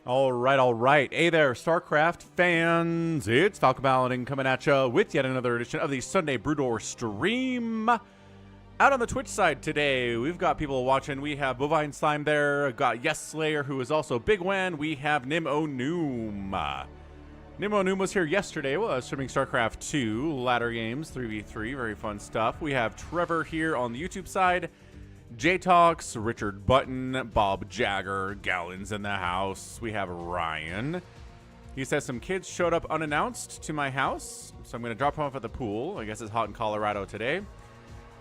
All right. Hey there, StarCraft fans. It's Falcon Paladin coming at you with yet another edition of the Sunday Brood War stream. Out on the Twitch side today, we've got people watching. We have Bovine Slime there. We've got Yes Slayer, who is also bigwan. We have Nim O'Noom. Nim O'Noom was here yesterday. Well, streaming StarCraft 2, ladder games, 3v3, very fun stuff. We have Trevor here on the YouTube side. J-Talks, Richard Button, Bob Jagger, Gallons in the house. We have Ryan. He says some kids showed up unannounced to my house, so I'm going to drop them off at the pool. I guess it's hot in Colorado today.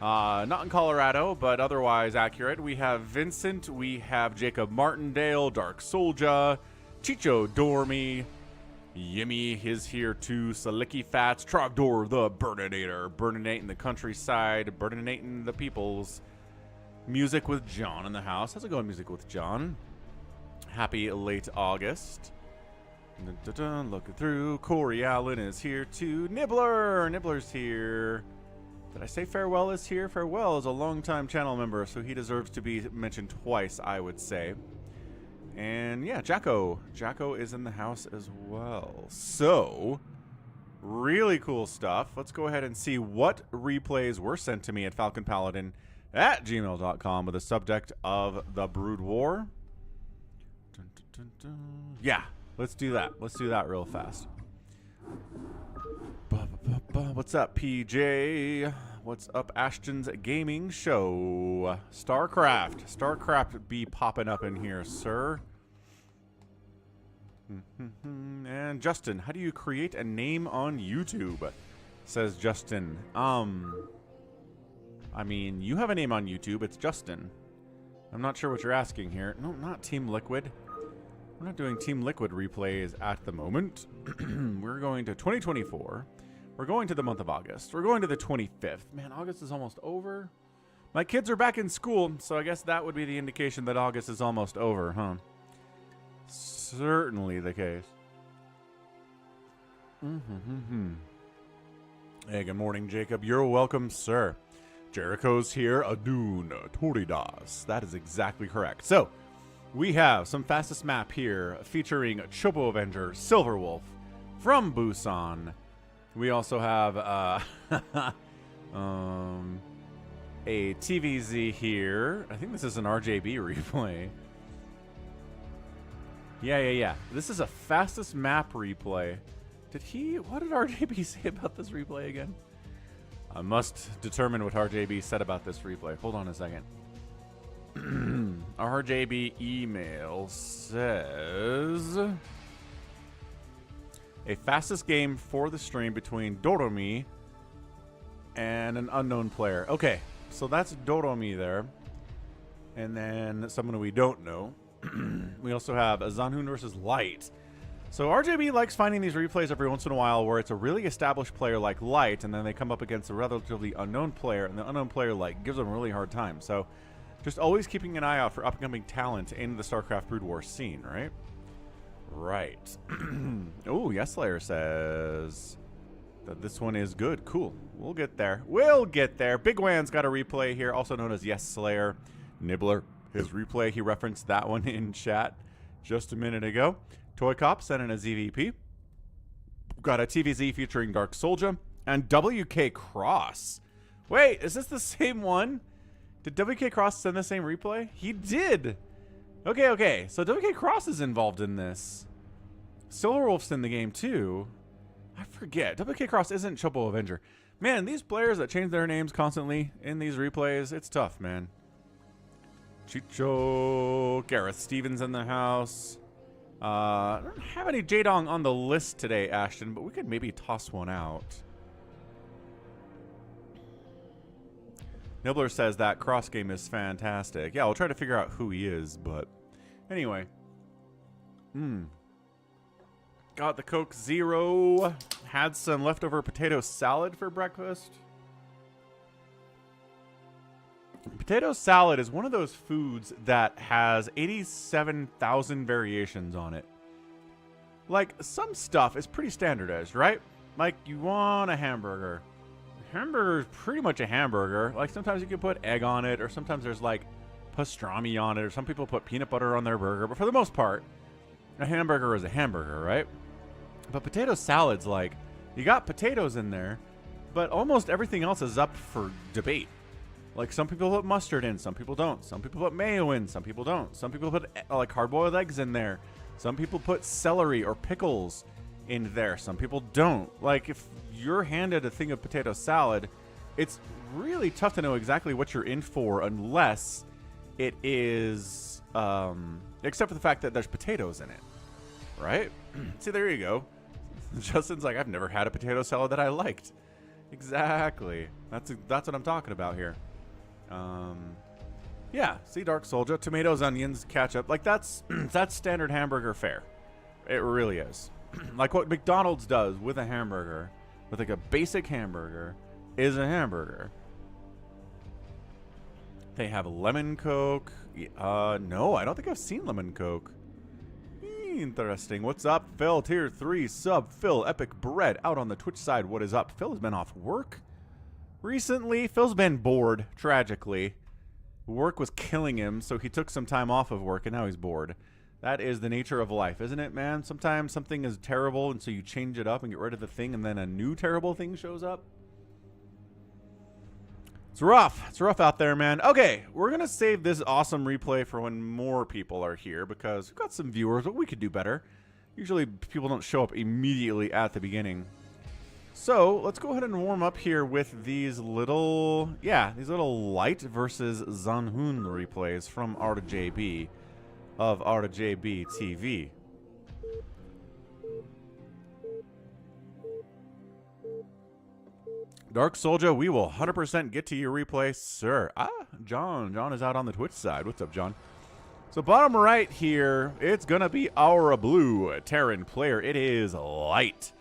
Not in Colorado, but otherwise accurate. We have Vincent. We have Jacob Martindale, Dark Soldier, Chicho Dormy. Yimmy is here too. Salicky Fats, Trogdor the Burninator, burninating the countryside, burninating the peoples. Music with John in the house. How's it going, Music with John? Happy late August. Looking through. Corey Allen is here too. Nibbler! Nibbler's here. Did I say Farewell is here? Farewell is a longtime channel member, so he deserves to be mentioned twice, I would say. And yeah, Jacko. Jacko is in the house as well. So, really cool stuff. Let's go ahead and see what replays were sent to me at falconpaladin@gmail.com with the subject of the Brood War. Yeah, let's do that. Let's do that real fast. What's up, PJ? What's up, Ashton's Gaming Show? StarCraft. StarCraft be popping up in here, sir. And Justin, how do you create a name on YouTube? Says Justin. I mean, you have a name on YouTube. It's Justin. I'm not sure what you're asking here. No, not Team Liquid. We're not doing Team Liquid replays at the moment. We're going to 2024. We're going to the month of August. We're going to the 25th. Man, August is almost over. My kids are back in school, so I guess that would be the indication that August is almost over, huh? Certainly the case. Hey, good morning, Jacob. You're welcome, sir. Jericho's here. Adun Toridas. That is exactly correct. So, we have some fastest map here featuring Chobo Avenger, Silverwolf from Busan. We also have a TvZ here. I think this is an RJB replay. Yeah. This is a fastest map replay. What did RJB say about this replay again? I must determine what RJB said about this replay. Hold on a second. RJB email says a fastest game for the stream between Doromi and an unknown player. Okay, so that's Doromi there. And then someone we don't know. We also have a Zhanhun versus Light. So RJB likes finding these replays every once in a while where it's a really established player like Light, and then they come up against a relatively unknown player, and the unknown player like gives them a really hard time. So just always keeping an eye out for upcoming talent in the StarCraft Brood War scene, right? Right. Oh, Yes Slayer says that this one is good. Cool. We'll get there. We'll get there. bigwan's got a replay here, also known as Yes Slayer. Nibbler, his replay, he referenced that one in chat just a minute ago. ToyCop sent in a ZVP. Got a TvZ featuring Dark Soldier and Wk'Cross. Wait, is this the same one? Did Wk'Cross send the same replay? He did. Okay. So Wk'Cross is involved in this. Silverwolf's in the game too. I forget. Wk'Cross isn't Chobo Avenger. Man, these players that change their names constantly in these replays, it's tough, man. Chicho, Gareth Stevens in the house. I don't have any Jadong on the list today, Ashton, but we could maybe toss one out. Nibbler says that Cross game is fantastic. Yeah, we'll try to figure out who he is, but anyway. Got the Coke Zero. Had some leftover potato salad for breakfast. Potato salad is one of those foods that has 87,000 variations on it. Like, some stuff is pretty standardized, right? Like, you want a hamburger. Hamburger is pretty much a hamburger. Like, sometimes you can put egg on it, or sometimes there's, like, pastrami on it, or some people put peanut butter on their burger. But for the most part, A hamburger is a hamburger, right? But potato salad's like, you got potatoes in there, but almost everything else is up for debate. Like, some people put mustard in, some people don't. Some people put mayo in, some people don't. Some people put like hard-boiled eggs in there. Some people put celery or pickles in there. Some people don't. Like, if you're handed a thing of potato salad, it's really tough to know exactly what you're in for unless it is, except for the fact that there's potatoes in it, right? See, there you go. Justin's like, I've never had a potato salad that I liked. Exactly. That's what I'm talking about here. Yeah, see, Dark Soldier, tomatoes, onions, ketchup. Like, that's standard hamburger fare. It really is. Like what McDonald's does with a hamburger, with like a basic hamburger, is a hamburger. They have lemon Coke. No, I don't think I've seen lemon Coke. Interesting. What's up, Phil? Tier 3 sub. Phil, Epic Bread out on the Twitch side. What is up? Phil has been off work recently. Phil's been bored, tragically. Work was killing him, so he took some time off of work, and now he's bored. That is the nature of life, isn't it, man? Sometimes something is terrible, and so you change it up and get rid of the thing, and then a new terrible thing shows up. It's rough. It's rough out there, man. Okay, we're going to save this awesome replay for when more people are here, because we've got some viewers, but we could do better. Usually people don't show up immediately at the beginning. So let's go ahead and warm up here with these little, these little light versus Zhanhun replays from R2JB of R2JB TV. Dark Soldier, we will 100% get to your replay, sir. John. John is out on the Twitch side. What's up, John? So bottom right here, it's going to be our blue Terran player. It is light.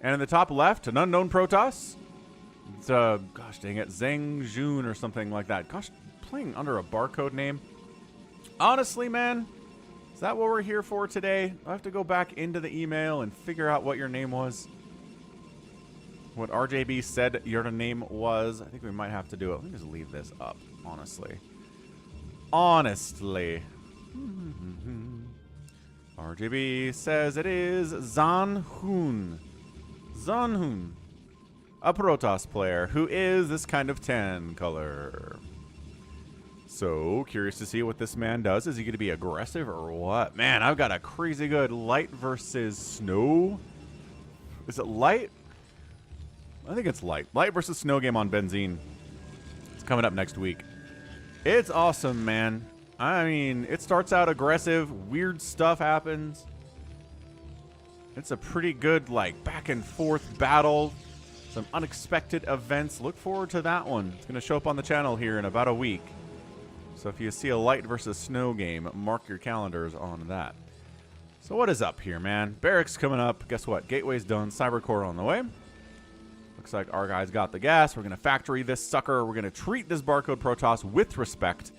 And in the top left, an unknown Protoss. It's, gosh dang it, Zhanhun or something like that. Gosh, playing under a barcode name. Honestly, man, is that what we're here for today? I have to go back into the email and figure out what your name was. What RJB said your name was. I think we might have to do it. Let me just leave this up, honestly. Honestly. RJB says it is Zhanhun. Zhanhun. A Protoss player who is this kind of tan color. So, curious to see what this man does. Is he going to be aggressive or what? Man, I've got a crazy good light versus snow. Is it light? I think it's light. Light versus snow game on Benzene. It's coming up next week. It's awesome, man. I mean, it starts out aggressive. Weird stuff happens. It's a pretty good, like, back and forth battle. Some unexpected events. Look forward to that one. It's going to show up on the channel here in about a week. So if you see a light versus snow game, mark your calendars on that. So what is up here, man? Barracks coming up. Guess what? Gateway's done. Cybercore on the way. Looks like our guys got the gas. We're going to factory this sucker. We're going to treat this barcode Protoss with respect.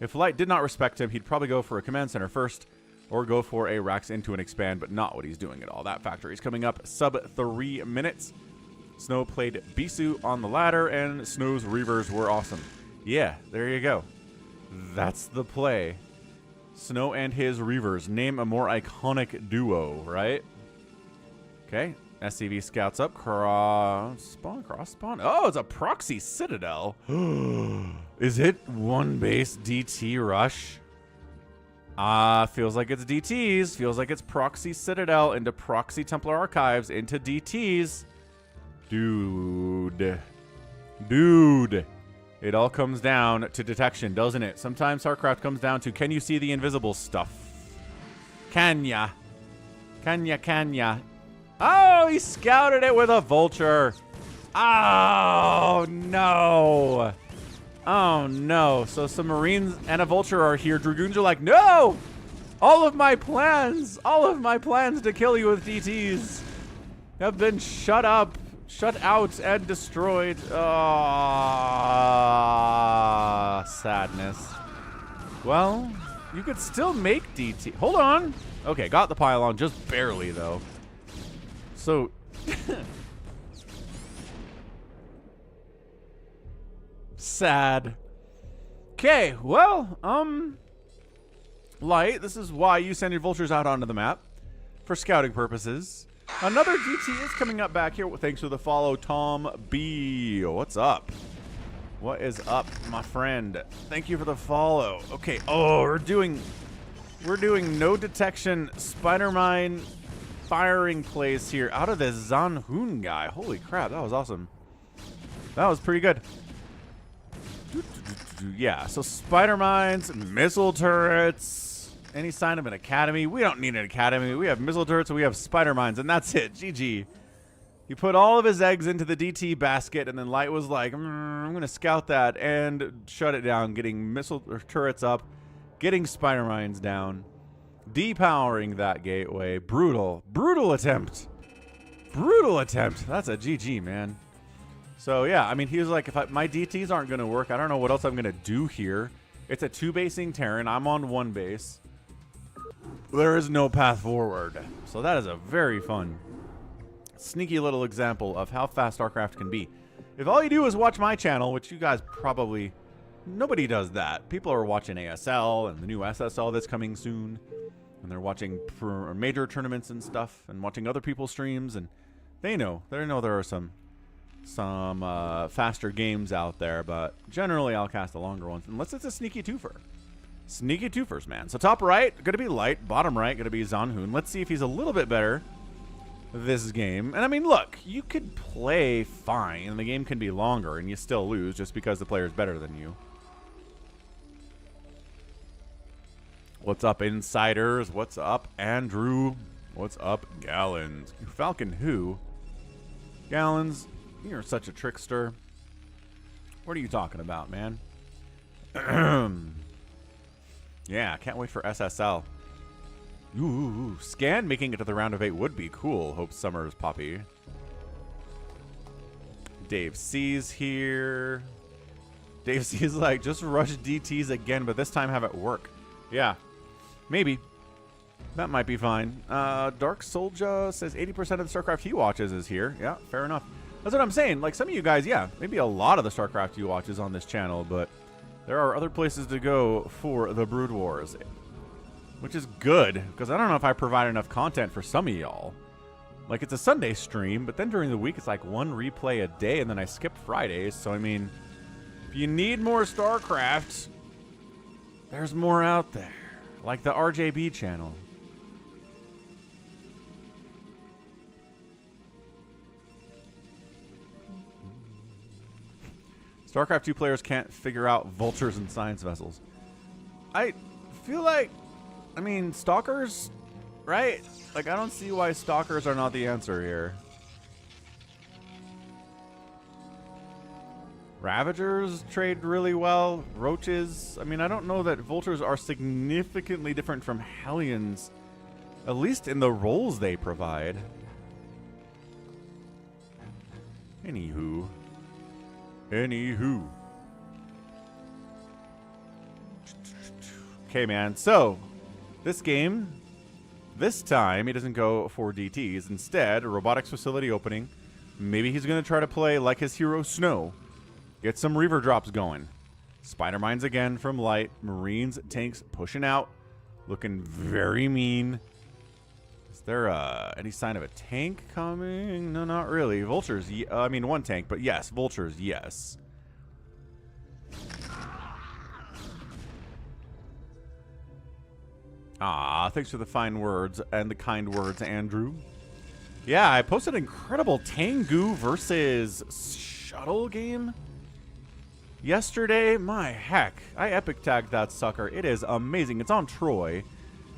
If Light did not respect him, he'd probably go for a command center first or go for a Rax into an expand, but not what he's doing at all. That factory is coming up sub 3 minutes. Snow played Bisu on the ladder, and Snow's Reavers were awesome. Yeah, there you go. That's the play. Snow and his Reavers. Name a more iconic duo, right? Okay. SCV scouts up. Cross spawn. Oh, it's a proxy citadel. Is it one base DT rush? Feels like it's DTs. Feels like it's proxy citadel into proxy Templar archives into DTs. Dude. It all comes down to detection, doesn't it? Sometimes StarCraft comes down to, can you see the invisible stuff? Can ya? Oh, he scouted it with a vulture. Oh, no. Oh, no. So some Marines and a vulture are here. Dragoons are like, no! All of my plans to kill you with DTs have been shut out, and destroyed. Oh, sadness. Well, you could still make DT. Hold on. Okay, got the pylon, just barely, though. So, sad. Okay, well, Light, this is why you send your vultures out onto the map. for scouting purposes. Another DT is coming up back here. Thanks for the follow, Tom B. What's up? What is up, my friend? Thank you for the follow. Okay. Oh, we're doing no detection spider mine firing plays here out of this Zhanhun guy. Holy crap, that was awesome. That was pretty good. Yeah, so spider mines, missile turrets, any sign of an academy. We don't need an academy. We have missile turrets and we have spider mines, and that's it. GG. He put all of his eggs into the DT basket, and then Light was like, I'm going to scout that and shut it down, getting missile turrets up, getting spider mines down, depowering that gateway. Brutal. Brutal attempt. Brutal attempt. That's a GG, man. So, yeah, I mean, he was like, if my DTs aren't going to work, I don't know what else I'm going to do here. It's a 2-basing Terran. I'm on 1 base. There is no path forward. So that is a very fun, sneaky little example of how fast StarCraft can be. If all you do is watch my channel, which you guys probably... Nobody does that. People are watching ASL and the new SSL that's coming soon. And they're watching major tournaments and stuff and watching other people's streams. And they know there are some faster games out there, but generally I'll cast the longer ones unless it's a sneaky twofer. Sneaky twofers, man. So top right gonna be Light, bottom right gonna be Zhanhun. Let's see if he's a little bit better this game. And I mean, look, you could play fine and the game can be longer and you still lose just because the player's better than you. What's up, insiders? What's up, Andrew? What's up, Gallons? Falcon who? Gallons, you're such a trickster. What are you talking about, man? Yeah, can't wait for SSL. Ooh, Scan making it to the round of 8 would be cool. Hope Summer's Poppy. Dave C's here. Dave C's like, just rush DTs again, but this time have it work. Yeah, maybe. That might be fine. Dark Soldier says 80% of the StarCraft he watches is here. Yeah, fair enough. That's what I'm saying. Like, some of you guys, yeah, maybe a lot of the StarCraft you watch is on this channel, but there are other places to go for the Brood Wars, which is good, because I don't know if I provide enough content for some of y'all. Like, it's a Sunday stream, but then during the week, it's like 1 replay a day, and then I skip Fridays. So, I mean, if you need more StarCraft, there's more out there, like the RJB channel. StarCraft 2 players can't figure out vultures and science vessels. I feel like, I mean, stalkers, right? Like, I don't see why stalkers are not the answer here. Ravagers trade really well. Roaches. I mean, I don't know that vultures are significantly different from Hellions, at least in the roles they provide. Anywho. Okay, man. So, this game, this time, he doesn't go for DTs. Instead, a robotics facility opening. Maybe he's going to try to play like his hero Snow. Get some Reaver drops going. Spider Mines again from Light. Marines, tanks pushing out. Looking very mean. Is there any sign of a tank coming? No, not really. Vultures, I mean, 1 tank, but yes. Vultures, yes. Ah, thanks for the fine words and the kind words, Andrew. Yeah, I posted an incredible Tengu versus Shuttle game yesterday. My heck. I epic tagged that sucker. It is amazing. It's on Troy,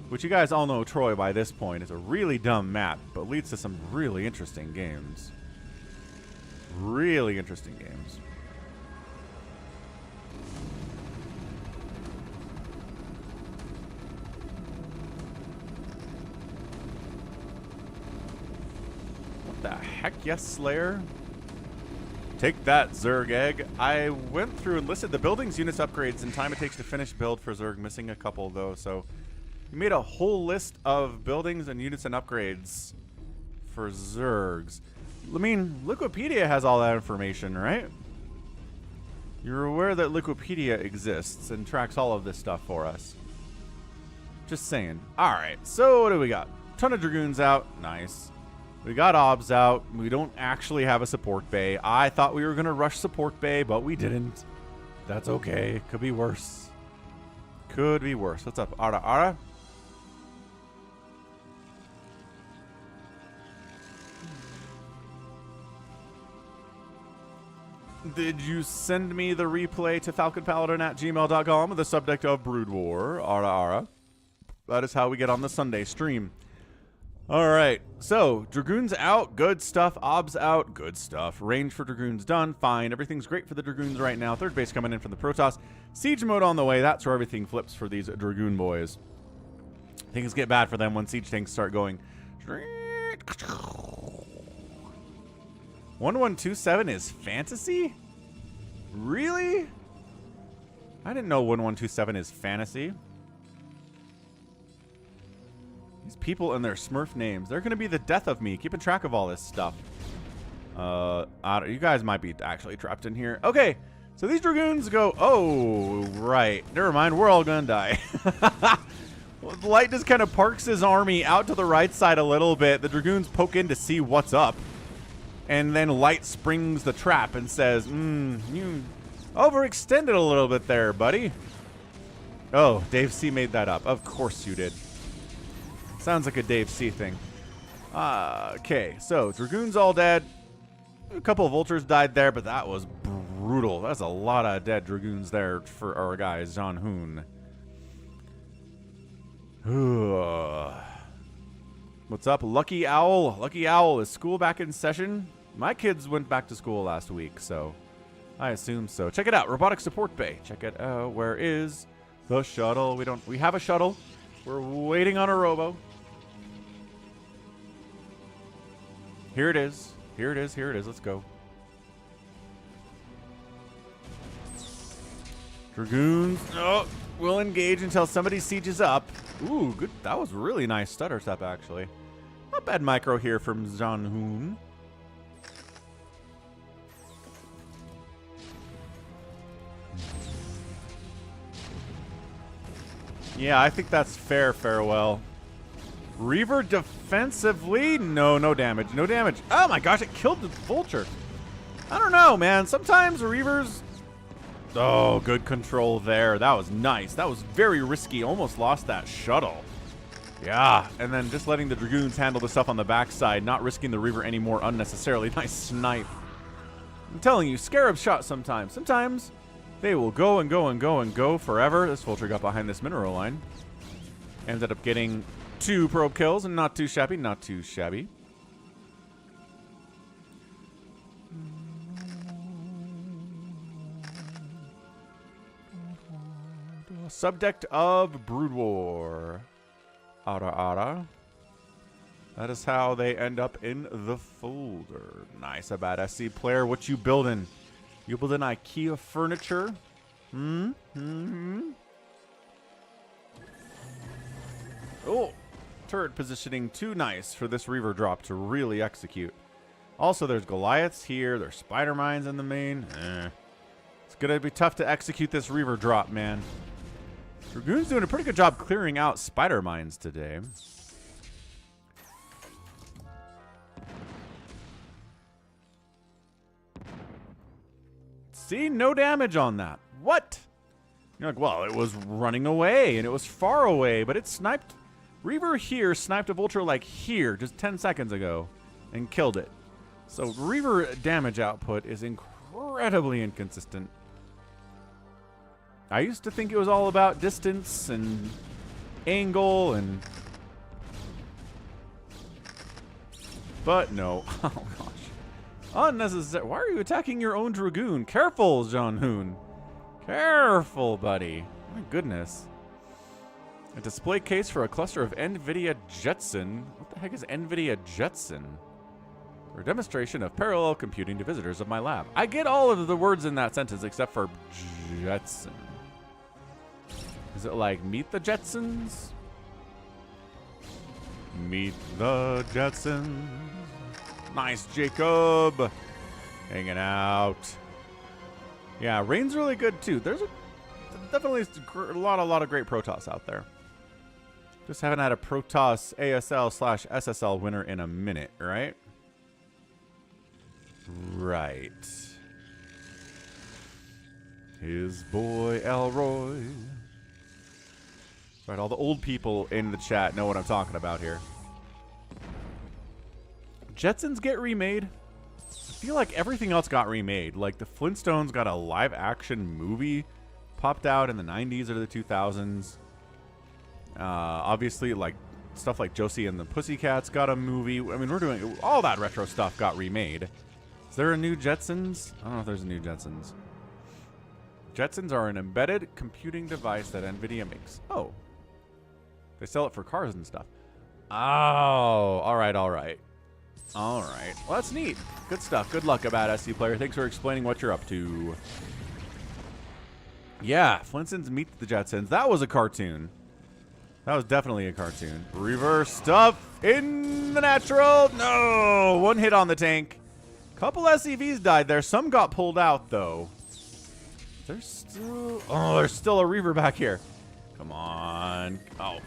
which you guys all know Troy by this point. It's a really dumb map, but leads to some really interesting games. Really interesting games. What the heck? Yes, Slayer. Take that, Zerg Egg. I went through and listed the buildings, units, upgrades, and time it takes to finish build for Zerg. Missing a couple, though, so... You made a whole list of buildings and units and upgrades for Zergs. I mean, Wikipedia has all that information, right? You're aware that Wikipedia exists and tracks all of this stuff for us. Just saying. Alright, so what do we got? Ton of Dragoons out. Nice. We got Obs out. We don't actually have a support bay. I thought we were going to rush support bay, but we didn't. That's okay. Could be worse. Could be worse. What's up? Ara Ara? Did you send me the replay to falconpaladin@gmail.com with the subject of Brood War? Ara Ara. That is how we get on the Sunday stream. All right. So, Dragoons out. Good stuff. Obs out. Good stuff. Range for Dragoons done. Fine. Everything's great for the Dragoons right now. Third base coming in from the Protoss. Siege mode on the way. That's where everything flips for these Dragoon boys. Things get bad for them when siege tanks start going. 1127 is fantasy? Really? I didn't know 1127 is fantasy. These people and their Smurf names. They're going to be the death of me, keeping track of all this stuff. You guys might be actually trapped in here. Okay, so these Dragoons go... Oh, right. Never mind. We're all going to die. Well, Light just kind of parks his army out to the right side a little bit. The Dragoons poke in to see what's up. And then Light springs the trap and says, you overextended a little bit there, buddy. Oh, Dave C made that up. Of course you did. Sounds like a Dave C thing. Okay, so Dragoons all dead. A couple of Vultures died there, but that was brutal. That's a lot of dead Dragoons there for our guy, Zhanhun. What's up, Lucky Owl? Lucky Owl, is school back in session? My kids went back to school last week, so I assume so. Check it out, Robotic Support Bay. Check it out. Where is the shuttle? We have a shuttle. We're waiting on a robo. Here it is. Here it is. Here it is. Let's go. Dragoons. Oh, we'll engage until somebody sieges up. Ooh, good. That was really nice stutter step, actually. Not bad micro here from Zhanhun. Yeah, I think that's fair, farewell. Reaver defensively? No damage. No damage. Oh my gosh, it killed the Vulture. I don't know, man. Sometimes Reavers... Oh, good control there. That was nice. That was very risky. Almost lost that shuttle. Yeah, and then just letting the Dragoons handle the stuff on the backside, not risking the Reaver anymore unnecessarily. Nice snipe. I'm telling you, Scarab shot sometimes. Sometimes they will go and go and go and go forever. This Vulture got behind this mineral line. Ended up getting 2 probe kills, and not too shabby, not too shabby. Subject of Brood War. Ara Ara. That is how they end up in the folder. Nice, a bad SC player. What you building? You building IKEA furniture? Oh, turret positioning too nice for this Reaver drop to really execute. Also, there's Goliaths here. There's Spider Mines in the main. It's going to be tough to execute this Reaver drop, man. Dragoon's doing a pretty good job clearing out Spider Mines today. See, no damage on that. What? You're like, well, it was running away, and it was far away, but it sniped. Reaver here sniped a Vulture like here just 10 seconds ago and killed it. So Reaver damage output is incredibly inconsistent. I used to think it was all about distance and angle and... But no. Oh, gosh. Unnecessary. Why are you attacking your own Dragoon? Careful, Zhanhun. Careful, buddy. My goodness. A display case for a cluster of NVIDIA Jetson. What the heck is NVIDIA Jetson? For a demonstration of parallel computing to visitors of my lab. I get all of the words in that sentence except for Jetson. Is it like Meet the Jetsons? Meet the Jetsons. Nice, Jacob. Hanging out. Yeah, Rain's really good too. There's definitely a lot of great Protoss out there. Just haven't had a Protoss ASL/SSL winner in a minute, right? Right. His boy Elroy. Right, all the old people in the chat know what I'm talking about here. Jetsons get remade. I feel like everything else got remade. Like the Flintstones got a live action movie popped out in the 90s or the 2000s. Obviously, like stuff like Josie and the Pussycats got a movie. I mean, we're doing all that retro stuff got remade. Is there a new Jetsons? I don't know if there's a new Jetsons. Jetsons are an embedded computing device that NVIDIA makes. Oh. They sell it for cars and stuff. Oh, all right, all right. All right. Well, that's neat. Good stuff. Good luck, About SC Player. Thanks for explaining what you're up to. Yeah, Flintstones meet the Jetsons. That was a cartoon. That was definitely a cartoon. Reverse stuff in the natural. No! One hit on the tank. Couple SCVs died there. Some got pulled out, though. There's still... Oh, there's still a Reaver back here. Come on. Oh.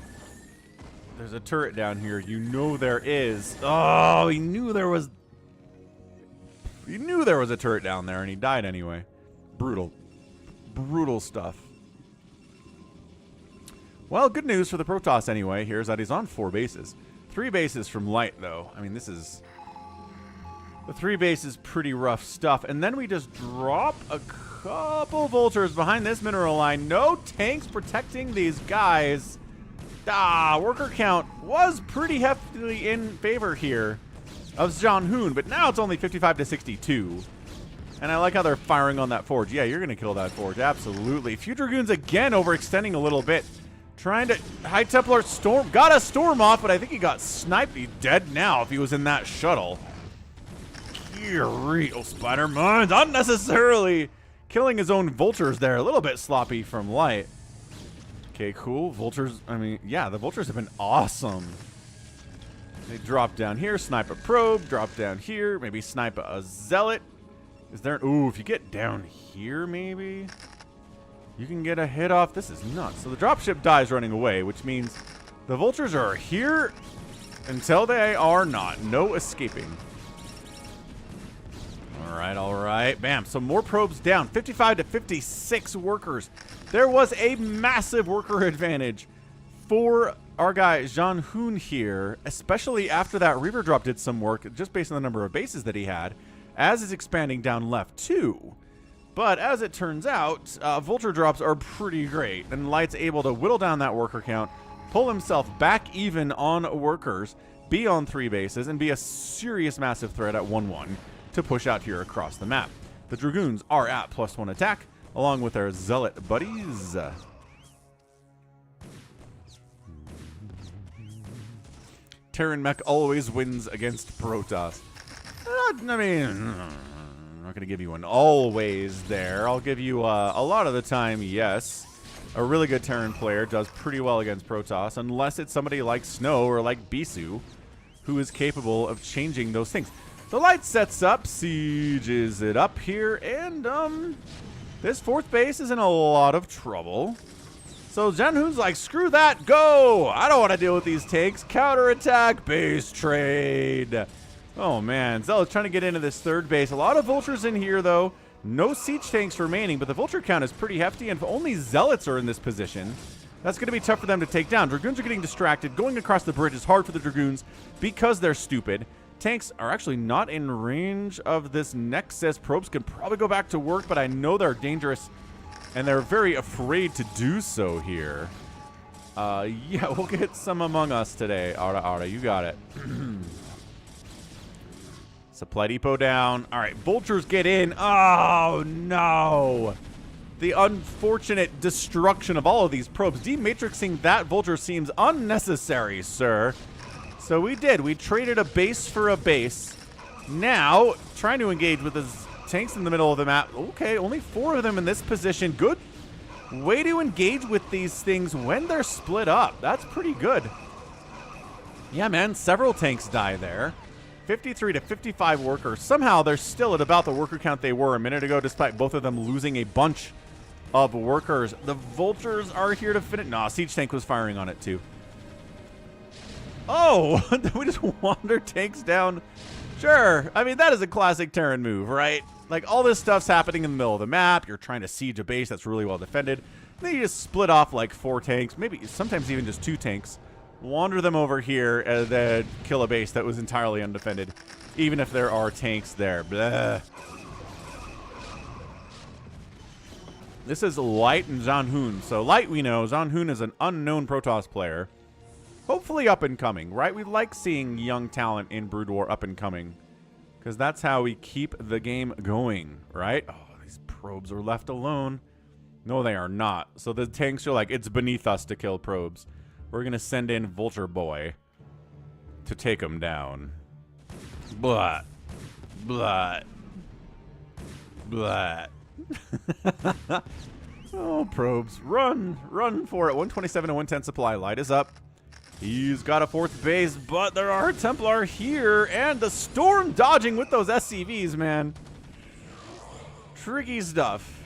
There's a turret down here. You know there is. Oh, he knew there was... He knew there was a turret down there, and he died anyway. Brutal. Brutal stuff. Well, good news for the Protoss anyway here is that he's on 4 bases. 3 bases from light, though. I mean, this is... The 3 base is pretty rough stuff. And then we just drop a couple vultures behind this mineral line. No tanks protecting these guys. Worker count was pretty heftily in favor here of Zhanhun, but now it's only 55 to 62. And I like how they're firing on that forge. Yeah, you're going to kill that forge. Absolutely. Few Dragoons again overextending a little bit. Trying to... High Templar storm... Got a storm off, but I think he got sniped. He's dead now if he was in that shuttle. Real spider mines. Unnecessarily killing his own vultures there. A little bit sloppy from light. Okay, cool. Vultures... I mean, yeah, the vultures have been awesome. They drop down here. Snipe a probe. Drop down here. Maybe snipe a zealot. Is there... Ooh, if you get down here, maybe... You can get a hit off. This is nuts. So the dropship dies running away, which means the vultures are here until they are not. No escaping. All right. Bam. Some more probes down. 55 to 56 workers. There was a massive worker advantage for our guy Zhanhun here, especially after that Reaver drop did some work just based on the number of bases that he had, as is expanding down left too. But as it turns out, vulture drops are pretty great, and Light's able to whittle down that worker count, pull himself back even on workers, be on 3 bases, and be a serious massive threat at 1-1 to push out here across the map. The Dragoons are at +1 attack, along with their Zealot buddies. Terran mech always wins against Protoss. I mean... I'm not going to give you an always there. I'll give you a lot of the time, yes. A really good Terran player does pretty well against Protoss, unless it's somebody like Snow or like Bisu, who is capable of changing those things. The light sets up, sieges it up here, and this 4th base is in a lot of trouble. So Zhanhun's like, screw that, go! I don't want to deal with these tanks. Counterattack, base trade. Oh, man. Zealot's trying to get into this 3rd base. A lot of vultures in here, though. No siege tanks remaining, but the vulture count is pretty hefty, and if only Zealots are in this position, that's going to be tough for them to take down. Dragoons are getting distracted. Going across the bridge is hard for the Dragoons because they're stupid. Tanks are actually not in range of this Nexus. Probes can probably go back to work, but I know they're dangerous, and they're very afraid to do so here. Yeah, we'll get some Among Us today. Ara, you got it. Supply depot down. All right, vultures get in. Oh, no. The unfortunate destruction of all of these probes. Dematrixing that vulture seems unnecessary, sir. So we did. We traded a base for a base. Now, trying to engage with his tanks in the middle of the map. Okay, only 4 of them in this position. Good way to engage with these things when they're split up. That's pretty good. Yeah, man, several tanks die there. 53 to 55 workers. Somehow they're still at about the worker count they were a minute ago, despite both of them losing a bunch of workers. The vultures are here to finish. Nah, siege tank was firing on it too. Oh, we just wander tanks down. Sure. I mean, that is a classic Terran move, right? Like, all this stuff's happening in the middle of the map. You're trying to siege a base that's really well defended. Then you just split off like 4 tanks, maybe sometimes even just 2 tanks. Wander them over here and then kill a base that was entirely undefended, even if there are tanks there. Blah. This is Light and Zhanhun. So Light we know, Zhanhun is an unknown Protoss player. Hopefully up and coming, right? We like seeing young talent in Brood War up and coming, because that's how we keep the game going, right? Oh, these probes are left alone. No, they are not. So the tanks are like, it's beneath us to kill probes. We're going to send in Vulture Boy to take them down. Blah. Blah. Blah. Oh, probes. Run. Run for it. 127 and 110 supply. Light is up. He's got a 4th base, but there are Templar here. And the storm dodging with those SCVs, man. Tricky stuff.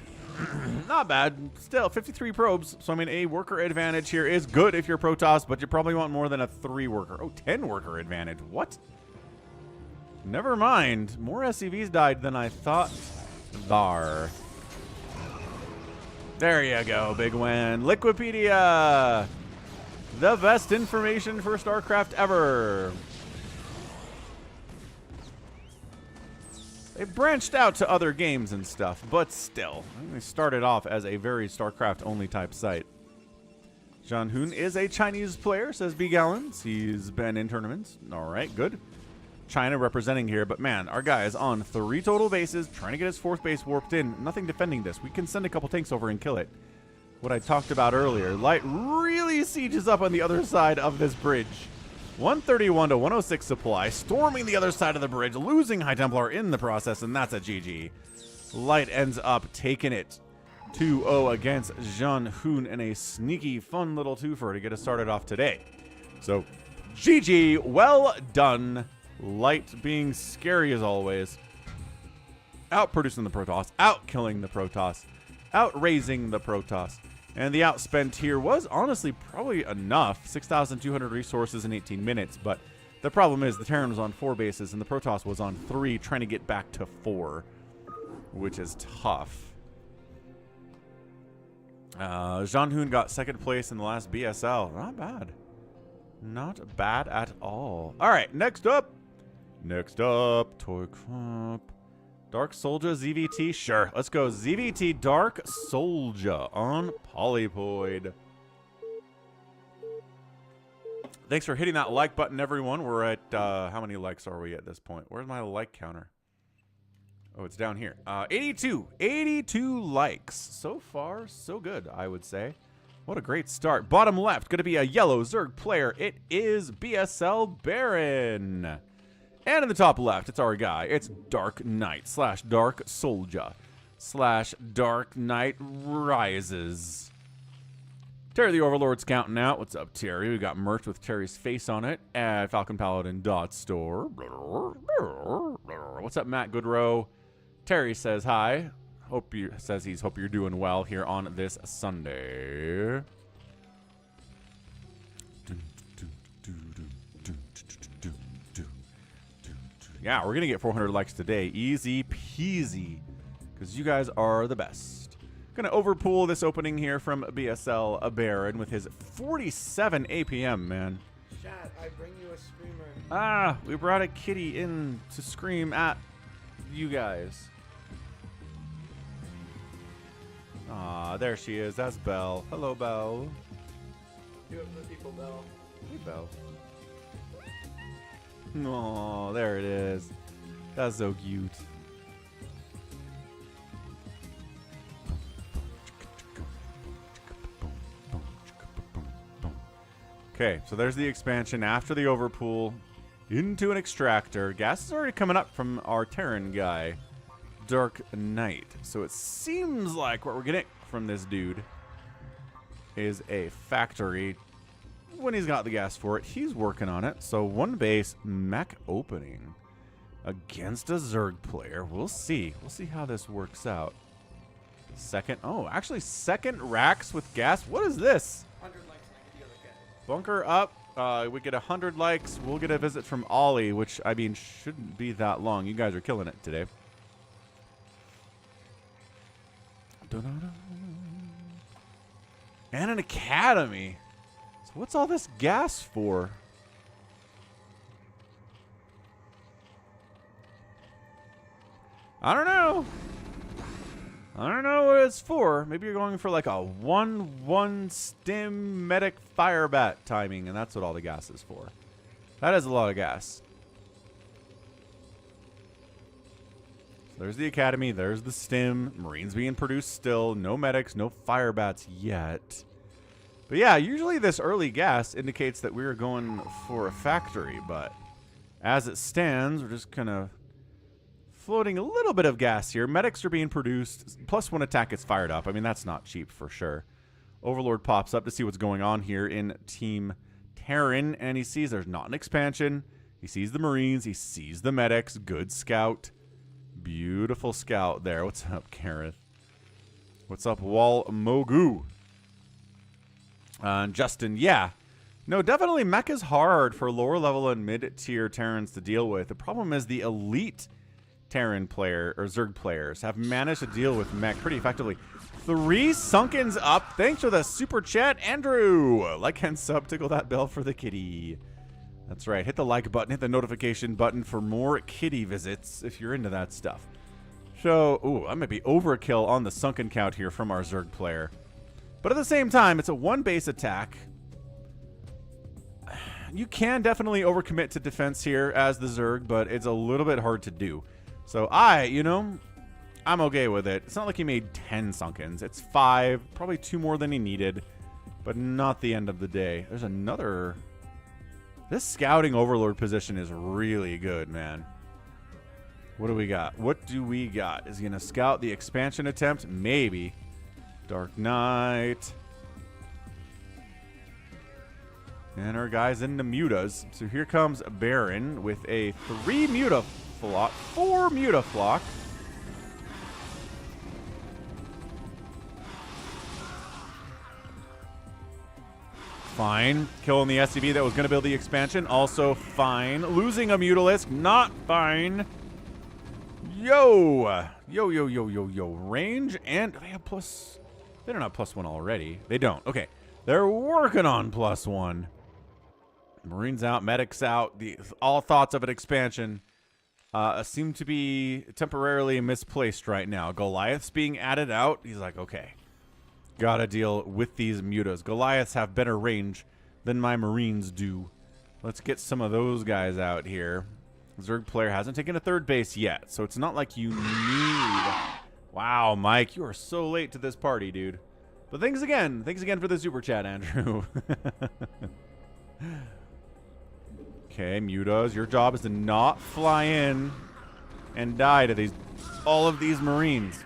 Not bad. Still, 53 probes. So, I mean, a worker advantage here is good if you're Protoss, but you probably want more than a 3 worker. Oh, 10 worker advantage. What? Never mind. More SCVs died than I thought. There you go, big win. Liquipedia. The best information for StarCraft ever. They branched out to other games and stuff, but still. They started off as a very StarCraft-only type site. Zhanhun is a Chinese player, says B. Gallons. He's been in tournaments. All right, good. China representing here, but man, our guy is on 3 total bases, trying to get his 4th base warped in. Nothing defending this. We can send a couple tanks over and kill it. What I talked about earlier. Light really sieges up on the other side of this bridge. 131 to 106 supply, storming the other side of the bridge, losing High Templar in the process, and that's a GG. Light ends up taking it 2-0 against Zhanhun in a sneaky, fun little twofer to get us started off today. So, GG, well done. Light being scary as always. Outproducing the Protoss, out-killing the Protoss, out-raising the Protoss. And the outspent here was honestly probably enough. 6,200 resources in 18 minutes. But the problem is the Terran was on 4 bases and the Protoss was on 3, trying to get back to 4, which is tough. Zhanhun got 2nd place in the last BSL. Not bad. Not bad at all. All right, next up. ToyCop. Dark Soldier ZVT, sure. Let's go ZVT Dark Soldier on Polypoid. Thanks for hitting that like button, everyone. We're at, how many likes are we at this point? Where's my like counter? Oh, it's down here. 82. 82 likes. So far, so good, I would say. What a great start. Bottom left, going to be a yellow Zerg player. It is BSL Baeren. And in the top left, it's our guy. It's DarkKnight / Dark Soldier / DarkKnight Rises. Terry the Overlord's counting out. What's up, Terry? We got merch with Terry's face on it at falconpaladin.store. What's up, Matt Goodrow? Terry says hi. Hope you're doing well here on this Sunday. Yeah, we're gonna get 400 likes today. Easy peasy, because you guys are the best. Gonna overpool this opening here from BSL Baeren with his 47 APM, man. Chat, I bring you a screamer. Ah, we brought a kitty in to scream at you guys. Ah, there she is. That's Belle. Hello, Belle. Do it for the people, Belle. Hey, Belle. Oh, there it is. That's so cute. Okay, so there's the expansion after the overpool into an extractor. Gas is already coming up from our Terran guy, DarkKnight. So it seems like what we're getting from this dude is a factory. When he's got the gas for it, he's working on it. So 1 base mech opening against a Zerg player. We'll see. We'll see how this works out. Second racks with gas. What is this? 100 likes and I can do it again. Bunker up. We get 100 likes. We'll get a visit from Ollie, which, I mean, shouldn't be that long. You guys are killing it today. And an academy. So what's all this gas for? I don't know. I don't know what it's for. Maybe you're going for like a 1-1 stim medic fire bat timing, and that's what all the gas is for. That is a lot of gas. So there's the academy. There's the stim. Marines being produced still. No medics. No fire bats yet. But yeah, usually this early gas indicates that we're going for a factory, but as it stands, we're just kind of floating a little bit of gas here. Medics are being produced. +1 attack gets fired up. I mean, that's not cheap for sure. Overlord pops up to see what's going on here in Team Terran, and he sees there's not an expansion. He sees the Marines. He sees the medics. Good scout. Beautiful scout there. What's up, Kareth? What's up, Wal Mogu? Justin, yeah. No, definitely mech is hard for lower level and mid-tier Terrans to deal with. The problem is the elite Terran player or Zerg players have managed to deal with mech pretty effectively. 3 Sunkens up. Thanks for the super chat, Andrew. Like and sub, tickle that bell for the kitty. That's right. Hit the like button, hit the notification button for more kitty visits if you're into that stuff. So, ooh, I might be overkill on the sunken count here from our Zerg player. But at the same time, it's a 1 base attack. You can definitely overcommit to defense here as the Zerg, but it's a little bit hard to do. So I'm okay with it. It's not like he made 10 Sunkens. It's 5, probably 2 more than he needed, but not the end of the day. There's another... This scouting overlord position is really good, man. What do we got? What do we got? Is he going to scout the expansion attempt? Maybe. DarkKnight. And our guys in the mutas. So here comes Baeren with a 3 mutaflock, 4 mutaflock. Fine. Killing the SCV that was going to build the expansion. Also fine. Losing a Mutalisk. Not fine. Yo. Yo. Range and they have plus... They don't have +1 already. They don't. Okay. They're working on +1. Marines out. Medics out. All thoughts of an expansion seem to be temporarily misplaced right now. Goliath's being added out. He's like, okay. Gotta deal with these mutas. Goliaths have better range than my Marines do. Let's get some of those guys out here. Zerg player hasn't taken a 3rd base yet, so it's not like you need... Wow, Mike, you are so late to this party, dude. But thanks again. Thanks again for the super chat, Andrew. Okay, mutas, your job is to not fly in and die to all of these Marines.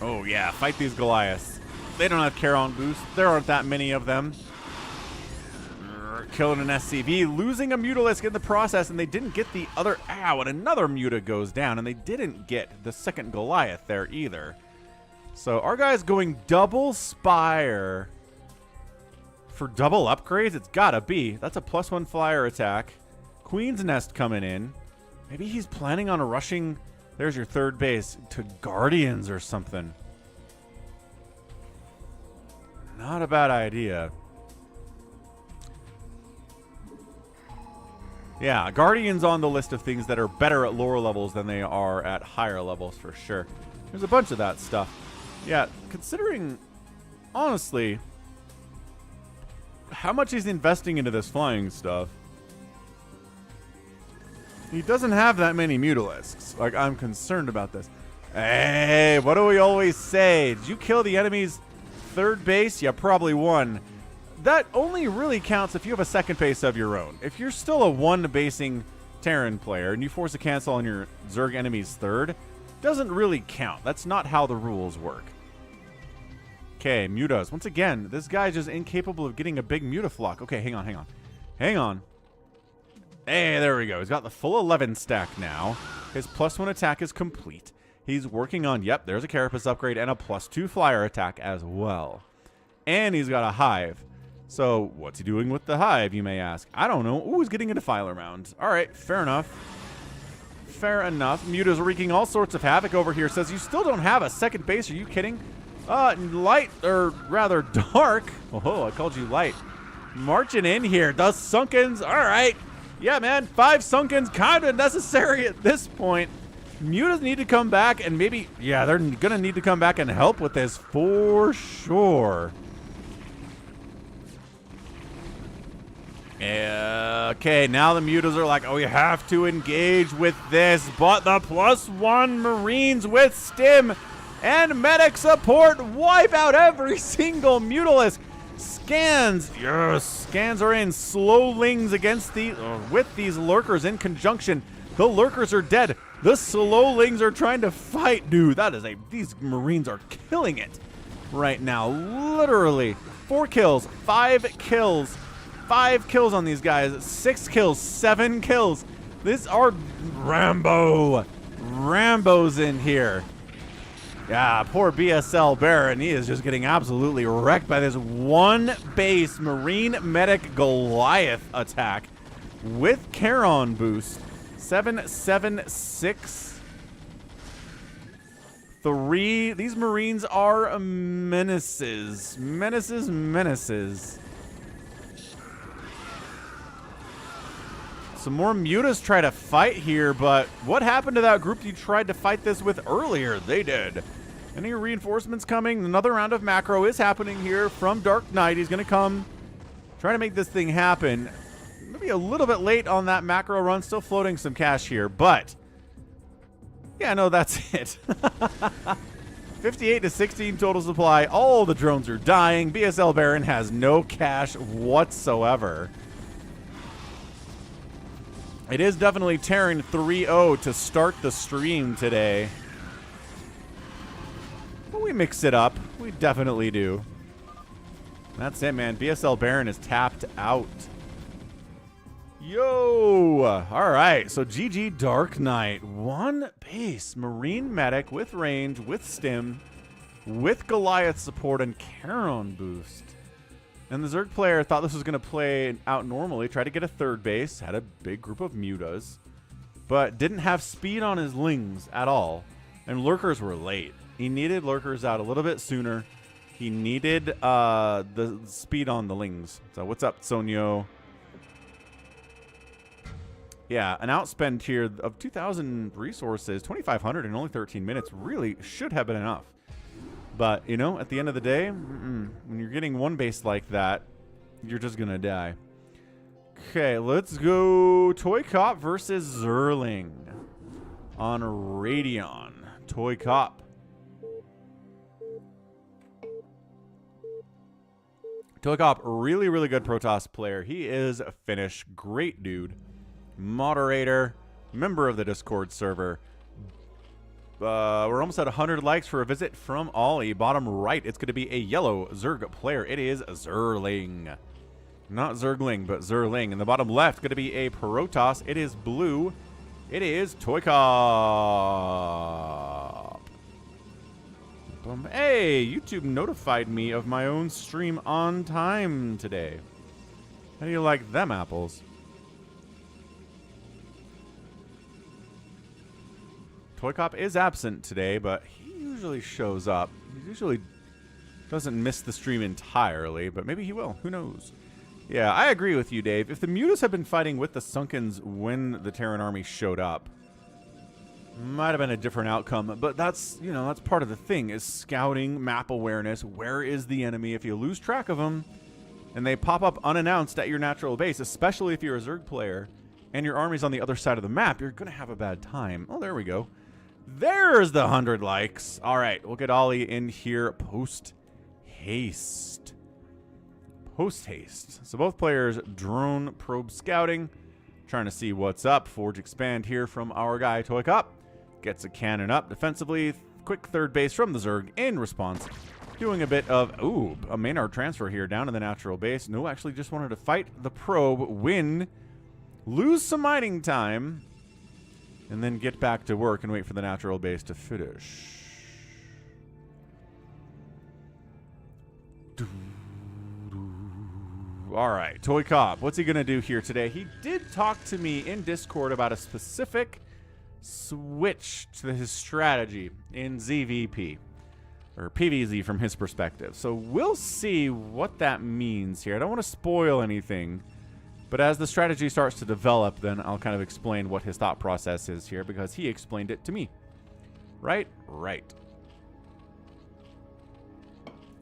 Oh, yeah, fight these Goliaths. They don't have Charon boost. There aren't that many of them. Killing an SCV, losing a Mutalisk in the process, and they didn't get the other... Ow, and another Muta goes down, and they didn't get the second Goliath there either. So our guy's going double Spire for double upgrades. It's gotta be. That's a +1 flyer attack. Queen's Nest coming in. Maybe he's planning on rushing... There's your 3rd base to Guardians or something. Not a bad idea. Yeah, Guardians on the list of things that are better at lower levels than they are at higher levels for sure. There's a bunch of that stuff. Yeah, considering, honestly, how much he's investing into this flying stuff. He doesn't have that many Mutalisks. Like, I'm concerned about this. Hey, what do we always say? Did you kill the enemy's 3rd base? You probably won. That only really counts if you have a 2nd base of your own. If you're still a 1-basing Terran player and you force a cancel on your Zerg enemy's 3rd, doesn't really count. That's not how the rules work. Okay, mutas. Once again, this guy's just incapable of getting a big mutaflock. Okay, hang on. Hey, there we go. He's got the full 11 stack now. His +1 attack is complete. He's working on, yep, there's a Carapace upgrade and a +2 flyer attack as well. and he's got a hive. So what's he doing with the hive, you may ask? I don't know. Ooh, he's getting into Filer Mound. All right, fair enough. Fair enough. Muta's wreaking all sorts of havoc over here. Says you still don't have a second base. Are you kidding? Light, or rather dark. Oh, I called you light. Marching in here. Does Sunkens. All right. Yeah, man. 5 Sunkens kind of necessary at this point. Mutas need to come back and maybe, yeah, they're going to need to come back and help with this for sure. Okay, now the Mutas are like, oh, you have to engage with this, but the +1 Marines with Stim and medic support wipe out every single Mutalisk. Scans, yes, scans are in. Slowlings against the, with these lurkers in conjunction. The lurkers are dead. The slowlings are trying to fight. Dude, that is these Marines are killing it right now. Literally, 4 kills, 5 kills. 5 kills on these guys, 6 kills, 7 kills. These are Rambo's in here. Yeah, poor BSL Baeren. He is just getting absolutely wrecked by this one base Marine Medic Goliath attack with Charon boost. 776. 3. These Marines are menaces. Menaces. Some more Mutas try to fight here, but what happened to that group you tried to fight this with earlier? They did. Any reinforcements coming? Another round of macro is happening here from DarkKnight. He's going to come try to make this thing happen. Maybe a little bit late on that macro run. Still floating some cash here, but yeah, no, that's it. 58 to 16 total supply. All the drones are dying. BSL Baeren has no cash whatsoever. It is definitely Terran 3-0 to start the stream today. But we mix it up. We definitely do. That's it, man. BSL Baeren is tapped out. Yo! Alright, so GG DarkKnight. 1 base. Marine Medic with range, with Stim, with Goliath support, and Charon boost. And the Zerg player thought this was going to play out normally, tried to get a 3rd base, had a big group of Mutas, but didn't have speed on his Lings at all. And Lurkers were late. He needed Lurkers out a little bit sooner. He needed the speed on the Lings. So what's up, Sonyo? Yeah, an outspend here of 2,000 resources, 2,500 in only 13 minutes really should have been enough. But, you know, at the end of the day, when you're getting 1 base like that, you're just going to die. Okay, let's go ToyCop versus zzerling on Radeon. ToyCop. ToyCop, really, really good Protoss player. He is Finnish. Great dude. Moderator. Member of the Discord server. We're almost at 100 likes for a visit from Ollie. Bottom right, it's going to be a yellow Zerg player. It is zzerling. Not Zergling, but zzerling. In the bottom left, going to be a Protoss. It is blue. It is ToyCop. Hey, YouTube notified me of my own stream on time today. How do you like them apples? ToyCop is absent today, but he usually shows up. He usually doesn't miss the stream entirely, but maybe he will. Who knows? Yeah, I agree with you, Dave. If the Mutas had been fighting with the Sunkens when the Terran army showed up, might have been a different outcome. But that's, you know, that's part of the thing, is scouting, map awareness. Where is the enemy? If you lose track of them and they pop up unannounced at your natural base, especially if you're a Zerg player and your army's on the other side of the map, you're going to have a bad time. Oh, there we go. There's the 100 likes. All right, we'll get Ollie in here post-haste. Post-haste. So both players drone probe scouting, trying to see what's up. Forge expand here from our guy ToyCop. Gets a cannon up defensively. Quick 3rd base from the Zerg in response. Doing a bit of, ooh, a Maynard transfer here down to the natural base. No, actually just wanted to fight the probe, win, lose some mining time, and then get back to work and wait for the natural base to finish. All right, ToyCop, what's he going to do here today? He did talk to me in Discord about a specific switch to his strategy in ZVP, or PvZ from his perspective. So we'll see what that means here. I don't want to spoil anything, but as the strategy starts to develop, then I'll kind of explain what his thought process is here, because he explained it to me. Right? Right.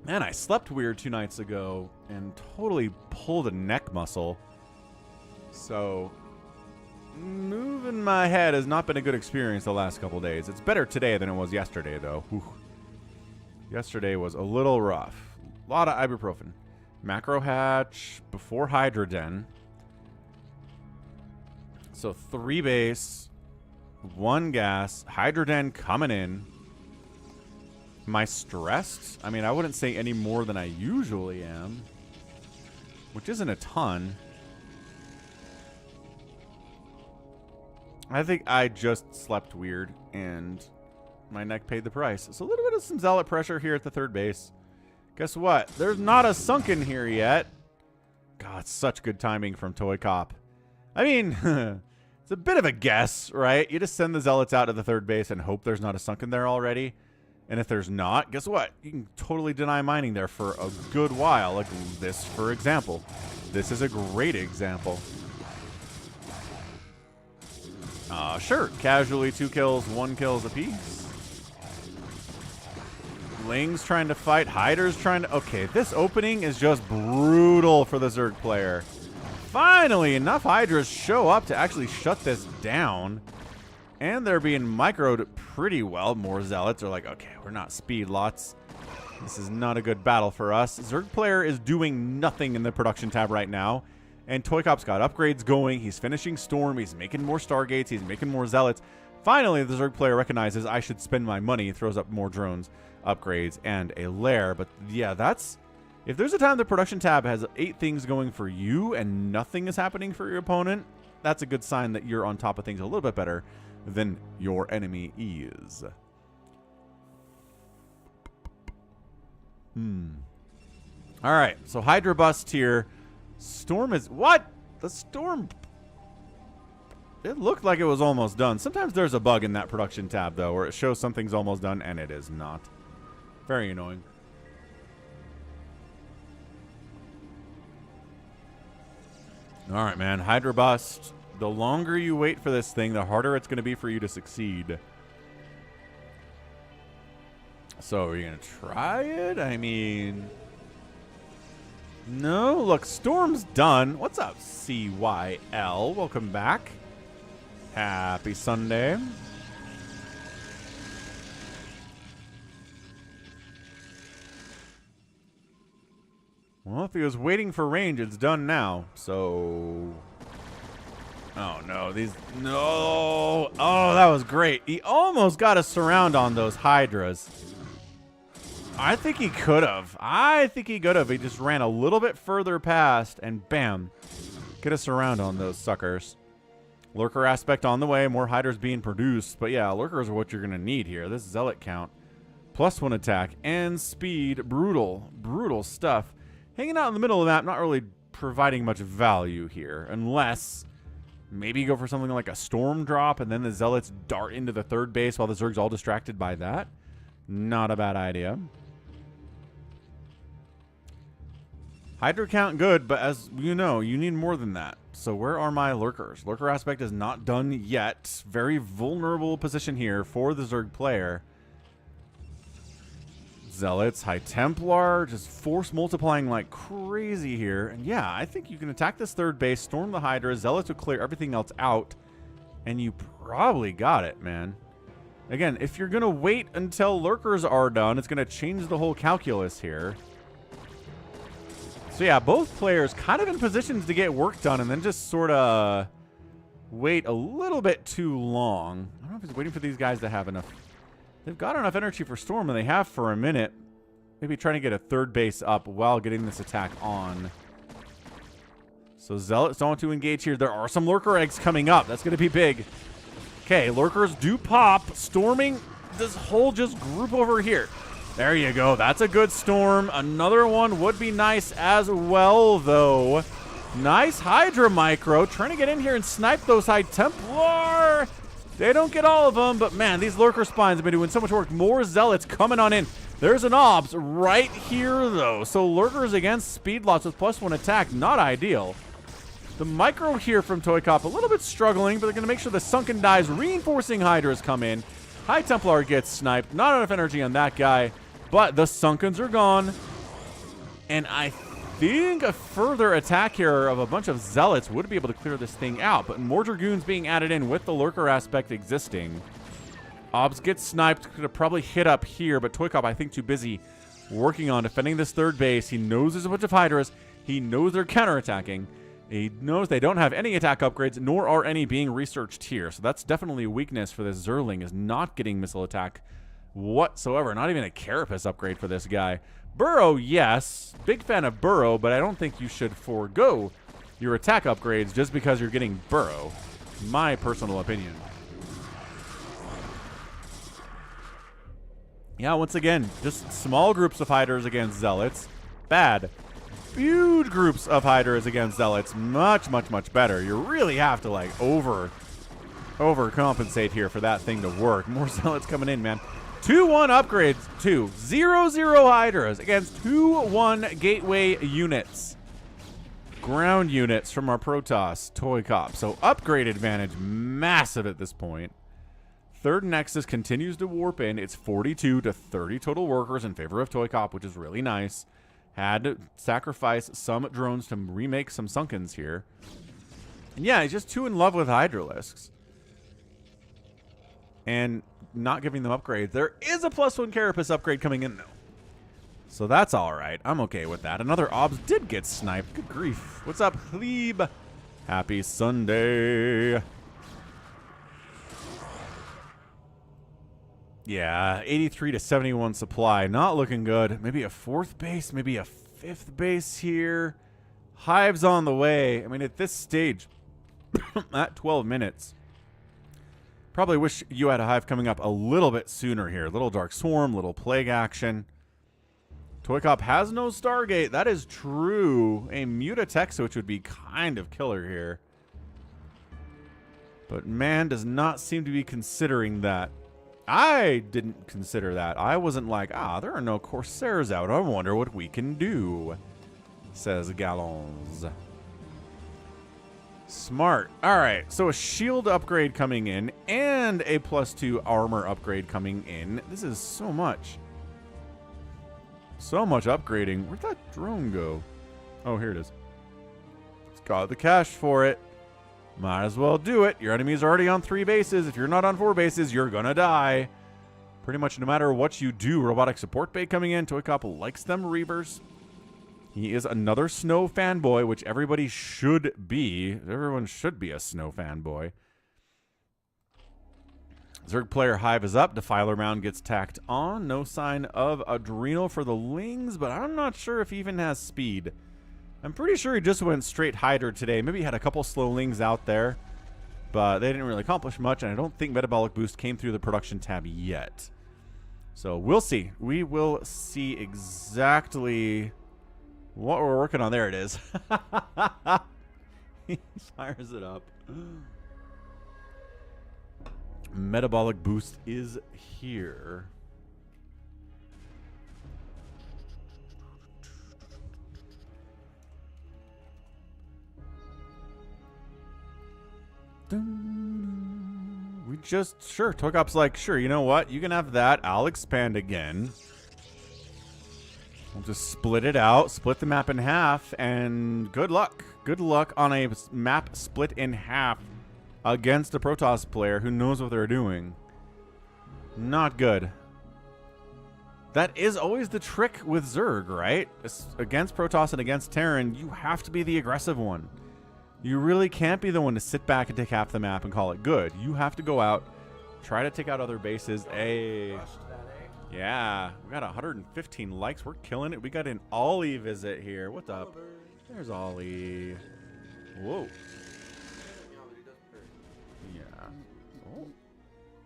Man, I slept weird 2 nights ago and totally pulled a neck muscle. So, moving my head has not been a good experience the last couple days. It's better today than it was yesterday, though. Whew. Yesterday was a little rough. A lot of ibuprofen. Macro hatch before Hydra Den. So 3 base, 1 gas, Hydra Den coming in. Am I stressed? I mean, I wouldn't say any more than I usually am, which isn't a ton. I think I just slept weird, and my neck paid the price. So a little bit of some zealot pressure here at the 3rd base. Guess what? There's not a sunken here yet. God, such good timing from ToyCop. I mean, it's a bit of a guess, right? You just send the zealots out to the 3rd base and hope there's not a sunken there already. And if there's not, guess what? You can totally deny mining there for a good while. Like this, for example. This is a great example. Sure. Casually 2 kills, 1 kills apiece. Ling's trying to fight. Hyder's trying to... Okay, this opening is just brutal for the Zerg player. Finally, enough Hydras show up to actually shut this down. And they're being microed pretty well. More zealots are like, okay, we're not speed lots. This is not a good battle for us. Zerg player is doing nothing in the production tab right now. And ToyCop's got upgrades going. He's finishing Storm. He's making more Stargates. He's making more zealots. Finally, the Zerg player recognizes I should spend my money. Throws up more drones, upgrades, and a lair. But yeah, that's... If there's a time the production tab has 8 things going for you and nothing is happening for your opponent, that's a good sign that you're on top of things a little bit better than your enemy is. All right, so Hydra bust here. Storm is... What? The Storm... It looked like it was almost done. Sometimes there's a bug in that production tab, though, where it shows something's almost done and it is not. Very annoying. All right, man. Hydra bust. The longer you wait for this thing, the harder it's going to be for you to succeed. So, are you going to try it? I mean... No. Look, Storm's done. What's up, CYL? Welcome back. Happy Sunday. Well, if he was waiting for range, it's done now. So... Oh, no. These... No! Oh, that was great. He almost got a surround on those Hydras. I think he could have. I think he could have. He just ran a little bit further past, and bam. Get a surround on those suckers. Lurker aspect on the way. More Hydras being produced. But yeah, Lurkers are what you're going to need here. This Zealot count. +1 attack and speed. Brutal. Brutal stuff. Hanging out in the middle of the map, not really providing much value here. Unless... Maybe go for something like a storm drop and then the zealots dart into the 3rd base while the Zerg's all distracted by that. Not a bad idea. Hydra count good, but as you know, you need more than that. So where are my lurkers? Lurker aspect is not done yet. Very vulnerable position here for the Zerg player. Zealots, High Templar, just force multiplying like crazy here. And yeah, I think you can attack this 3rd base, storm the Hydra, Zealots will clear everything else out, and you probably got it, man. Again, if you're going to wait until lurkers are done, it's going to change the whole calculus here. So yeah, both players kind of in positions to get work done and then just sort of wait a little bit too long. I don't know if he's waiting for these guys to have enough. They've got enough energy for Storm, and they have for a minute. Maybe trying to get a 3rd base up while getting this attack on. So Zealots don't want to engage here. There are some Lurker eggs coming up. That's going to be big. Okay, Lurkers do pop. Storming this whole just group over here. There you go. That's a good storm. Another one would be nice as well, though. Nice Hydra Micro. Trying to get in here and snipe those High Templar. They don't get all of them, but man, these lurker spines have been doing so much work. More zealots coming on in. There's an obs right here, though. So lurkers against speed lots with +1 attack, not ideal. The micro here from ToyCop, a little bit struggling, but they're going to make sure the sunken dies, reinforcing Hydras come in. High Templar gets sniped. Not enough energy on that guy, but the sunkens are gone. And I think a further attack here of a bunch of zealots would be able to clear this thing out, but more dragoons being added in with the lurker aspect existing. Obs gets sniped, could have probably hit up here, but ToyCop, I think, too busy working on defending this third base. He knows there's a bunch of Hydras. He knows they're counterattacking. He knows they don't have any attack upgrades, nor are any being researched here. So that's definitely a weakness for this zzerling, is not getting missile attack whatsoever. Not even a carapace upgrade for this guy. Burrow, yes. Big fan of Burrow, but I don't think you should forego your attack upgrades just because you're getting Burrow. My personal opinion. Yeah, once again, just small groups of Hydras against Zealots. Bad. Huge groups of Hydras against Zealots. Much, much, much better. You really have to, like, overcompensate here for that thing to work. More Zealots coming in, man. 2-1 upgrades to 0-0 Hydras against 2-1 gateway units. Ground units from our Protoss ToyCop. So upgrade advantage massive at this point. Third Nexus continues to warp in. It's 42 to 30 total workers in favor of ToyCop, which is really nice. Had to sacrifice some drones to remake some sunkens here. And yeah, he's just too in love with Hydralisks. And not giving them upgrades. There is a +1 carapace upgrade coming in, though. So that's all right. I'm okay with that. Another obs did get sniped. Good grief. What's up, Glebe? Happy Sunday. Yeah, 83 to 71 supply. Not looking good. Maybe a 4th base, maybe a 5th base here. Hives on the way. I mean, at this stage, at 12 minutes, probably wish you had a hive coming up a little bit sooner here. Little Dark Swarm, little Plague action. ToyCop has no Stargate. That is true. A Mutatech switch would be kind of killer here. But man does not seem to be considering that. I didn't consider that. I wasn't like, there are no Corsairs out. I wonder what we can do, says Gallons. Smart. All right, so a shield upgrade coming in and a +2 armor upgrade coming in. This is so much. So much upgrading. Where'd that drone go? Oh, here it is. It's got the cash for it. Might as well do it. Your enemy's already on 3 bases. If you're not on 4 bases, you're gonna die. Pretty much no matter what you do. Robotic support bay coming in. ToyCop likes them Reavers. He is another snow fanboy, which everybody should be. Everyone should be a snow fanboy. Zerg player hive is up. Defiler round gets tacked on. No sign of Adrenal for the Lings, but I'm not sure if he even has speed. I'm pretty sure he just went straight Hydra today. Maybe he had a couple slow Lings out there, but they didn't really accomplish much, and I don't think Metabolic Boost came through the production tab yet. So we'll see. We will see exactly what we're working on. There it is. He fires it up. Metabolic Boost is here. We just, sure, ToyCop's like, sure, you know what? You can have that. I'll expand again. We'll just split it out, split the map in half, and good luck. Good luck on a map split in half against a Protoss player who knows what they're doing. Not good. That is always the trick with Zerg, right? Against Protoss and against Terran, you have to be the aggressive one. You really can't be the one to sit back and take half the map and call it good. You have to go out, try to take out other bases. Hey. Yeah, we got 115 likes. We're killing it. We got an Ollie visit here. What's up? There's Ollie. Whoa. Yeah.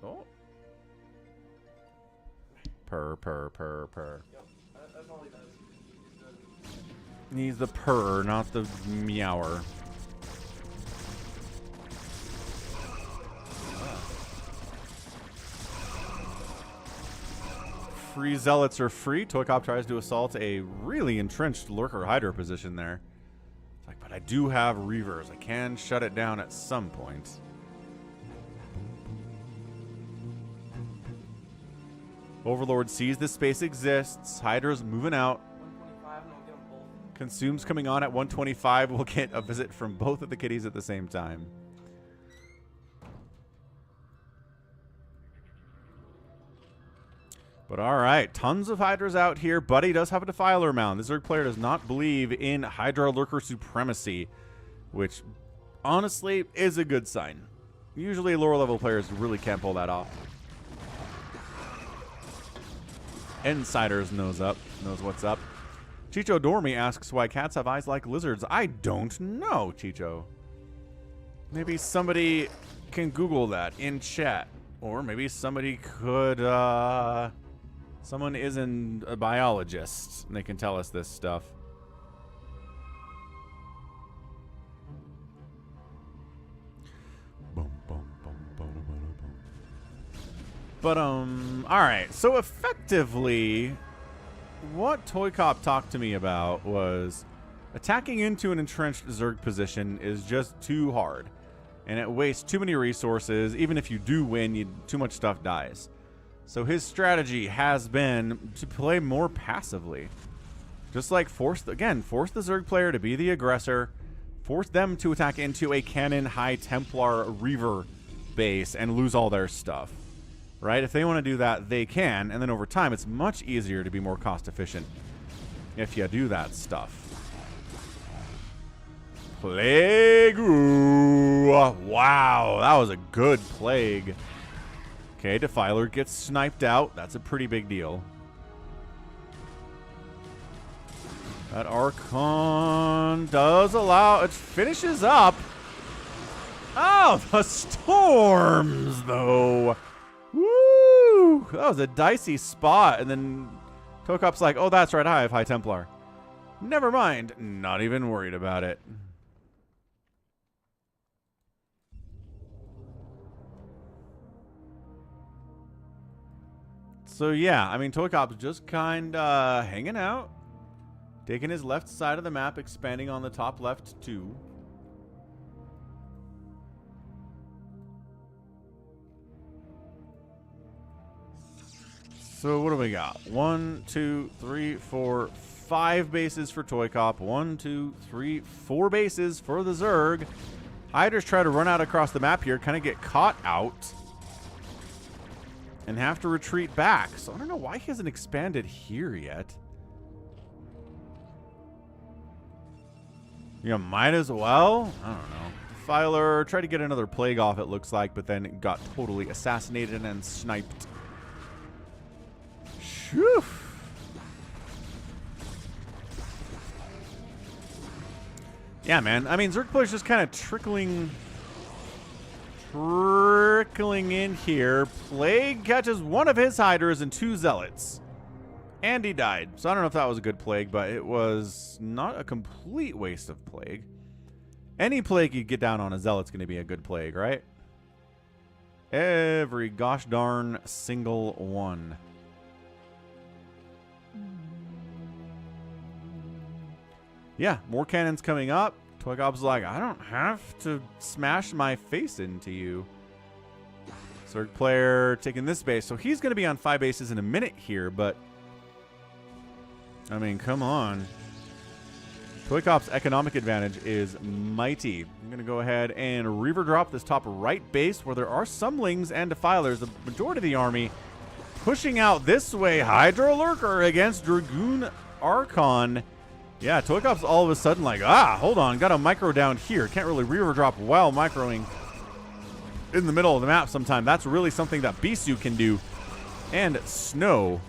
Oh. Purr, purr, purr, purr. Yep, that's all he does. He's the purr, not the meower. Free zealots are free. ToyCop tries to assault a really entrenched lurker Hydra position there. It's like, but I do have Reavers. I can shut it down at some point. Overlord sees this space exists. Hydra's moving out. 125, and I'll get them both. Consumes coming on at 125. We'll get a visit from both of the kitties at the same time. But all right, tons of Hydras out here. Buddy does have a Defiler Mound. This Zerg player does not believe in Hydra Lurker supremacy, which honestly is a good sign. Usually lower level players really can't pull that off. Insiders knows what's up. Chicho Dormy asks why cats have eyes like lizards. I don't know, Chicho. Maybe somebody can Google that in chat. Or maybe somebody could, someone isn't a biologist and they can tell us this stuff. But, alright, so effectively, what ToyCop talked to me about was attacking into an entrenched Zerg position is just too hard. And it wastes too many resources. Even if you do win, too much stuff dies. So his strategy has been to play more passively. Just like force the Zerg player to be the aggressor. Force them to attack into a cannon high Templar Reaver base and lose all their stuff. Right? If they want to do that, they can. And then over time, it's much easier to be more cost efficient if you do that stuff. Plague. Ooh, wow, that was a good plague. Okay, Defiler gets sniped out. That's a pretty big deal. That Archon does allow... It finishes up. Oh, the storms, though. Woo! That was a dicey spot. And then ToyCop's like, oh, that's right, I have High Templar. Never mind. Not even worried about it. So yeah, I mean, ToyCop's just kind of hanging out. Taking his left side of the map, expanding on the top left too. So what do we got? 1, 2, 3, 4, 5 bases for ToyCop. 1, 2, 3, 4 bases for the Zerg. Hydras try to run out across the map here, kind of get caught out. And have to retreat back. So I don't know why he hasn't expanded here yet. You know, might as well. I don't know. Defiler tried to get another plague off, it looks like, but then got totally assassinated and sniped. Phew. Yeah, man. I mean, Zerg players just kind of trickling in here. Plague catches one of his Hydras and 2 Zealots. And he died. So I don't know if that was a good plague, but it was not a complete waste of plague. Any plague you get down on a Zealot's going to be a good plague, right? Every gosh darn single one. Yeah, more cannons coming up. ToyCop's like, I don't have to smash my face into you. Zerg player taking this base. So he's going to be on 5 bases in a minute here, but... I mean, come on. ToyCop's economic advantage is mighty. I'm going to go ahead and Reaver drop this top right base where there are Sumlings and Defilers. The majority of the army pushing out this way. Hydra Lurker against Dragoon Archon. Yeah, ToyCop's all of a sudden like, hold on, got a micro down here. Can't really Reaver drop while microing in the middle of the map sometime. That's really something that Bisu can do. And Snow.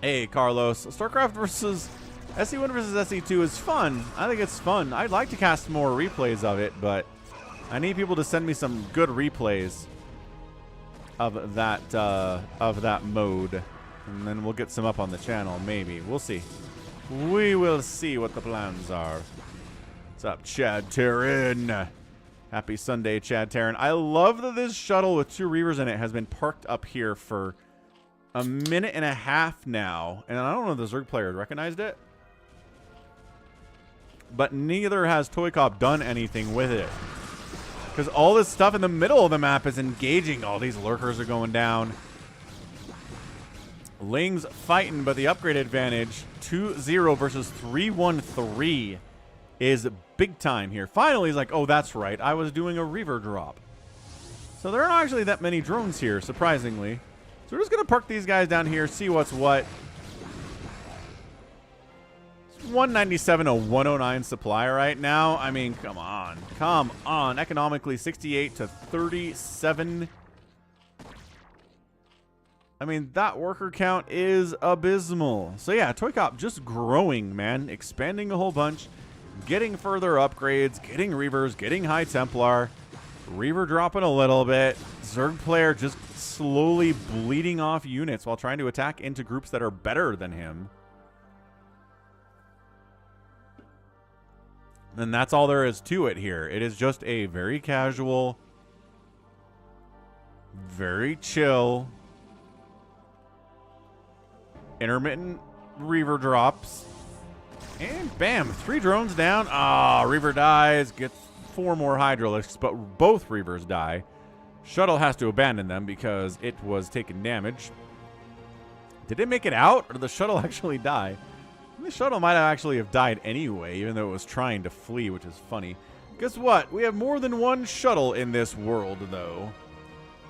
Hey, Carlos. StarCraft versus SE1 versus SE2 is fun. I think it's fun. I'd like to cast more replays of it, but I need people to send me some good replays. of that mode. And then we'll get some up on the channel, maybe. We'll see. We will see what the plans are. What's up, Chad Terran? Happy Sunday, Chad Terran. I love that this shuttle with 2 Reavers in it has been parked up here for a minute and a half now. And I don't know if the Zerg players recognized it. But neither has ToyCop done anything with it. Because all this stuff in the middle of the map is engaging. All these lurkers are going down. Ling's fighting, but the upgrade advantage 2-0 versus 3-1-3 is big time here. Finally, he's like, oh, that's right. I was doing a Reaver drop. So there aren't actually that many drones here, surprisingly. So we're just going to park these guys down here, see what's what. 197 to 109 supply right now. I mean, come on. Come on. Economically, 68 to 37. I mean, that worker count is abysmal. So yeah, ToyCop just growing, man. Expanding a whole bunch. Getting further upgrades. Getting Reavers. Getting High Templar. Reaver dropping a little bit. Zerg player just slowly bleeding off units while trying to attack into groups that are better than him. And that's all there is to it here. It is just a very casual, very chill, intermittent Reaver drops. And bam, 3 drones down. Ah, Reaver dies, gets 4 more Hydralisks, but both Reavers die. Shuttle has to abandon them because it was taking damage. Did it make it out, or did the shuttle actually die? The shuttle might actually have died anyway, even though it was trying to flee, which is funny. Guess what? We have more than one shuttle in this world, though.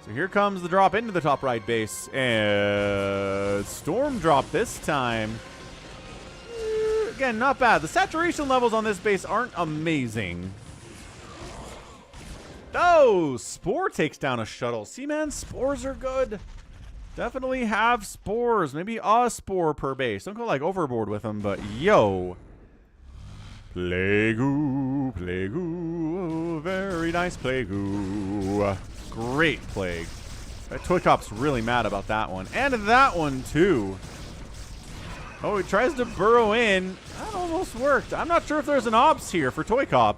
So here comes the drop into the top right base. And storm drop this time. Again, not bad. The saturation levels on this base aren't amazing. Oh, Spore takes down a shuttle. See, man, spores are good. Definitely have spores. Maybe a spore per base. Don't go like overboard with them, but yo. Plague-oo, Plague-oo. Very nice Plague-oo. Great Plague. That ToyCop's really mad about that one. And that one, too. Oh, he tries to burrow in. That almost worked. I'm not sure if there's an obs here for ToyCop.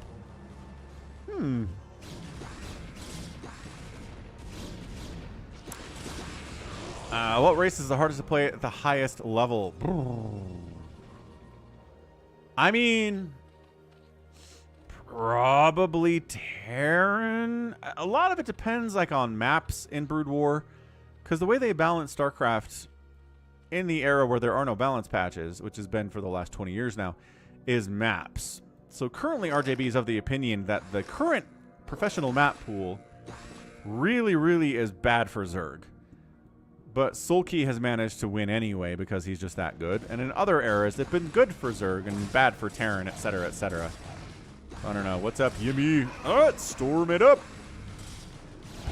What race is the hardest to play at the highest level? I mean, probably Terran. A lot of it depends, like, on maps in Brood War, because the way they balance StarCraft in the era where there are no balance patches, which has been for the last 20 years now, is maps. So currently, RJB is of the opinion that the current professional map pool really, really is bad for Zerg. But Sulky has managed to win anyway because he's just that good. And in other eras, they've been good for Zerg and bad for Terran, etc., etc. I don't know. What's up, Yimmy? All right, storm it up.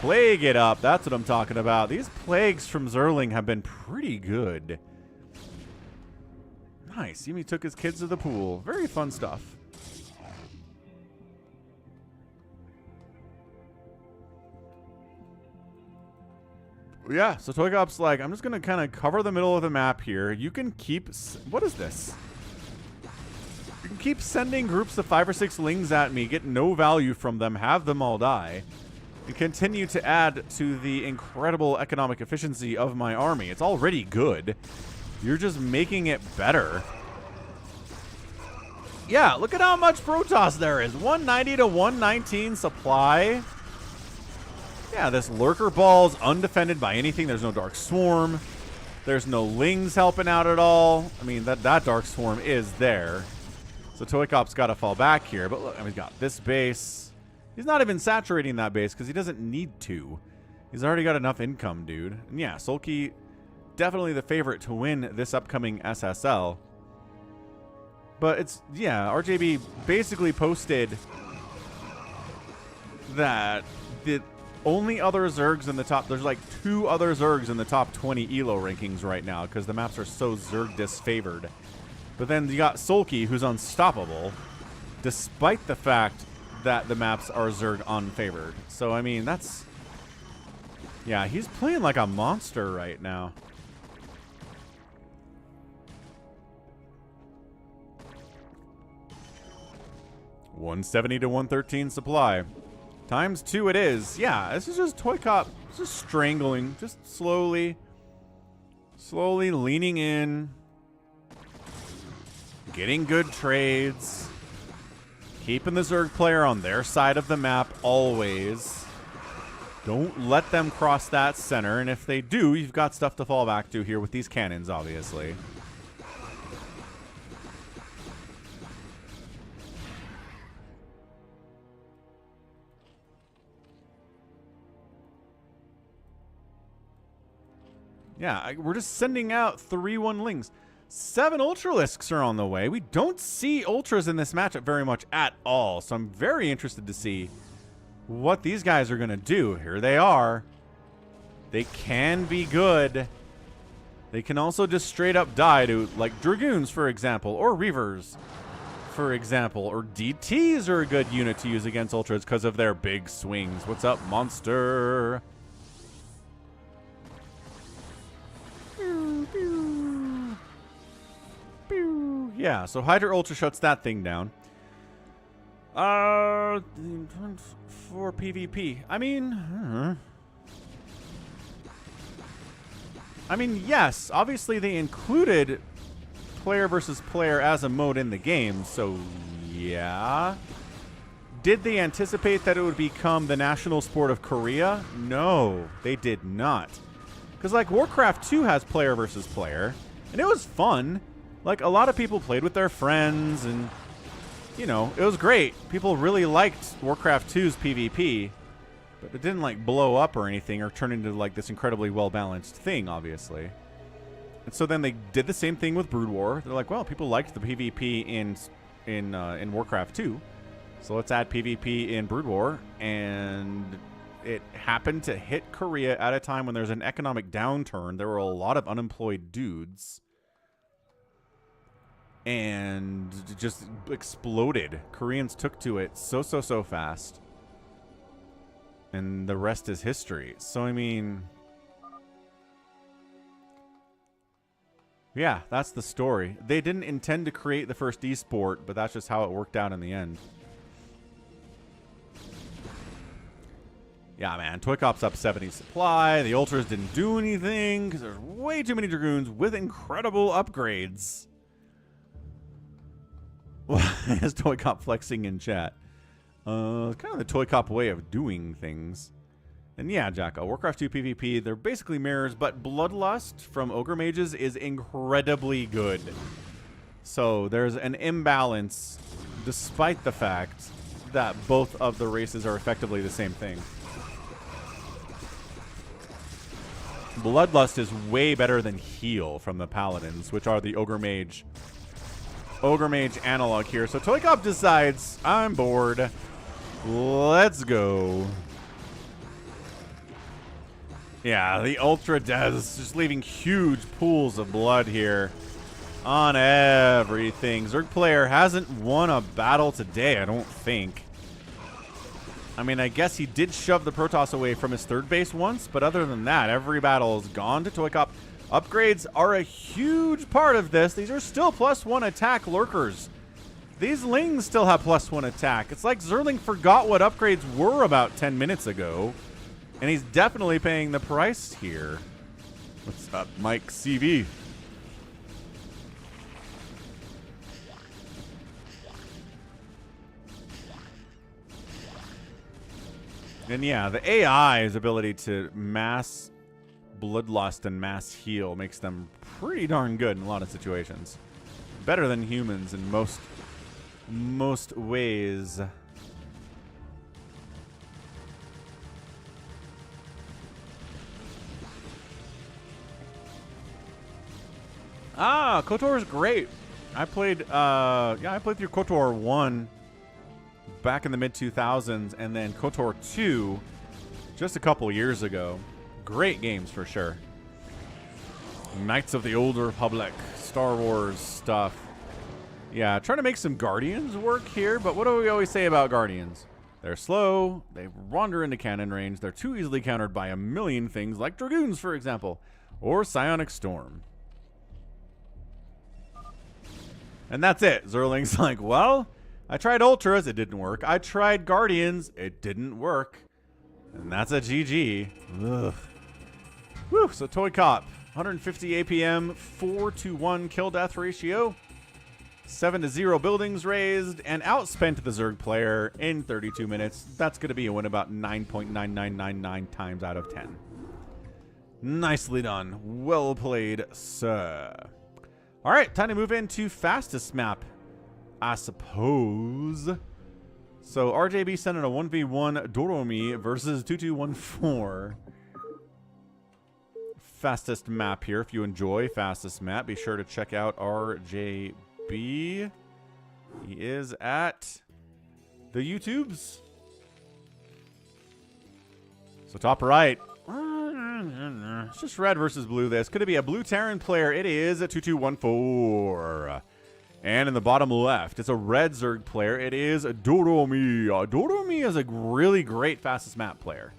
Plague it up. That's what I'm talking about. These plagues from zzerling have been pretty good. Nice. Yimmy took his kids to the pool. Very fun stuff. Yeah, so ToyCop's like, I'm just going to kind of cover the middle of the map here. You can keep... What is this? You can keep sending groups of 5 or 6 lings at me, get no value from them, have them all die, and continue to add to the incredible economic efficiency of my army. It's already good. You're just making it better. Yeah, look at how much Protoss there is. 190 to 119 supply. Yeah, this Lurker Ball's undefended by anything. There's no Dark Swarm. There's no Lings helping out at all. I mean, that Dark Swarm is there. So ToyCop's got to fall back here. But look, I mean, he's got this base. He's not even saturating that base because he doesn't need to. He's already got enough income, dude. And yeah, Sulky, definitely the favorite to win this upcoming SSL. But it's, yeah, RJB basically posted that the only other Zergs in the top, there's like 2 other Zergs in the top 20 ELO rankings right now because the maps are so Zerg disfavored. But then you got Sulky, who's unstoppable, despite the fact that the maps are Zerg unfavored. So, I mean, that's Yeah, he's playing like a monster right now. $170 to $113 supply. Times 2 it is. Yeah, this is just ToyCop just strangling. Just slowly leaning in. Getting good trades. Keeping the Zerg player on their side of the map always. Don't let them cross that center. And if they do, you've got stuff to fall back to here with these cannons, obviously. Yeah, we're just sending out 3-1 lings. 7 Ultralisks are on the way. We don't see Ultras in this matchup very much at all. So I'm very interested to see what these guys are going to do. Here they are. They can be good. They can also just straight up die to, like, Dragoons, for example, or Reavers, for example, or DTs are a good unit to use against Ultras because of their big swings. What's up, monster? Yeah, so Hydra Ultra shuts that thing down. For PvP. I mean, yes, obviously they included player versus player as a mode in the game, so yeah. Did they anticipate that it would become the national sport of Korea? No, they did not. Because, like, Warcraft 2 has player versus player, and it was fun. Like, a lot of people played with their friends, and, you know, it was great. People really liked Warcraft 2's PvP, but it didn't, like, blow up or anything or turn into, like, this incredibly well-balanced thing, obviously. And so then they did the same thing with Brood War. They're like, well, people liked the PvP in Warcraft 2, so let's add PvP in Brood War, and it happened to hit Korea at a time when there's an economic downturn. There were a lot of unemployed dudes. And it just exploded. Koreans took to it so fast. And the rest is history. So, I mean, yeah, that's the story. They didn't intend to create the first esport, but that's just how it worked out in the end. Yeah, man, ToyCop's up 70 supply. The Ultras didn't do anything because there's way too many Dragoons with incredible upgrades. Why is ToyCop flexing in chat? Kind of the ToyCop way of doing things. And yeah, Jacko, Warcraft 2 PvP, they're basically mirrors, but Bloodlust from Ogre Mages is incredibly good. So there's an imbalance despite the fact that both of the races are effectively the same thing. Bloodlust is way better than Heal from the Paladins, which are the Ogre Mage analog here. So ToyCop decides, I'm bored. Let's go. Yeah, the Ultra Des just leaving huge pools of blood here on everything. Zerg player hasn't won a battle today, I don't think. I mean, I guess he did shove the Protoss away from his third base once, but other than that, every battle is gone to ToyCop. Upgrades are a huge part of this. These are still +1 attack lurkers. These lings still have +1 attack. It's like zzerling forgot what upgrades were about 10 minutes ago, and he's definitely paying the price here. What's up, Mike CV? And yeah, the AI's ability to mass Bloodlust and mass heal makes them pretty darn good in a lot of situations. Better than humans in most ways. Ah, KOTOR's great. I played through KOTOR 1 back in the mid-2000s and then KOTOR 2 just a couple years ago. Great games for sure. Knights of the Old Republic, Star Wars stuff. Yeah, trying to make some Guardians work here, but what do we always say about Guardians? They're slow, they wander into cannon range, they're too easily countered by a million things like Dragoons, for example, or Psionic Storm. And that's it. Zerling's like, well, I tried Ultras, it didn't work. I tried Guardians, it didn't work. And that's a GG. Ugh. Whew, so ToyCop, 150 APM, 4-to-1 kill-death ratio, 7-to-0 buildings raised, and outspent the Zerg player in 32 minutes. That's going to be a win about 9.9999 times out of 10. Nicely done. Well played, sir. All right, time to move into fastest map, I suppose. So RJB sent in a 1v1 Doromi versus 2214. Fastest map here. If you enjoy fastest map, be sure to check out RJB. He is at the YouTubes. So top right. It's just red versus blue. This could it be a blue Terran player? It is a 2214. And in the bottom left, it's a red Zerg player. It is Doromi. Doromi is a really great fastest map player.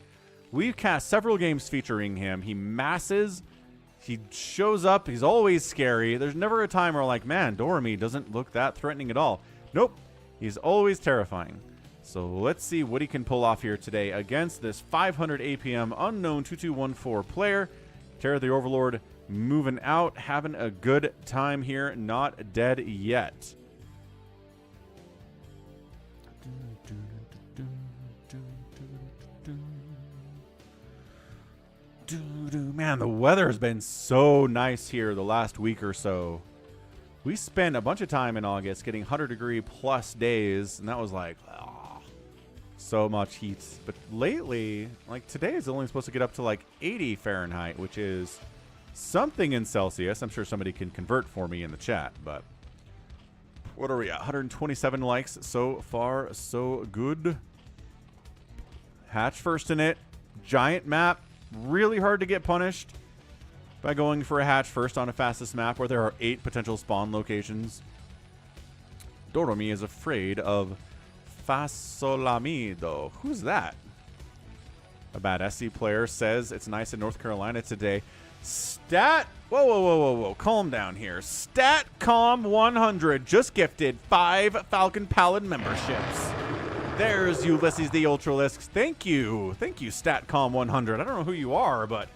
We've cast several games featuring him. He masses. He shows up. He's always scary. There's never a time where like, man, Doromi doesn't look that threatening at all. Nope. He's always terrifying. So let's see what he can pull off here today against this 500 APM unknown 2214 player. Terra the Overlord moving out, having a good time here, not dead yet. Man, the weather has been so nice here the last week or so. We spent a bunch of time in August getting 100-degree plus days, and that was like, oh, so much heat. But lately, like today is only supposed to get up to like 80 Fahrenheit, which is something in Celsius. I'm sure somebody can convert for me in the chat, but what are we at? 127 likes so far, so good. Hatch first in it. Giant map. Really hard to get punished by going for a hatch first on a fastest map where there are 8 potential spawn locations. Doromi is afraid of Fasolamido. Who's that? A bad SC player says it's nice in North Carolina today. Whoa, whoa, whoa, whoa, whoa. Calm down here. StatCom100 just gifted 5 Falcon Paladin memberships. There's Ulysses the Ultralisk. Thank you. Thank you, StatCom100. I don't know who you are, but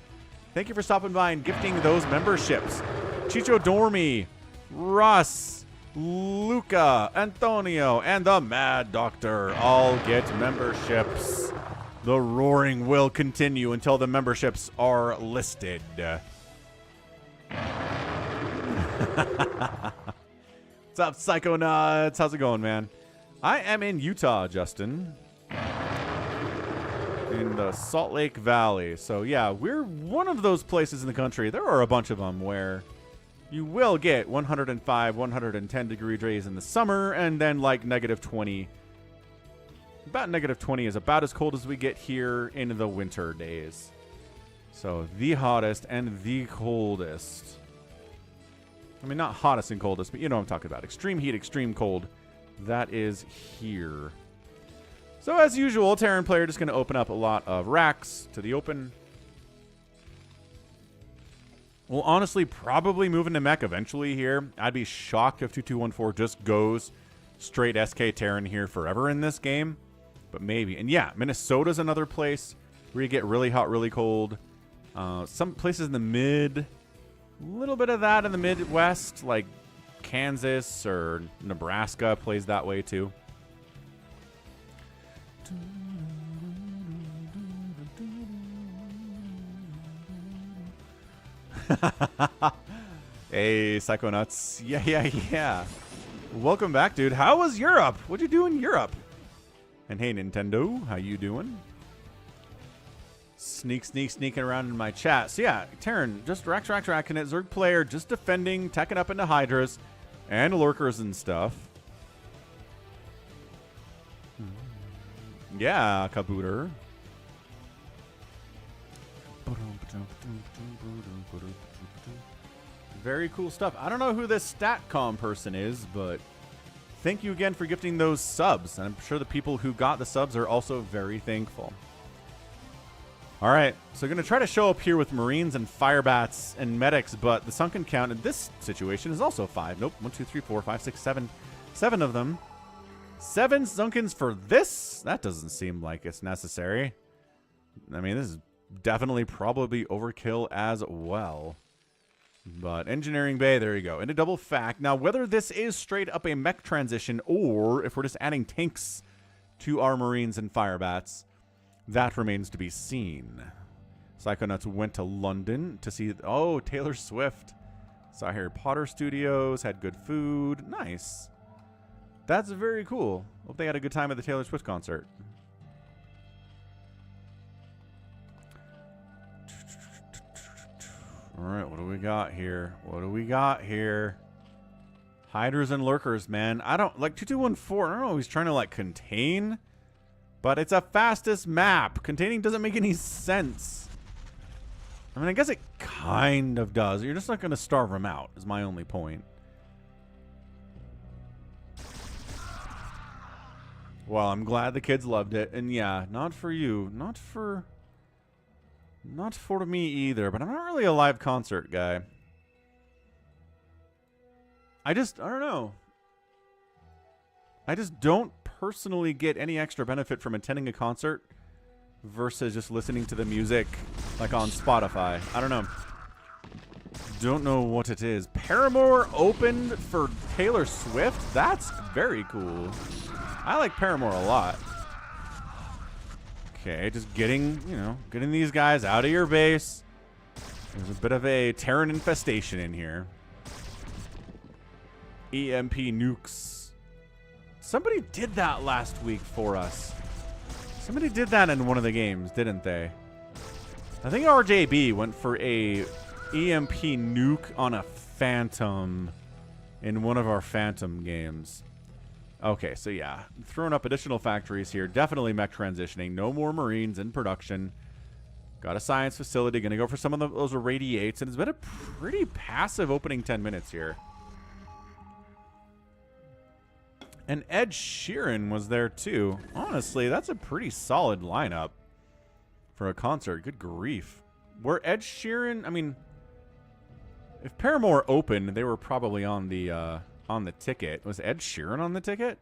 thank you for stopping by and gifting those memberships. Chicho Dormi, Russ, Luca, Antonio, and the Mad Doctor all get memberships. The roaring will continue until the memberships are listed. What's up, Psychonuts? How's it going, man? I am in Utah, Justin. In the Salt Lake Valley. So, yeah, we're one of those places in the country. There are a bunch of them where you will get 105, 110 degree days in the summer, and then like -20. About -20 is about as cold as we get here in the winter days. So, the hottest and the coldest. I mean, not hottest and coldest, but you know what I'm talking about. Extreme heat, extreme cold. That is here. So as usual, Terran player just going to open up a lot of racks to the open. We'll honestly probably move into mech eventually here. I'd be shocked if 2214 just goes straight SK Terran here forever in this game. But maybe. And yeah, Minnesota's another place where you get really hot, really cold. Some places in the mid. A little bit of that in the Midwest, like Kansas or Nebraska plays that way too. Hey, Psychonuts. Yeah. Welcome back, dude. How was Europe? What'd you do in Europe? And hey, Nintendo, how you doing? Sneaking around in my chat. So yeah, Terran, just racking it. Zerg player, just defending, teching up into Hydras and lurkers and stuff. Yeah, Kabooter. Very cool stuff. I don't know who this StatCom person is, but thank you again for gifting those subs. And I'm sure the people who got the subs are also very thankful. All right, so going to try to show up here with Marines and Firebats and Medics, but the sunken count in this situation is also 5. Nope, 1, 2, 3, 4, 5, 6, 7. 7 of them. 7 sunkens for this? That doesn't seem like it's necessary. I mean, this is definitely probably overkill as well. But Engineering Bay, there you go. And a double fact. Now, whether this is straight up a mech transition or if we're just adding tanks to our Marines and Firebats, that remains to be seen. Psychonuts went to London to see... Oh, Taylor Swift. Saw Harry Potter Studios. Had good food. Nice. That's very cool. Hope they had a good time at the Taylor Swift concert. Alright, what do we got here? What do we got here? Hydras and Lurkers, man. I don't... Like, 2214, I don't know. He's trying to, like, contain... But it's a fastest map. Containing doesn't make any sense. I mean, I guess it kind of does. You're just not going to starve them out, is my only point. Well, I'm glad the kids loved it. And yeah, not for you. Not for me either. But I'm not really a live concert guy. I don't know. I just don't personally get any extra benefit from attending a concert versus just listening to the music like on Spotify. I don't know. Don't know what it is. Paramore opened for Taylor Swift? That's very cool. I like Paramore a lot. Okay, just getting these guys out of your base. There's a bit of a Terran infestation in here. EMP nukes. Somebody did that last week for us. Somebody did that in one of the games, didn't they? I think RJB went for a EMP nuke on a Phantom in one of our Phantom games. Okay, so yeah. Throwing up additional factories here. Definitely mech transitioning. No more Marines in production. Got a science facility. Going to go for some of those irradiates. And it's been a pretty passive opening 10 minutes here. And Ed Sheeran was there too. Honestly, that's a pretty solid lineup for a concert. Good grief. Were Ed Sheeran... I mean, if Paramore opened, they were probably on the ticket. Was Ed Sheeran on the ticket?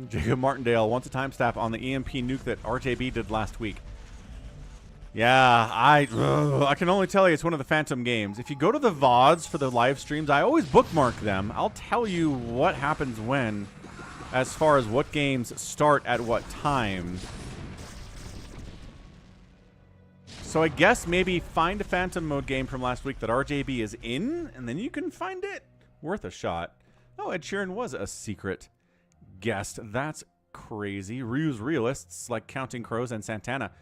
Jacob Martindale wants a timestamp on the EMP nuke that RJB did last week. Yeah, I can only tell you it's one of the Phantom games. If you go to the VODs for the live streams, I always bookmark them. I'll tell you what happens when, as far as what games start at what time. So I guess maybe find a Phantom mode game from last week that RJB is in, and then you can find it. Worth a shot. Oh, Ed Sheeran was a secret guest. That's crazy. Ryu's realists like Counting Crows and Santana.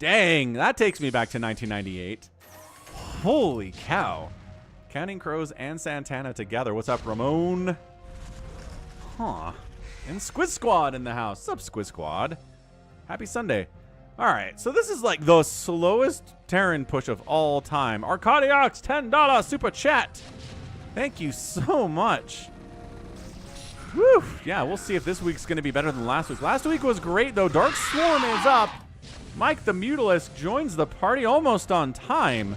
Dang, that takes me back to 1998. Holy cow. Counting Crows and Santana together. What's up, Ramon? Huh. And Squiz Squad in the house. What's up, Squiz Squad? Happy Sunday. All right, so this is like the slowest Terran push of all time. Arcadiox, $10 super chat. Thank you so much. Woo. Yeah, we'll see if this week's going to be better than last week. Last week was great, though. Dark Swarm is up. Mike the Mutalist joins the party almost on time.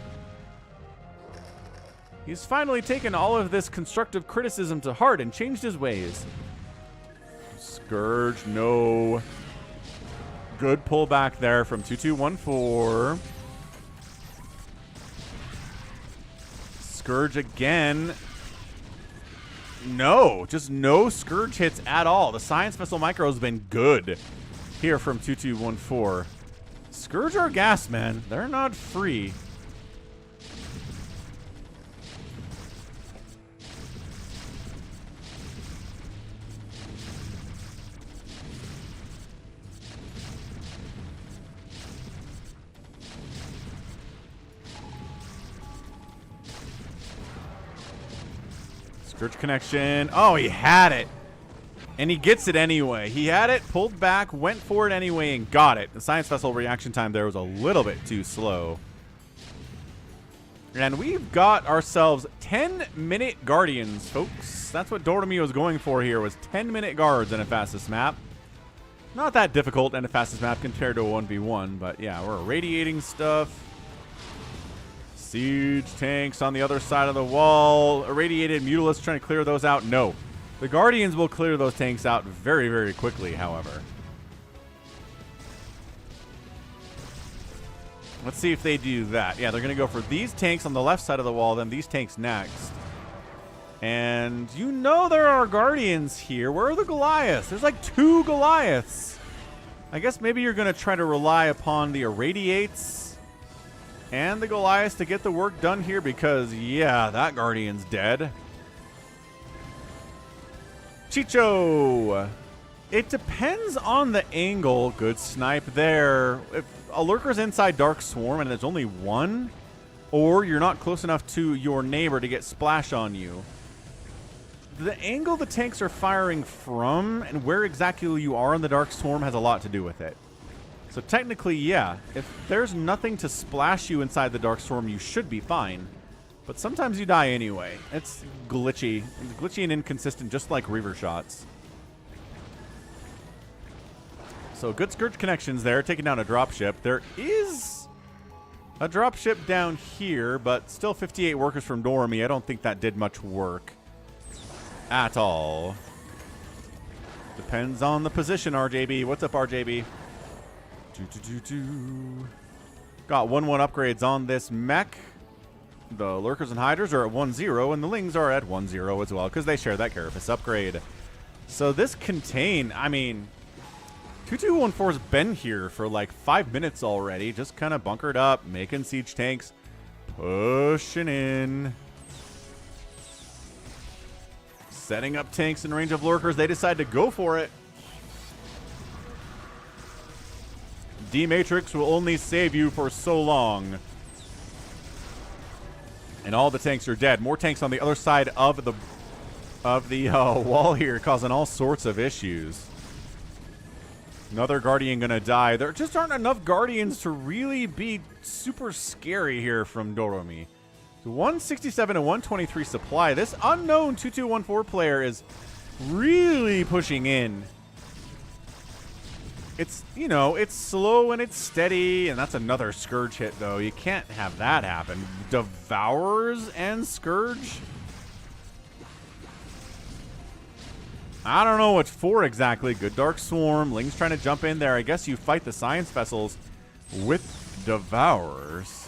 He's finally taken all of this constructive criticism to heart and changed his ways. Scourge, no. Good pullback there from 2214. Scourge again. No, just no Scourge hits at all. The Science Vessel Micro has been good here from 2214. Scourge are gas, man. They're not free. Scourge connection. Oh, he had it. And he gets it anyway. He had it, pulled back, went for it anyway, and got it. The Science Vessel reaction time there was a little bit too slow. And we've got ourselves 10-minute Guardians, folks. That's what Doromi was going for here, was 10-minute guards in a fastest map. Not that difficult in a fastest map compared to a 1v1, but yeah, we're irradiating stuff. Siege tanks on the other side of the wall. Irradiated Mutalisks trying to clear those out. No. The Guardians will clear those tanks out very, very quickly, however. Let's see if they do that. Yeah, they're going to go for these tanks on the left side of the wall, then these tanks next. And you know there are Guardians here. Where are the Goliaths? There's like 2 Goliaths. I guess maybe you're going to try to rely upon the Irradiates and the Goliaths to get the work done here because, yeah, that Guardian's dead. Chicho. It depends on the angle. Good snipe there. If a lurker's inside Dark Swarm and there's only one, or you're not close enough to your neighbor to get splash on you, the angle the tanks are firing from and where exactly you are in the Dark Swarm has a lot to do with it. So technically, yeah, if there's nothing to splash you inside the Dark Swarm, you should be fine. But sometimes you die anyway. It's glitchy. It's glitchy and inconsistent, just like Reaver shots. So good Scourge connections there, taking down a dropship. There is a dropship down here, but still 58 workers from Doromi. I don't think that did much work at all. Depends on the position, RJB. What's up, RJB? Got 1-1 upgrades on this mech. The Lurkers and Hydras are at 1-0, and the Lings are at 1-0 as well, because they share that Carapace upgrade. So this contain, I mean, 2214's been here for like 5 minutes already, just kind of bunkered up, making siege tanks, pushing in. Setting up tanks in range of Lurkers. They decide to go for it. D-Matrix will only save you for so long. And all the tanks are dead. More tanks on the other side of the wall here, causing all sorts of issues. Another Guardian gonna die. There just aren't enough Guardians to really be super scary here from Doromi. So 167 and 123 supply. This unknown 2214 player is really pushing in. It's, you know, it's slow and it's steady, and that's another Scourge hit, though. You can't have that happen. Devourers and Scourge? I don't know what for exactly. Good Dark Swarm. Ling's trying to jump in there. I guess you fight the Science Vessels with Devourers.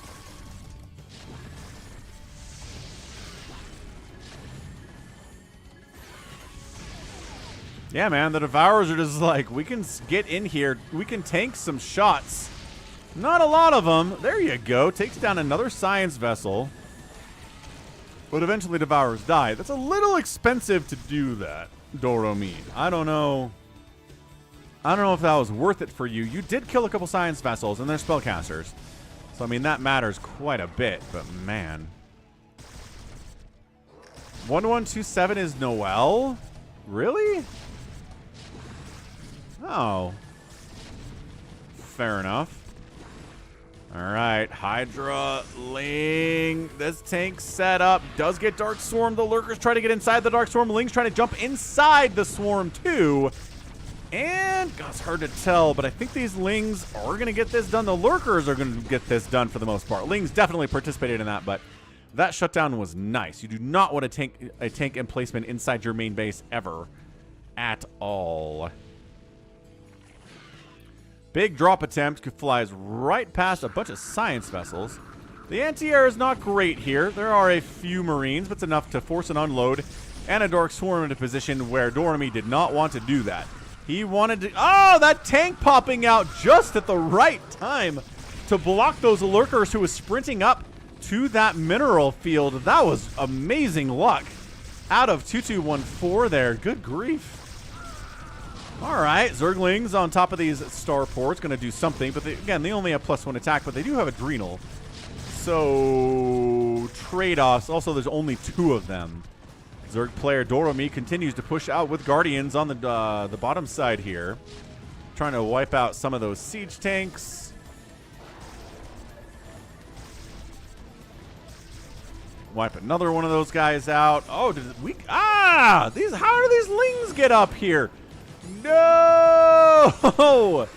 Yeah, man, the Devourers are just like, we can get in here. We can tank some shots. Not a lot of them. There you go. Takes down another Science Vessel. But eventually Devourers die. That's a little expensive to do that, Doromi. I don't know. I don't know if that was worth it for you. You did kill a couple Science Vessels, and they're spellcasters. So, I mean, that matters quite a bit. But, man. 1127 is Noel? Really? Oh. Fair enough. Alright, Hydra, Ling. This tank set up. Does get Dark Swarm. The Lurkers try to get inside the Dark Swarm. Ling's trying to jump inside the Swarm too. And, God, it's hard to tell, but I think these Lings are going to get this done. The Lurkers are going to get this done for the most part. Ling's definitely participated in that, but that shutdown was nice. You do not want a tank emplacement inside your main base ever. At all. Big drop attempt flies right past a bunch of Science Vessels. The anti-air is not great here. There are a few Marines, but it's enough to force an unload and a Dark Swarm into position where Doromi did not want to do that. He wanted to... Oh, that tank popping out just at the right time to block those Lurkers who was sprinting up to that mineral field. That was amazing luck out of 2214 there. Good grief. All right, Zerglings on top of these starports, going to do something. But again, they only have +1 attack, but they do have Adrenal. So, trade-offs. Also, there's only 2 of them. Zerg player Doromi continues to push out with Guardians on the bottom side here. Trying to wipe out some of those siege tanks. Wipe another one of those guys out. Oh, did we? How do these lings get up here? No!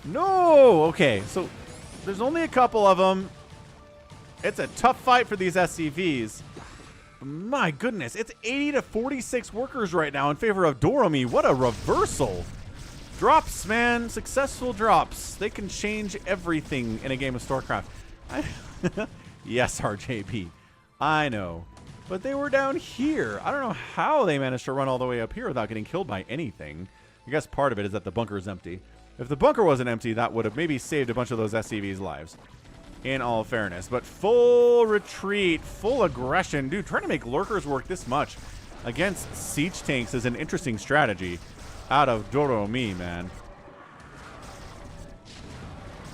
No! Okay, so there's only a couple of them. It's a tough fight for these SCVs. My goodness, it's 80 to 46 workers right now in favor of Doromi. What a reversal. Drops, man. Successful drops. They can change everything in a game of StarCraft. Yes, RJB. I know. But they were down here. I don't know how they managed to run all the way up here without getting killed by anything. I guess part of it is that the bunker is empty. If the bunker wasn't empty, that would have maybe saved a bunch of those SCVs' lives. In all fairness. But full retreat, full aggression. Dude, trying to make lurkers work this much against siege tanks is an interesting strategy out of Doromi, man.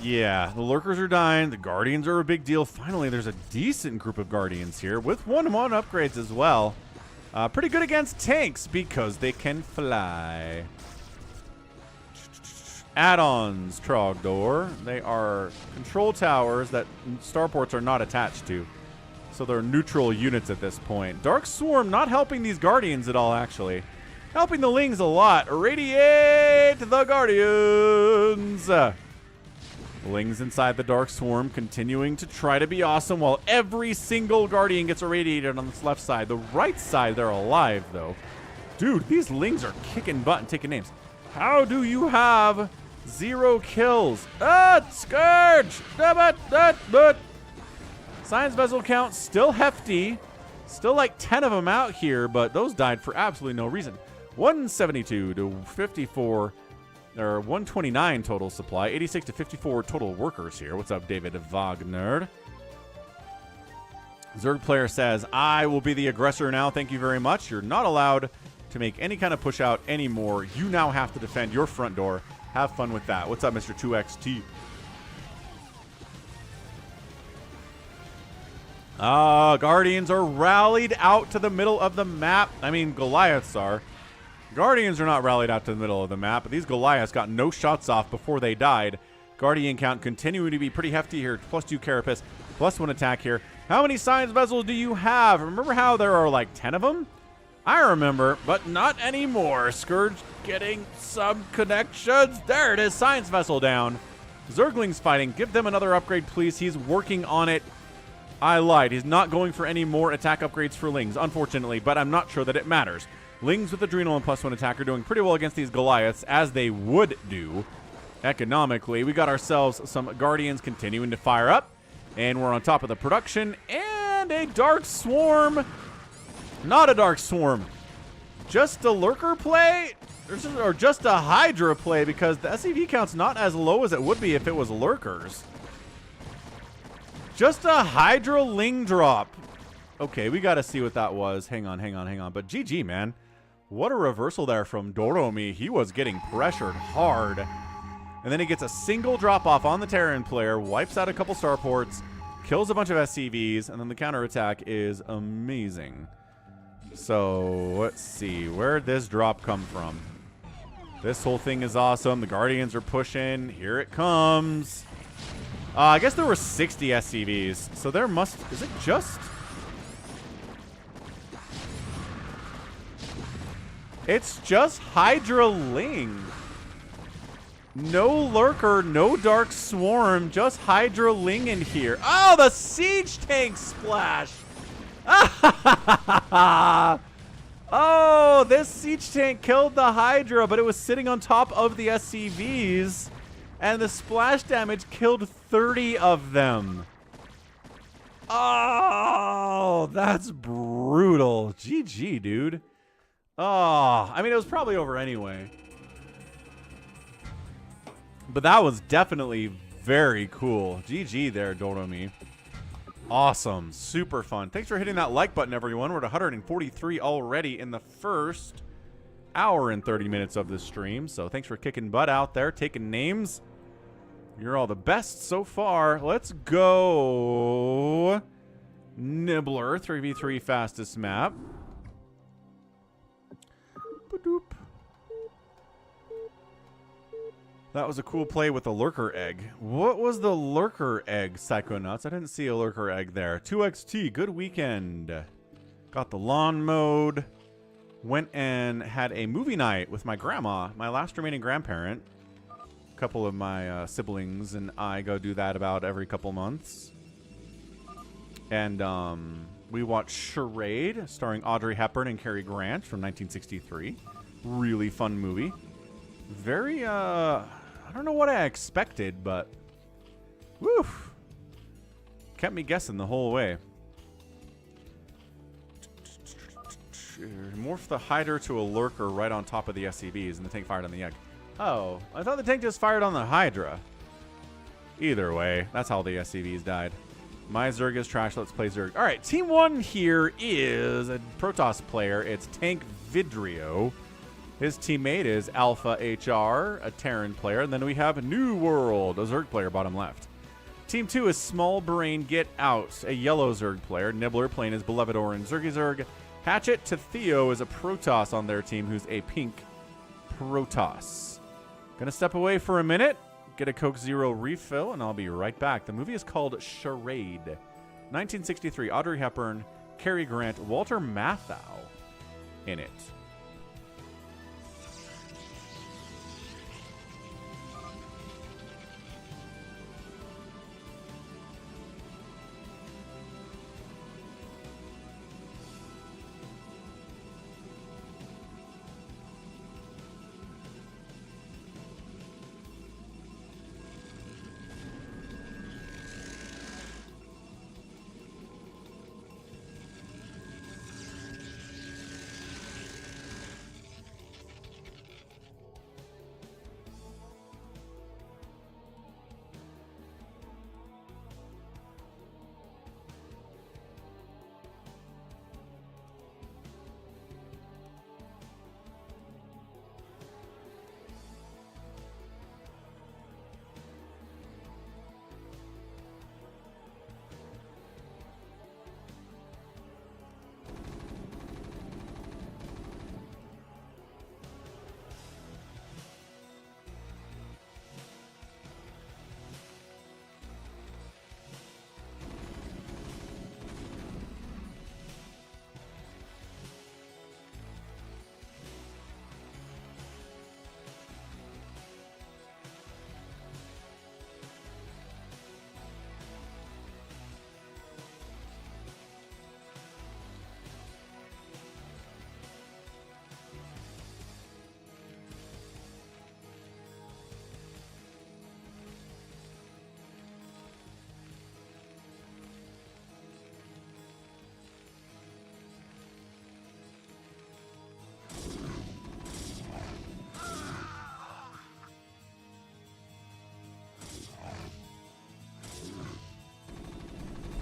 Yeah, the lurkers are dying. The guardians are a big deal. Finally, there's a decent group of guardians here with 1-1 upgrades as well. Pretty good against tanks because they can fly. Add-ons, Trogdor. They are control towers that starports are not attached to. So they're neutral units at this point. Dark Swarm not helping these guardians at all, actually. Helping the lings a lot. Irradiate the guardians. Lings inside the Dark Swarm continuing to try to be awesome while every single guardian gets irradiated on this left side. The right side, they're alive, though. Dude, these lings are kicking butt and taking names. How do you have 0 kills? Scourge! Science vessel count still hefty. Still like 10 of them out here, but those died for absolutely no reason. 172 to 54, or 129 total supply. 86 to 54 total workers here. What's up, David Wagner? Zerg player says, I will be the aggressor now. Thank you very much. You're not allowed to make any kind of push out anymore. You now have to defend your front door. Have fun with that. What's up, Mr. 2XT? Guardians are rallied out to the middle of the map. I mean, Goliaths are. Guardians are not rallied out to the middle of the map, but these Goliaths got no shots off before they died. Guardian count continuing to be pretty hefty here. +2 Carapace, +1 attack here. How many science vessels do you have? Remember how there are like 10 of them? I remember, but not anymore. Scourge getting some connections. There it is. Science vessel down. Zerglings fighting. Give them another upgrade, please. He's working on it. I lied. He's not going for any more attack upgrades for Lings, unfortunately, but I'm not sure that it matters. Lings with Adrenal and +1 attack are doing pretty well against these Goliaths, as they would do economically. We got ourselves some Guardians continuing to fire up, and we're on top of the production, and a Dark Swarm. Not a Dark Swarm. Just a Lurker play? Or just a Hydra play, because the SCV count's not as low as it would be if it was Lurkers. Just a Hydra Ling drop. Okay, we got to see what that was. Hang on. But GG, man. What a reversal there from Doromi. He was getting pressured hard. And then he gets a single drop off on the Terran player, wipes out a couple starports, kills a bunch of SCVs, and then the counterattack is amazing. So, let's see. Where'd this drop come from? This whole thing is awesome. The Guardians are pushing. Here it comes. I guess there were 60 SCVs. So there must... Is it just... It's just Hydra Ling. No Lurker, no Dark Swarm, just Hydra Ling in here. Oh, the Siege Tank splash! Oh, this Siege Tank killed the Hydra, but it was sitting on top of the SCVs, and the splash damage killed 30 of them. Oh, that's brutal. GG, dude. Oh, I mean, it was probably over anyway. But that was definitely very cool. GG there, Doromi. Awesome. Super fun. Thanks for hitting that like button, everyone. We're at 143 already in the first hour and 30 minutes of this stream. So thanks for kicking butt out there, taking names. You're all the best so far. Let's go. Nibbler, 3v3 fastest map. Ba-doop. That was a cool play with the lurker egg. What was the lurker egg, Psychonuts? I didn't see a lurker egg there. 2XT, good weekend. Got the lawn mowed. Went and had a movie night with my grandma, my last remaining grandparent. A couple of my siblings and I go do that about every couple months. And we watched Charade, starring Audrey Hepburn and Cary Grant from 1963. Really fun movie. Very, I don't know what I expected, but woo, kept me guessing the whole way. Morph the Hydra to a lurker right on top of the SCVs, and the tank fired on the egg. Oh, I thought the tank just fired on the Hydra. Either way, that's how the SCVs died. My Zerg is trash. Let's play Zerg. All right, team one here is a Protoss player. It's Tank Vidrio. His teammate is Alpha HR, a Terran player. And then we have New World, a Zerg player, bottom left. Team 2 is Small Brain Get Out, a yellow Zerg player. Nibbler playing his beloved orange Zerg. Hatchet to Theo is a Protoss on their team who's a pink Protoss. Gonna step away for a minute, get a Coke Zero refill, and I'll be right back. The movie is called Charade. 1963, Audrey Hepburn, Cary Grant, Walter Matthau in it.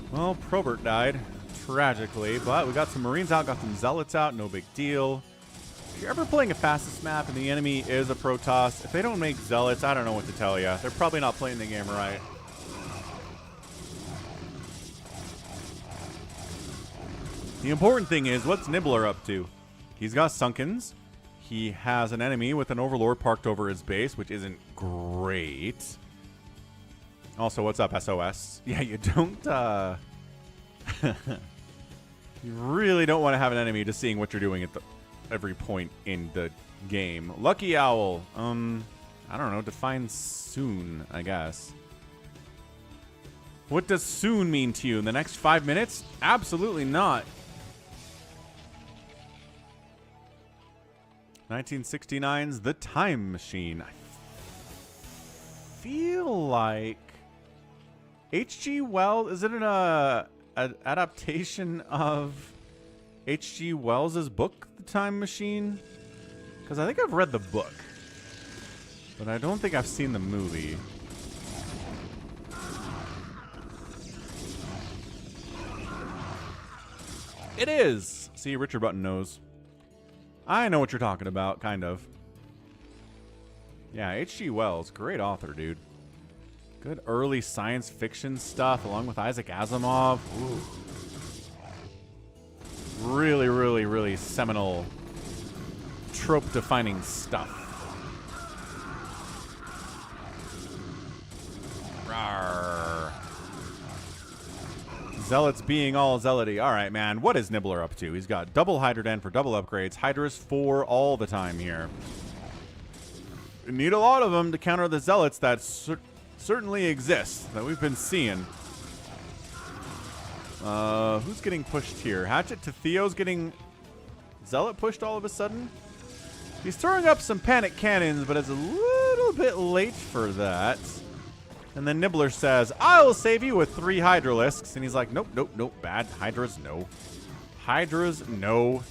Well, Probert died, tragically, but we got some Marines out, got some Zealots out, no big deal. If you're ever playing a fastest map and the enemy is a Protoss, if they don't make Zealots, I don't know what to tell you. They're probably not playing the game right. The important thing is, what's Nibbler up to? He's got Sunkens. He has an enemy with an Overlord parked over his base, which isn't great. Also, what's up, SOS? Yeah, you don't, you really don't want to have an enemy just seeing what you're doing at every point in the game. Lucky Owl. I don't know. Define soon, I guess. What does soon mean to you? In the next 5 minutes? Absolutely not. 1969's The Time Machine. I feel like H.G. Wells, is it an adaptation of H.G. Wells' book, The Time Machine? Because I think I've read the book, but I don't think I've seen the movie. It is! See, Richard Button knows. I know what you're talking about, kind of. Yeah, H.G. Wells, great author, dude. Good early science fiction stuff, along with Isaac Asimov. Ooh. Really, really, really seminal, trope-defining stuff. Zealots being all zealoty. All right, man. What is Nibbler up to? He's got double Hydroden for double upgrades. Hydras for all the time here. We need a lot of them to counter the Zealots that certainly exist, that we've been seeing. Who's getting pushed here? Hatchet to Theo's getting Zealot pushed all of a sudden. He's throwing up some panic cannons, but it's a little bit late for that. And then Nibbler says, I will save you with 3 Hydralisks. And he's like, nope, nope, nope. Bad. Hydras, no. Hydras, no.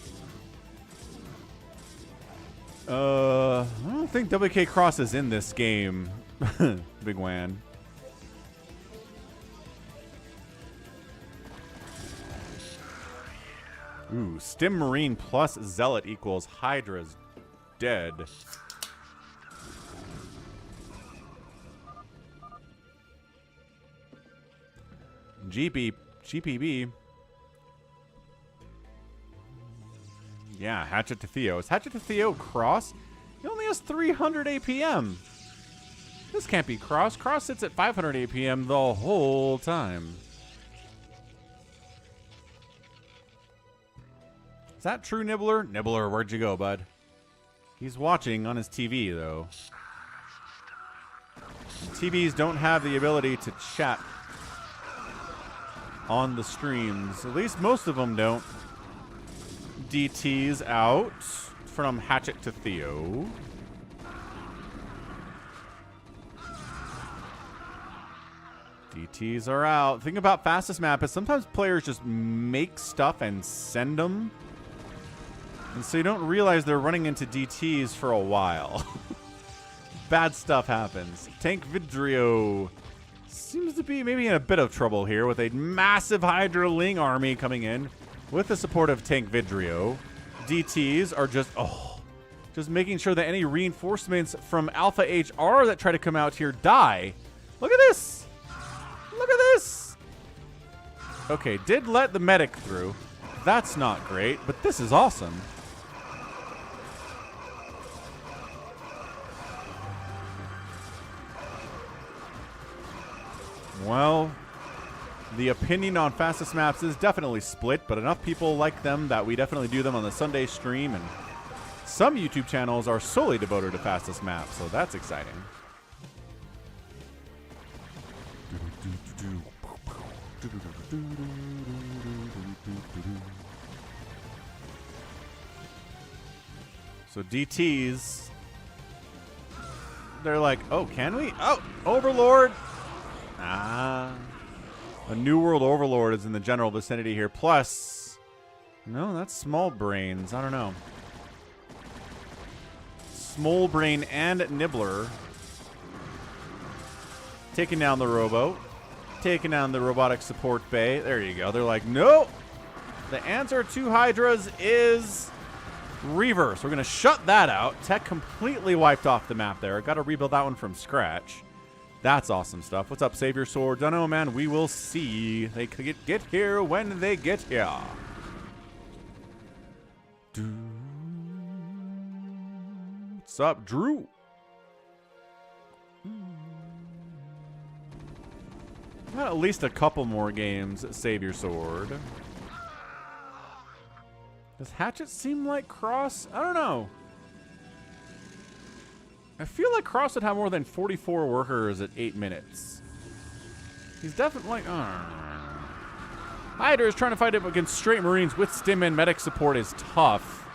I don't think Wk'Cross is in this game. bigwan. Ooh, Stim Marine plus Zealot equals Hydra's dead. GPB. Yeah, Hatchet to Theo. Is Hatchet to Theo Cross? He only has 300 APM. This can't be Cross. Cross sits at 500 APM the whole time. Is that true, Nibbler? Nibbler, where'd you go, bud? He's watching on his TV, though. TVs don't have the ability to chat on the streams. At least most of them don't. DT's out from Hatchet to Theo. DTs are out. The thing about fastest map is sometimes players just make stuff and send them. And so you don't realize they're running into DTs for a while. Bad stuff happens. Tank Vidrio seems to be maybe in a bit of trouble here with a massive Hydraling army coming in with the support of Tank Vidrio. DTs are just making sure that any reinforcements from Alpha HR that try to come out here die. Look at this. Look at this. Okay, did let the medic through. That's not great, but this is awesome. Well, the opinion on fastest maps is definitely split, but enough people like them that we definitely do them on the Sunday stream, and some YouTube channels are solely devoted to fastest maps, so that's exciting. So DTs, they're like, oh, can we? Oh, Overlord. Ah, a New World Overlord is in the general vicinity here. Plus, no, that's Small Brains. I don't know. Small Brain and Nibbler taking down the Robo, taking down the robotic support bay. There you go. They're like, no. The answer to Hydras is Reaver. So we're going to shut that out. Tech completely wiped off the map there. Got to rebuild that one from scratch. That's awesome stuff. What's up, SaviorSword? Don't know, man. We will see. They get here when they get here. What's up, Drew? Got at least a couple more games at SaviorSword. Does Hatchet seem like Cross? I don't know. I feel like Cross would have more than 44 workers at 8 minutes. He's definitely... Hydra is trying to fight it against straight Marines with stim and medic support is tough.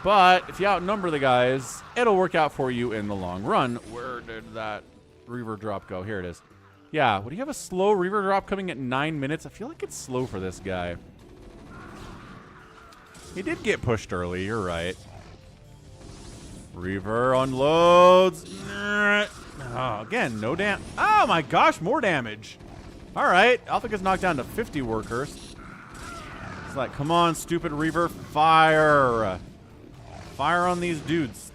But if you outnumber the guys, it'll work out for you in the long run. Where did that Reaver drop go? Here it is. Yeah, would he have a slow Reaver drop coming at 9 minutes? I feel like it's slow for this guy. He did get pushed early, you're right. Reaver unloads. Oh, again, no damage. Oh my gosh, more damage. All right, Alpha gets knocked down to 50 workers. It's like, come on, stupid Reaver, fire. Fire on these dudes.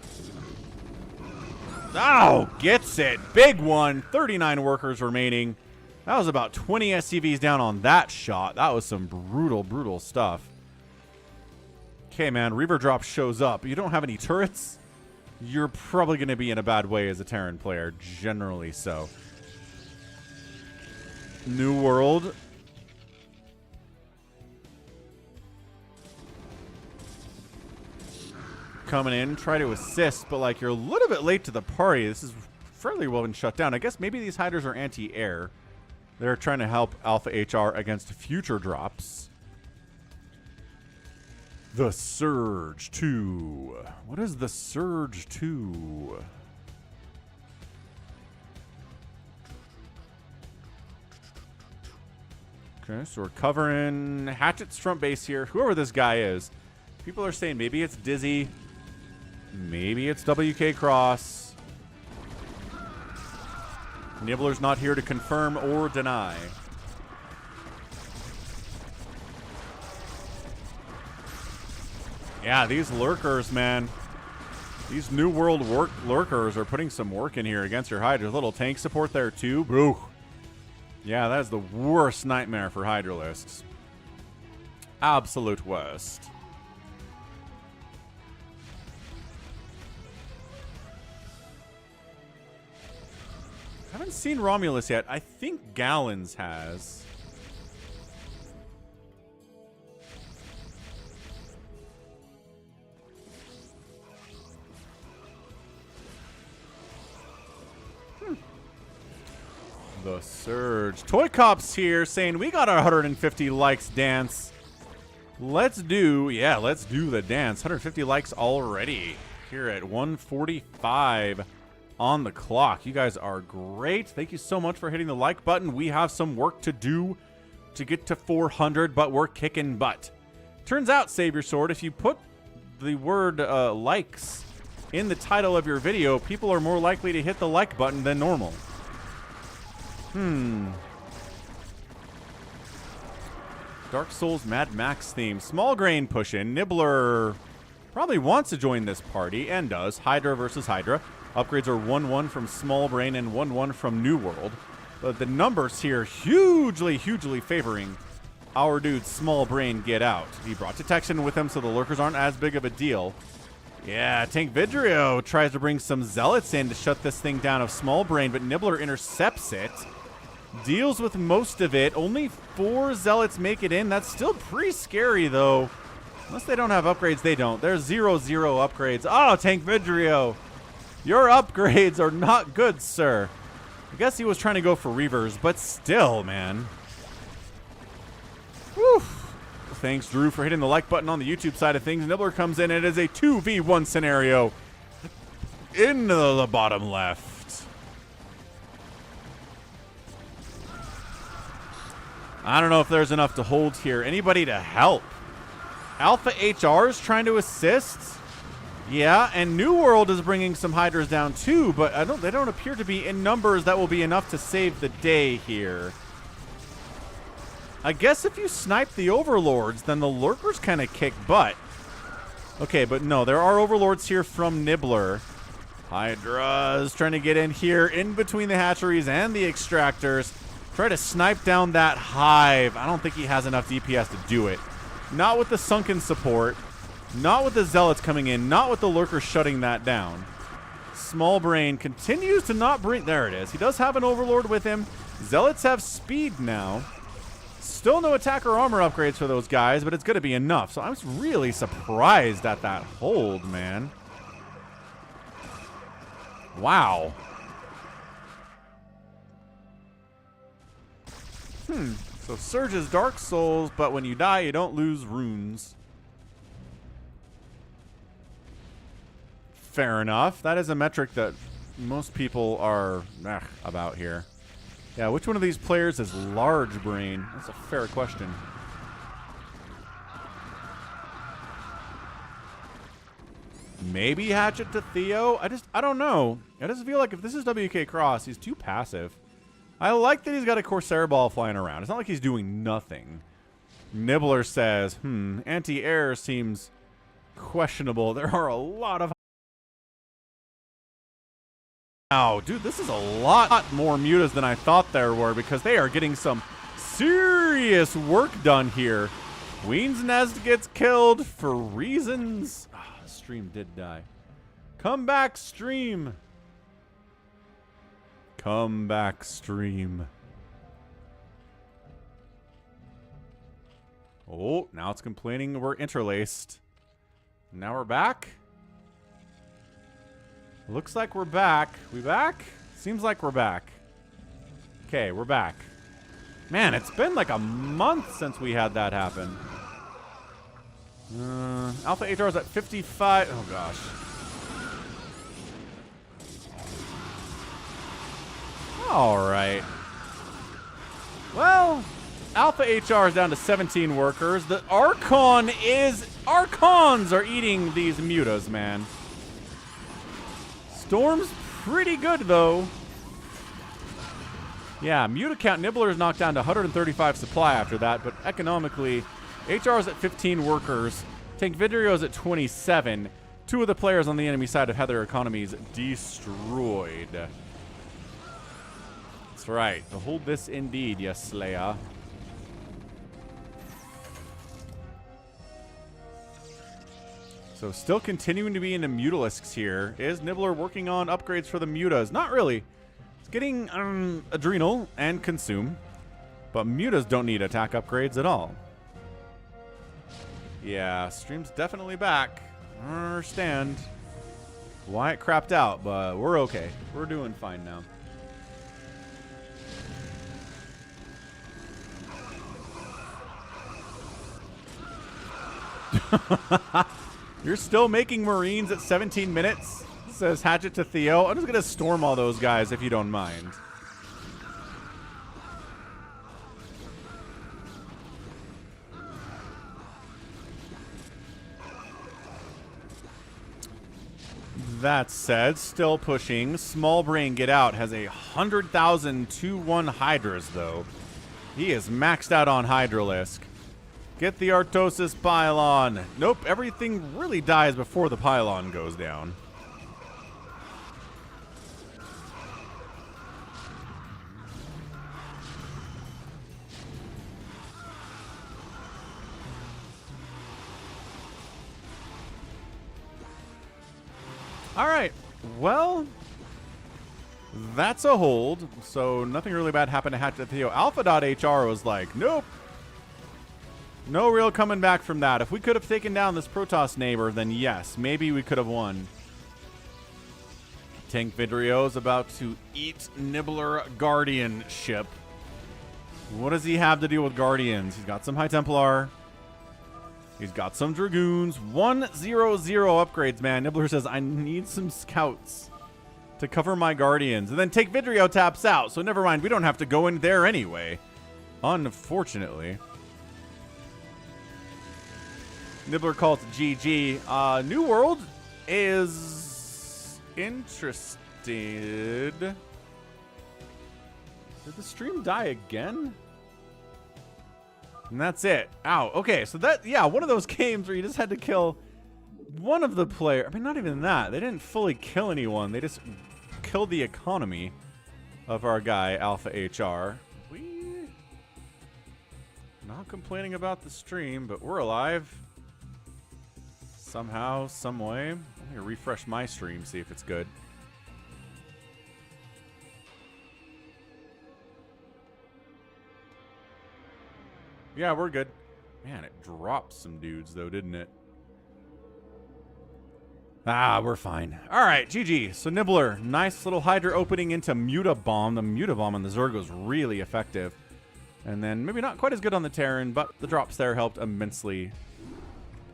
Oh, gets it. Big one, 39 workers remaining. That was about 20 SCVs down on that shot. That was some brutal, brutal stuff. Okay, man, Reaver drop shows up. You don't have any turrets? You're probably going to be in a bad way as a Terran player, generally so. New World. Coming in, try to assist, but like you're a little bit late to the party. This is fairly well been shut down. I guess maybe these hiders are anti-air. They're trying to help Alpha HR against future drops. The Surge 2. What is the Surge 2? Okay, so we're covering Hatchet's front base here. Whoever this guy is. People are saying maybe it's Dizzy. Maybe it's Wk'Cross. Nibbler's not here to confirm or deny. Yeah, these lurkers, man. These New World lurkers are putting some work in here against your Hydra. Little tank support there, too. Boo. Yeah, that is the worst nightmare for Hydralisks. Absolute worst. Haven't seen Romulus yet. I think Gallons has. The Surge. ToyCop's here saying we got our 150 likes dance. Let's do the dance. 150 likes already here at 1:45 on the clock. You guys are great. Thank you so much for hitting the like button. We have some work to do to get to 400, but we're kicking butt. Turns out, SaviorSword, if you put the word likes in the title of your video, people are more likely to hit the like button than normal. Dark Souls Mad Max theme. Small grain push in. Nibbler probably wants to join this party and does. Hydra versus Hydra. Upgrades are 1-1 from Small Brain and 1-1 from New World. But the numbers here hugely favoring our dude Small Brain get out. He brought detection with him so the lurkers aren't as big of a deal. Yeah, Tank Vidrio tries to bring some zealots in to shut this thing down of Small Brain, but Nibbler intercepts it. Deals with most of it. Only 4 zealots make it in. That's still pretty scary, though. Unless they don't have upgrades, they don't. There's 0-0 upgrades. Oh, Tank Vidrio. Your upgrades are not good, sir. I guess he was trying to go for Reavers, but still, man. Whew. Thanks, Drew, for hitting the like button on the YouTube side of things. Nibbler comes in, and it is a 2v1 scenario in the bottom left. I don't know if there's enough to hold here. Anybody to help? Alpha HR is trying to assist. Yeah, and New World is bringing some Hydras down too, but they don't appear to be in numbers that will be enough to save the day here. I guess if you snipe the Overlords, then the Lurkers kind of kick butt. Okay, but no, there are Overlords here from Nibbler. Hydra's trying to get in here in between the hatcheries and the extractors. Try to snipe down that hive. I don't think he has enough DPS to do it. Not with the sunken support. Not with the zealots coming in. Not with the lurkers shutting that down. Small Brain continues to not bring... There it is. He does have an overlord with him. Zealots have speed now. Still no attack or armor upgrades for those guys, but it's going to be enough. So I'm really surprised at that hold, man. Wow. So Surge is Dark Souls, but when you die, you don't lose runes. Fair enough. That is a metric that most people are about here. Yeah, which one of these players is large brain? That's a fair question. Maybe Hatchet to Theo? I don't know. I just feel like if this is Wk'Cross, he's too passive. I like that he's got a Corsair ball flying around. It's not like he's doing nothing. Nibbler says, anti-air seems questionable. There are a lot of... Wow, dude, this is a lot more mutas than I thought there were because they are getting some serious work done here. Queen's Nest gets killed for reasons... Stream did die. Come back, stream. Come back, stream. Oh, now it's complaining we're interlaced. Now we're back. Looks like we're back. We back? Seems like we're back. Okay, we're back. Man, it's been like a month since we had that happen. Alpha HR is at 55. Oh, gosh. All right. Well, Alpha HR is down to 17 workers. The Archons are eating these mutas, man. Storm's pretty good, though. Yeah, muta count Nibbler is knocked down to 135 supply after that, but economically, HR is at 15 workers. Tank Vidrio is at 27. 2 of the players on the enemy side have had their economies destroyed. That's right. Hold this indeed, yes, Slayer. So still continuing to be into Mutalisks here. Is Nibbler working on upgrades for the mutas? Not really. It's getting Adrenal and Consume. But mutas don't need attack upgrades at all. Yeah, stream's definitely back. I don't understand why it crapped out, but we're okay. We're doing fine now. You're still making Marines at 17 minutes? Says Hatchet to Theo. I'm just going to storm all those guys if you don't mind. That said, still pushing. Small Brain Get Out has 100,000 2-1 Hydras, though. He is maxed out on Hydralisk. Get the Artosis Pylon. Nope, everything really dies before the pylon goes down. All right, well, that's a hold. So nothing really bad happened to Hatchet Theo. Alpha.HR was like, nope. No real coming back from that. If we could have taken down this Protoss neighbor, then yes, maybe we could have won. Tank Vidrio's about to eat Nibbler Guardian ship. What does he have to deal with Guardians? He's got some High Templar. He's got some Dragoons. 100 upgrades, man. Nibbler says, I need some scouts to cover my Guardians. And then Tank Vidrio taps out. So never mind. We don't have to go in there anyway. Unfortunately. Nibbler calls it GG. New World is interested. Did the stream die again? And that's it. Ow. Okay, so that, yeah, one of those games where you just had to kill one of the players. I mean, not even that. They didn't fully kill anyone. They just killed the economy of our guy, Alpha HR. We not complaining about the stream, but we're alive. Somehow, some way. Let me refresh my stream, see if it's good. Yeah, we're good. Man, it dropped some dudes, though, didn't it? Ah, we're fine. All right, GG. So, Nibbler, nice little Hydra opening into Muta Bomb. The Muta Bomb on the Zerg was really effective. And then maybe not quite as good on the Terran, but the drops there helped immensely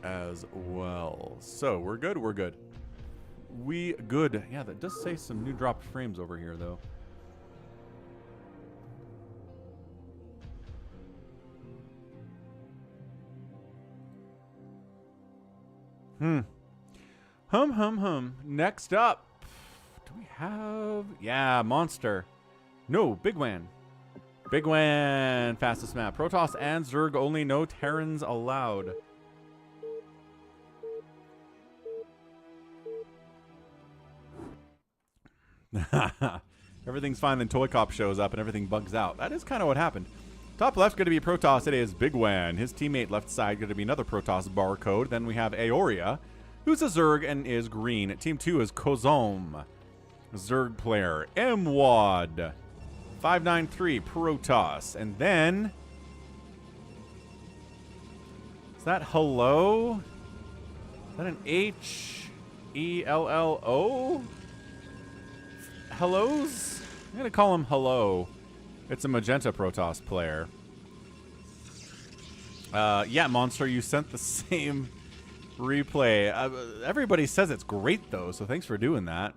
as well. So, we're good, we're good. We good. Yeah, that does say some new dropped frames over here, though. Hum. Next up, do we have... Yeah, Monster. No, Bigwan. Bigwan, fastest map. Protoss and Zerg only, no Terrans allowed. Everything's fine, then ToyCop shows up and everything bugs out. That is kind of what happened. Top left's going to be Protoss. It is Bigwan. His teammate left side going to be another Protoss barcode. Then we have Aoria, who's a Zerg and is green. Team 2 is Kozom, Zerg player. MWAD, 593, Protoss. And then Is that hello? Is that an H-E-L-L-O? Hellos? I'm going to call him hello. It's a Magenta Protoss player. Yeah, Monster, you sent the same replay. Everybody says it's great, though, so thanks for doing that.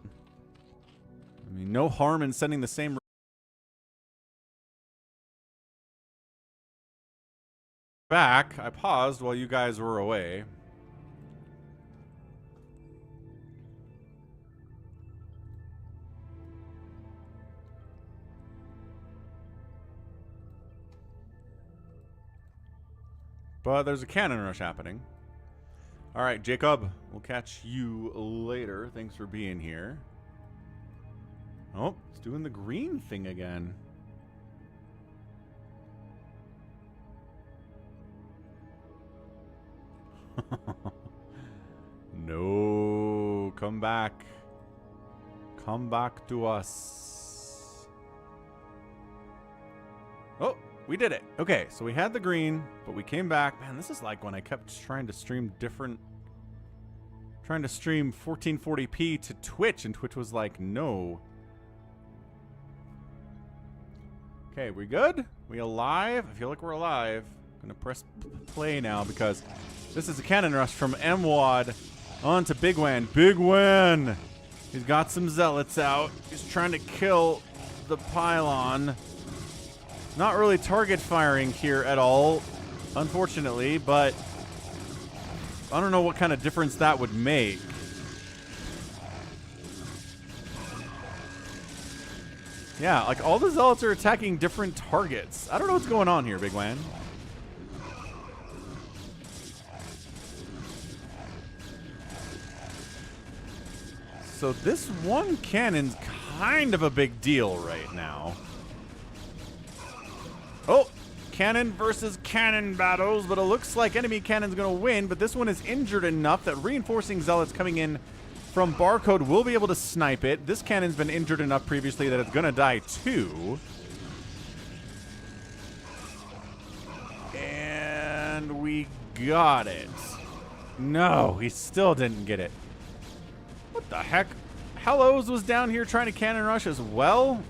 I mean, no harm in sending the same back. I paused while you guys were away. But there's a cannon rush happening. All right, Jacob, we'll catch you later. Thanks for being here. Oh, it's doing the green thing again. No, come back. Come back to us. Oh, we did it. Okay, so we had the green, but we came back. Man, this is like when I kept trying to stream 1440p to Twitch, and Twitch was like, no. Okay, we good? We alive? I feel like we're alive. I'm gonna press play now because this is a cannon rush from MWAD onto bigwan. Bigwan! He's got some zealots out. He's trying to kill the pylon. Not really target firing here at all, unfortunately, but I don't know what kind of difference that would make. Yeah, like all the zealots are attacking different targets. I don't know what's going on here, bigwan. So this one cannon's kind of a big deal right now. Oh, cannon versus cannon battles, but it looks like enemy cannon's going to win, but this one is injured enough that reinforcing zealots coming in from Barcode will be able to snipe it. This cannon's been injured enough previously that it's going to die too. And we got it. No, he still didn't get it. What the heck? Hellos was down here trying to cannon rush as well.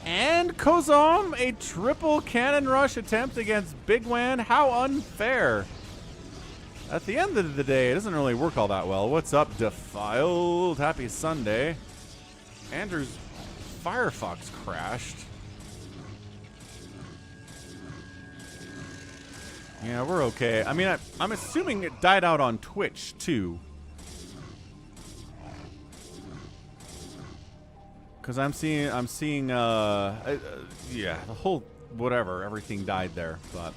And Kozom, a triple cannon rush attempt against bigwan. How unfair. At the end of the day, it doesn't really work all that well. What's up, Defiled? Happy Sunday. Andrew's Firefox crashed. Yeah, we're okay. I mean, I'm assuming it died out on Twitch, too. Because I'm seeing, yeah, the whole, whatever, everything died there, but.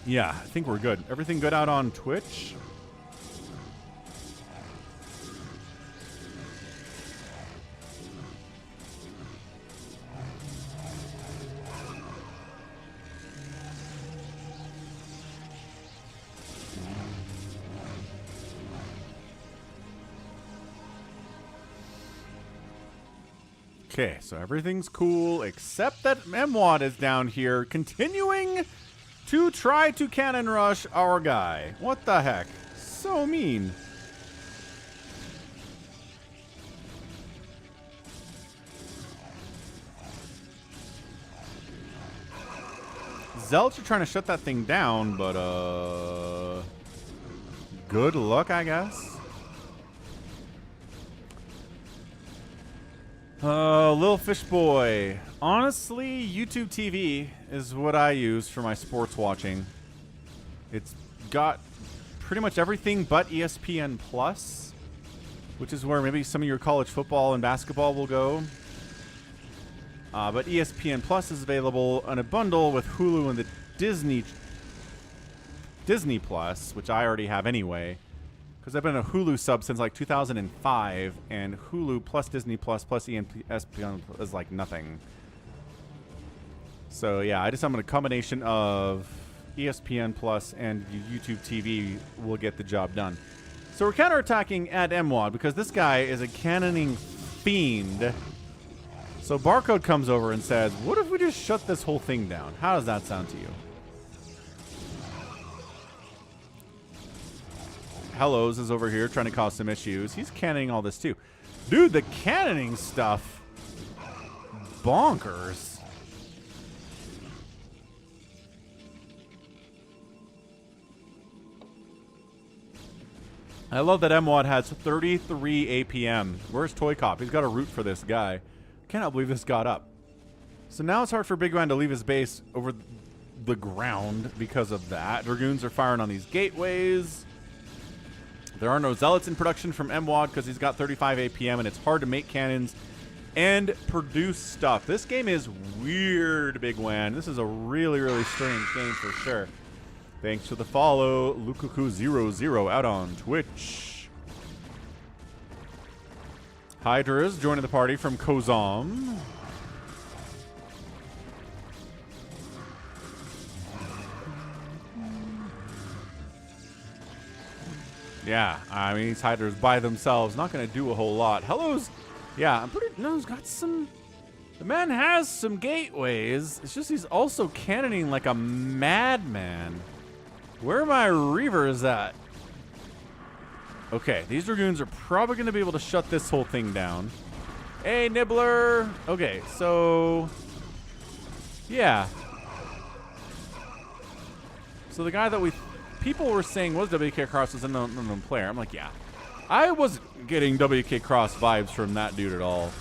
Yeah, I think we're good. Everything good out on Twitch? Okay, so everything's cool, except that MWAD is down here, continuing to try to cannon rush our guy. What the heck? So mean. Zealots are trying to shut that thing down, but, good luck, I guess. Lilfishboy. Honestly, YouTube TV is what I use for my sports watching. It's got pretty much everything but ESPN Plus, which is where maybe some of your college football and basketball will go. But ESPN Plus is available on a bundle with Hulu and the Disney Plus, which I already have anyway. Because I've been a Hulu sub since like 2005, and Hulu plus Disney Plus plus ESPN is like nothing. So yeah, I'm a combination of ESPN Plus and YouTube TV will get the job done. So we're counterattacking at MWAD because this guy is a cannoning fiend. So Barcode comes over and says, what if we just shut this whole thing down? How does that sound to you? Hellos is over here trying to cause some issues. He's cannoning all this too. Dude, the cannoning stuff. Bonkers. I love that MWAD has 33 APM. Where's ToyCop? He's got a root for this guy. Cannot believe this got up. So now it's hard for bigwan to leave his base over the ground because of that. Dragoons are firing on these gateways. There are no zealots in production from MWAD because he's got 35 APM, and it's hard to make cannons and produce stuff. This game is weird, bigwan. This is a really, really strange game for sure. Thanks for the follow, Lukuku00 out on Twitch. Hydra's joining the party from Kozom. Yeah, I mean, these Hydras by themselves, not going to do a whole lot. Hello's, yeah, I'm pretty, no, he's got some, the man has some gateways. It's just he's also cannoning like a madman. Where are my Reavers at? Okay, these Dragoons are probably going to be able to shut this whole thing down. Hey, Nibbler. Okay, so, yeah. So the guy that people were saying was Wk'Cross was an unknown player. I'm like, yeah. I wasn't getting Wk'Cross vibes from that dude at all.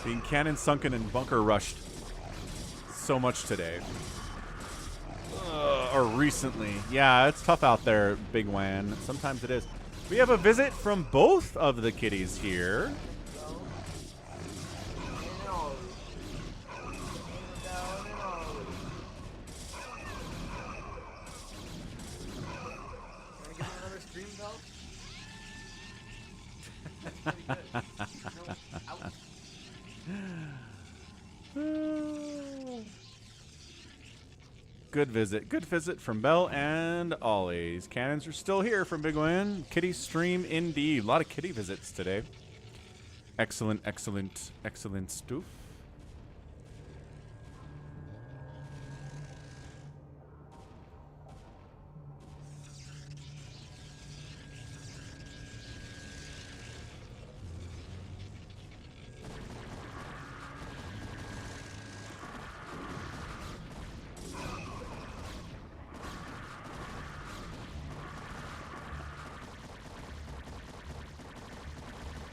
Being cannon sunken and bunker rushed so much today. Or recently. Yeah, it's tough out there, bigwan. Sometimes it is. We have a visit from both of the kitties here. Good visit. Good visit from Bell and Ollie's. Cannons are still here from bigwan. Kitty stream indeed. A lot of kitty visits today. Excellent, excellent, excellent stuff.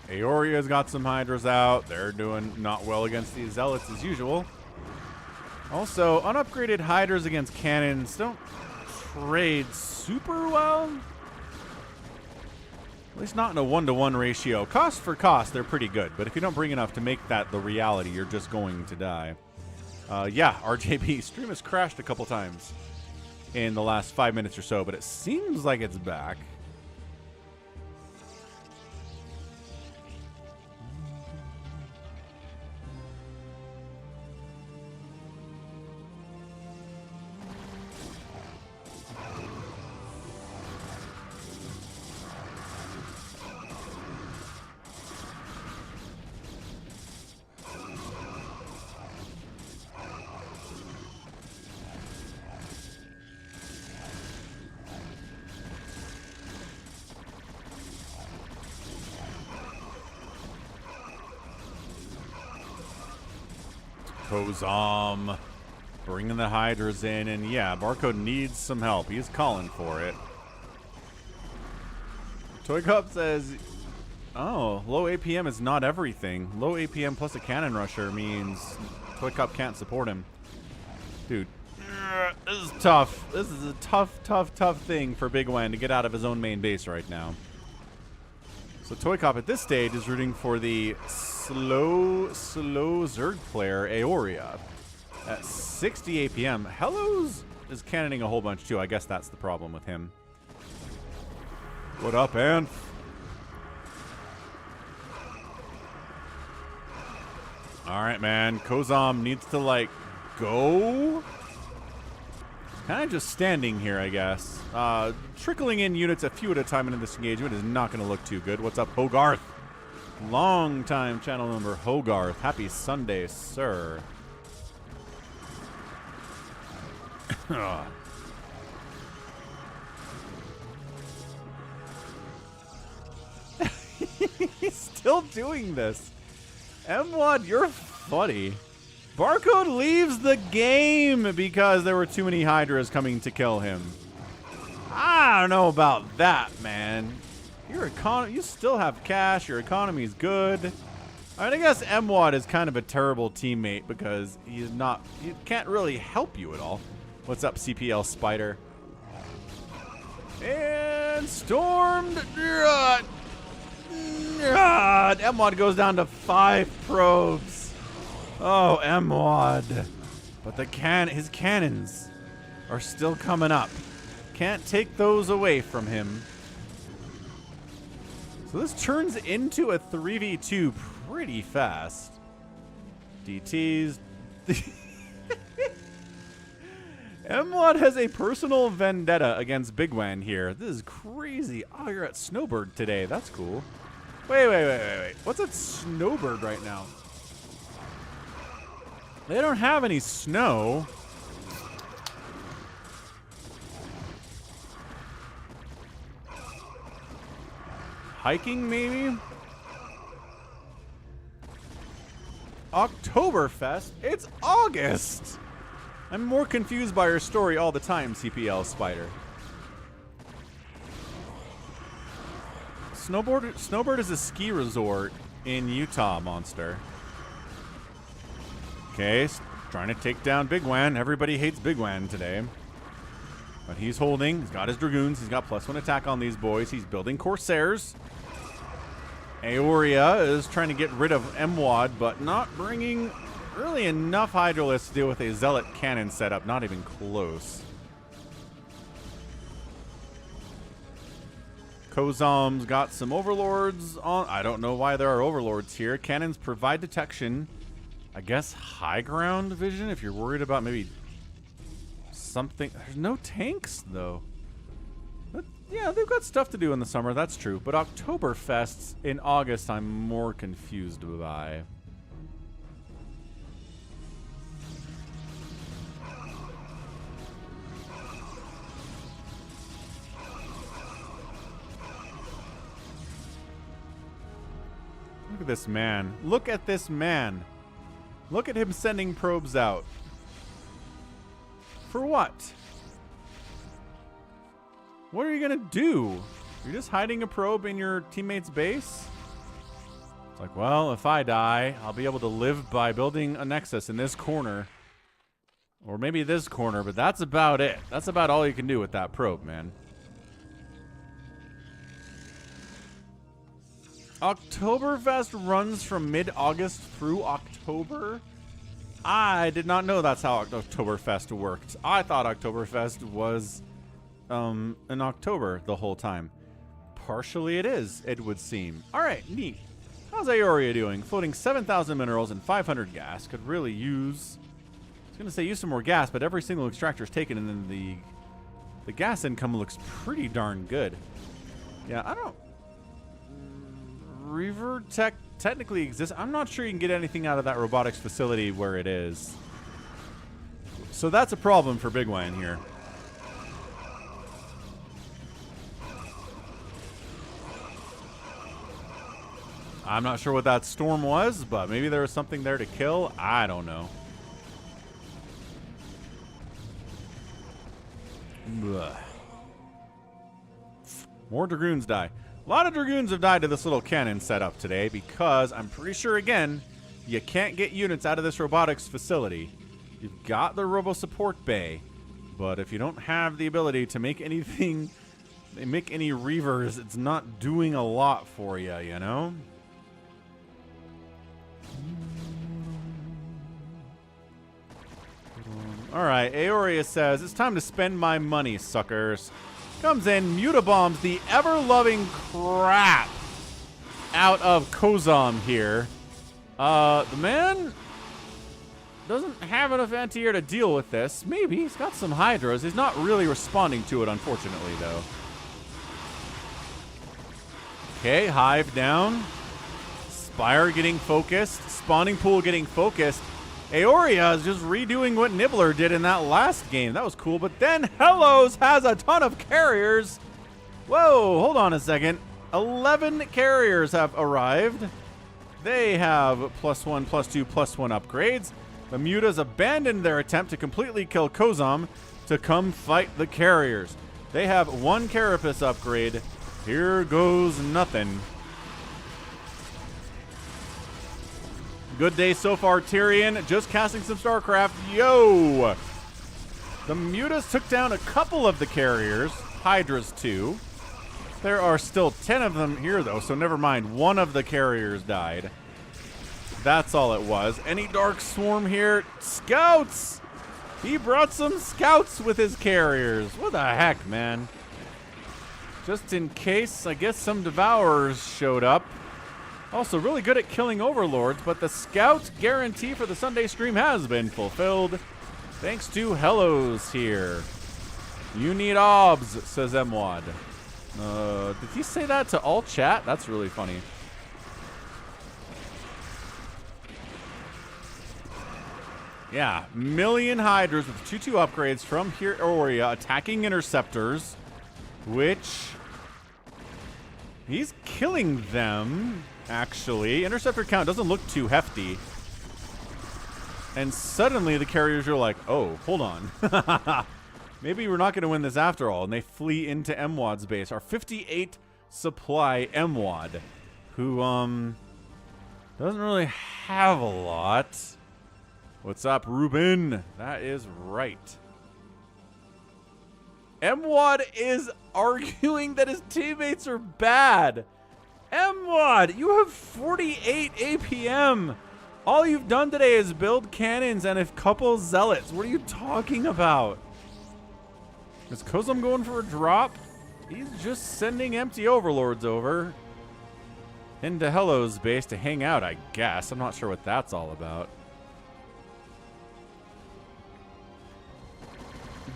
Aoria's got some Hydras out. They're doing not well against these Zealots as usual. Also, unupgraded Hydras against cannons don't trade super well. At least not in a 1-to-1 ratio. Cost for cost, they're pretty good. But if you don't bring enough to make that the reality, you're just going to die. Yeah, RJB stream has crashed a couple times in the last 5 minutes or so, but it seems like it's back. Kozom bringing the Hydras in, and yeah, Barcode needs some help. He's calling for it. ToyCop says, oh, low APM is not everything. Low APM plus a cannon rusher means ToyCop can't support him. Dude, this is tough. This is a tough thing for bigwan to get out of his own main base right now. So ToyCop at this stage is rooting for the slow Zerg player, Aoria. At 60 APM. Hellos is cannoning a whole bunch too. I guess that's the problem with him. What up, Anth? Alright, man. Kozom needs to, like, go. Kind of just standing here, I guess. Trickling in units a few at a time into this engagement is not going to look too good. What's up, Hogarth? Long time channel member Hogarth. Happy Sunday, sir. He's still doing this. MWAD, you're funny. Barcode leaves the game because there were too many Hydras coming to kill him. I don't know about that, man. You still have cash. Your economy's good. I mean, I guess MWAD is kind of a terrible teammate because he can't really help you at all. What's up, CPL Spider? And stormed. MWAD goes down to 5 probes. Oh, MWAD. But his cannons are still coming up. Can't take those away from him. So this turns into a 3v2 pretty fast. DTs. MWAD has a personal vendetta against bigwan here. This is crazy. Oh, you're at Snowbird today. That's cool. Wait. What's at Snowbird right now? They don't have any snow. Hiking, maybe? Oktoberfest? It's August! I'm more confused by your story all the time, CPL Spider. Snowbird is a ski resort in Utah, monster. Okay, trying to take down bigwan. Everybody hates bigwan today. But he's holding. He's got his Dragoons. He's got +1 attack on these boys. He's building Corsairs. Aoria is trying to get rid of MWAD, but not bringing really enough Hydralisks to deal with a Zealot cannon setup. Not even close. Kozom's got some Overlords on. I don't know why there are Overlords here. Cannons provide detection. I guess high ground vision if you're worried about maybe something. There's no tanks, though. But, yeah, they've got stuff to do in the summer. That's true. But Oktoberfests in August, I'm more confused by. Look at this man. Look at this man. Look at him sending probes out. For what? What are you gonna do? You're just hiding a probe in your teammate's base? It's like, well, if I die, I'll be able to live by building a nexus in this corner. Or maybe this corner, but that's about it. That's about all you can do with that probe, man. Oktoberfest runs from mid-August through October. I did not know that's how Oktoberfest worked. I thought Oktoberfest was in October the whole time. Partially it is, it would seem. All right, neat. How's Aoria doing? Floating 7,000 minerals and 500 gas. Could really use... I was going to say use some more gas, but every single extractor is taken, and then the gas income looks pretty darn good. Yeah, I don't... Reaver Tech technically exists. I'm not sure you can get anything out of that robotics facility where it is. So that's a problem for bigwan here. I'm not sure what that storm was, but maybe there was something there to kill. I don't know. Ugh. More Dragoons die. A lot of Dragoons have died to this little cannon setup today because I'm pretty sure, again, you can't get units out of this robotics facility. You've got the Robo Support Bay, but if you don't have the ability to make anything, make any Reavers, it's not doing a lot for you, you know? All right, Aoria says, it's time to spend my money, suckers. Comes in, mutabombs the ever-loving crap out of Kozom here. The man doesn't have enough anti-air to deal with this. Maybe he's got some Hydras. He's not really responding to it, unfortunately, though. Okay, Hive down. Spire getting focused. Spawning Pool getting focused. Aoria is just redoing what Nibbler did in that last game. That was cool. But then Hellos has a ton of carriers. Whoa, hold on a second. 11 carriers have arrived. They have +1, +2, +1 upgrades. The Mutas abandoned their attempt to completely kill Kozom to come fight the carriers. They have 1 Carapace upgrade. Here goes nothing. Good day so far, Tyrion. Just casting some StarCraft. Yo! The Mutas took down a couple of the carriers. Hydras too. There are still 10 of them here, though, so never mind. 1 of the carriers died. That's all it was. Any Dark Swarm here? Scouts! He brought some scouts with his carriers. What the heck, man? Just in case, I guess some Devourers showed up. Also, really good at killing Overlords, but the scout guarantee for the Sunday stream has been fulfilled. Thanks to Hellos here. You need obs, says Mwad. Did he say that to all chat? That's really funny. Yeah, million Hydras with 2/2 upgrades from here Aoria attacking Interceptors, which he's killing them, actually. Interceptor count doesn't look too hefty. And suddenly the carriers are like, oh, hold on. Maybe we're not going to win this after all. And they flee into Mwad's base. Our 58 supply Mwad, who doesn't really have a lot. What's up, Ruben? That is right. Mwad is arguing that his teammates are bad. Mwad, you have 48 APM. All you've done today is build cannons and a couple zealots. What are you talking about? Is Kozom going for a drop? He's just sending empty overlords over into Hello's base to hang out, I guess. I'm not sure what that's all about.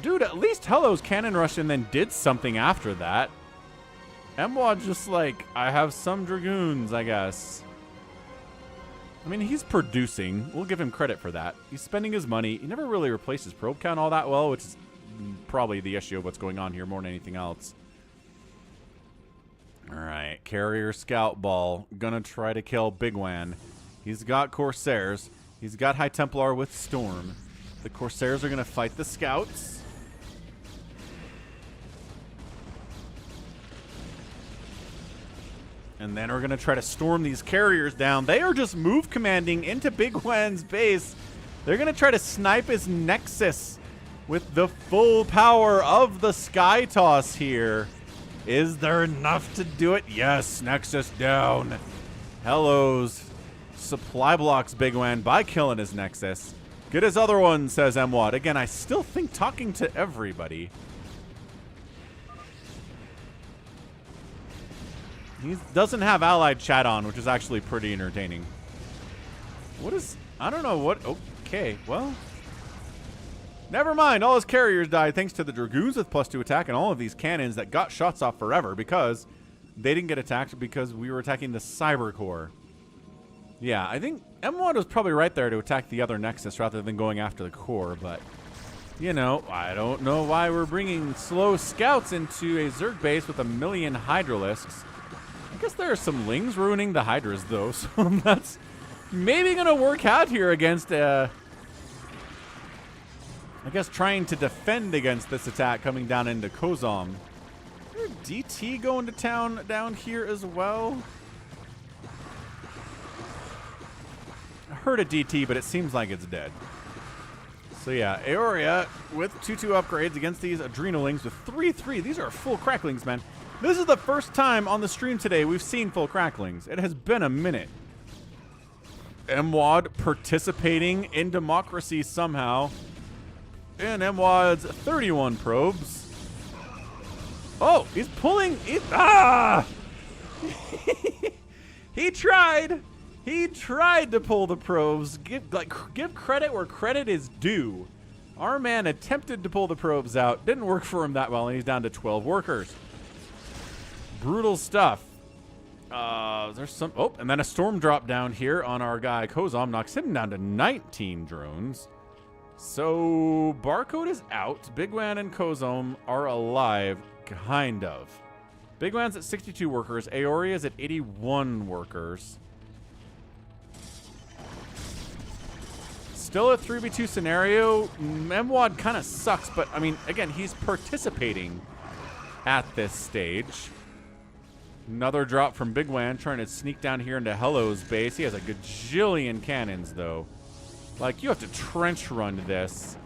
Dude, at least Hello's cannon rushed and then did something after that. Mwad just like, I have some Dragoons, I guess. I mean, he's producing. We'll give him credit for that. He's spending his money. He never really replaced his probe count all that well, which is probably the issue of what's going on here more than anything else. All right, Carrier Scout Ball. Gonna try to kill Bigwan. He's got Corsairs. He's got High Templar with Storm. The Corsairs are gonna fight the Scouts. And then we're going to try to storm these carriers down. They are just move commanding into Bigwan's base. They're going to try to snipe his Nexus with the full power of the Sky Toss here. Is there enough to do it? Yes, Nexus down. Hellos supply blocks Bigwan by killing his Nexus. Get his other one, says Mwad. Again, I still think talking to everybody. He doesn't have allied chat on, which is actually pretty entertaining. What is... I don't know what... Okay, well... Never mind. All his carriers died thanks to the Dragoons with +2 attack and all of these cannons that got shots off forever because they didn't get attacked because we were attacking the Cyber Core. Yeah, I think M1 was probably right there to attack the other Nexus rather than going after the core, but... You know, I don't know why we're bringing slow scouts into a Zerg base with a million Hydralisks. I guess there are some Lings ruining the Hydras, though, so that's maybe going to work out here against, I guess, trying to defend against this attack coming down into Kozom. Is there DT going to town down here as well? I heard a DT, but it seems like it's dead. So yeah, Aoria with 2/2 upgrades against these Adrenalings with 3/3. These are full cracklings, man. This is the first time on the stream today we've seen full cracklings. It has been a minute. Mwad participating in democracy somehow. And Mwad's 31 probes. Oh, he's pulling it. Ah! He tried. He tried to pull the probes. Give credit where credit is due. Our man attempted to pull the probes out. Didn't work for him that well, and he's down to 12 workers. Brutal stuff. There's some... Oh, and then a storm drop down here on our guy Kozom. Knocks him down to 19 drones. So, Barcode is out. Bigwan and Kozom are alive, kind of. Bigwan's at 62 workers. Aori is at 81 workers. Still a 3v2 scenario. Mwad kind of sucks, but, I mean, again, he's participating at this stage. Another drop from Bigwan trying to sneak down here into Hello's base. He has a gajillion cannons, though. Like, you have to trench run this.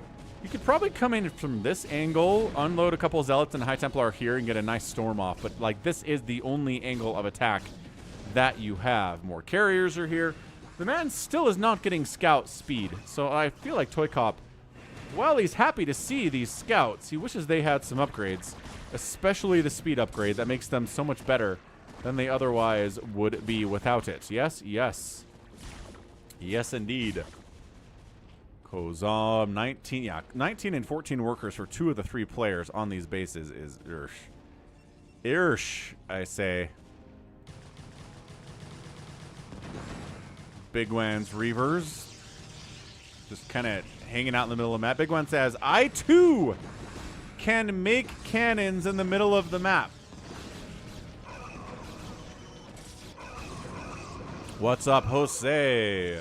You could probably come in from this angle, unload a couple Zealots and High Templar here and get a nice storm off. But, like, this is the only angle of attack that you have. More carriers are here. The man still is not getting scout speed. So I feel like ToyCop, while he's happy to see these scouts, he wishes they had some upgrades. Especially the speed upgrade that makes them so much better than they otherwise would be without it. Yes, yes. Yes, indeed. Kozom, 19 and 14 workers for 2 of the 3 players on these bases is irsh. Irsh, I say. Bigwan's Reavers just kind of hanging out in the middle of the map. Bigwan says, I too can make cannons in the middle of the map. What's up, Jose?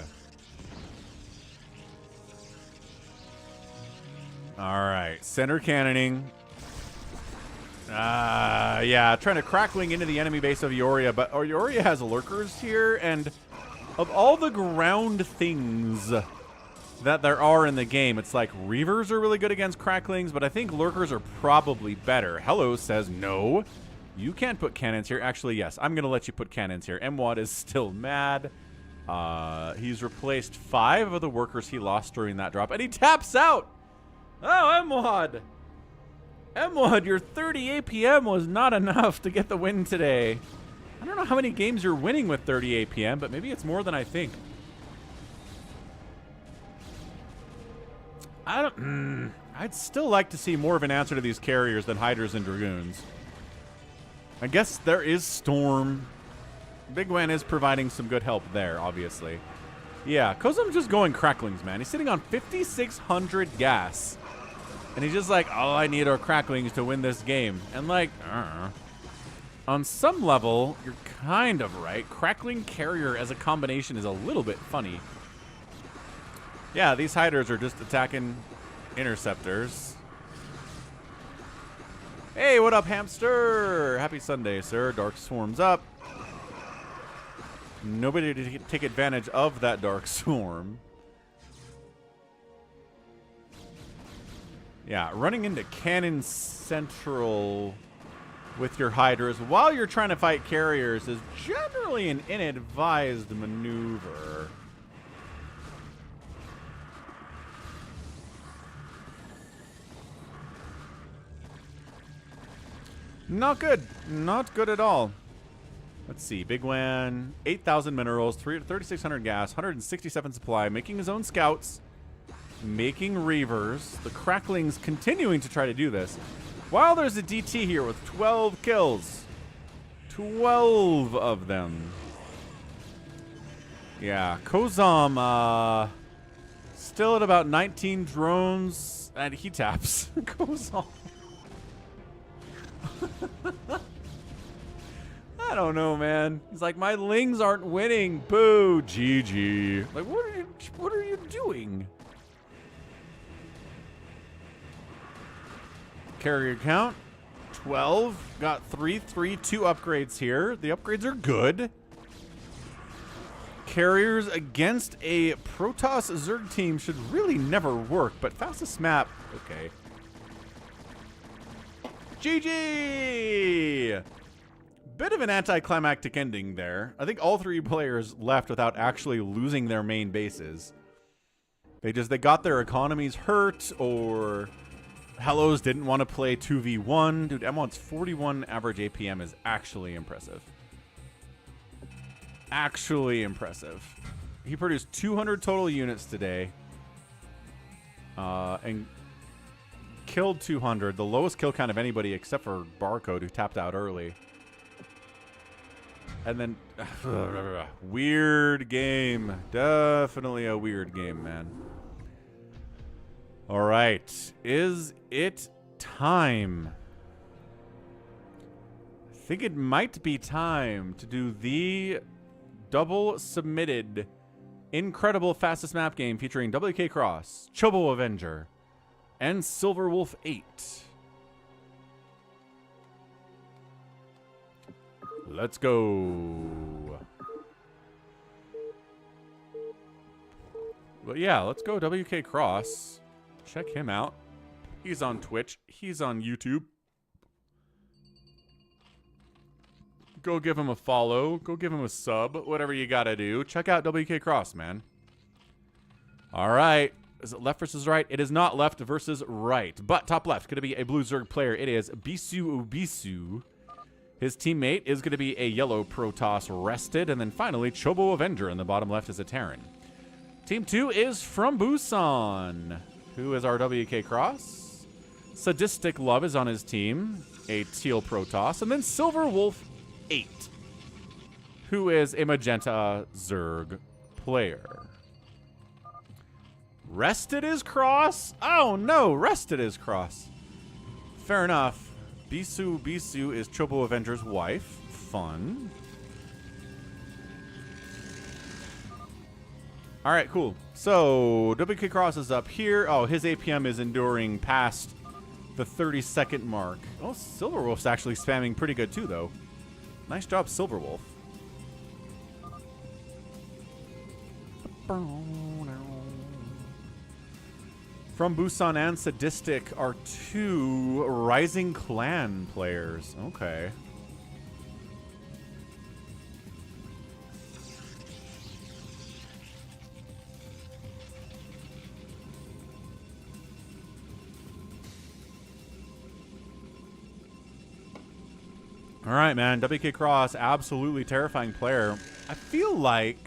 All right, center cannoning. Yeah, trying to crackling into the enemy base of Ioria, but Ioria has lurkers here, and of all the ground things that there are in the game, it's like Reavers are really good against cracklings, but I think lurkers are probably better. Hello says no. You can't put cannons here. Actually, yes, I'm going to let you put cannons here. Mwad is still mad. He's replaced 5 of the workers he lost during that drop, and he taps out. Oh, Mwad. Mwad, your 30 APM was not enough to get the win today. I don't know how many games you're winning with 30 APM, but maybe it's more than I think. I'd still like to see more of an answer to these carriers than Hydras and Dragoons. I guess there is Storm. Bigwan is providing some good help there, obviously. Yeah, Kozom's just going cracklings, man. He's sitting on 5,600 gas. And he's just like, all I need are cracklings to win this game. And like, on some level, you're kind of right. Crackling carrier as a combination is a little bit funny. Yeah, these hiders are just attacking interceptors. Hey, what up, hamster? Happy Sunday, sir. Dark Swarm's up. Nobody to take advantage of that Dark Swarm. Yeah, running into Cannon Central with your hydras while you're trying to fight carriers is generally an inadvised maneuver. Not good. Not good at all. Let's see. Bigwan, 8,000 minerals, 3,600 gas, 167 supply, making his own scouts, making Reavers. The Cracklings continuing to try to do this. While there's a DT here with 12 kills. 12 of them. Yeah. Kozom, still at about 19 drones, and he taps. Kozom. I don't know, man. He's like, my lings aren't winning. Boo, GG. Like, what are you doing? Carrier count 12. Got 3, 3, 2 upgrades here. The upgrades are good. Carriers against a Protoss Zerg team should really never work, but fastest map, okay. GG! Bit of an anticlimactic ending there. I think all 3 players left without actually losing their main bases. They got their economies hurt, or Hellos didn't want to play 2v1. Dude, M1's 41 average APM is actually impressive. Actually impressive. He produced 200 total units today. And killed 200, the lowest kill count of anybody except for Barcode, who tapped out early. And then, weird game. Definitely a weird game, man. All right. Is it time? I think it might be time to do the double submitted incredible fastest map game featuring Wk'Cross, Chobo Avenger, and Silverwolf 8. Let's go. Well, yeah, let's go Wk'Cross. Check him out. He's on Twitch. He's on YouTube. Go give him a follow. Go give him a sub. Whatever you gotta do. Check out Wk'Cross, man. All right. Is it left versus right? It is not left versus right. But top left, going to be a blue Zerg player. It is Bisu. His teammate is going to be a yellow Protoss rested. And then finally, Chobo Avenger in the bottom left is a Terran. Team 2 is from Busan. Who is our Wk'Cross? Sadistic Love is on his team. A teal Protoss. And then Silverwolf 8. Who is a magenta Zerg player. Rested is Cross? Oh no, rested is Cross. Fair enough. Bisu is Chobo Avenger's wife. Fun. Alright, cool. So, Wk'Cross is up here. Oh, his APM is enduring past the 30-second mark. Oh, Silverwolf's actually spamming pretty good too, though. Nice job, Silverwolf. From Busan and Sadistic are two Rising Clan players. Okay. All right, man. Wk'Cross, absolutely terrifying player. I feel like...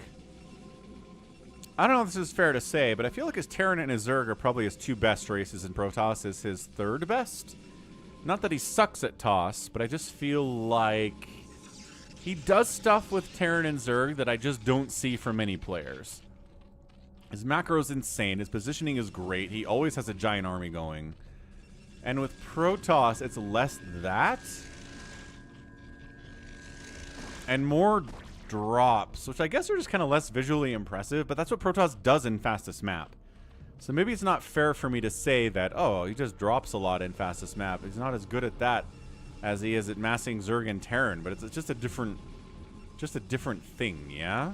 I don't know if this is fair to say, but I feel like his Terran and his Zerg are probably his two best races, and Protoss is his third best. Not that he sucks at Toss, but I just feel like he does stuff with Terran and Zerg that I just don't see from many players. His macro's insane. His positioning is great. He always has a giant army going. And with Protoss, it's less that and more drops, which I guess are just kind of less visually impressive, but that's what Protoss does in fastest map. So maybe it's not fair for me to say that, oh, he just drops a lot in fastest map. He's not as good at that as he is at massing Zerg and Terran, but it's just a different thing, yeah?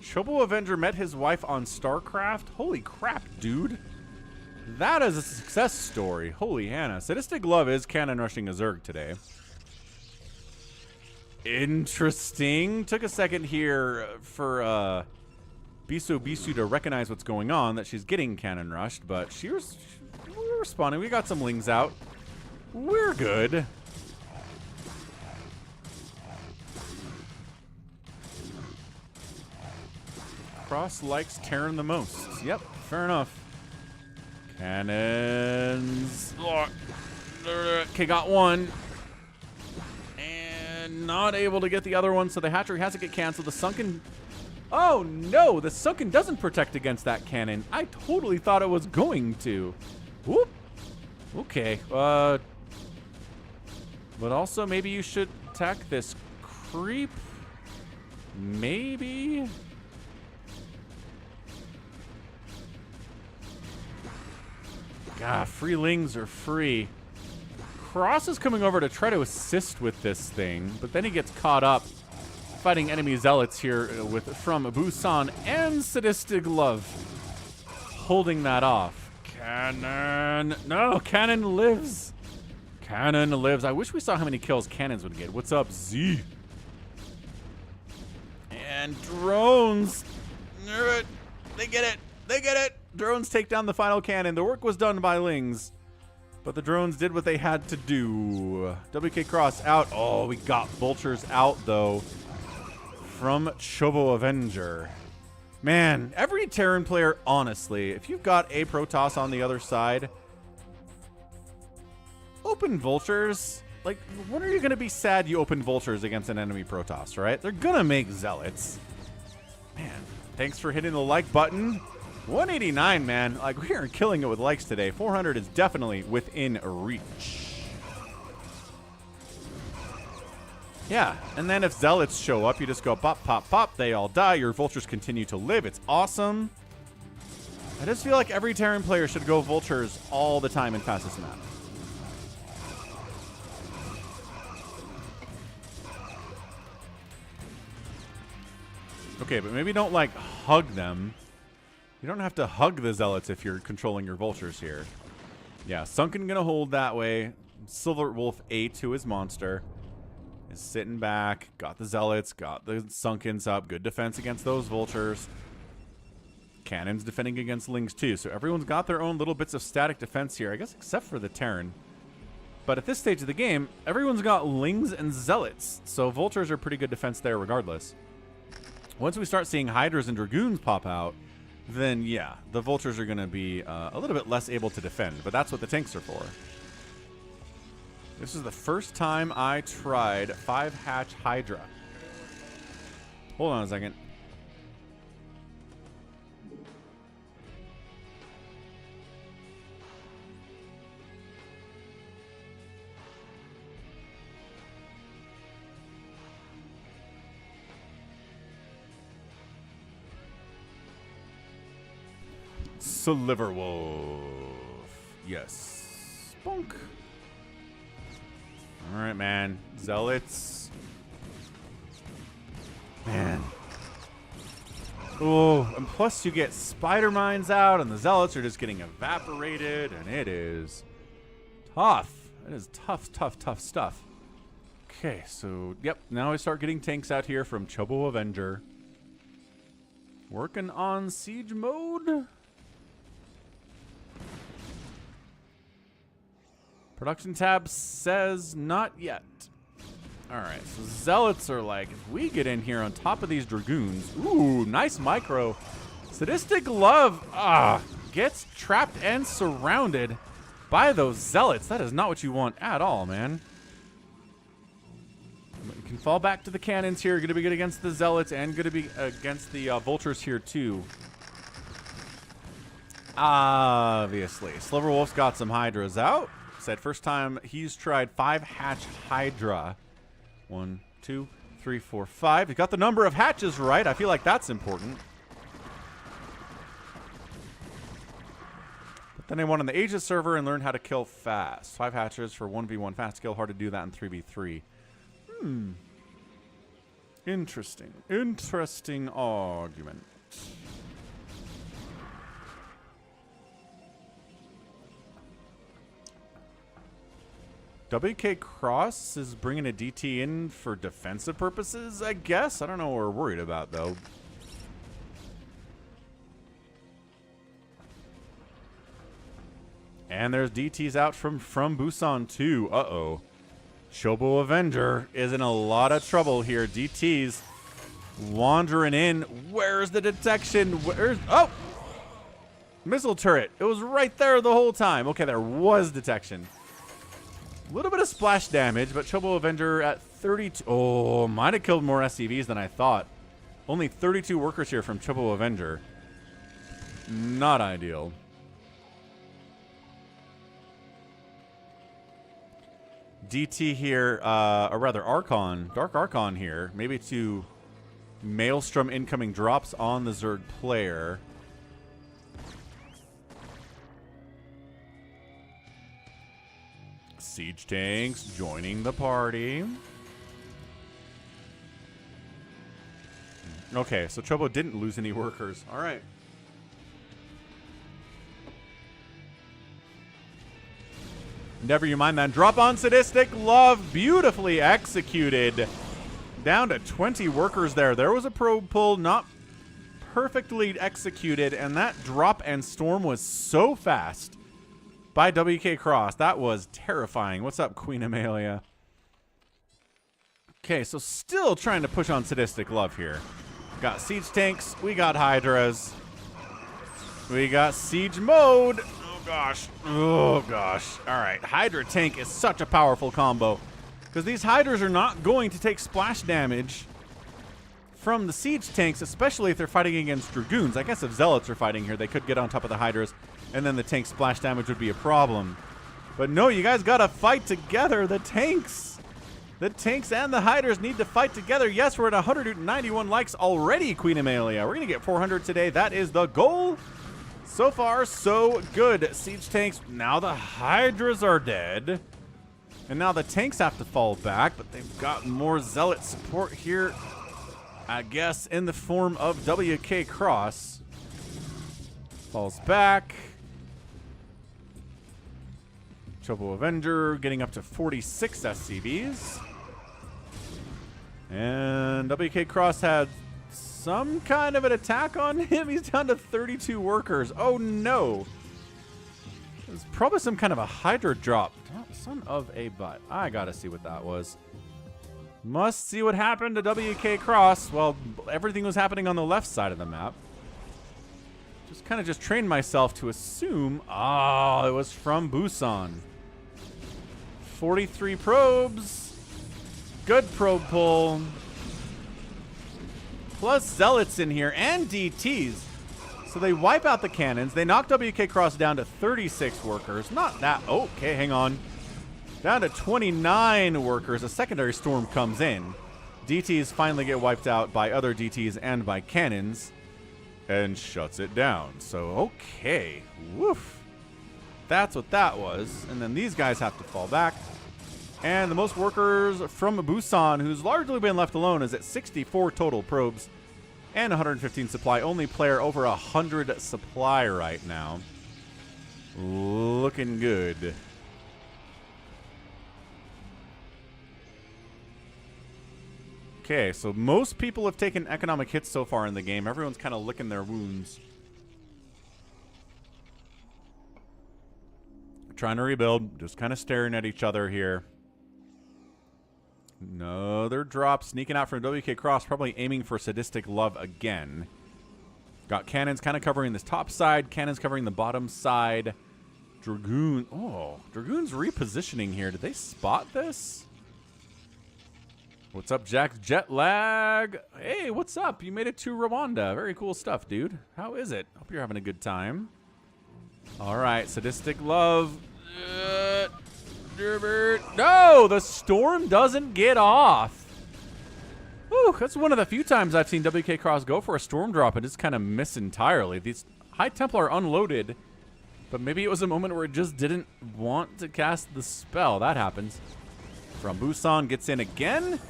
Chobo Avenger met his wife on StarCraft? Holy crap, dude. That is a success story. Holy Hannah. Sadistic Love is cannon rushing a Zerg today. Interesting. Took a second here for Bisu to recognize what's going on, that she's getting cannon rushed, but we're responding. We got some lings out. We're good. Cross likes Terran the most. Yep, fair enough. Cannons. Okay, got one. Not able to get the other one, so the hatchery has to get canceled. The sunken... Oh, no! The sunken doesn't protect against that cannon. I totally thought it was going to. Whoop! Okay. But also, maybe you should attack this creep? Maybe? God, free lings are free. Cross is coming over to try to assist with this thing, but then he gets caught up fighting enemy zealots here from Busan and Sadistic Love holding that off. Cannon! No, Cannon lives! Cannon lives. I wish we saw how many kills Cannons would get. What's up, Z? And drones! They get it! They get it! Drones take down the final cannon. The work was done by Lings. But the drones did what they had to do. Wk'Cross out. Oh, we got vultures out, though, from Chobo Avenger. Man, every Terran player, honestly, if you've got a Protoss on the other side, open vultures. Like, when are you going to be sad you opened vultures against an enemy Protoss, right? They're going to make zealots. Man, thanks for hitting the like button. 189, man. Like, we are killing it with likes today. 400 is definitely within reach. Yeah, and then if zealots show up, you just go pop, pop, pop. They all die. Your vultures continue to live. It's awesome. I just feel like every Terran player should go vultures all the time in fastest map. Okay, but maybe don't, like, hug them. You don't have to hug the zealots if you're controlling your vultures here. Yeah, Sunken gonna hold that way. Silver Wolf A2 his monster. Is sitting back. Got the zealots. Got the Sunkens up. Good defense against those vultures. Cannon's defending against Lings too. So everyone's got their own little bits of static defense here. I guess except for the Terran. But at this stage of the game, everyone's got Lings and zealots. So vultures are pretty good defense there regardless. Once we start seeing Hydras and Dragoons pop out, then yeah, the vultures are going to be a little bit less able to defend. But that's what the tanks are for. This is the first time I tried 5-hatch Hydra. Hold on a second. Sliverwolf. Yes. Bonk. Alright, man. Zealots. Man. Oh, and plus you get spider mines out, and the zealots are just getting evaporated, and it is tough. It is tough, tough, tough stuff. Okay, so, yep. Now we start getting tanks out here from Chobo Avenger. Working on siege mode. Production tab says not yet. Alright, so zealots are like, if we get in here on top of these dragoons, ooh, nice micro. Sadistic Love, gets trapped and surrounded by those zealots. That is not what you want at all, man. You can fall back to the cannons here. Going to be good against the zealots and going to be against the vultures here too. Obviously. Sliverwolf's got some Hydras out. Said first time he's tried 5-hatch Hydra. 1, 2, 3, 4, 5. He got the number of hatches right. I feel like that's important. But then they went on the Aegis server and learned how to kill fast. 5 hatches for 1v1 fast kill. Hard to do that in 3v3. Interesting. Interesting argument. Wk'Cross is bringing a DT in for defensive purposes, I guess. I don't know what we're worried about, though. And there's DTs out from Busan, too. Uh-oh. Chobo Avenger is in a lot of trouble here. DTs wandering in. Where's the detection? Where's... Oh! Missile turret. It was right there the whole time. Okay, there was detection. A little bit of splash damage, but Chobo Avenger at 32. Oh, might have killed more SCVs than I thought. Only 32 workers here from Chobo Avenger. Not ideal. DT here, or rather Archon, Dark Archon here, maybe to Maelstrom incoming drops on the Zerg player. Siege tanks joining the party. Okay, so Chobo didn't lose any workers. All right. Never you mind that. Drop on Sadistic Love. Beautifully executed. Down to 20 workers there. There was a probe pull, not perfectly executed, and that drop and storm was so fast by Wk'Cross. That was terrifying. What's up, Queen Amelia? Okay, so still trying to push on Sadistic Love here. Got siege tanks. We got Hydras. We got siege mode. gosh. Oh, gosh. All right. Hydra tank is such a powerful combo because these Hydras are not going to take splash damage from the siege tanks, especially if they're fighting against Dragoons. I guess if Zealots are fighting here, they could get on top of the Hydras, and then the tank splash damage would be a problem. But no, you guys got to fight together. The tanks and the Hydras need to fight together. Yes, we're at 191 likes already, Queen Amelia. We're going to get 400 today. That is the goal. So far, so good. Siege tanks. Now the Hydras are dead. And now the tanks have to fall back, but they've got more Zealot support here, I guess, in the form of Wk'Cross. Falls back. Chobo Avenger getting up to 46 SCVs. And Wk'Cross had some kind of an attack on him. He's down to 32 workers. Oh no. There's probably some kind of a Hydra drop. Son of a butt. I gotta see what that was. Must see what happened to Wk'Cross. Well, everything was happening on the left side of the map. Just trained myself to assume, oh, it was from Busan. 43 probes. Good probe pull. Plus Zealots in here and DTs. So they wipe out the cannons. They knock Wk'Cross down to 36 workers. Not that. Okay, hang on. Down to 29 workers. A secondary storm comes in. DTs finally get wiped out by other DTs and by cannons. And shuts it down. So, okay. Woof. That's what that was. And then these guys have to fall back. And the most workers from Busan, who's largely been left alone, is at 64 total probes and 115 supply. Only player over 100 supply right now. Looking good. Okay, so most people have taken economic hits so far in the game. Everyone's kind of licking their wounds. Trying to rebuild. Just kind of staring at each other here. Another drop sneaking out from Wk'Cross, probably aiming for Sadistic Love again. Got cannons kind of covering this top side, cannons covering the bottom side. Dragoon. Oh, Dragoon's repositioning here. Did they spot this? What's up, Jack? Jet lag. Hey, what's up? You made it to Rwanda. Very cool stuff, dude. How is it? Hope you're having a good time. All right, Sadistic Love. No, the storm doesn't get off. Whew, that's one of the few times I've seen Wk'Cross go for a storm drop and just kind of miss entirely. These High Templar unloaded, but maybe it was a moment where it just didn't want to cast the spell. That happens. From Busan gets in again.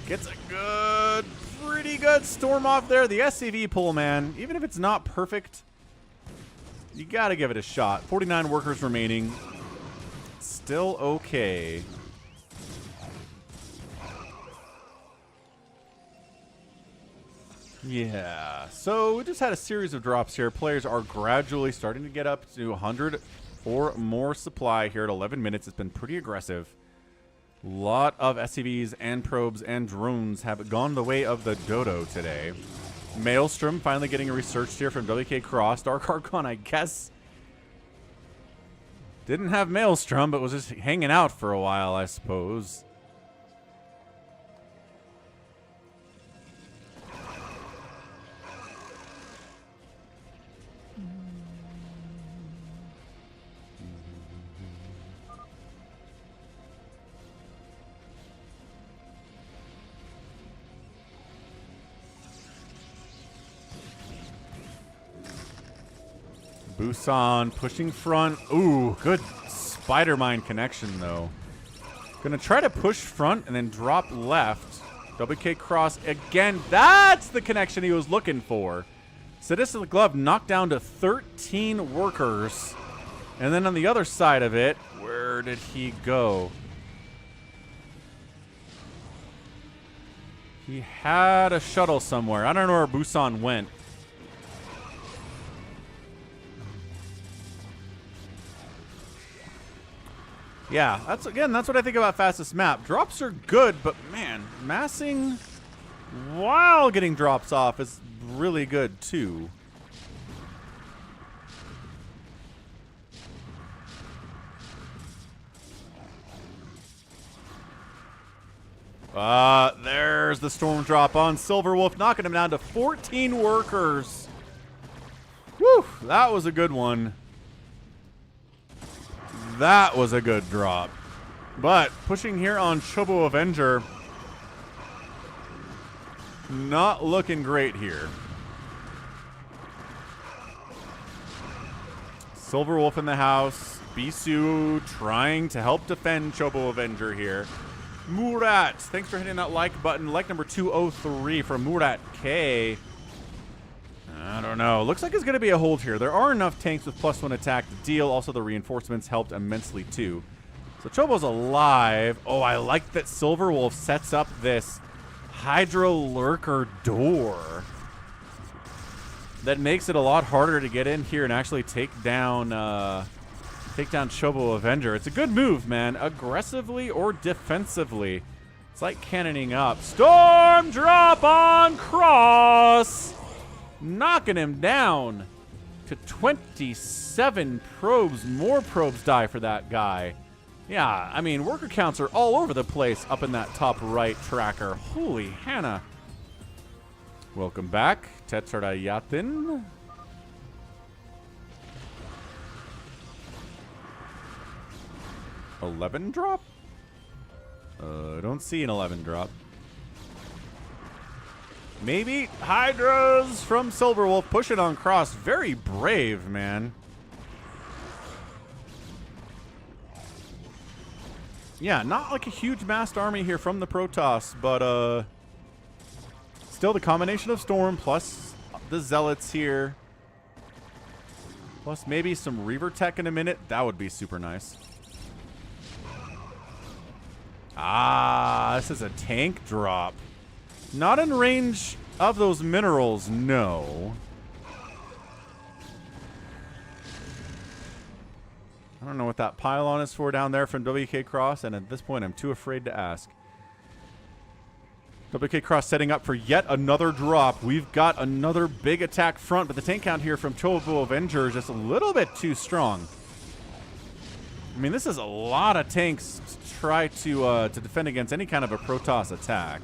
Gets a pretty good storm off there. The SCV pull, man, even if it's not perfect, you got to give it a shot. 49 workers remaining. Still okay. Yeah, so we just had a series of drops here. Players are gradually starting to get up to 100 or more supply here at 11 minutes. It's been pretty aggressive. A lot of SCVs and probes and drones have gone the way of the dodo today. Maelstrom finally getting a research here from Wk'Cross. Dark Archon, I guess, didn't have Maelstrom, but was just hanging out for a while, I suppose. Busan pushing front. Ooh, good spider mine connection, though. Gonna try to push front and then drop left. Wk'Cross again. That's the connection he was looking for. Sadistic Glove knocked down to 13 workers. And then on the other side of it, where did he go? He had a shuttle somewhere. I don't know where Busan went. Yeah, that's what I think about fastest map. Drops are good, but man, massing while getting drops off is really good too. There's the storm drop on Silverwolf, knocking him down to 14 workers. Whew, that was a good one. That was a good drop. But pushing here on Chobo Avenger, not looking great here. Silverwolf in the house. Bisu trying to help defend Chobo Avenger here. Murat, thanks for hitting that like button. Like number 203 from Murat K. I don't know. Looks like it's going to be a hold here. There are enough tanks with +1 attack to deal. Also, the reinforcements helped immensely too. So Chobo's alive. Oh, I like that Silverwolf sets up this Hydro Lurker door. That makes it a lot harder to get in here and actually take down Chobo Avenger. It's a good move, man. Aggressively or defensively. It's like cannoning up. Storm drop on Cross! Knocking him down to 27 probes. More probes die for that guy. Yeah, I mean, worker counts are all over the place up in that top right tracker. Holy Hannah. Welcome back, Tetrayatin. $11 drop? I don't see an 11 drop. Maybe Hydras from Silverwolf pushing on Cross. Very brave, man. Yeah, not like a huge massed army here from the Protoss, but still the combination of Storm plus the Zealots here. Plus maybe some Reaver Tech in a minute. That would be super nice. Ah, this is a tank drop. Not in range of those minerals, no. I don't know what that pylon is for down there from Wk'Cross, and at this point I'm too afraid to ask. Wk'Cross setting up for yet another drop. We've got another big attack front, but the tank count here from Chobo Avenger is just a little bit too strong. I mean, this is a lot of tanks to try to defend against any kind of a Protoss attack.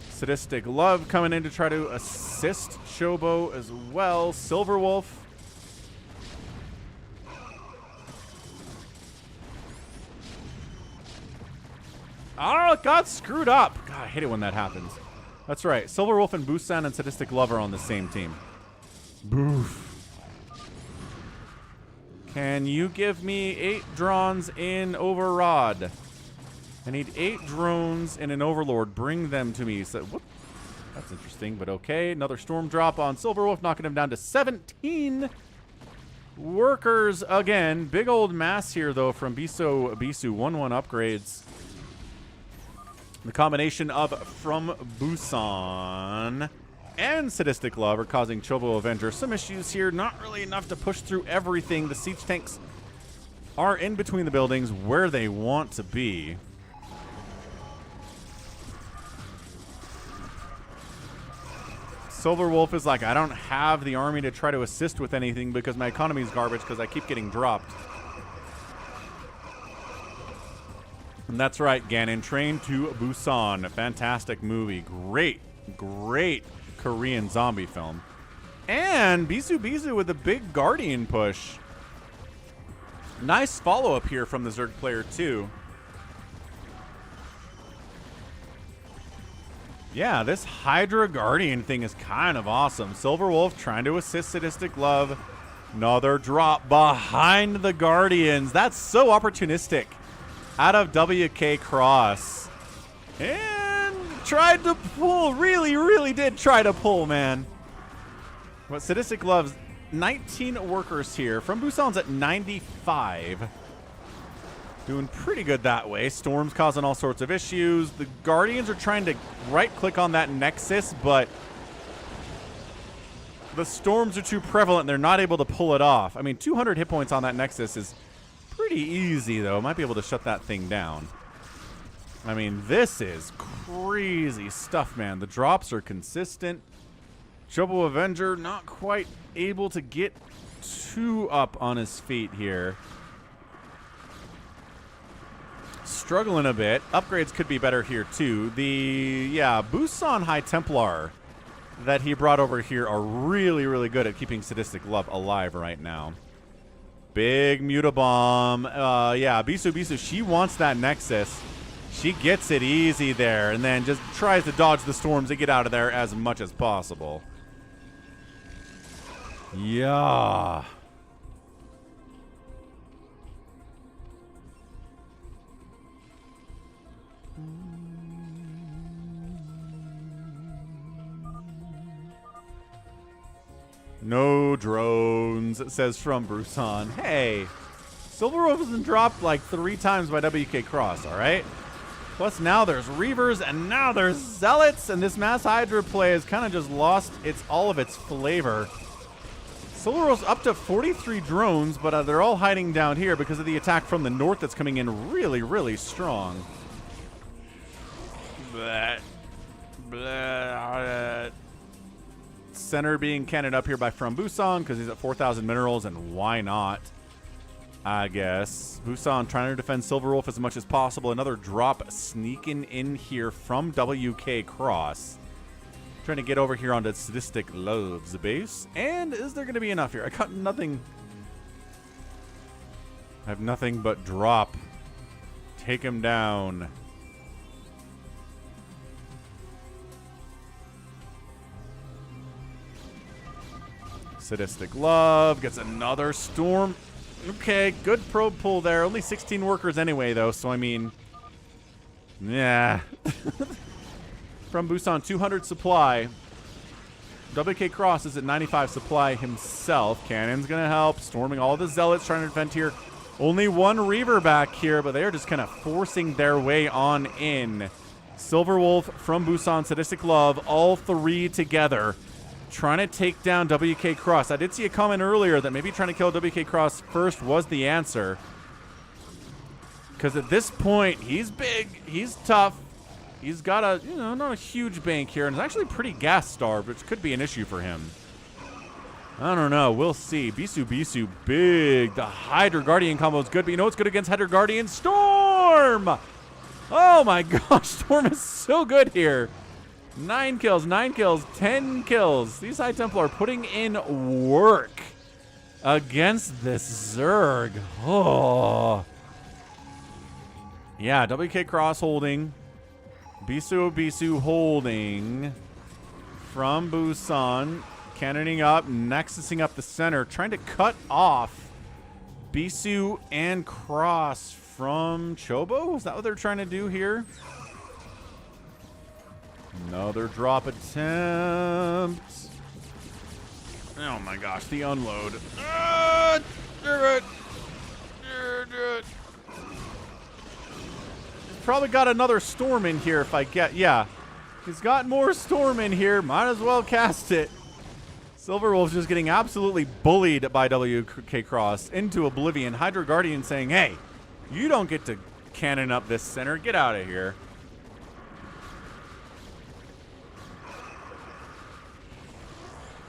Sadistic Love coming in to try to assist Chobo as well. Silverwolf. Oh, it got screwed up. God, I hate it when that happens. That's right. Silverwolf and Busan and Sadistic Love are on the same team. Boof. Can you give me 8 drones in Overrod? I need 8 drones and an Overlord. Bring them to me. So, whoop. That's interesting, but okay. Another storm drop on Silverwolf, knocking him down to 17 workers again. Big old mass here, though, from Bisu. 1-1 upgrades. The combination of From Busan and Sadistic Love are causing Chobo Avenger some issues here. Not really enough to push through everything. The siege tanks are in between the buildings where they want to be. Silverwolf is like, I don't have the army to try to assist with anything because my economy is garbage because I keep getting dropped. And that's right, Ganon. Train to Busan. A fantastic movie. Great, great Korean zombie film. And Bisu with a big Guardian push. Nice follow-up here from the Zerg player, too. Yeah, this Hydra Guardian thing is kind of awesome. Silverwolf trying to assist Sadistic Love. Another drop behind the Guardians. That's so opportunistic. Out of Wk'Cross. And tried to pull. Really did try to pull, man. But Sadistic Love's 19 workers here. From Busan's at 95. Doing pretty good that way. Storm's causing all sorts of issues. The Guardians are trying to right-click on that Nexus, but the Storms are too prevalent. They're not able to pull it off. I mean, 200 hit points on that Nexus is pretty easy, though. Might be able to shut that thing down. I mean, this is crazy stuff, man. The drops are consistent. Chobo Avenger not quite able to get too up on his feet here. struggling a bit. Upgrades could be better here, too. The, yeah, boosts on High Templar that he brought over here are really, really good at keeping Sadistic Love alive right now. Big Mutabomb. Yeah, Bisu, she wants that Nexus. She gets it easy there and then just tries to dodge the storms to get out of there as much as possible. Yeah. No drones, it says from Bruson. Hey, Silver Wolf has been dropped like 3 times by Wk'Cross, all right? Plus now there's Reavers and now there's Zealots, and this Mass Hydra play has kind of just lost all of its flavor. Silver Wolf's up to 43 drones, but they're all hiding down here because of the attack from the north that's coming in really, really strong. Bleh. Bleh. Center being cannoned up here by From Busan because he's at 4,000 minerals, and why not? I guess. Busan trying to defend Silver Wolf as much as possible. Another drop sneaking in here from Wk'Cross. Trying to get over here onto Sadistic Love's base. And is there going to be enough here? I got nothing. I have nothing but drop. Take him down. Sadistic Love gets another storm. Okay, good probe pull there. Only 16 workers anyway, though, so I mean, yeah. From Busan, 200 supply. Wk'Cross is at 95 supply himself. Cannon's going to help. Storming all the Zealots trying to defend here. Only one Reaver back here, but they are just kind of forcing their way on in. Silver Wolf, From Busan, Sadistic Love, all 3 together. Trying to take down Wk'Cross. I did see a comment earlier that maybe trying to kill Wk'Cross first was the answer. Because at this point, he's big, he's tough. He's got a, you know, not a huge bank here, and it's actually pretty gas starved, which could be an issue for him. I don't know. We'll see. Bisu, big. The Hydra Guardian combo is good, but you know what's good against Hydra Guardian? Storm! Oh my gosh, Storm is so good here. 9 kills, 10 kills. These High Templar are putting in work against this Zerg. Oh. Yeah, Wk'Cross holding. Bisu holding. From Busan, cannoning up, nexusing up the center, trying to cut off Bisu and Cross from Chobo. Is that what they're trying to do here? Another drop attempt. Oh my gosh, the unload. He's probably got another storm in here if I get, yeah. He's got more storm in here. Might as well cast it. Silver Wolf's just getting absolutely bullied by Wk'Cross into oblivion. Hydra Guardian saying, hey, you don't get to cannon up this center. Get out of here.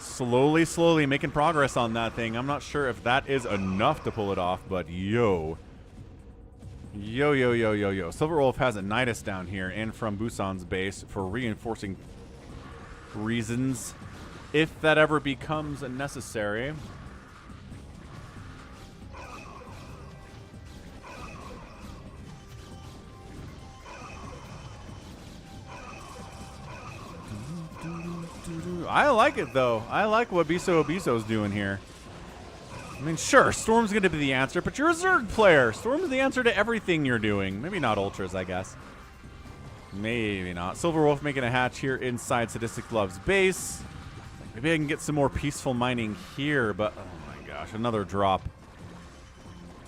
Slowly making progress on that thing. I'm not sure if that is enough to pull it off, but yo. Silver Wolf has a Nidus down here and From Busan's base for reinforcing reasons, if that ever becomes necessary. I like it, though. I like what Biso's doing here. I mean, sure, Storm's going to be the answer, but you're a Zerg player. Storm's the answer to everything you're doing. Maybe not Ultras, I guess. Maybe not. Silver Wolf making a hatch here inside Sadistic Love's base. Maybe I can get some more peaceful mining here, but oh my gosh, another drop.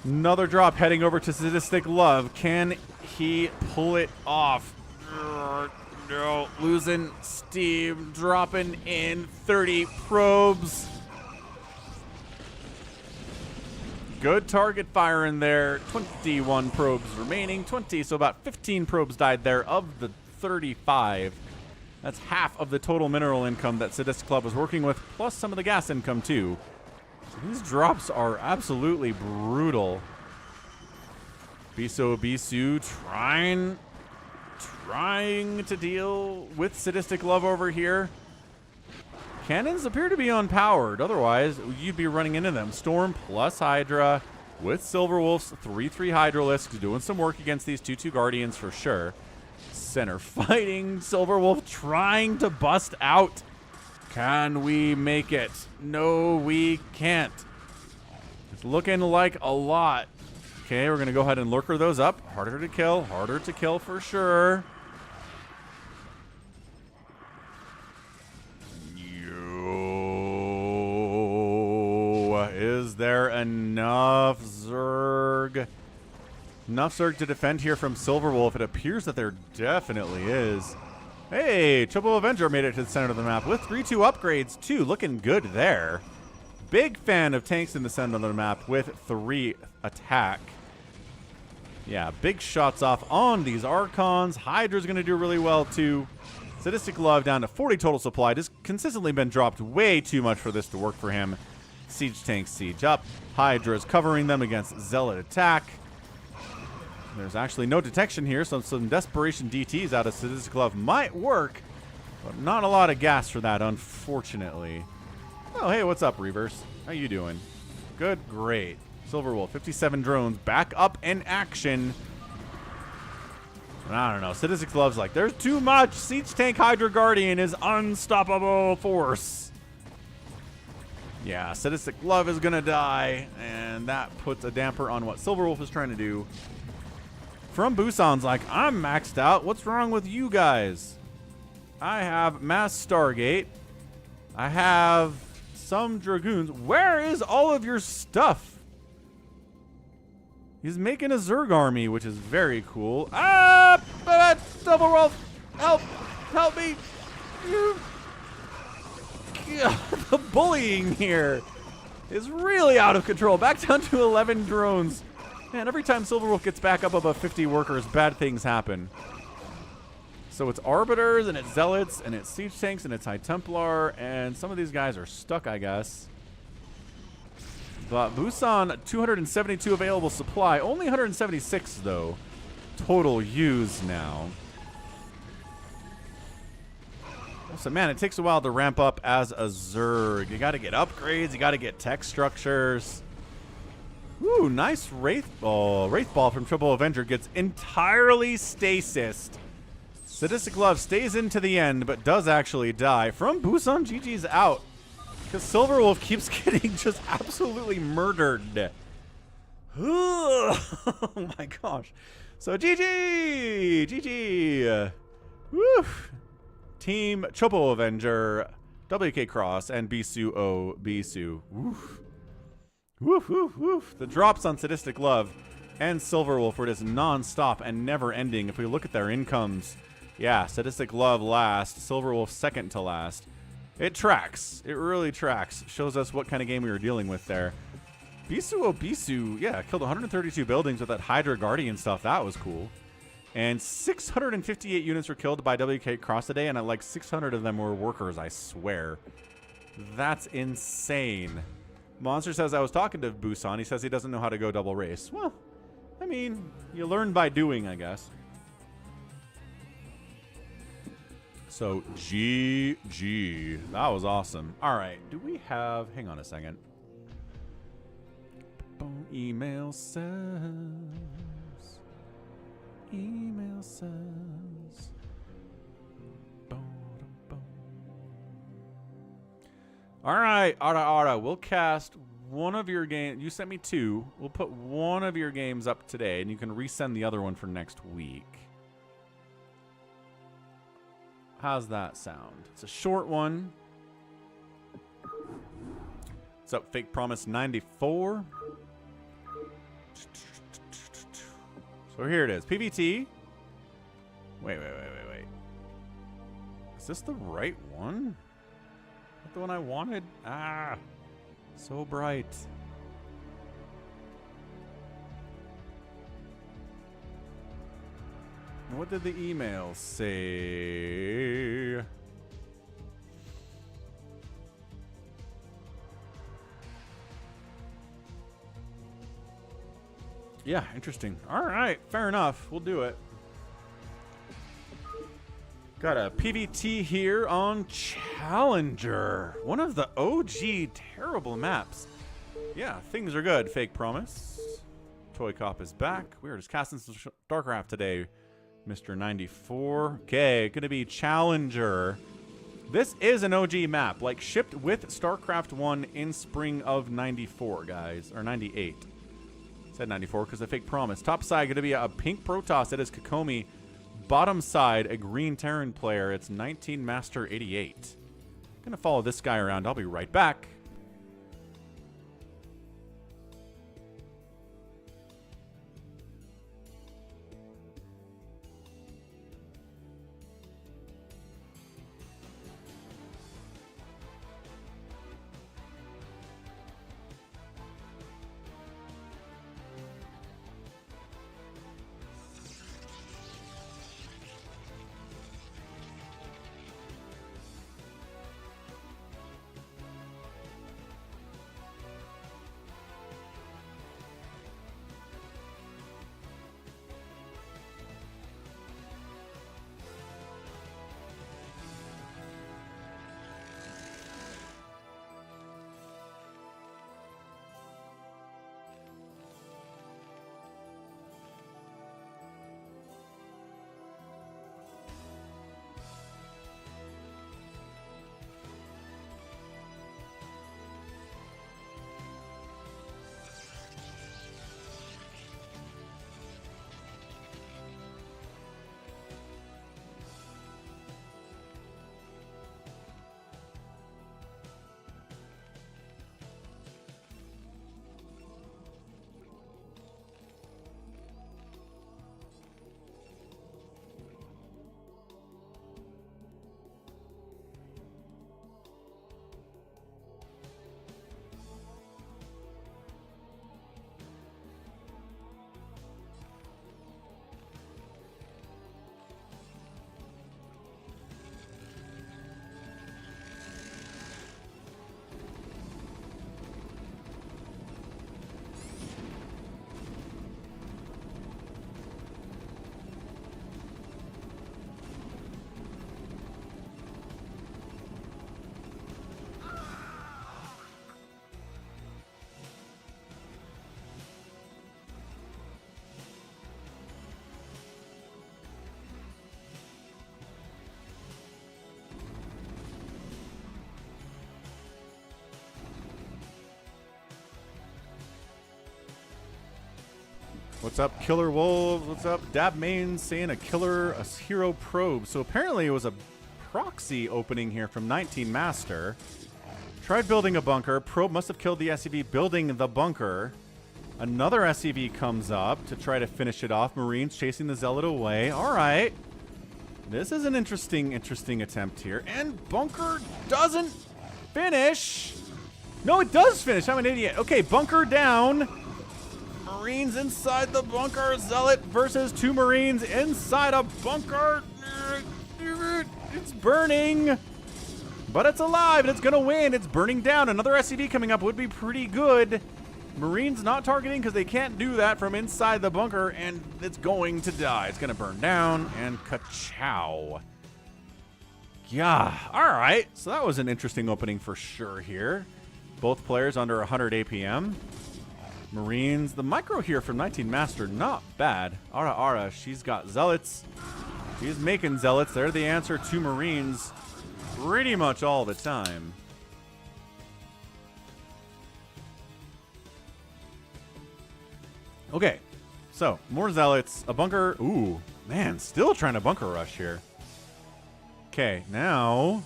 Another drop heading over to Sadistic Love. Can he pull it off? No, losing steam, dropping in 30 probes. Good target fire in there. 21 probes remaining. 20, so about 15 probes died there of the 35. That's half of the total mineral income that Sadistic Club was working with, plus some of the gas income too. So these drops are absolutely brutal. Bisu trying to deal with Sadistic Love over here. Cannons appear to be unpowered. Otherwise, you'd be running into them. Storm plus Hydra with Silverwolf's 3/3 Hydralisks doing some work against these 2/2 Guardians for sure. Center fighting. Silverwolf trying to bust out. Can we make it? No, we can't. It's looking like a lot. Okay, we're going to go ahead and lurker those up. Harder to kill for sure. Is there enough Zerg? Enough Zerg to defend here from Silverwolf? It appears that there definitely is. Hey, Triple Avenger made it to the center of the map with 3/2 upgrades too. Looking good there. Big fan of tanks in the center of the map with 3 attack. Yeah, big shots off on these Archons. Hydra's going to do really well too. Sadistic Love down to 40 total supply. Just consistently been dropped way too much for this to work for him. Siege tanks siege up. Hydra's covering them against Zealot attack. There's actually no detection here, so some Desperation DTs out of Sadistic Love might work, but not a lot of gas for that, unfortunately. Oh, hey, what's up, Reavers? How you doing? Good, great. Silverwolf, 57 drones, back up in action. And I don't know, Sadistic Love's like, there's too much! Siege Tank Hydra Guardian is unstoppable force. Yeah, Sadistic Love is gonna die, and that puts a damper on what Silverwolf is trying to do. From Busan's like, I'm maxed out. What's wrong with you guys? I have Mass Stargate. I have some Dragoons. Where is all of your stuff? He's making a Zerg army, which is very cool. Ah! Silverwolf! Help! Help me! You... The bullying here is really out of control. Back down to 11 drones. Man, every time Silverwolf gets back up above 50 workers, bad things happen. So it's Arbiters, and it's Zealots, and it's Siege Tanks, and it's High Templar, and some of these guys are stuck, I guess. But Busan, 272 available supply. Only 176, though, total used now. So, man, it takes a while to ramp up as a Zerg. You got to get upgrades. You got to get tech structures. Ooh, nice Wraith Ball. Wraith Ball from Triple Avenger gets entirely stasised. Sadistic Love stays into the end, but does actually die. From Busan, GG's out. Because Silverwolf keeps getting just absolutely murdered. Oh, my gosh. So, GG! GG! Woo! Team Triple Avenger, Wk'Cross, and Bisu. Woof. Woof, woof, woof. The drops on Sadistic Love and Silverwolf were just non-stop and never-ending. If we look at their incomes, yeah, Sadistic Love last, Silverwolf second to last. It tracks. It really tracks. Shows us what kind of game we were dealing with there. Bisu, yeah, killed 132 buildings with that Hydra Guardian stuff. That was cool. And 658 units were killed by Wk'Cross today, and like 600 of them were workers, I swear. That's insane. Monster says, I was talking to Busan. He says he doesn't know how to go double race. Well, I mean, you learn by doing, I guess. So, GG. That was awesome. All right, do we have... Hang on a second. Email says... Email says. All right, Ara, we'll cast one of your games. You sent me 2. We'll put one of your games up today, and you can resend the other one for next week. How's that sound? It's a short one. What's up, Fake Promise 94? So here it is. PVT. Wait. Is this the right one? Is that the one I wanted? Ah, so bright. What did the email say? Yeah, interesting. All right, fair enough. We'll do it. Got a PVT here on Challenger. One of the OG terrible maps. Yeah, things are good. Fake promise. ToyCop is back. We are just casting some StarCraft today, Mr. 94. Okay, gonna be Challenger. This is an OG map, like shipped with StarCraft 1 in spring of 94, guys. Or 98. Said 94 because the fake promise. Top side gonna be a pink Protoss. That is Kokomi. Bottom side, a green Terran player. It's 19 Master 88. Gonna follow this guy around. I'll be right back. What's up, KillerWolves? What's up, Dab Main saying a hero probe. So apparently it was a proxy opening here from 19 Master. Tried building a bunker. Probe must have killed the SCV building the bunker. Another SCV comes up to try to finish it off. Marines chasing the Zealot away. All right. This is an interesting attempt here. And bunker doesn't finish. No, it does finish. I'm an idiot. Okay, bunker down. Marines inside the bunker. Zealot versus 2 Marines inside a bunker. It's burning. But it's alive and it's going to win. It's burning down. Another SCV coming up would be pretty good. Marines not targeting because they can't do that from inside the bunker, and it's going to die. It's going to burn down, and ka-chow. Yeah, all right. So that was an interesting opening for sure here. Both players under 100 APM. Marines, the micro here from 19 Master, not bad. Ara, she's got Zealots. She's making Zealots. They're the answer to Marines pretty much all the time. Okay, so more Zealots, a bunker. Ooh, man, still trying to bunker rush here. Okay, now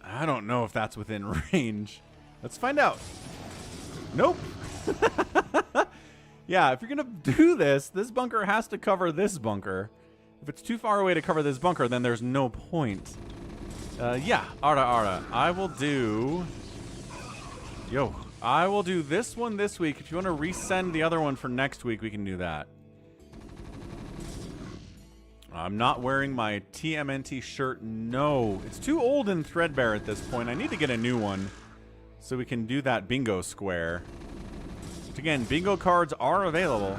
I don't know if that's within range. Let's find out. Nope. Yeah, if you're gonna do this, this bunker has to cover this bunker. If it's too far away to cover this bunker, then there's no point. Yeah, Ara, I will do. I will do this one this week. If you want to resend the other one for next week, we can do that. I'm not wearing my TMNT shirt. No, it's too old and threadbare at this point. I need to get a new one so we can do that bingo square. Which again, bingo cards are available.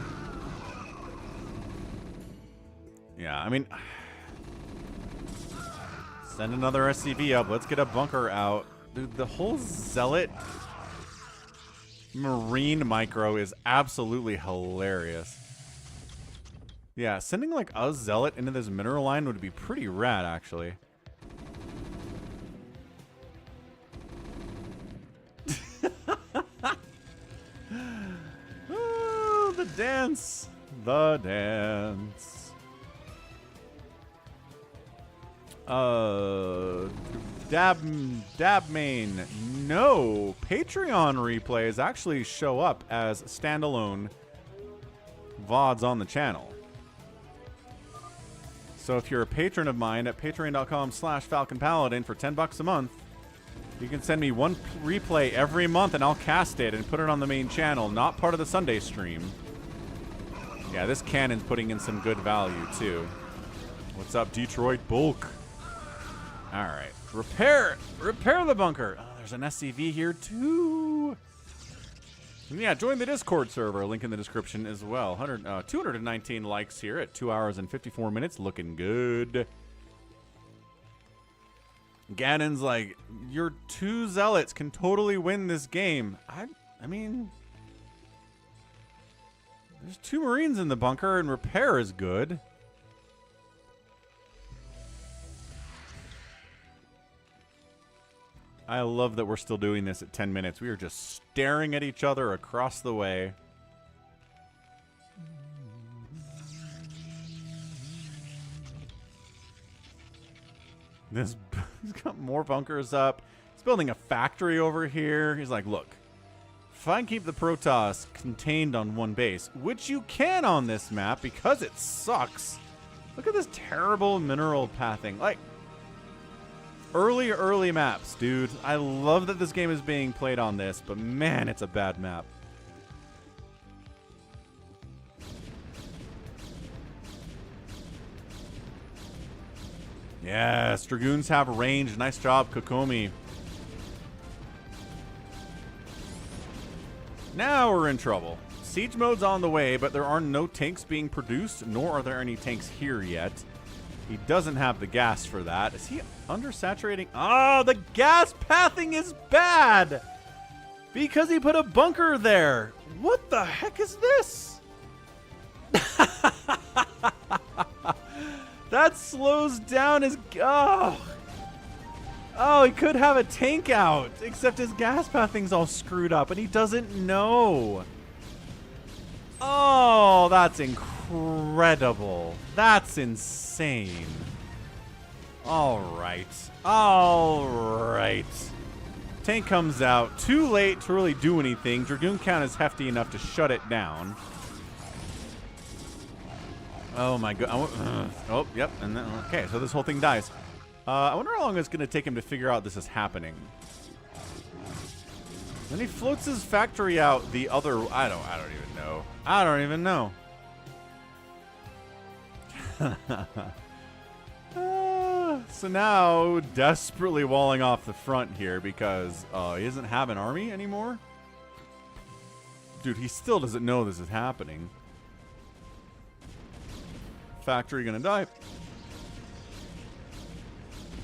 Yeah, I mean, send another SCV up. Let's get a bunker out. Dude, the whole Zealot Marine micro is absolutely hilarious. Yeah, sending like a Zealot into this mineral line would be pretty rad, actually. Oh, the dance. The dance. Dabmain. No. Patreon replays actually show up as standalone VODs on the channel. So if you're a patron of mine at patreon.com/FalconPaladin for $10 a month, you can send me one replay every month and I'll cast it and put it on the main channel, not part of the Sunday stream. Yeah, this cannon's putting in some good value too. What's up, Detroit Bulk? All right, repair the bunker. Oh, there's an SCV here too. And yeah, join the Discord server. Link in the description as well. 219 likes here at 2 hours and 54 minutes. Looking good. Ganon's like, your 2 zealots can totally win this game. I mean, there's 2 Marines in the bunker and repair is good. I love that we're still doing this at 10 minutes. We are just staring at each other across the way. He's got more bunkers up. He's building a factory over here. He's like, look, if I can keep the Protoss contained on one base, which you can on this map because it sucks. Look at this terrible mineral pathing. Like, early maps, dude. I love that this game is being played on this, but man, it's a bad map. Yes, Dragoons have range. Nice job, Kokomi. Now we're in trouble. Siege mode's on the way, but there are no tanks being produced, nor are there any tanks here yet. He doesn't have the gas for that. Is he undersaturating? Oh, the gas pathing is bad! Because he put a bunker there. What the heck is this? That slows down his... Oh, he could have a tank out, except his gas pathing's all screwed up, and he doesn't know. Oh, that's incredible. That's insane. All right. Tank comes out. Too late to really do anything. Dragoon count is hefty enough to shut it down. Oh, my God. Oh, yep. And then, okay, so this whole thing dies. I wonder how long it's going to take him to figure out this is happening. Then he floats his factory out the other... I don't even know. I don't even know. So now, desperately walling off the front here because he doesn't have an army anymore. Dude, he still doesn't know this is happening. Factory gonna die.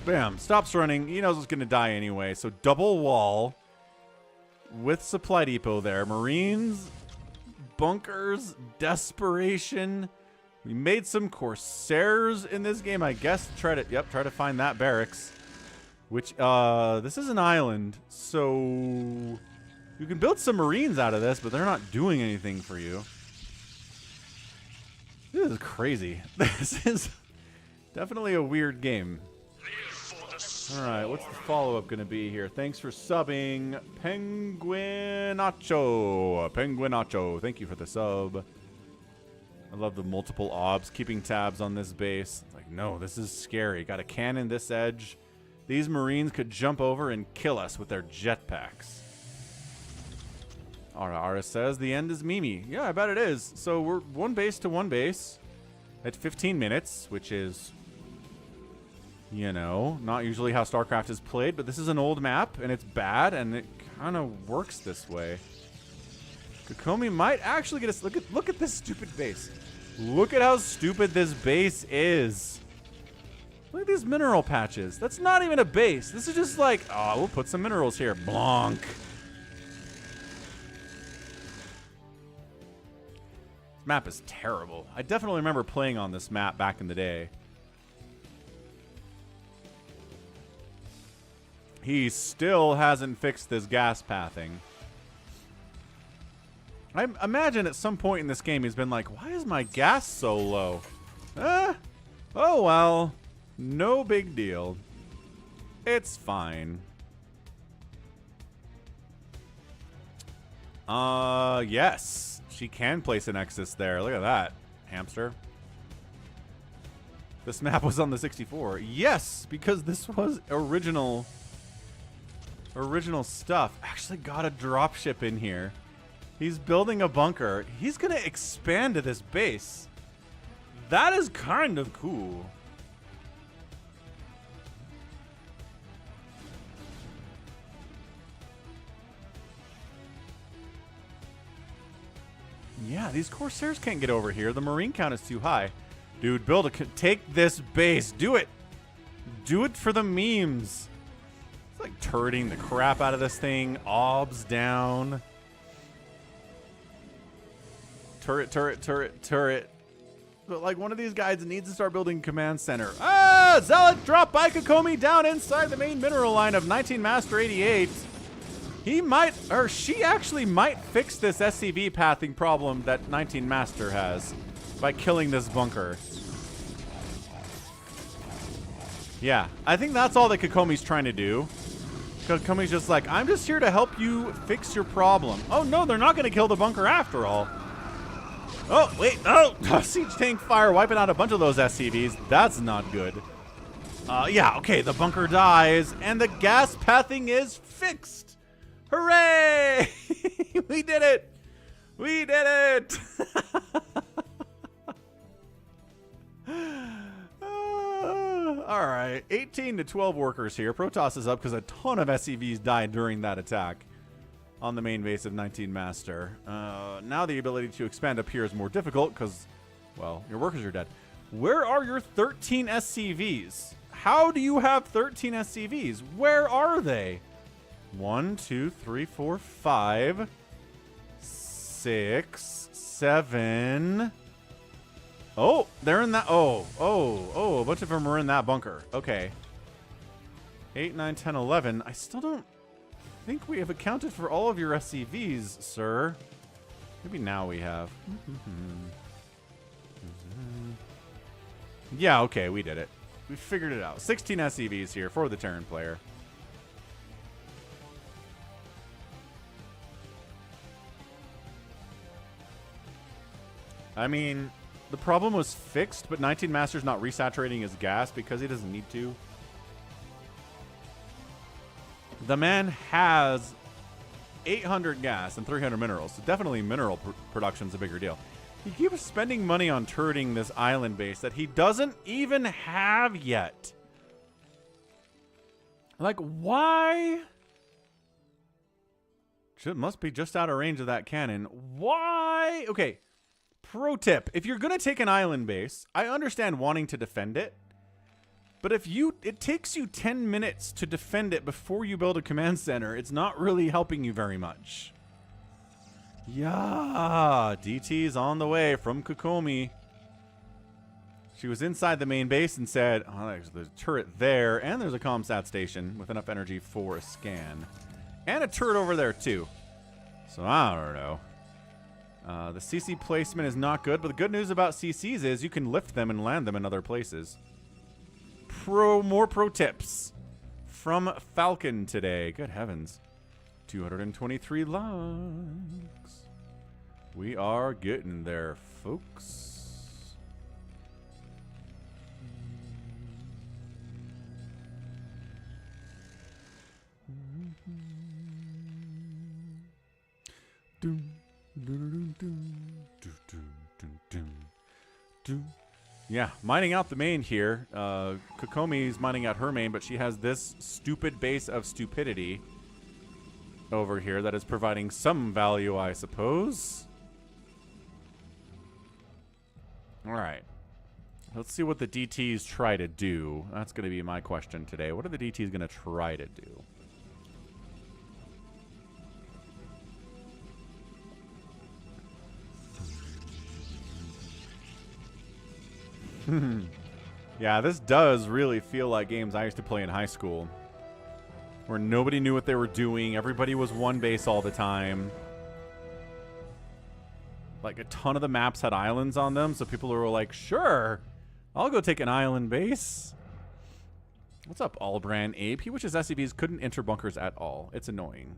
Bam, stops running. He knows it's gonna die anyway. So double wall with supply depot there. Marines, bunkers, desperation. We made some Corsairs in this game, I guess. Try to find that barracks. Which, this is an island, so you can build some Marines out of this, but they're not doing anything for you. This is crazy. This is definitely a weird game. Alright, what's the follow-up going to be here? Thanks for subbing, Penguinacho. Penguinacho, thank you for the sub. I love the multiple obs, keeping tabs on this base. It's like, no, this is scary. Got a cannon this edge. These Marines could jump over and kill us with their jetpacks. Ara says, the end is Mimi. Yeah, I bet it is. So we're one base to one base at 15 minutes, which is, you know, not usually how StarCraft is played, but this is an old map, and it's bad, and it kind of works this way. Kokomi might actually get us. Look at this stupid base. Look at how stupid this base is. Look at these mineral patches. That's not even a base. This is just like, oh, we'll put some minerals here. Blonk. This map is terrible. I definitely remember playing on this map back in the day. He still hasn't fixed this gas pathing. I imagine at some point in this game he's been like, why is my gas so low? Oh well. No big deal. It's fine. Yes. She can place a Nexus there. Look at that. Hamster. This map was on the 64. Yes, because this was original stuff. Actually got a dropship in here. He's building a bunker. He's going to expand to this base. That is kind of cool. Yeah, these Corsairs can't get over here. The Marine count is too high. Dude, take this base. Do it. Do it for the memes. It's like turreting the crap out of this thing. Obs down. Turret. But like one of these guys needs to start building command center. Ah! Zealot drop by Kokomi down inside the main mineral line of 19 Master 88. He might, or she actually might fix this SCV pathing problem that 19 Master has by killing this bunker. Yeah, I think that's all that Kokomi's trying to do. Kokomi's just like, I'm just here to help you fix your problem. Oh no, they're not going to kill the bunker after all. Oh, wait, oh, siege tank fire wiping out a bunch of those SCVs. That's not good. Yeah, okay, the bunker dies, and the gas pathing is fixed. Hooray! We did it! We did it! All right, 18 to 12 workers here. Protoss is up because a ton of SCVs died during that attack on the main base of 19 Master. Now the ability to expand up here is more difficult because, well, your workers are dead. Where are your 13 SCVs? How do you have 13 SCVs? Where are they? 1, 2, 3, 4, 5, 6, 7. Oh, they're in that. Oh, a bunch of them are in that bunker. Okay. 8, 9, 10, 11. I still don't think we have accounted for all of your SCVs, sir. Maybe now we have. Yeah, okay, we did it. We figured it out. 16 SCVs here for the Terran player. I mean, the problem was fixed, but 19 Master's not resaturating his gas because he doesn't need to. The man has 800 gas and 300 minerals, so definitely mineral production's a bigger deal. He keeps spending money on turreting this island base that he doesn't even have yet. Like, why? Must be just out of range of that cannon. Why? Okay. Pro tip, if you're going to take an island base, I understand wanting to defend it. But if it takes you 10 minutes to defend it before you build a command center, it's not really helping you very much. Yeah, DT's on the way from Kokomi. She was inside the main base and said, oh, there's a turret there, and there's a comsat station with enough energy for a scan. And a turret over there, too. So, I don't know. The CC placement is not good, but the good news about CCs is you can lift them and land them in other places. More pro tips from Falcon today. Good heavens. 223 likes. We are getting there, folks. Yeah, mining out the main here. Kokomi's mining out her main, but she has this stupid base of stupidity. over here that is providing some value, I suppose. All right. Let's see what the DTs try to do. That's going to be my question today. What are the DTs going to try to do? Yeah, this does really feel like games I used to play in high school, where nobody knew what they were doing. Everybody was one base all the time. Like, a ton of the maps had islands on them, so people were like, sure, I'll go take an island base. What's up, Allbrand Ape? He wishes SCVs couldn't enter bunkers at all. It's annoying.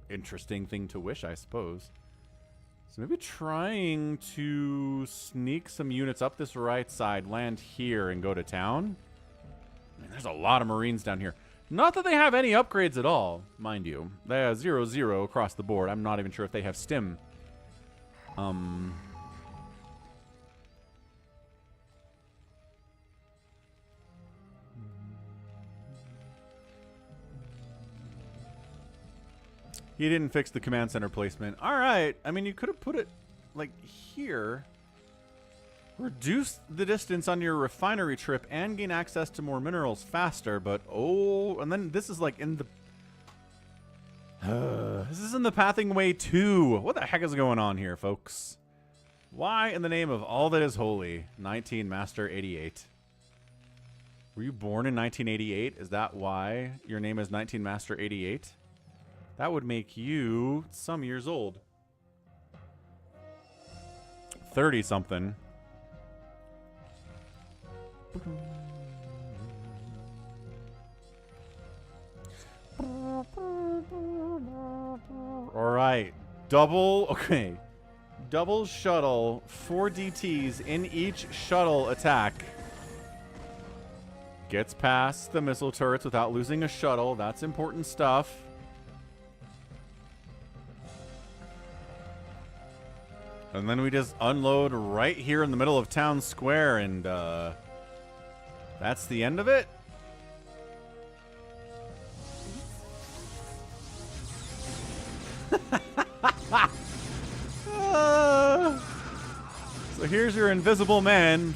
Interesting thing to wish, I suppose. So maybe trying to sneak some units up this right side, land here, and go to town. I mean, there's a lot of Marines down here. Not that they have any upgrades at all, mind you. They have 0-0 across the board. I'm not even sure if they have stim. He didn't fix the command center placement. All right. I mean, you could have put it, like, here. Reduce the distance on your refinery trip and gain access to more minerals faster, but, oh, and then this is, like, in the... this is in the pathing way, too. What the heck is going on here, folks? Why, in the name of all that is holy, 19 Master 88? Were you born in 1988? Is that why your name is 19 Master 88? That would make you some years old. 30-something. All right. Okay. Double shuttle, 4 DTs in each shuttle attack. Gets past the missile turrets without losing a shuttle. That's important stuff. And then we just unload right here in the middle of town square, and that's the end of it. So here's your invisible man.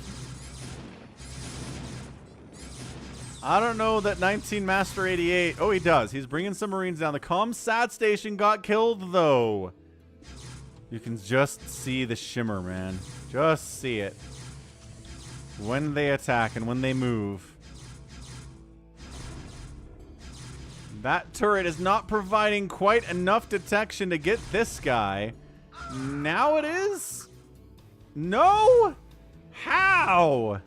I don't know that 19 Master 88... Oh, he does. He's bringing some Marines down. The ComSat station got killed, though. You can just see the shimmer, man. Just see it. When they attack and when they move. That turret is not providing quite enough detection to get this guy. Now it is? No? How?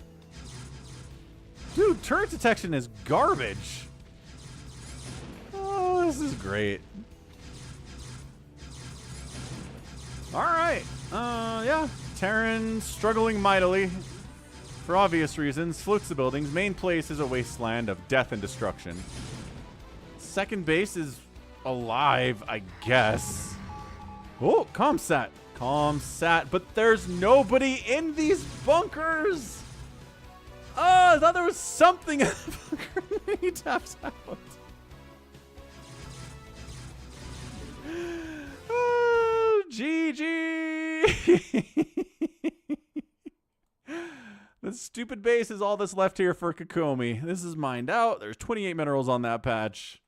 Dude, turret detection is garbage. Oh, this is great. Alright. Yeah. Terran struggling mightily. For obvious reasons. Floats the buildings. Main place is a wasteland of death and destruction. Second base is alive, I guess. Oh, ComSat. ComSat. But there's nobody in these bunkers. Oh, I thought there was something in the bunker. He taps out. GG! The stupid base is all that's left here for Kokomi. This is mined out. There's 28 minerals on that patch.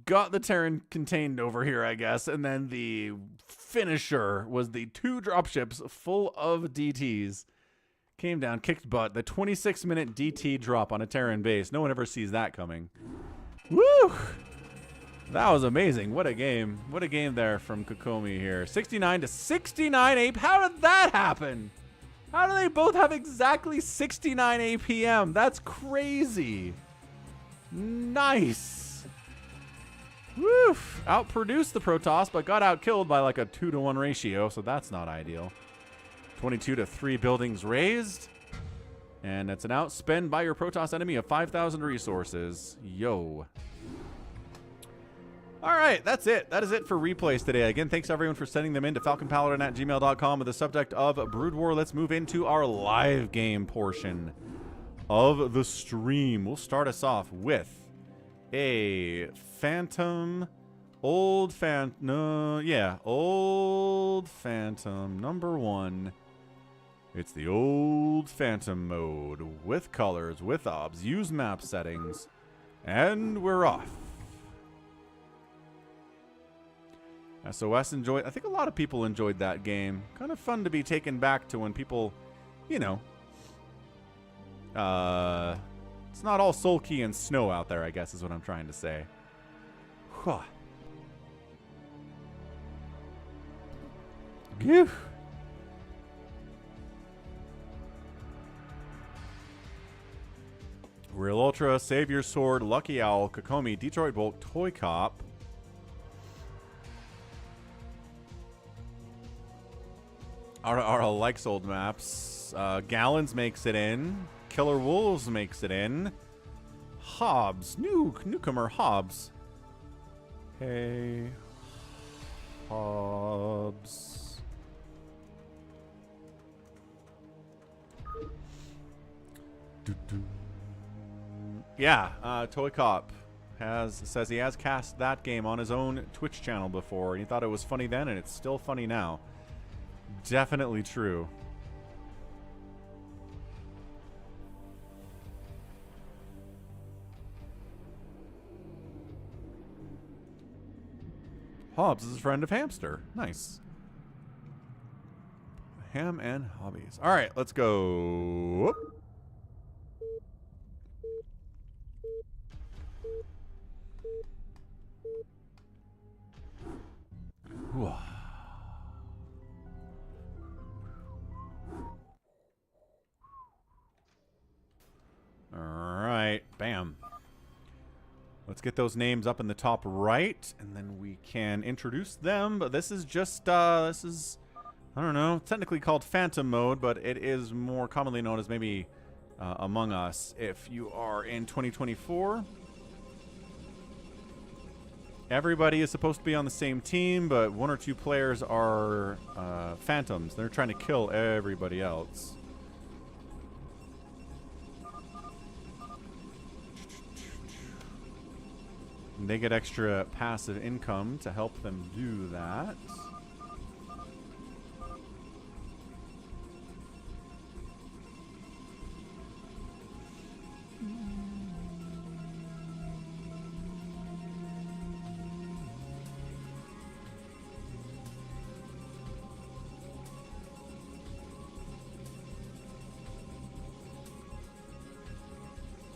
Got the Terran contained over here, I guess. And then the finisher was the 2 dropships full of DTs. Came down, kicked butt. The 26-minute DT drop on a Terran base. No one ever sees that coming. Woo! That was amazing. What a game. What a game there from Kokomi here. 69 to 69 Ape. How did that happen? How do they both have exactly 69 APM? That's crazy. Nice. Woof. Outproduced the Protoss, but got outkilled by like a 2-to-1 ratio, so that's not ideal. 22 to 3 buildings razed. And it's an outspend by your Protoss enemy of 5,000 resources. Yo. All right, that's it. That is it for replays today. Again, thanks everyone for sending them in to falconpaladin@gmail.com with the subject of Brood War. Let's move into our live game portion of the stream. We'll start us off with a Phantom Old Phantom number 1. It's the old Phantom mode with colors, with obs, use map settings, and we're off. SOS enjoyed. I think a lot of people enjoyed that game. Kind of fun to be taken back to when people, you know, it's not all sulky and snow out there, I guess is what I'm trying to say. Whew. Phew. Realultra, SaviorSword, Lucky Owl, Kokomi, Detroit ToyCop. Ara likes old maps. Gallons makes it in. KillerWolves makes it in. Hobbs. Newcomer Hobbs. Hey. Hobbs. Yeah, ToyCop says he has cast that game on his own Twitch channel before, and he thought it was funny then, and it's still funny now. Definitely true. Hobbs is a friend of Hamster. Nice. Ham and hobbies. All right, let's go. Whew. Alright, bam. Let's get those names up in the top right, and then we can introduce them. But this is just, I don't know, technically called Phantom mode, but it is more commonly known as maybe Among Us. If you are in 2024, everybody is supposed to be on the same team, but 1 or 2 players are Phantoms. They're trying to kill everybody else. And they get extra passive income to help them do that.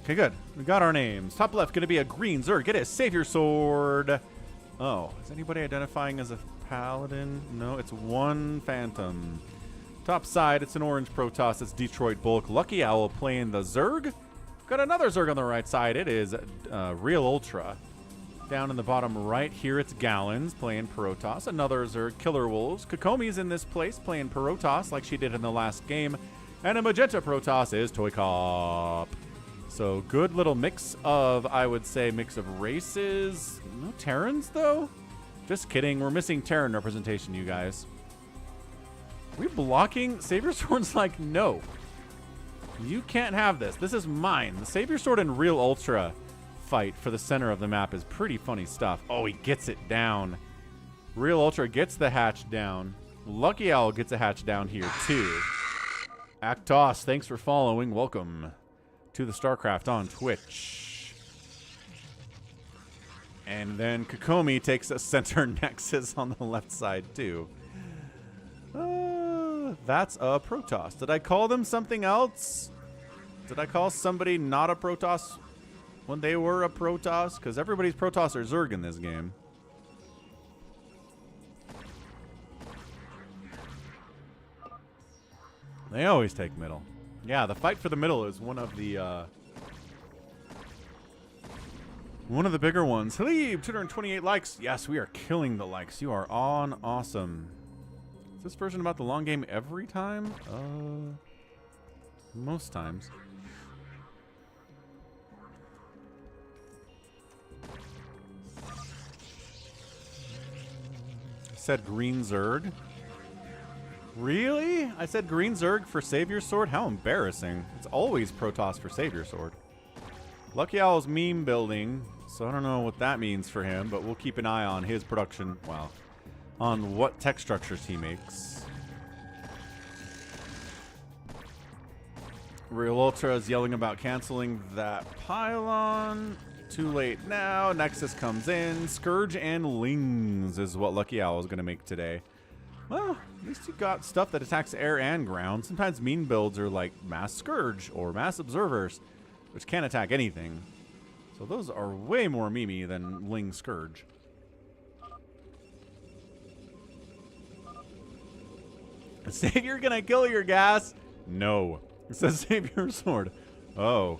Okay, good. We got our names. Top left going to be a green Zerg. Get it, SaviorSword. Oh, is anybody identifying as a paladin? No, it's 1 Phantom. Top side, it's an orange Protoss. It's Detroit Bulk. Lucky Owl playing the Zerg. Got another Zerg on the right side. It is Realultra. Down in the bottom right here, it's Gallons playing Protoss. Another Zerg, KillerWolves. Kokomi's in this place playing Protoss like she did in the last game. And a magenta Protoss is ToyCop. So good little mix of, I would say, mix of races. No Terrans, though? Just kidding. We're missing Terran representation, you guys. Are we blocking? SaviorSword's like, no. You can't have this. This is mine. The SaviorSword and Realultra fight for the center of the map is pretty funny stuff. Oh, he gets it down. Realultra gets the hatch down. Lucky Owl gets a hatch down here, too. Actos, thanks for following. Welcome to the StarCraft on Twitch. And then Kokomi takes a center Nexus on the left side, too. That's a Protoss. Did I call them something else? Did I call somebody not a Protoss when they were a Protoss? Because everybody's Protoss are Zerg in this game. They always take middle. Yeah, the fight for the middle is one of the bigger ones. Halib, 228 likes. Yes, we are killing the likes. You are on awesome. Is this version about the long game every time? Most times. I said green Zerg. Really? I said green Zerg for SaviorSword? How embarrassing. It's always Protoss for SaviorSword. Lucky Owl's meme building, so I don't know what that means for him, but we'll keep an eye on his production, well, on what tech structures he makes. Realultra is yelling about canceling that pylon. Too late now. Nexus comes in. Scourge and Lings is what Lucky Owl is going to make today. Well, at least you got stuff that attacks air and ground. Sometimes mean builds are like Mass Scourge or Mass Observers, which can't attack anything. So those are way more memey than Ling Scourge. Savior gonna kill your gas? No. It says SaviorSword. Oh.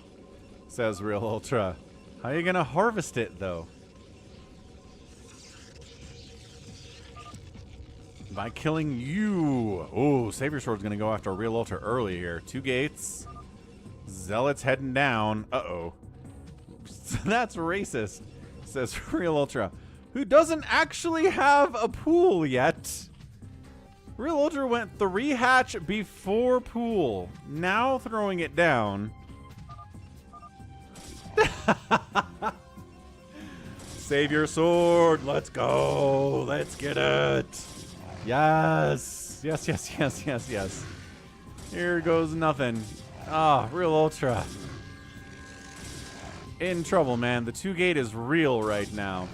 Says Realultra. How are you gonna harvest it though? By killing you. Oh, SaviorSword's gonna go after Realultra early here. 2 gates. Zealots heading down. Uh-oh. That's racist, says Realultra, who doesn't actually have a pool yet. Realultra went 3 hatch before pool. Now throwing it down. SaviorSword, let's go. Let's get it. Yes. Yes, yes, yes, yes, yes. Here goes nothing. Ah, Realultra. In trouble, man. The 2 gate is real right now.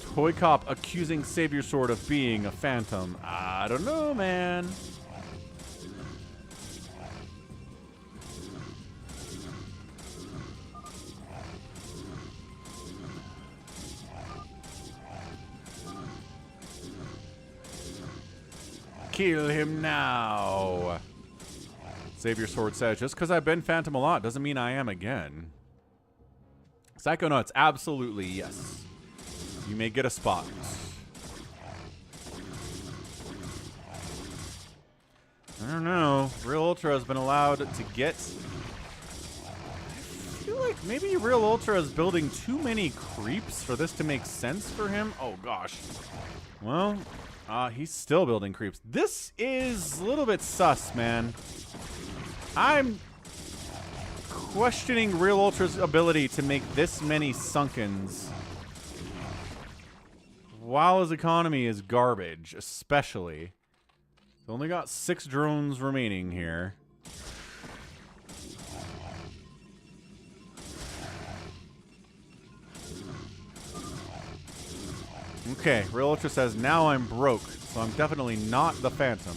ToyCop accusing SaviorSword of being a phantom. I don't know, man. Kill him now. SaviorSword says, just because I've been phantom a lot doesn't mean I am again. Psychonuts, absolutely yes. You may get a spot. I don't know. Realultra has been allowed to get... I feel like maybe Realultra is building too many creeps for this to make sense for him. Oh, gosh. Well, he's still building creeps. This is a little bit sus, man. I'm questioning Realultra's ability to make this many sunkens while his economy is garbage, especially. He's only got 6 drones remaining here. Okay, Realultra says, now I'm broke, so I'm definitely not the Phantom.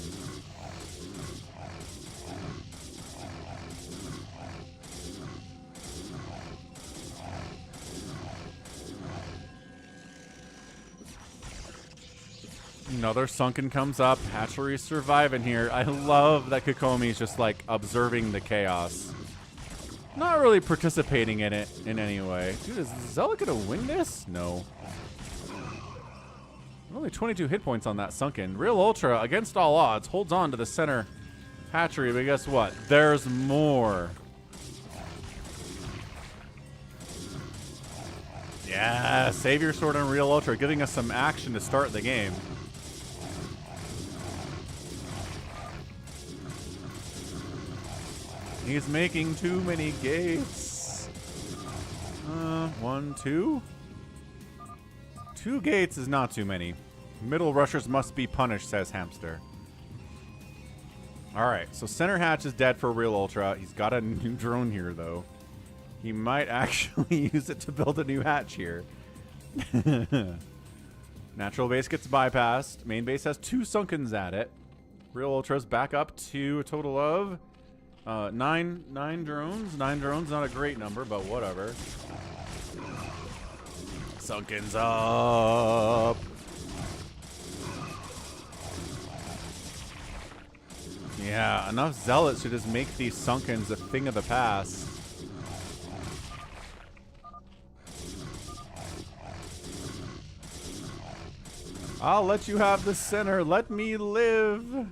Another sunken comes up. Hatchery's surviving here. I love that Kokomi's just like observing the chaos. Not really participating in it in any way. Dude, is Zella gonna win this? No. Only 22 hit points on that sunken. Realultra, against all odds, holds on to the center hatchery, but guess what? There's more. Yeah, SaviorSword and Realultra giving us some action to start the game. He's making too many gates. 1, 2? 2 gates is not too many. Middle rushers must be punished, says Hamster. Alright, so center hatch is dead for Realultra. He's got a new drone here, though. He might actually use it to build a new hatch here. Natural base gets bypassed. Main base has 2 sunkens at it. Realultra's back up to a total of 9 drones. 9 drones, not a great number, but whatever. Sunken's up. Yeah, enough zealots to just make these sunkens a thing of the past. I'll let you have the center. Let me live.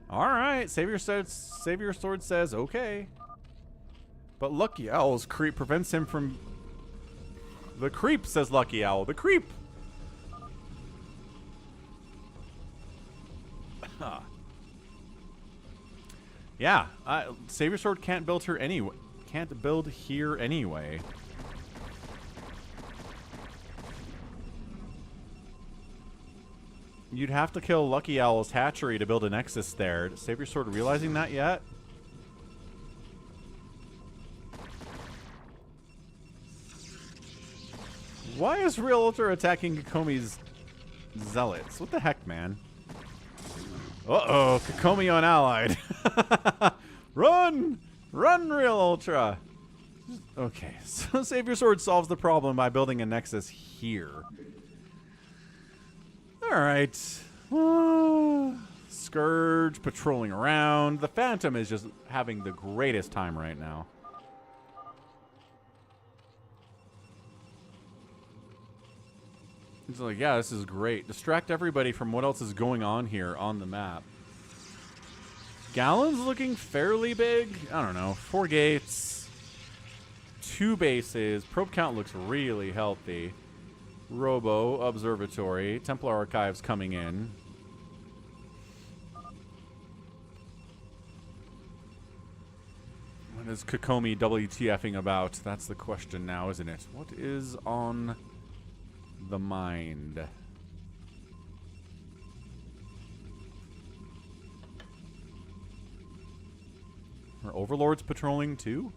All right, SaviorSword says okay. But Lucky Owl's creep prevents him from... The creep, says Lucky Owl. The creep! Yeah, SaviorSword can't build her anyway. can't build here anyway. You'd have to kill Lucky Owl's hatchery to build a Nexus there. Is SaviorSword realizing that yet? Why is Realultra attacking Kokomi's zealots? What the heck, man? Uh-oh, Kokomi unallied. Run! Run, Realultra! Okay, so SaviorSword solves the problem by building a Nexus here. Alright. Scourge patrolling around. The Phantom is just having the greatest time right now. He's like, yeah, this is great. Distract everybody from what else is going on here on the map. Gallon's looking fairly big. I don't know. 4 gates. 2 bases. Probe count looks really healthy. Robo, Observatory, Templar Archives coming in. What is Kokomi WTFing about? That's the question now, isn't it? What is on the mind? Are Overlords patrolling too?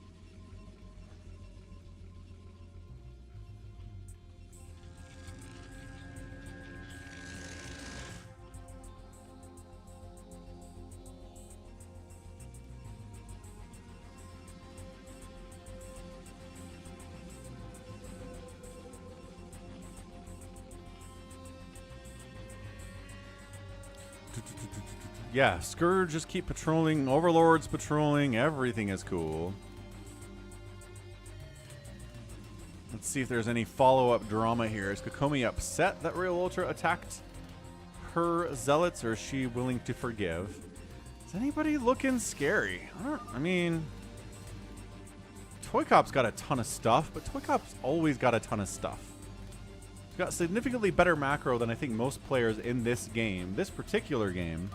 Yeah, Scourge just keep patrolling, Overlords patrolling, everything is cool. Let's see if there's any follow-up drama here. Is Kokomi upset that Realultra attacked her zealots, or is she willing to forgive? Is anybody looking scary? I mean, ToyCop's got a ton of stuff, but ToyCop's always got a ton of stuff. He's got significantly better macro than I think most players in this game, this particular game.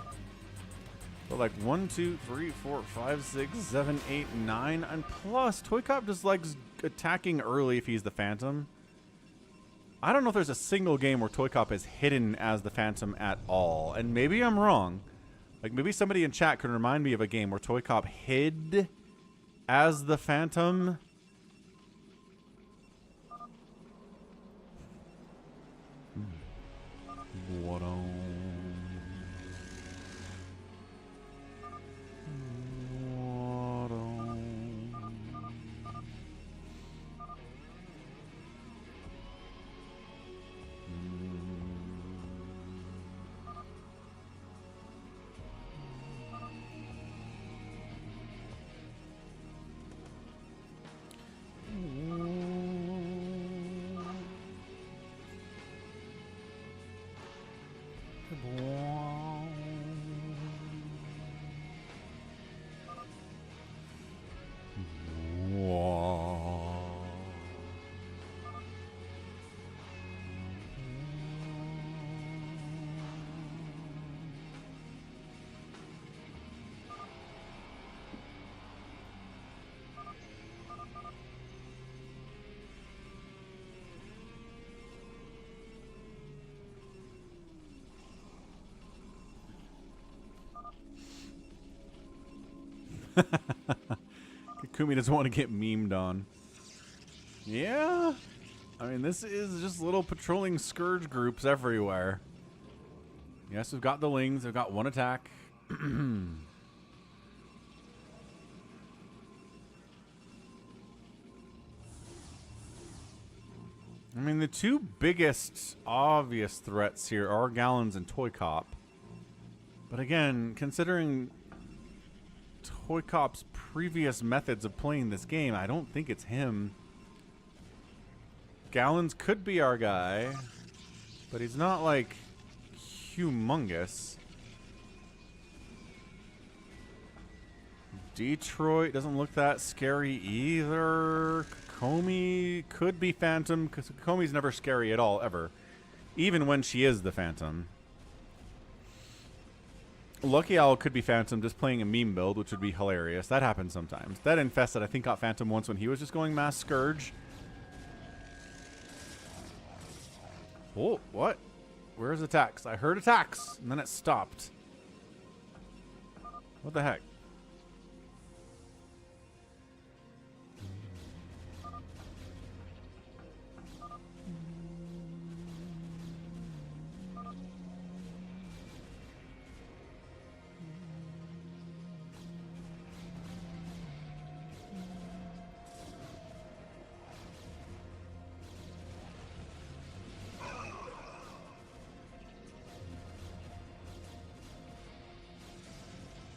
But like 1, 2, 3, 4, 5, 6, 7, 8, 9, and plus ToyCop just likes attacking early if he's the Phantom. I don't know if there's a single game where ToyCop is hidden as the Phantom at all, and maybe I'm wrong. Like maybe somebody in chat could remind me of a game where ToyCop hid as the Phantom. What on? Kokomi doesn't want to get memed on. Yeah. I mean, this is just little patrolling Scourge groups everywhere. Yes, we've got the Lings. They've got 1 attack. I mean, the 2 biggest obvious threats here are Gallons and ToyCop. But again, considering ToyCop's previous methods of playing this game, I don't think it's him. Gallons could be our guy, but he's not like humongous. Detroit doesn't look that scary either. Kokomi could be Phantom, because Kokomi's never scary at all, ever. Even when she is the Phantom. Lucky Owl could be Phantom just playing a meme build, which would be hilarious. That happens sometimes. That Infested, I think, got Phantom once when he was just going Mass Scourge. Oh, what? Where's attacks? I heard attacks, and then it stopped. What the heck?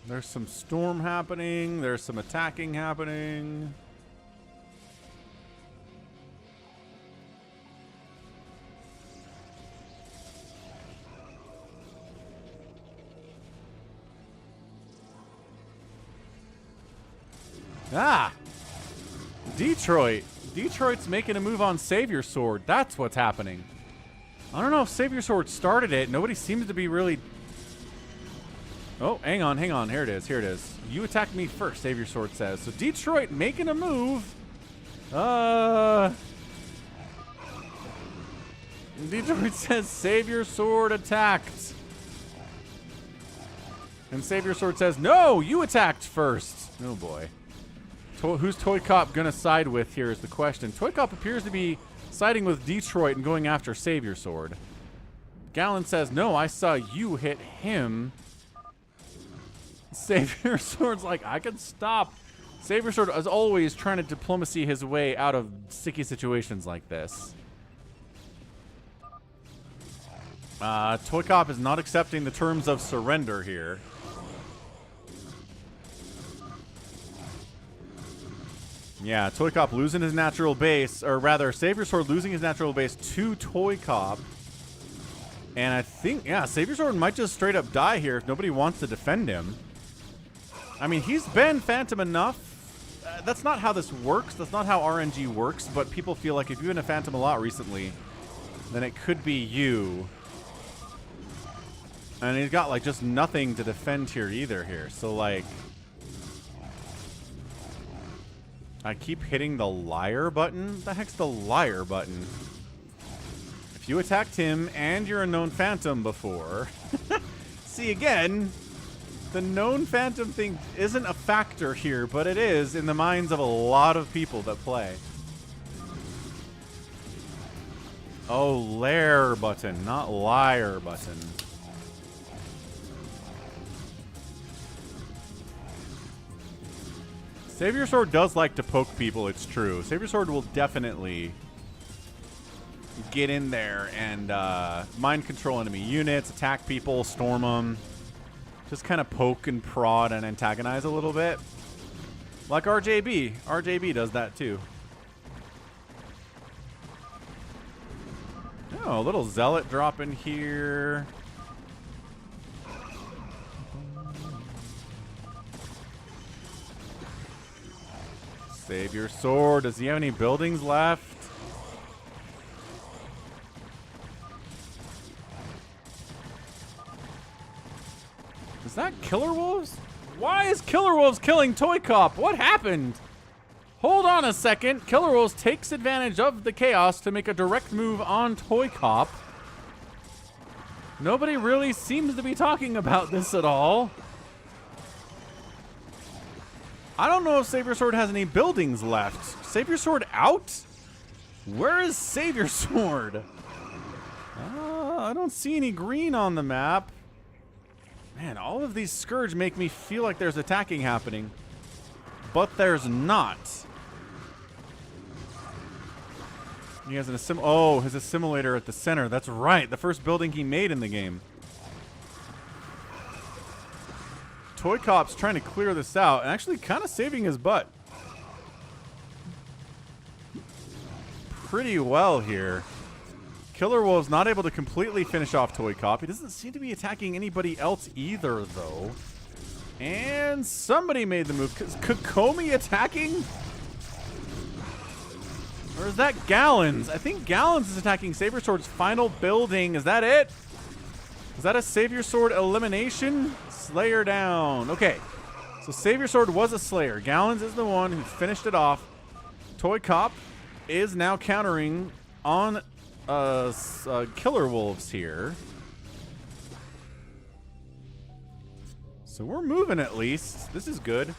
There's some storm happening. There's some attacking happening. Ah! Detroit. Detroit's making a move on SaviorSword. That's what's happening. I don't know if SaviorSword started it. Nobody seems to be really... Oh, hang on, hang on. Here it is, here it is. You attack me first, SaviorSword says. So Detroit making a move. Detroit says SaviorSword attacked. And SaviorSword says, no, you attacked first. Oh boy. Who's ToyCop gonna side with here is the question. ToyCop appears to be siding with Detroit and going after SaviorSword. Gallon says, no, I saw you hit him. SaviorSword's like, I can stop. SaviorSword is always trying to diplomacy his way out of sticky situations like this. ToyCop is not accepting the terms of surrender here. Yeah, ToyCop losing his natural base, or rather, SaviorSword losing his natural base to ToyCop. And I think, yeah, SaviorSword might just straight up die here if nobody wants to defend him. I mean, he's been Phantom enough. That's not how this works. That's not how RNG works, but people feel like if you've been a Phantom a lot recently, then it could be you. And he's got, like, just nothing to defend here either here. So, like... I keep hitting the liar button? What the heck's the liar button? If you attacked him and you're a known Phantom before... See, again... The known Phantom thing isn't a factor here, but it is in the minds of a lot of people that play. Oh, lair button, not liar button. SaviorSword does like to poke people, it's true. SaviorSword will definitely get in there and mind control enemy units, attack people, storm them. Just kind of poke and prod and antagonize a little bit. Like RJB. RJB does that too. Oh, a little zealot drop in here. SaviorSword. Does he have any buildings left? Is that KillerWolves? Why is KillerWolves killing ToyCop? What happened? Hold on a second. KillerWolves takes advantage of the chaos to make a direct move on ToyCop. Nobody really seems to be talking about this at all. I don't know if SaviorSword has any buildings left. SaviorSword out? Where is SaviorSword? I don't see any green on the map. Man, all of these Scourge make me feel like there's attacking happening. But there's not. He has an his assimilator at the center. That's right. The first building he made in the game. ToyCop's trying to clear this out and actually kind of saving his butt. Pretty well here. KillerWolves not able to completely finish off ToyCop. He doesn't seem to be attacking anybody else either, though. And somebody made the move. Is Kokomi attacking? Or is that Gallons? I think Gallons is attacking SaviorSword's final building. Is that it? Is that a SaviorSword elimination? Slayer down. Okay. So SaviorSword was a Slayer. Gallons is the one who finished it off. ToyCop is now countering on KillerWolves here. So we're moving at least. This is good.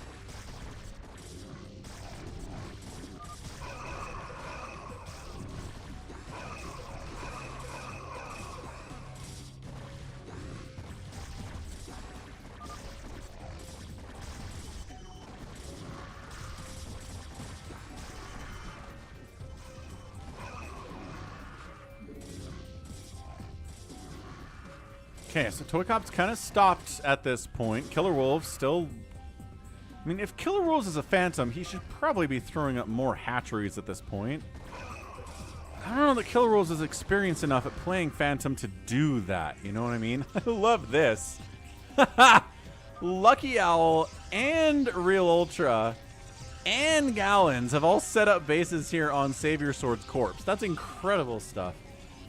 Okay, so ToyCop's kind of stopped at this point. KillerWolves still... I mean, if KillerWolves is a Phantom, he should probably be throwing up more hatcheries at this point. I don't know that KillerWolves is experienced enough at playing Phantom to do that. You know what I mean? I love this. Lucky Owl and Realultra and Gallons have all set up bases here on SaviorSword's corpse. That's incredible stuff.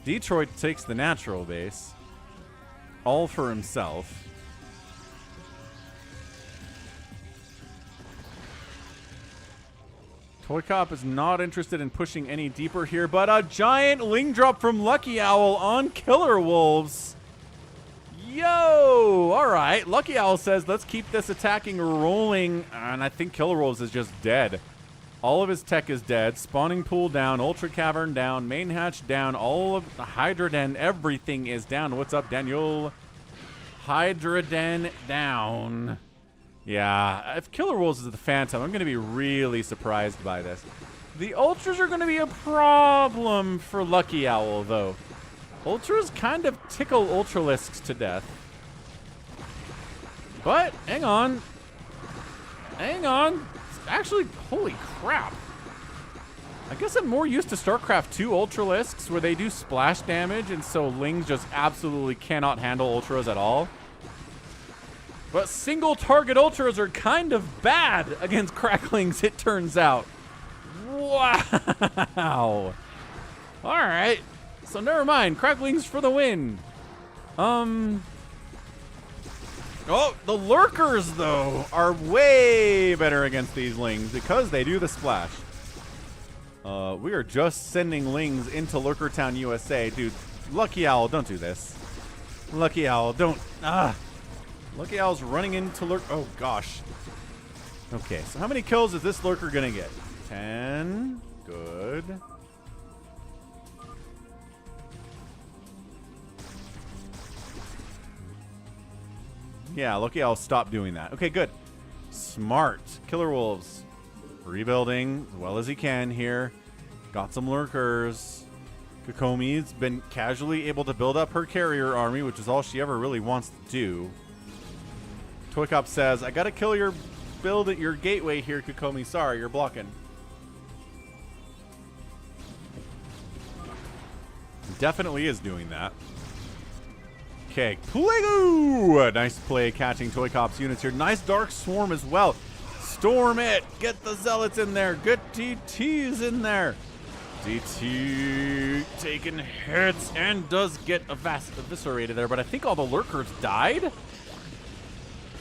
Detroit takes the natural base. All for himself. ToyCop is not interested in pushing any deeper here, but a giant Ling drop from Lucky Owl on KillerWolves. Yo! Alright, Lucky Owl says, let's keep this attacking rolling. And I think KillerWolves is just dead. All of his tech is dead. Spawning pool down. Ultra Cavern down. Main hatch down. All of the Hydra Den, everything is down. What's up, Daniel? Hydra Den down. Yeah, if KillerWolves is the Phantom, I'm going to be really surprised by this. The Ultras are going to be a problem for Lucky Owl, though. Ultras kind of tickle Ultralisks to death. But, hang on. Hang on. Actually, holy crap. I guess I'm more used to StarCraft 2 Ultralisks where they do splash damage, and so Lings just absolutely cannot handle Ultras at all. But single target Ultras are kind of bad against Cracklings, it turns out. Wow. Alright. So never mind. Cracklings for the win. Oh, the Lurkers, though, are way better against these Lings because they do the splash. We are just sending Lings into Lurker Town, USA. Dude, Lucky Owl, don't do this. Lucky Owl, don't. Lucky Owl's running into Lurk. Oh, gosh. Okay, so how many kills is this Lurker going to get? 10. Good. Yeah, Lucky Owl stopped doing that. Okay, good. Smart. KillerWolves rebuilding as well as he can here. Got some Lurkers. Kokomi's been casually able to build up her carrier army, which is all she ever really wants to do. ToyCop says, I gotta kill your build at your gateway here, Kokomi. Sorry, you're blocking. Definitely is doing that. Okay, Playgoo! Nice play catching ToyCop's units here. Nice Dark Swarm as well. Storm it! Get the Zealots in there. Get DTs in there. DT taking hits and does get eviscerated there, but I think all the Lurkers died.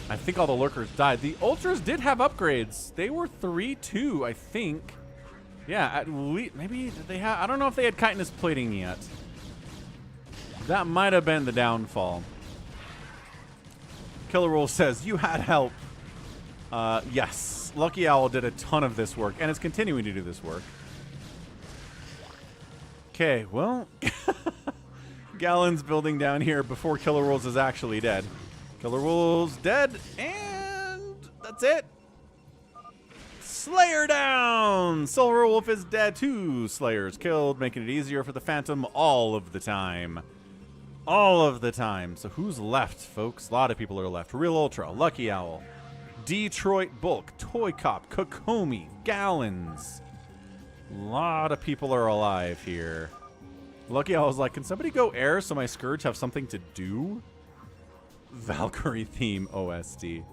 I think all the Lurkers died. The Ultras did have upgrades. They were 3-2, I think. Yeah, at least, maybe did they have, I don't know if they had chitinous plating yet. That might have been the downfall. KillerWolves says, you had help. Yes, Lucky Owl did a ton of this work, and is continuing to do this work. Okay, well, Gallon's building down here before KillerWolves is actually dead. KillerWolves dead, and that's it. Slayer down! Silverwolf is dead. 2 Slayers killed, making it easier for the Phantom all of the time. All of the time. So who's left, folks? A lot of people are left. Realultra, Lucky Owl, Detroit Bulk, ToyCop, Kokomi, Gallons. A lot of people are alive here. Lucky Owl's like, can somebody go air so my Scourge have something to do? Valkyrie theme OST.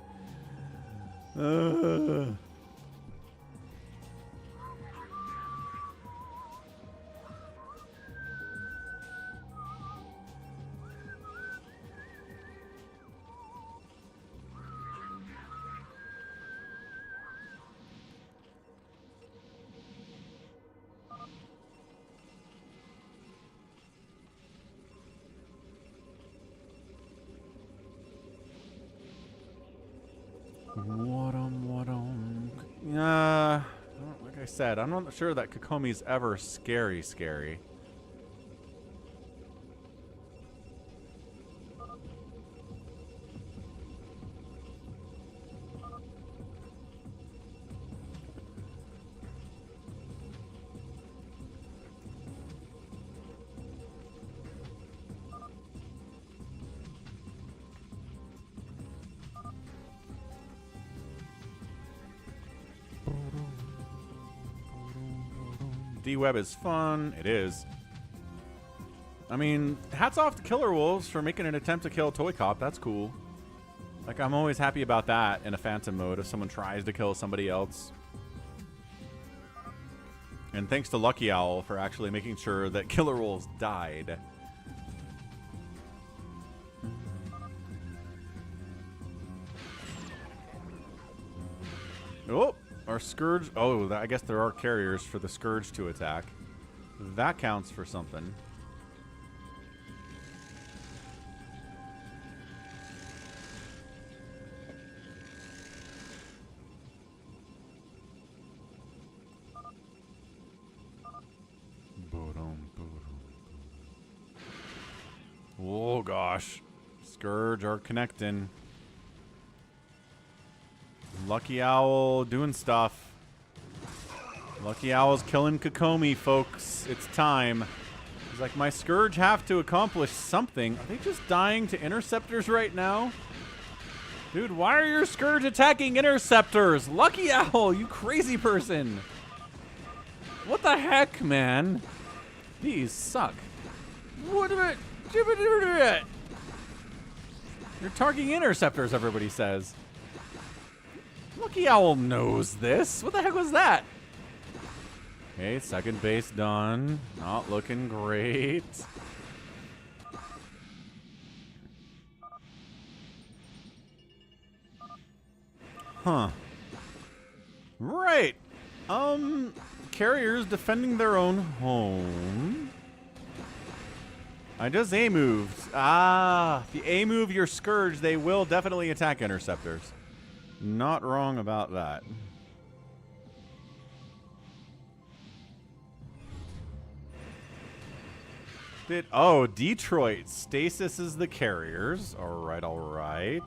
Like I said, I'm not sure that Kokomi's ever scary. D-Web is fun. It is. I mean, hats off to KillerWolves for making an attempt to kill ToyCop. That's cool. Like, I'm always happy about that in a Phantom mode if someone tries to kill somebody else. And thanks to Lucky Owl for actually making sure that KillerWolves died. Oh! Our Scourge... Oh, I guess there are carriers for the Scourge to attack. That counts for something. Oh, gosh. Scourge are connecting. Lucky Owl doing stuff. Lucky Owl's killing Kokomi, folks. It's time. He's like, my Scourge have to accomplish something. Are they just dying to Interceptors right now? Dude, why are your Scourge attacking Interceptors? Lucky Owl, you crazy person. What the heck, man? These suck. What about... You're targeting Interceptors, everybody says. Lucky Owl knows this. What the heck was that? Okay, second base done. Not looking great. Huh. Right. Carriers defending their own home. I just A-moved. Ah, if you A-move your Scourge, they will definitely attack Interceptors. Not wrong about that. Oh, Detroit. Stasis is the carriers. Alright, alright.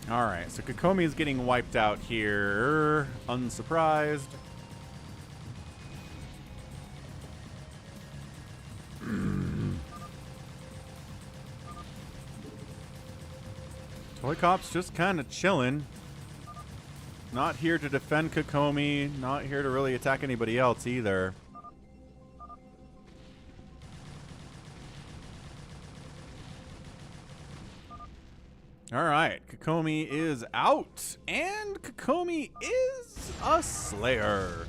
Alright, so Kokomi is getting wiped out here. Unsurprised. ToyCop's just kind of chilling. Not here to defend Kokomi. Not here to really attack anybody else either. Alright, Kokomi is out, and Kokomi is a Slayer.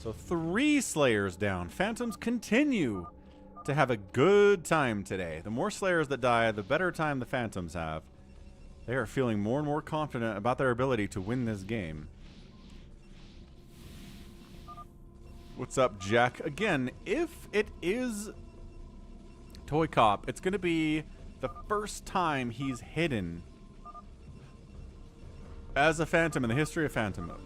So 3 Slayers down. Phantoms continue to have a good time today. The more Slayers that die, the better time the Phantoms have. They are feeling more and more confident about their ability to win this game. What's up, Jack? Again, if it is ToyCop, it's going to be the first time he's hidden as a Phantom in the history of Phantom mode.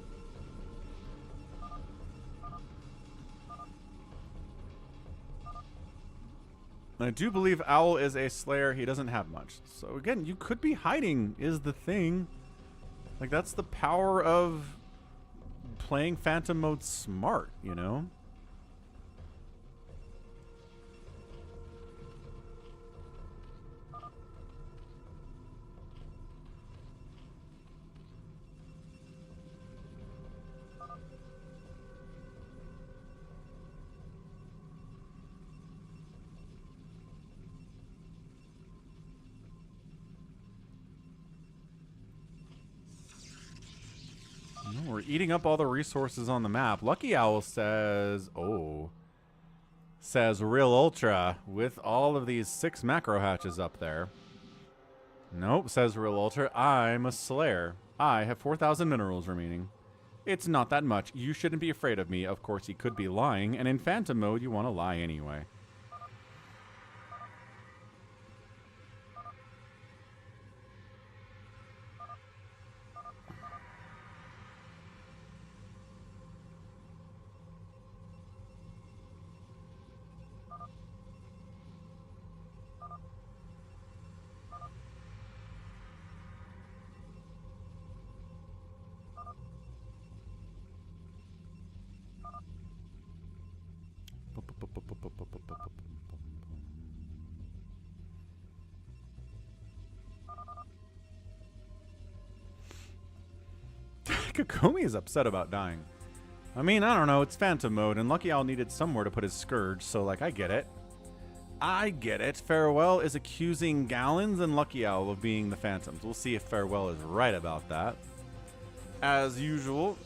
I do believe Owl is a Slayer. He doesn't have much. So again, you could be hiding is the thing. Like, that's the power of playing Phantom mode smart, you know? We're eating up all the resources on the map. Lucky Owl says, oh, says Realultra with all of these 6 macro hatches up there. Nope, says Realultra, I'm a slayer. I have 4,000 minerals remaining. It's not that much. You shouldn't be afraid of me. Of course, he could be lying, and in Phantom mode, you want to lie anyway. Kokomi is upset about dying. I mean, I don't know. It's Phantom mode, and Lucky Owl needed somewhere to put his Scourge, so, like, I get it. I get it. Farewell is accusing Gallons and Lucky Owl of being the Phantoms. We'll see if Farewell is right about that. As usual.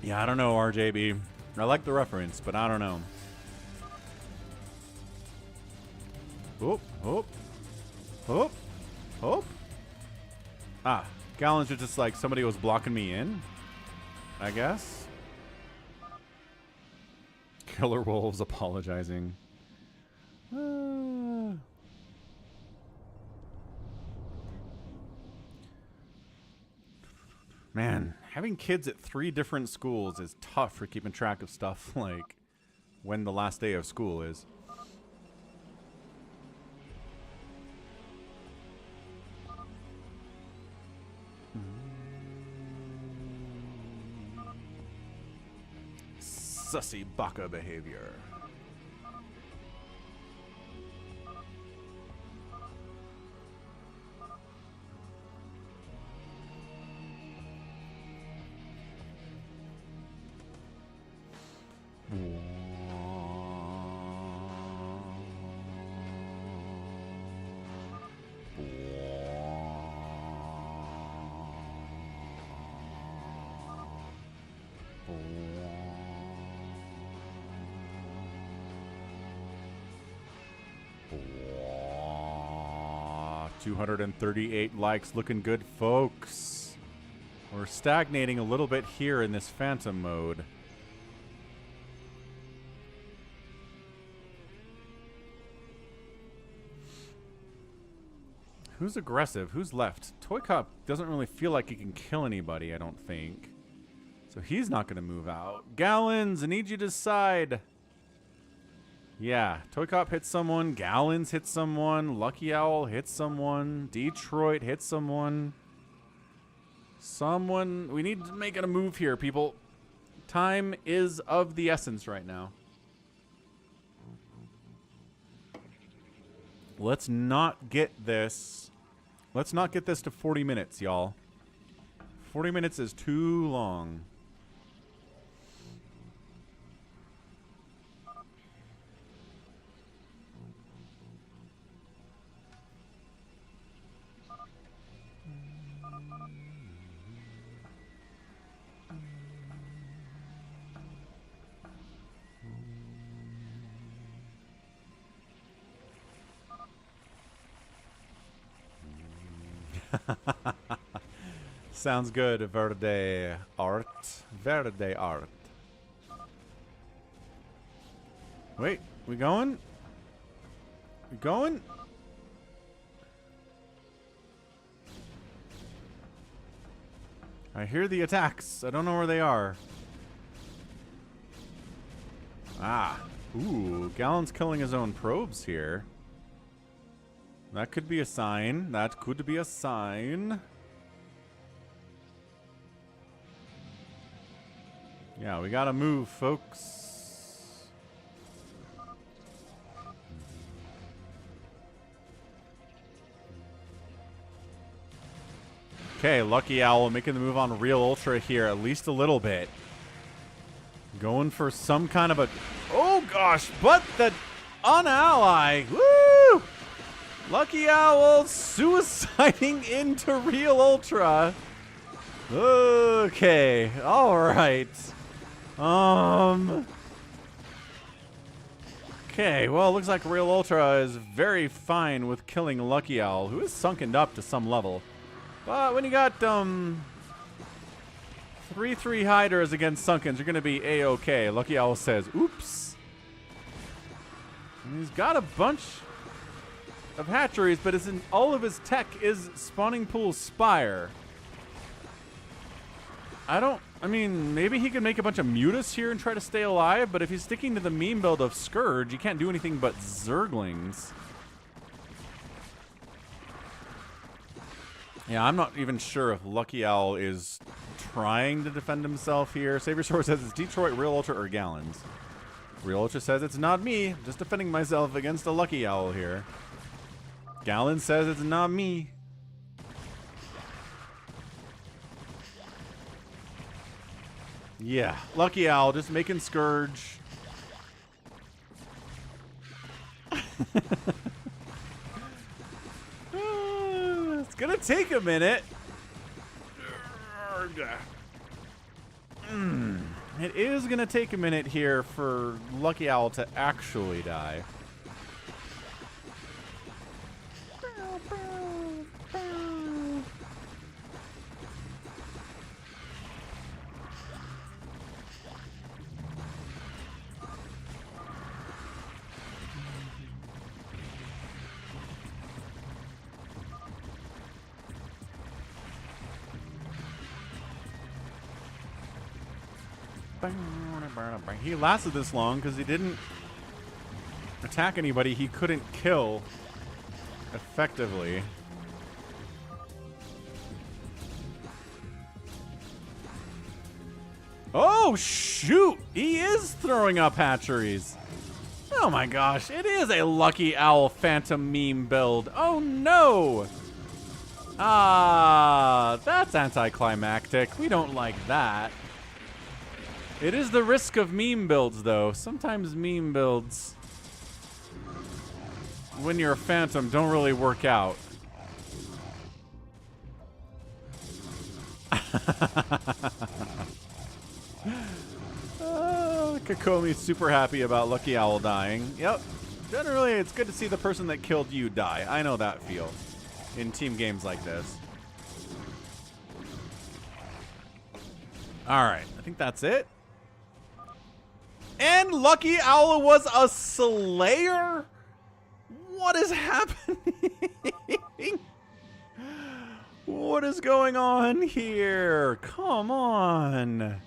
Yeah, I don't know, RJB. I like the reference, but I don't know. Oh, oh, oh, oh. Ah, Gallons are just like somebody was blocking me in, I guess. KillerWolves apologizing. Man, having kids at 3 different schools is tough for keeping track of stuff like when the last day of school is. Sussy baka behavior. Wow. 238 likes, looking good, folks. We're stagnating a little bit here in this Phantom mode. Who's aggressive? Who's left? ToyCop doesn't really feel like he can kill anybody, I don't think. So he's not going to move out. Gallons, I need you to decide. Yeah, ToyCop hits someone. Gallons hits someone. Lucky Owl hits someone. Detroit hits someone. We need to make it a move here, people. Time is of the essence right now. Let's not get this. Let's not get this to 40 minutes, y'all. 40 minutes is too long. Sounds good, Verde Art. Verde Art. Wait, we going? We going? I hear the attacks. I don't know where they are. Ah. Ooh, Gallon's killing his own probes here. That could be a sign. That could be a sign. Yeah, we gotta move, folks. Okay, Lucky Owl making the move on Realultra here, at least a little bit. Going for some kind of a... Oh, gosh, but the unally. Woo! Lucky Owl suiciding into Realultra. Okay, all right. Okay, well, it looks like Realultra is very fine with killing Lucky Owl, who is sunken up to some level. But when you got 3/3 hiders against sunkens, you're going to be A-okay. Lucky Owl says, oops. And he's got a bunch of hatcheries, but all of his tech is Spawning Pool Spire. I mean, maybe he could make a bunch of Mutas here and try to stay alive, but if he's sticking to the meme build of Scourge, you can't do anything but Zerglings. Yeah, I'm not even sure if Lucky Owl is trying to defend himself here. SaviorSword says it's Detroit, Realultra, or Gallons. Realultra says it's not me, just defending myself against a Lucky Owl here. Gallons says it's not me. Yeah, Lucky Owl just making Scourge. It's gonna take a minute. It is gonna take a minute here for Lucky Owl to actually die. He lasted this long because he didn't attack anybody he couldn't kill effectively. Oh, shoot! He is throwing up hatcheries. Oh my gosh, it is a Lucky Owl Phantom meme build. Oh no! Ah, that's anticlimactic. We don't like that. It is the risk of meme builds, though. Sometimes meme builds, when you're a Phantom, don't really work out. Kokomi's super happy about Lucky Owl dying. Yep. Generally, it's good to see the person that killed you die. I know that feel in team games like this. All right. I think that's it. And Lucky Owl was a Slayer? What is happening? What is going on here? Come on.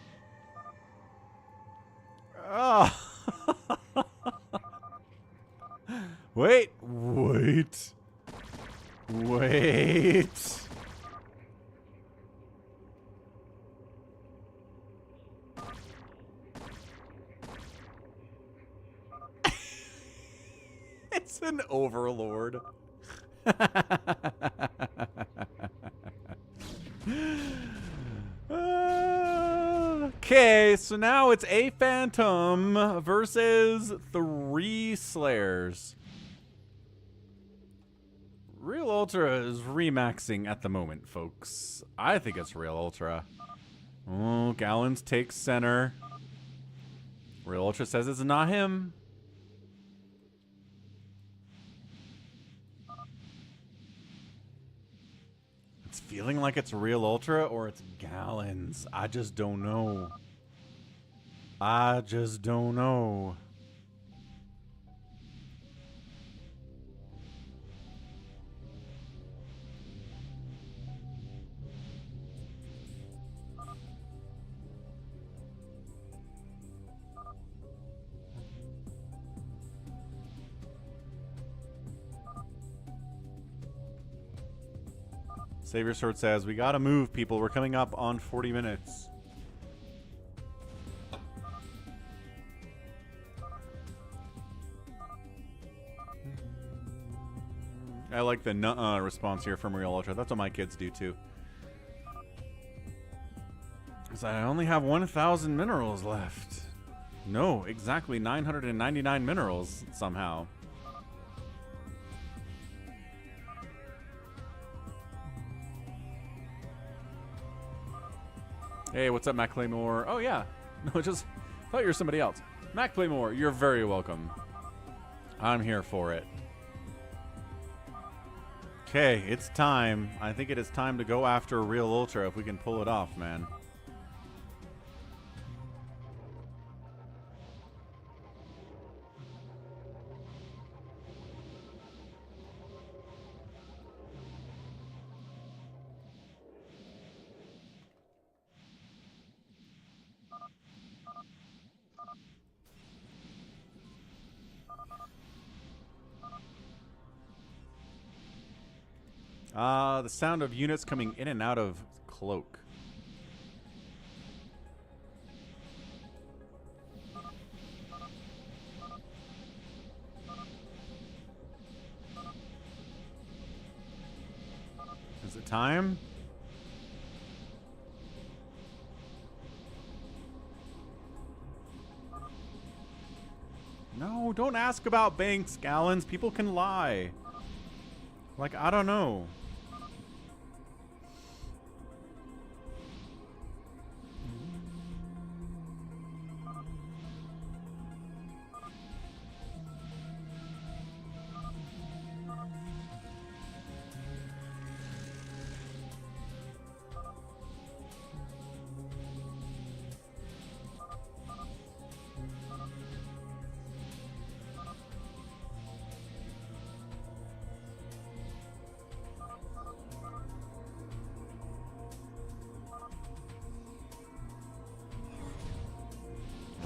Oh. Wait. It's an overlord. Okay, so now it's a Phantom versus 3 Slayers. Realultra is remaxing at the moment, folks. I think it's Realultra. Oh, Gallons takes center. Realultra says it's not him. It's feeling like it's Realultra or it's Gallons. I just don't know. SaviorSword says, we gotta move, people. We're coming up on 40 minutes. I like the nuh-uh response here from Realultra. That's what my kids do, too. So I only have 1,000 minerals left. No, exactly 999 minerals somehow. Hey, what's up, Mac Claymore? Oh, yeah. No, just thought you were somebody else. Mac Claymore, you're very welcome. I'm here for it. Okay, it's time. I think it is time to go after Realultra if we can pull it off, man. The sound of units coming in and out of cloak. Is it time? No, don't ask about banks, Gallons. People can lie. Like, I don't know.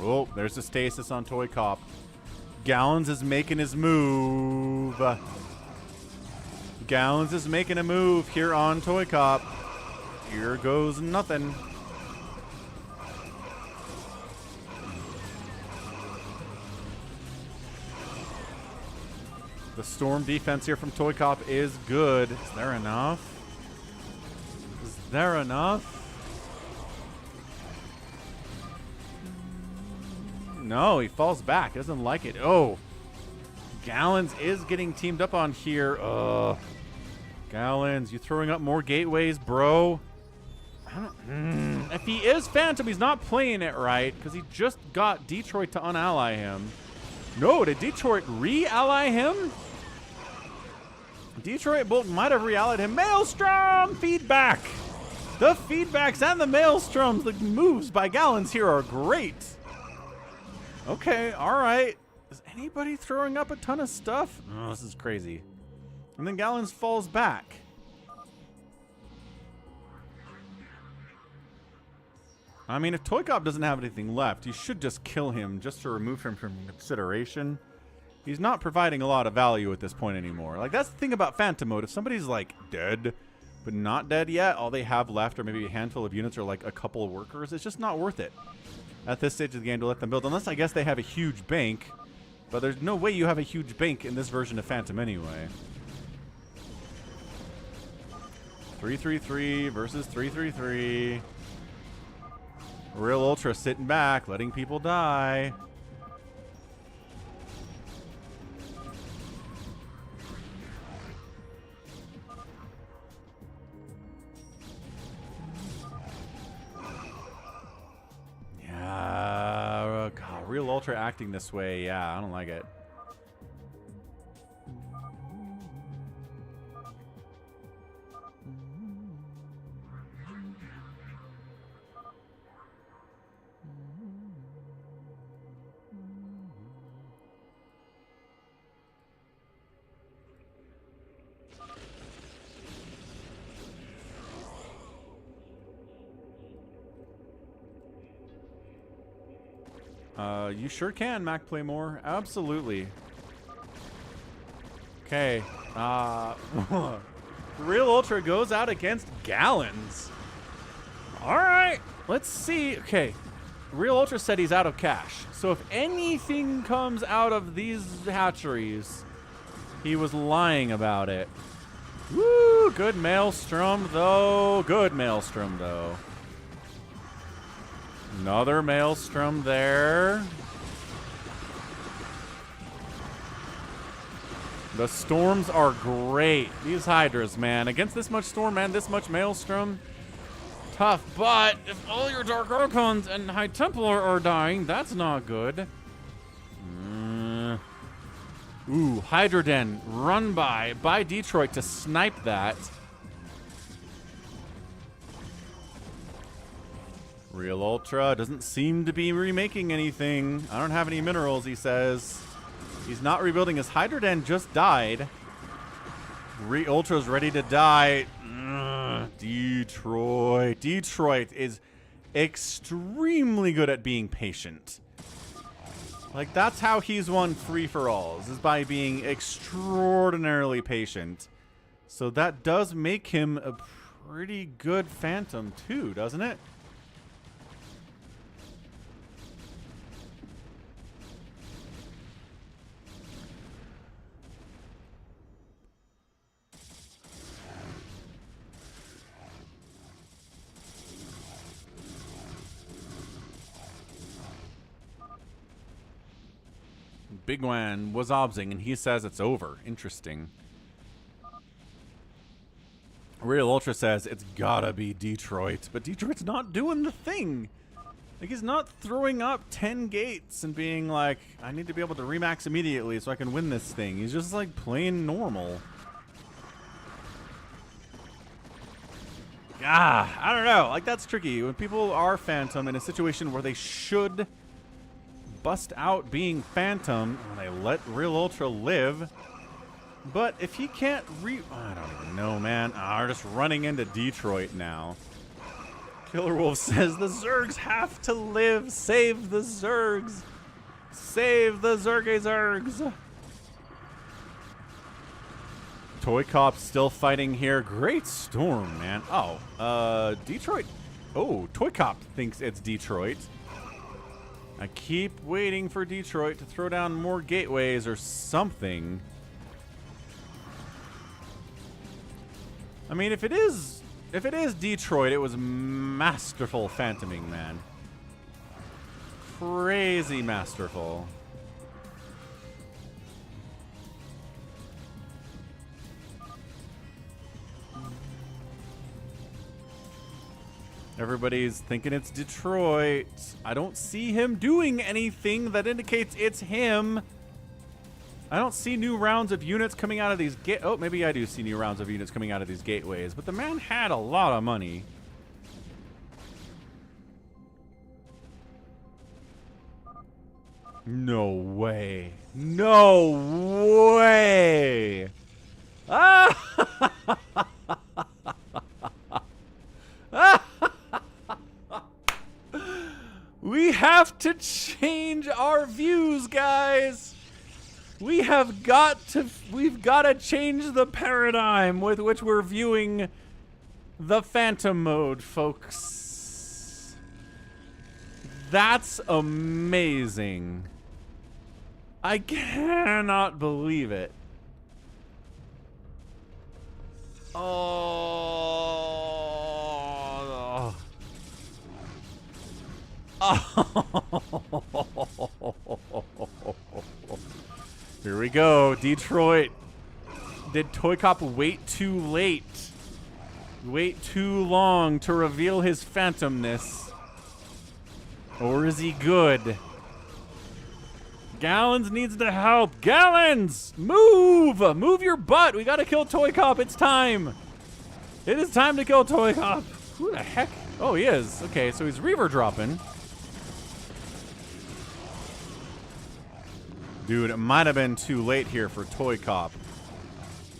Oh, there's the stasis on ToyCop. Gallons is making his move. Gallons is making a move here on ToyCop. Here goes nothing. The storm defense here from ToyCop is good. Is there enough? Is there enough? No, he falls back. Doesn't like it. Oh. Gallons is getting teamed up on here. Ugh. Gallons, you throwing up more gateways, bro? If he is Phantom, he's not playing it right because he just got Detroit to unally him. No, did Detroit re-ally him? Detroit Bolt might have re-allied him. Maelstrom feedback. The feedbacks and the Maelstroms, the moves by Gallons here are great. Okay, all right. Is anybody throwing up a ton of stuff? Oh, this is crazy. And then Gallons falls back. I mean, if ToyCop doesn't have anything left, you should just kill him just to remove him from consideration. He's not providing a lot of value at this point anymore. Like, that's the thing about Phantom mode. If somebody's, like, dead, but not dead yet, all they have left are maybe a handful of units or, like, a couple of workers, it's just not worth it at this stage of the game to let them build. Unless, I guess, they have a huge bank. But there's no way you have a huge bank in this version of Phantom anyway. 3-3-3 versus 3-3-3. Realultra sitting back, letting people die. Yeah, God, Realultra acting this way, yeah, I don't like it. You sure can, Mac Playmore. Absolutely. Okay. Realultra goes out against Gallons. All right. Let's see. Okay. Realultra said he's out of cash. So if anything comes out of these hatcheries, he was lying about it. Woo! Good Maelstrom, though. Good Maelstrom, though. Another Maelstrom there. The storms are great. These Hydras, man. Against this much storm and this much Maelstrom, tough. But if all your Dark Archons and High Templar are dying, that's not good. Ooh, Hydra Den run by Detroit to snipe that. Realultra doesn't seem to be remaking anything. I don't have any minerals, he says. He's not rebuilding. His Hydra Den just died. Realultra's ready to die. Detroit. Detroit is extremely good at being patient. Like, that's how he's won free-for-alls, is by being extraordinarily patient. So that does make him a pretty good Phantom, too, doesn't it? Bigwan was obsing, and he says it's over. Interesting. Realultra says it's gotta be Detroit, but Detroit's not doing the thing. Like, he's not throwing up 10 gates and being like, I need to be able to remax immediately so I can win this thing. He's just like playing normal. I don't know. Like, that's tricky. When people are Phantom in a situation where they should bust out being Phantom, they let Realultra live. But if he can't I don't even know, man. We're just running into Detroit now. KillerWolves says the Zergs have to live. Save the Zergs. Save the Zergs. ToyCop's still fighting here. Great storm, man. Detroit. Oh, ToyCop thinks it's Detroit. I keep waiting for Detroit to throw down more gateways or something. I mean, if it is Detroit, it was masterful phantoming, man. Crazy masterful. Everybody's thinking it's Detroit. I don't see him doing anything that indicates it's him. I don't see new rounds of units coming out of these Oh, maybe I do see new rounds of units coming out of these gateways. But the man had a lot of money. No way. No way. Ah! We have to change our views, guys. We've got to change the paradigm with which we're viewing the Phantom mode, folks. That's amazing. I cannot believe it. Oh. Here we go, Detroit. Did ToyCop wait too late? Wait too long to reveal his phantomness? Or is he good? Gallons needs to help. Gallons! Move! Move your butt! We gotta kill ToyCop. It's time. It is time to kill ToyCop. Who the heck? Oh, he is. Okay, so he's Reaver dropping. Dude, it might have been too late here for ToyCop.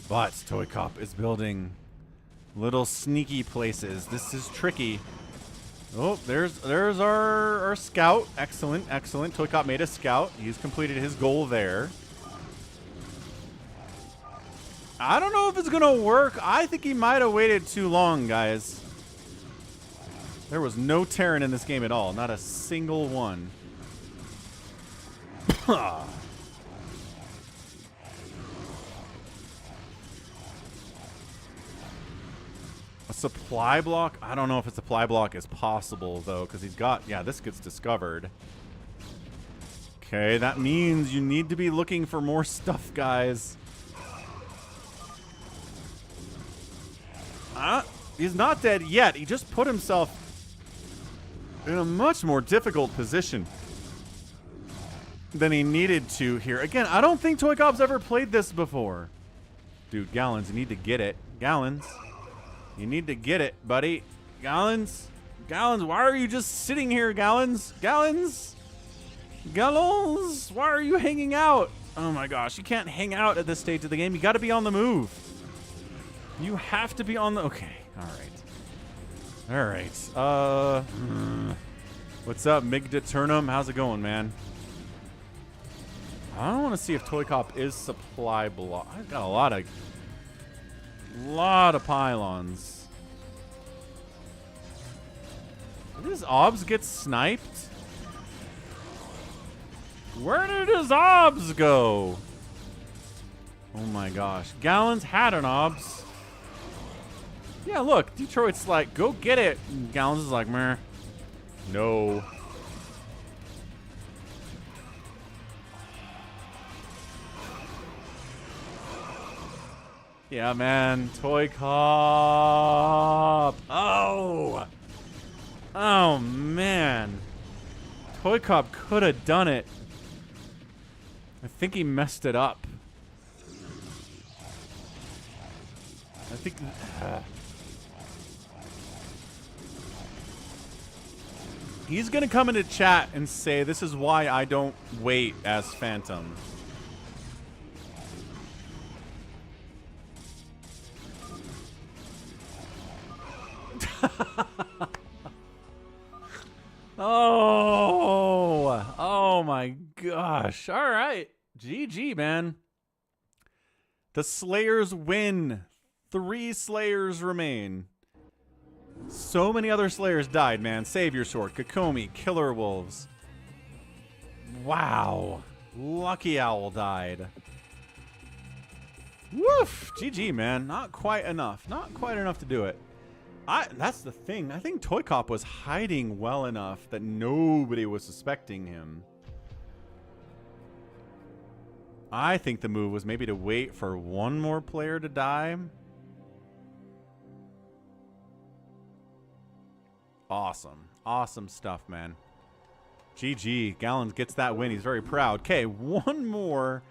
But ToyCop is building little sneaky places. This is tricky. Oh, there's our scout. Excellent, excellent. ToyCop made a scout. He's completed his goal there. I don't know if it's gonna work. I think he might have waited too long, guys. There was no Terran in this game at all. Not a single one. Supply block? I don't know if a supply block is possible, though, because he's got... Yeah, this gets discovered. Okay, that means you need to be looking for more stuff, guys. He's not dead yet. He just put himself in a much more difficult position than he needed to here. Again, I don't think ToyCop's ever played this before. Dude, Gallons, you need to get it. Gallons. You need to get it, buddy. Gallons. Gallons, why are you just sitting here, Gallons? Gallons. Gallons, why are you hanging out? Oh my gosh, you can't hang out at this stage of the game. You got to be on the move. You have to be on the... Okay, all right. All right. What's up, Migdaturnum? How's it going, man? I don't want to see if ToyCop is supply block. I've got a lot of pylons. Did his obs get sniped? Where did his obs go? Oh my gosh. Gallons had an obs. Yeah, look. Detroit's like, go get it. And Gallons is like, meh. No. Yeah, man. ToyCop. Oh. Oh, man. ToyCop could have done it. I think he messed it up. I think... He's going to come into chat and say, this is why I don't wait as Phantom. Oh my gosh. All right. GG, man. The Slayers win. 3 Slayers remain. So many other Slayers died, man. SaviorSword, Kokomi, KillerWolves. Wow. Lucky Owl died. Woof. GG, man. Not quite enough. Not quite enough to do it. That's the thing. I think ToyCop was hiding well enough that nobody was suspecting him. I think the move was maybe to wait for one more player to die. Awesome. Awesome stuff, man. GG. Gallons gets that win. He's very proud. Okay, one more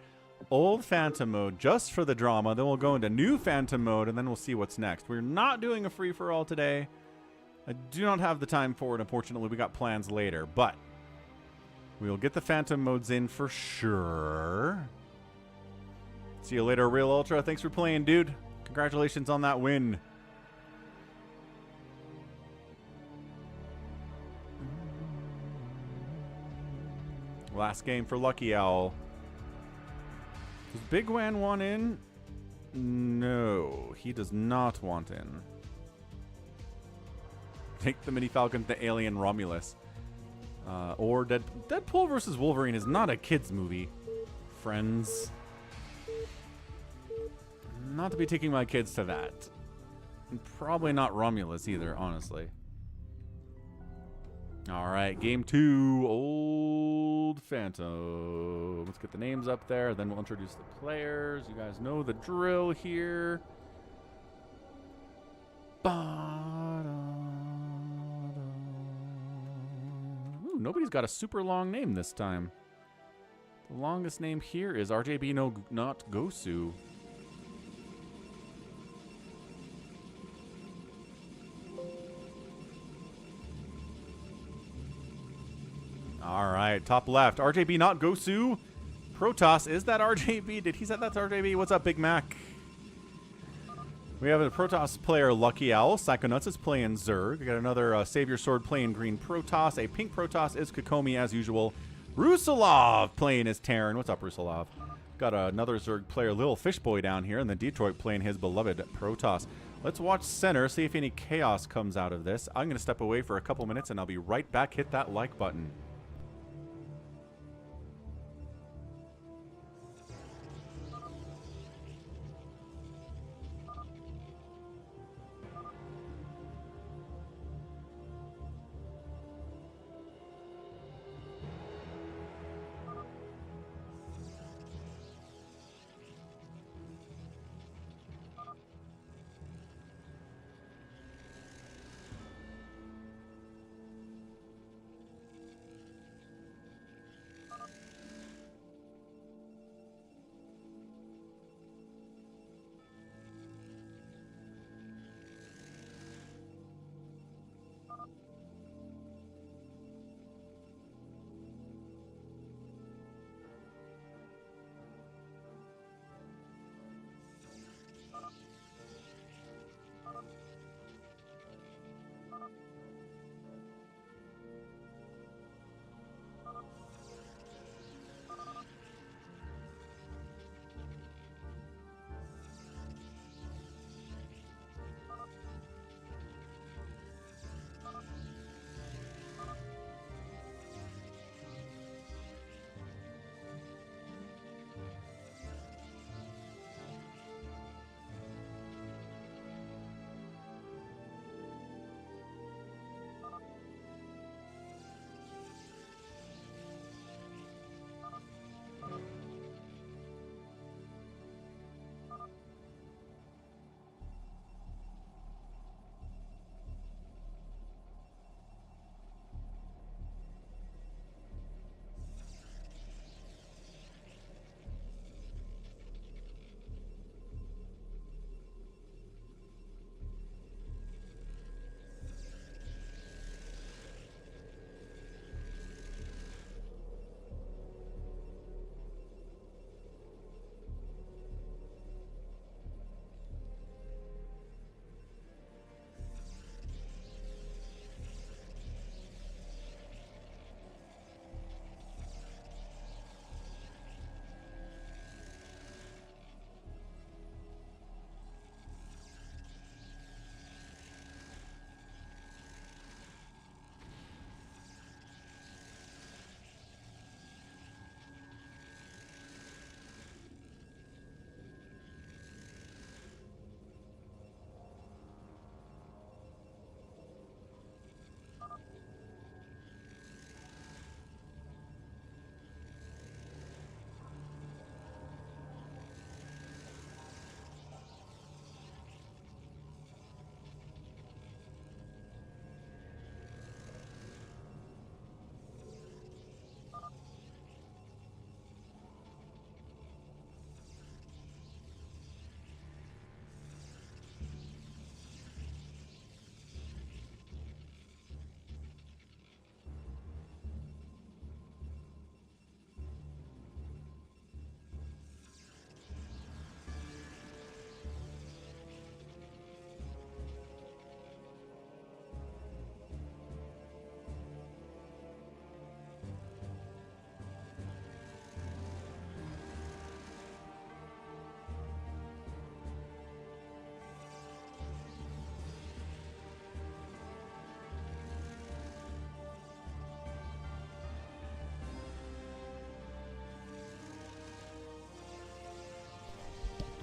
old Phantom mode just for the drama. Then we'll go into new Phantom mode, and then we'll see what's next. We're not doing a free-for-all today. I do not have the time for it, unfortunately. We got plans later, but we will get the Phantom modes in for sure. See you later, Realultra. Thanks for playing, dude. Congratulations on that win. Last game for Lucky Owl. Does bigwan want in? No, he does not want in. Take the mini falcon to Alien Romulus. Or Deadpool versus Wolverine is not a kid's movie, friends. Not to be taking my kids to that. And probably not Romulus either, honestly. Alright, game 2, Old Phantom. Let's get the names up there, then we'll introduce the players. You guys know the drill here. Ooh, nobody's got a super long name this time. The longest name here is RJB Not Gosu. All right, top left. RJB Not Gosu. Protoss. Is that RJB? Did he say that's RJB? What's up, Big Mac? We have a Protoss player, Lucky Owl. Psychonuts is playing Zerg. We got another SaviorSword playing green Protoss. A pink Protoss is Kokomi as usual. Rusalov playing as Terran. What's up, Rusalov? Got another Zerg player, lilfishboy down here, and then Detroit playing his beloved Protoss. Let's watch center, see if any chaos comes out of this. I'm going to step away for a couple minutes, and I'll be right back. Hit that like button.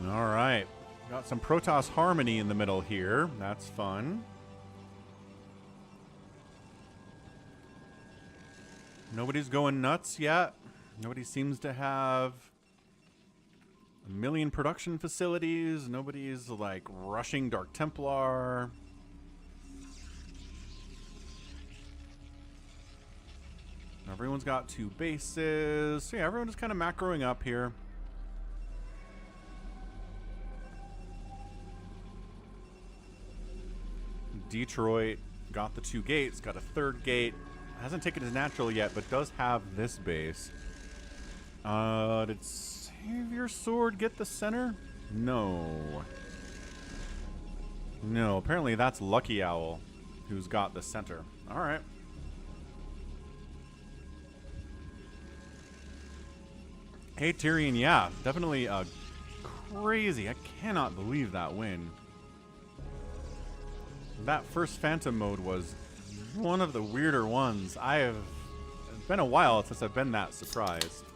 All right. Got some Protoss Harmony in the middle here. That's fun. Nobody's going nuts yet. Nobody seems to have a million production facilities. Nobody's like rushing Dark Templar. Everyone's got 2 bases. So yeah, everyone is kind of macroing up here. Detroit got the 2 gates, got a 3rd gate. Hasn't taken his natural yet, but does have this base. Did SaviorSword get the center? No. No, apparently that's Lucky Owl who's got the center. Alright. Hey, Tyrion, yeah, definitely crazy. I cannot believe that win. That first Phantom mode was one of the weirder ones. It's been a while since I've been that surprised.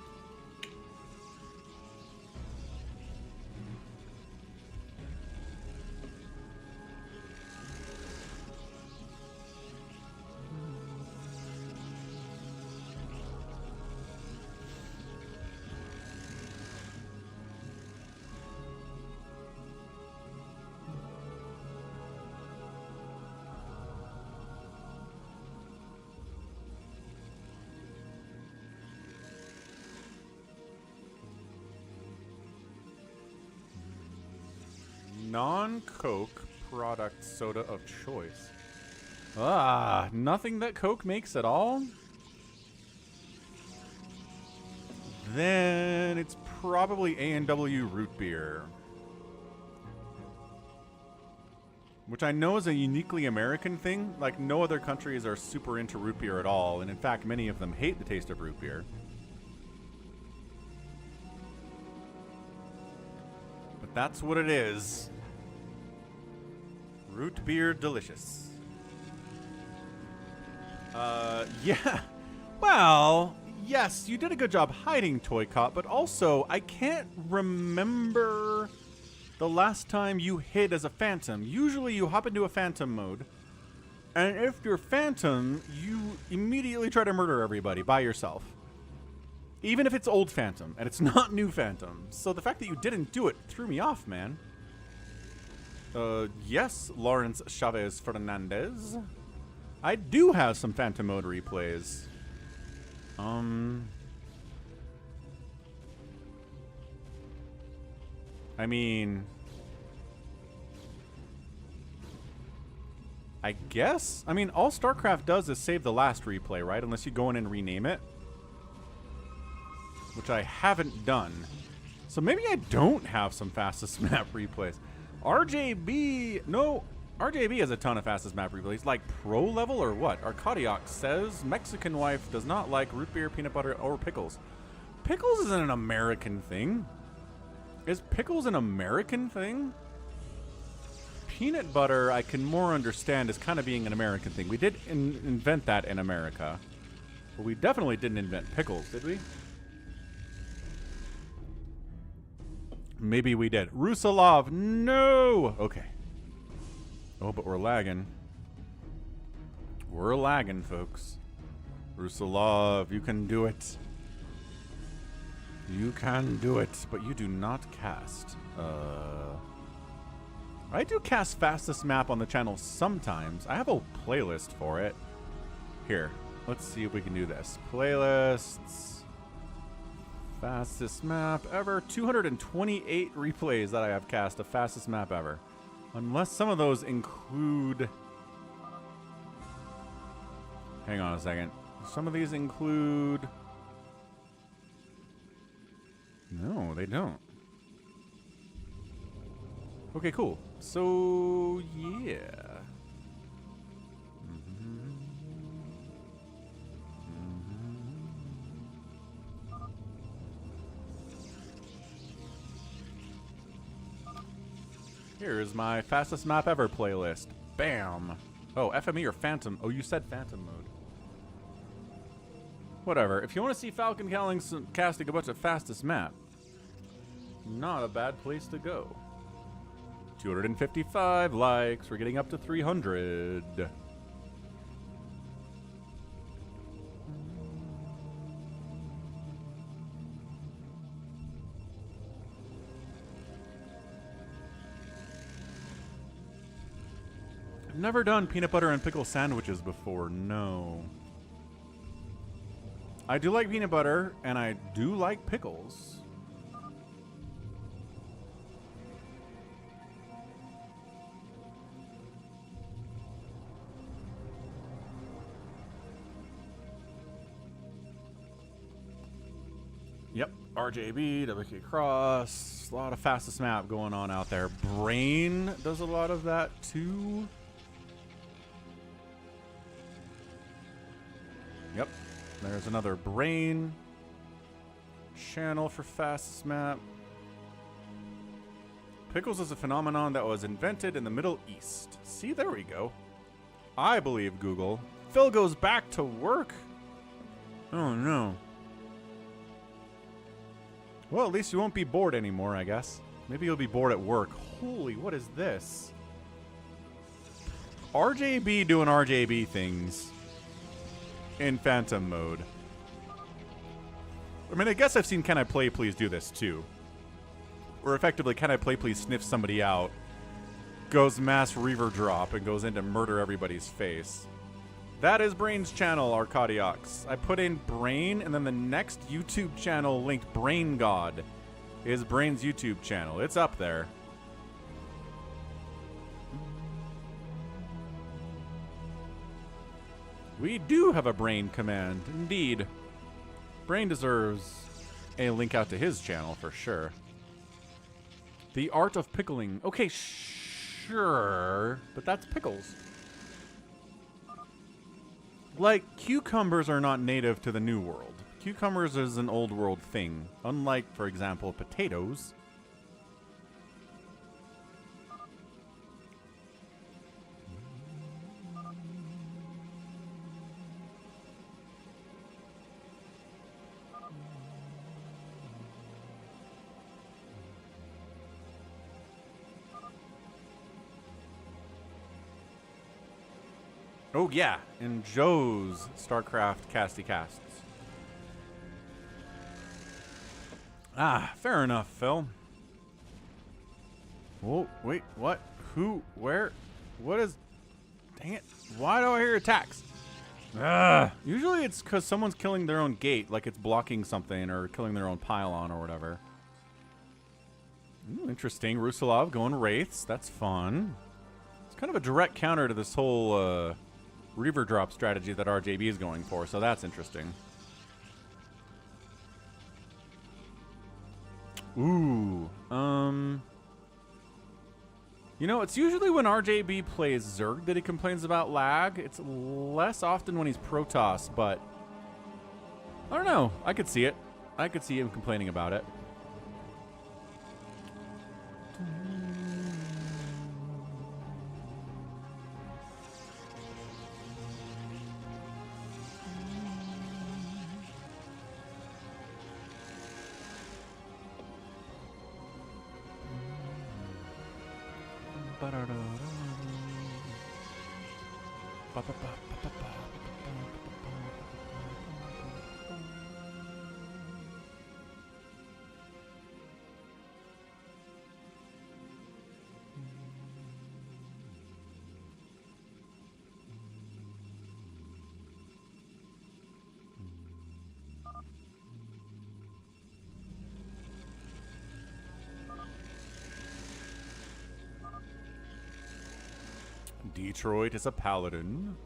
Non-Coke product soda of choice. Ah, nothing that Coke makes at all? Then it's probably A&W root beer. Which I know is a uniquely American thing. Like, no other countries are super into root beer at all. And in fact, many of them hate the taste of root beer. But that's what it is. Root beer delicious. Yeah. Well, yes, you did a good job hiding ToyCop, but also I can't remember the last time you hid as a Phantom. Usually you hop into a Phantom mode, and if you're Phantom, you immediately try to murder everybody by yourself. Even if it's old Phantom, and it's not new Phantom. So the fact that you didn't do it threw me off, man. Yes, Lawrence Chavez Fernandez. I do have some Phantom mode replays. I mean, I guess? I mean, all StarCraft does is save the last replay, right? Unless you go in and rename it. Which I haven't done. So maybe I don't have some fastest map replays. RJB, no, RJB has a ton of fastest map replays. Like pro level or what? Arcadiok says Mexican wife does not like root beer, peanut butter, or pickles. Pickles isn't an American thing. Is pickles an American thing? Peanut butter, I can more understand as kind of being an American thing. We did invent that in America. But we definitely didn't invent pickles, did we? Maybe we did. Rusalov, no! Okay. Oh, but we're lagging. We're lagging, folks. Rusalov, you can do it. You can do it, but you do not cast. I do cast fastest map on the channel sometimes. I have a playlist for it. Here, let's see if we can do this. Playlists. Fastest map ever. 228 replays that I have cast of fastest map ever. Unless some of those include... Hang on a second. Some of these include... No, they don't. Okay, cool. So, yeah. Here's my fastest map ever playlist. Bam. Oh, FME or Phantom? Oh, you said Phantom mode. Whatever. If you want to see Falcon casting a bunch of fastest map, Not a bad place to go. 255 likes. We're getting up to 300. I've never done peanut butter and pickle sandwiches before, no. I do like peanut butter, and I do like pickles. Yep, RJB, Wk'Cross, a lot of fastest map going on out there. Brain does a lot of that too. Yep, there's another Brain channel for fastest map. Pickles is a phenomenon that was invented in the Middle East. See, there we go. I believe Google. Phil goes back to work. Oh no. Well, at least you won't be bored anymore, I guess. Maybe you'll be bored at work. Holy, what is this? RJB doing RJB things in Phantom mode. I mean, I guess I've seen CanIplayplz do this too. Where effectively CanIplayplz sniffs somebody out, goes mass reaver drop, and goes in to murder everybody's face. That is Brain's channel, Arcadiox. I put in Brain, and then the next YouTube channel linked Brain God is Brain's YouTube channel. It's up there. We do have a Brain command, indeed. Brain deserves a link out to his channel for sure. The art of pickling. Okay, sure, but that's pickles. Like, cucumbers are not native to the New World. Cucumbers is an old world thing, unlike, for example, potatoes. Oh yeah, in Joe's StarCraft casty casts. Ah, fair enough, Phil. Oh, wait, what? Who? Where? What is... Dang it. Why do I hear attacks? Usually it's because someone's killing their own gate, like it's blocking something or killing their own pylon or whatever. Ooh, interesting. Rusalov going Wraiths. That's fun. It's kind of a direct counter to this whole... Reaver drop strategy that RJB is going for, so that's interesting. Ooh, you know, it's usually when RJB plays Zerg that he complains about lag. It's less often when he's Protoss, but I don't know. I could see it. I could see him complaining about it. Detroit is a paladin.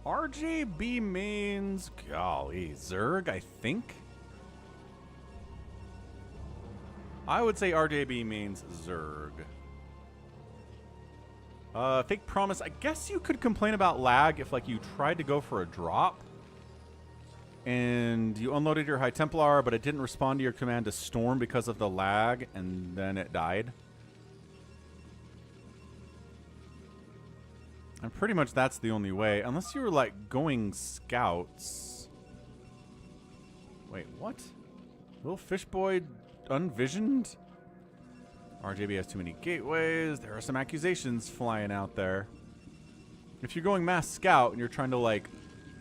RJB mains, golly, Zerg, I think. I would say RJB mains Zerg. Fake promise. I guess you could complain about lag if, like, you tried to go for a drop and you unloaded your High Templar, but it didn't respond to your command to storm because of the lag, and then it died. And pretty much that's the only way. Unless you were, like, going scouts. Wait, what? Lilfishboy unvisioned? RJB has too many gateways. There are some accusations flying out there. If you're going mass scout and you're trying to, like,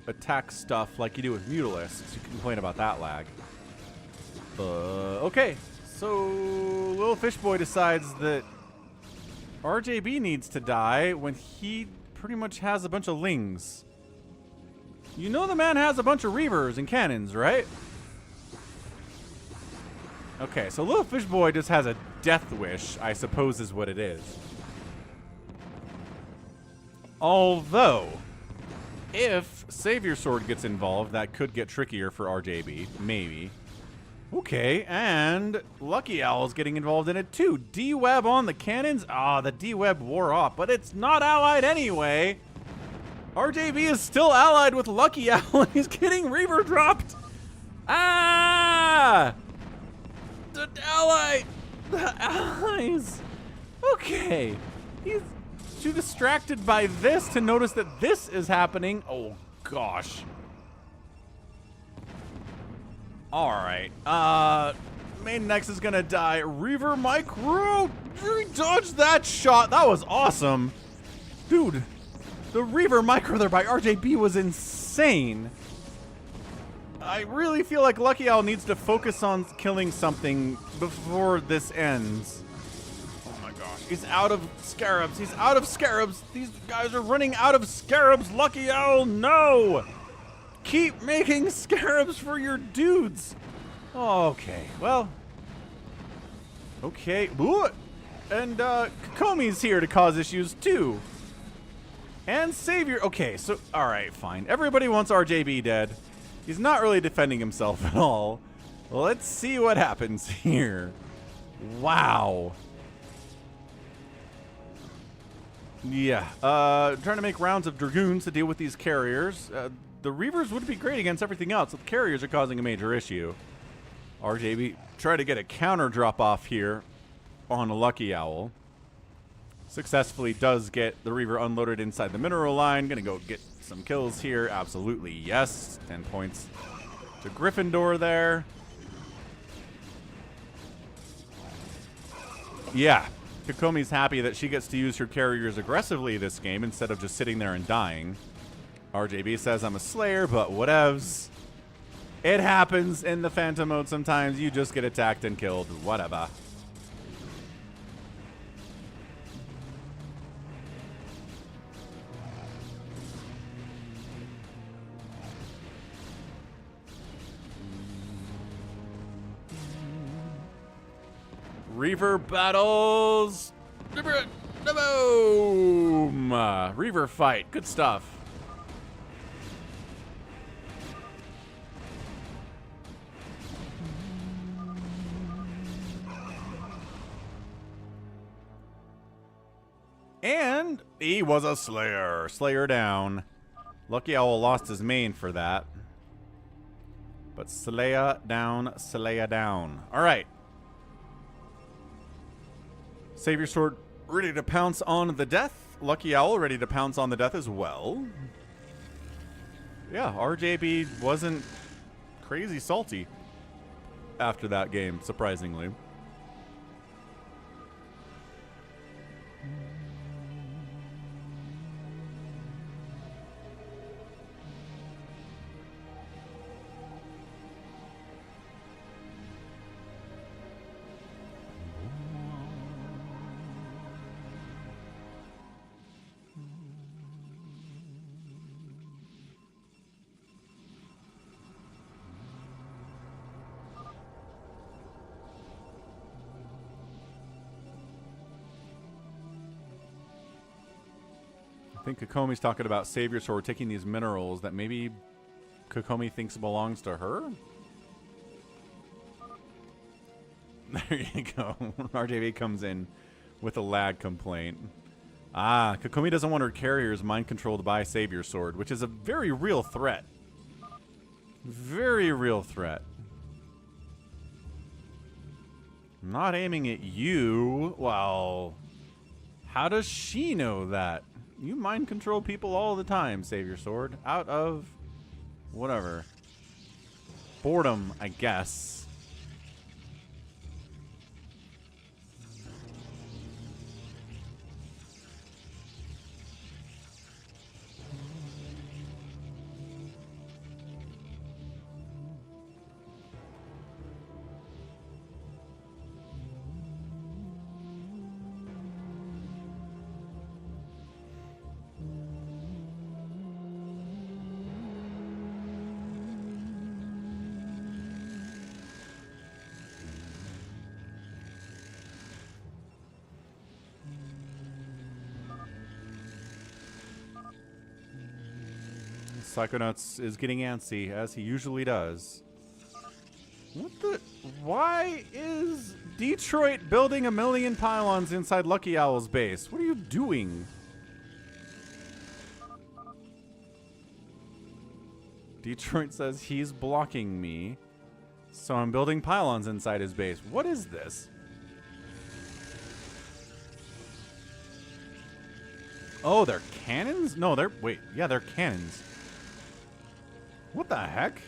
attack stuff like you do with Mutalisks, you can complain about that lag. Okay. So, lilfishboy decides that RJB needs to die when he pretty much has a bunch of lings. You know the man has a bunch of reavers and cannons, right? Okay, so lilfishboy just has a death wish, I suppose is what it is. Although, if SaviorSword gets involved, that could get trickier for RJB, maybe. Okay, and Lucky Owl's getting involved in it too. D-Web on the cannons? Ah, the D-Web wore off, but it's not allied anyway. RJB is still allied with Lucky Owl, and he's getting Reaver dropped. Ah! The allies. Okay. He's too distracted by this to notice that this is happening. Oh, gosh. Alright, main Nex is gonna die. Reaver Micro, he dodged that shot. That was awesome. Dude, the Reaver Micro there by RJB was insane. I really feel like Lucky Owl needs to focus on killing something before this ends. Oh my gosh, he's out of scarabs. He's out of scarabs. These guys are running out of scarabs. Lucky Owl, no! Keep making scarabs for your dudes. Okay, well. Okay. Ooh. And kokomi's here to cause issues too. And Savior. Okay, so all right, fine. Everybody wants RJB dead. He's not really defending himself at all. Let's see what happens here. Wow. Yeah. Trying to make rounds of dragoons to deal with these carriers. The Reavers would be great against everything else, but the carriers are causing a major issue. RJB try to get a counter drop off here on a Lucky Owl. Successfully does get the Reaver unloaded inside the mineral line. Gonna go get some kills here. Absolutely, yes. 10 points to Gryffindor there. Yeah, Kokomi's happy that she gets to use her carriers aggressively this game instead of just sitting there and dying. RJB says, I'm a Slayer, but whatevs. It happens in the Phantom mode sometimes. You just get attacked and killed. Whatever. Reaver battles. Reaver, boom. Reaver fight. Good stuff. And he was a Slayer. Slayer down. Lucky Owl lost his main for that. But Slayer down, Slayer down. All right. SaviorSword ready to pounce on the death. Lucky Owl ready to pounce on the death as well. Yeah, RJB wasn't crazy salty after that game, surprisingly. I think Kokomi's talking about SaviorSword taking these minerals that maybe Kokomi thinks belongs to her. There you go. RJB comes in with a lag complaint. Ah, Kokomi doesn't want her carriers mind controlled by SaviorSword, which is a very real threat. Very real threat. I'm not aiming at you. Well, how does she know that? You mind control people all the time, SaviorSword. Out of whatever. Boredom, I guess. Psychonuts is getting antsy, as he usually does. What the? Why is Detroit building 1,000,000 pylons inside Lucky Owl's base? What are you doing? Detroit says he's blocking me, so I'm building pylons inside his base. What is this? Oh, they're cannons? No, they're... Wait, yeah, they're cannons. What the heck?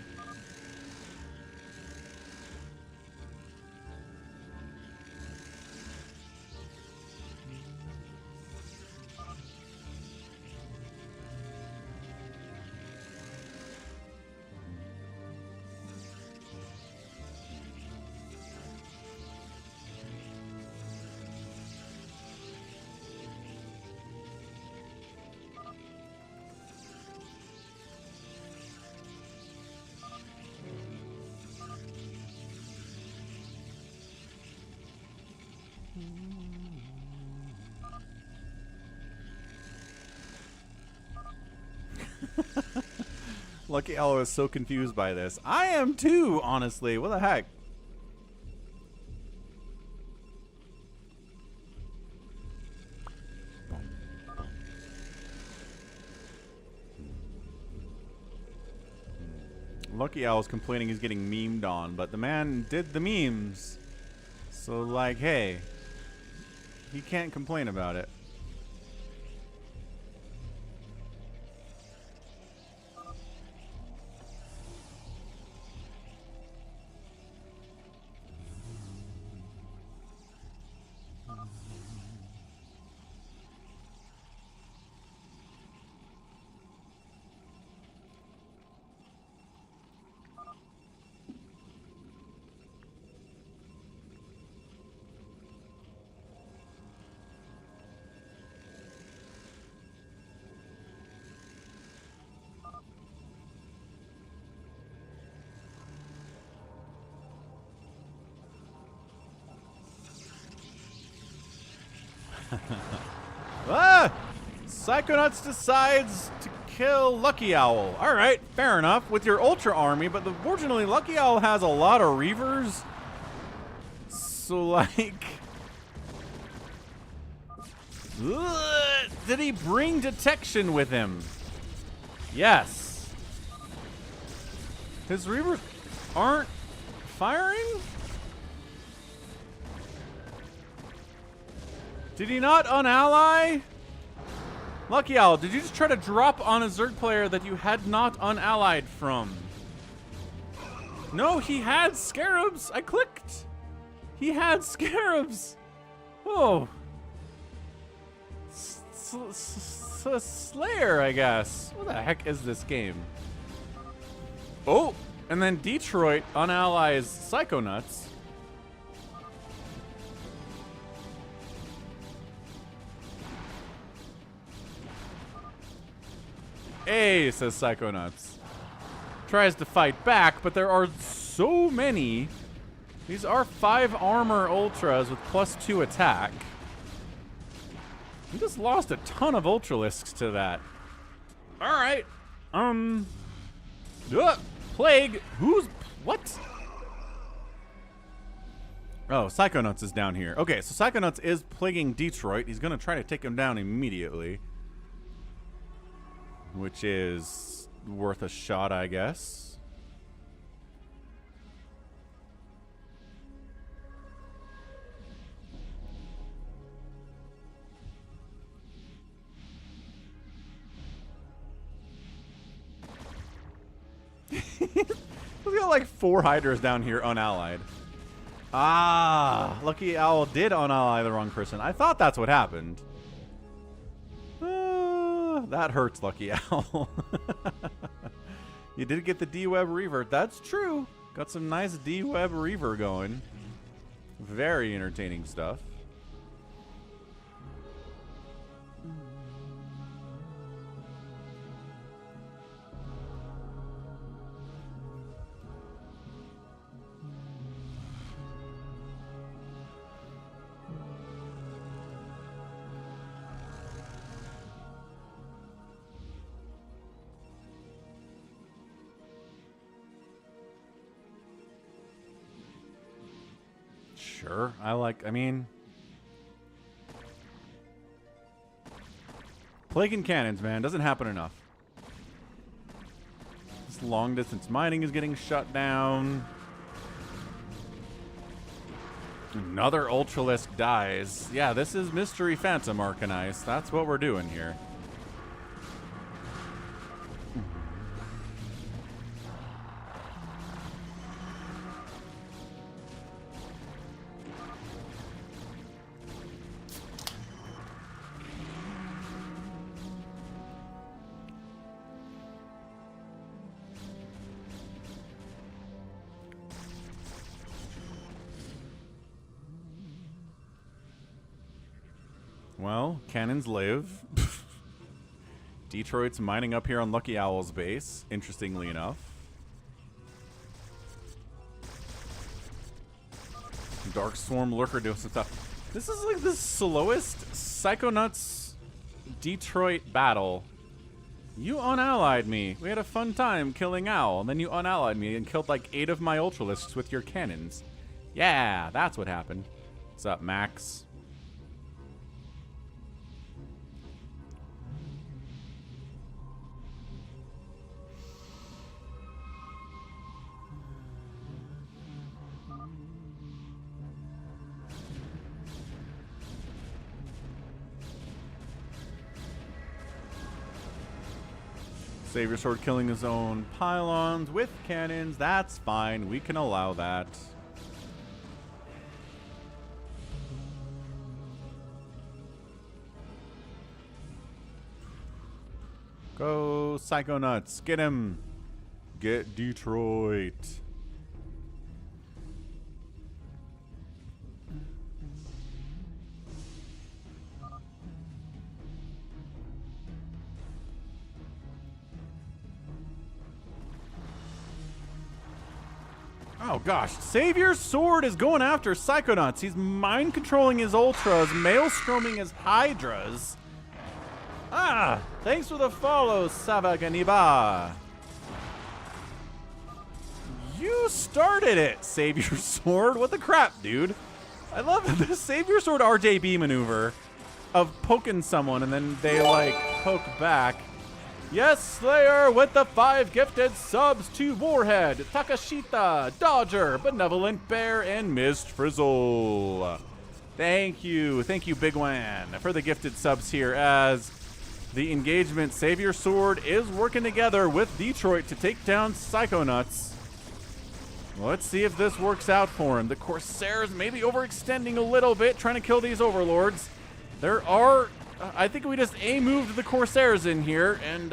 Lucky Owl is so confused by this. I am too, honestly. What the heck? Lucky Owl's complaining he's getting memed on, but the man did the memes. So, like, hey, he can't complain about it. Ah! Psychonuts decides to kill Lucky Owl. Alright, fair enough. With your Ultra army, but unfortunately Lucky Owl has a lot of Reavers. So, like... Ugh, did he bring detection with him? Yes. His Reavers aren't firing? Did he not unally? Lucky Owl, did you just try to drop on a Zerg player that you had not unallied from? No, he had Scarabs. I clicked. He had Scarabs. Oh. Slayer, I guess. What the heck is this game? Oh, and then Detroit unallies Psychonuts. Hey, says Psychonuts. Tries to fight back, but there are so many. These are 5 armor ultras with +2 attack. He just lost a ton of ultralisks to that. Alright. Plague. Who's... What? Oh, Psychonuts is down here. Okay, so Psychonuts is plaguing Detroit. He's going to try to take him down immediately. Which is worth a shot, I guess. We've got like 4 Hydras down here unallied. Ah, Lucky Owl did unally the wrong person. I thought that's what happened. That hurts, Lucky Owl. You did get the D-Web Reaver. That's true. Got some nice D-Web Reaver going. Very entertaining stuff. Sure. I mean... Plague and cannons, man. Doesn't happen enough. This long-distance mining is getting shut down. Another Ultralisk dies. Yeah, this is Mystery Phantom Arcanized. That's what we're doing here. Well, cannons live. Detroit's mining up here on Lucky Owl's base, interestingly enough. Dark Swarm Lurker doing some stuff. This is like the slowest Psychonuts Detroit battle. You unallied me. We had a fun time killing Owl, and then you unallied me and killed like 8 of my Ultralisks with your cannons. Yeah, that's what happened. What's up, Max? SaviorSword killing his own pylons with cannons. That's fine. We can allow that. Go Psychonuts. Get him. Get Detroit. Oh gosh, SaviorSword is going after Psychonuts. He's mind controlling his Ultras, maelstroming his Hydras. Ah, thanks for the follow, Savaganiba. You started it, SaviorSword. What the crap, dude? I love the SaviorSword RJB maneuver of poking someone and then they like poke back. Yes, Slayer with the 5 gifted subs to Warhead, Takashita, Dodger, Benevolent Bear, and Mist Frizzle. Thank you, bigwan, for the gifted subs here as the engagement SaviorSword is working together with Detroit to take down Psychonuts. Let's see if this works out for him. The Corsairs maybe overextending a little bit, trying to kill these Overlords. There are... I think we just A-moved the Corsairs in here, and,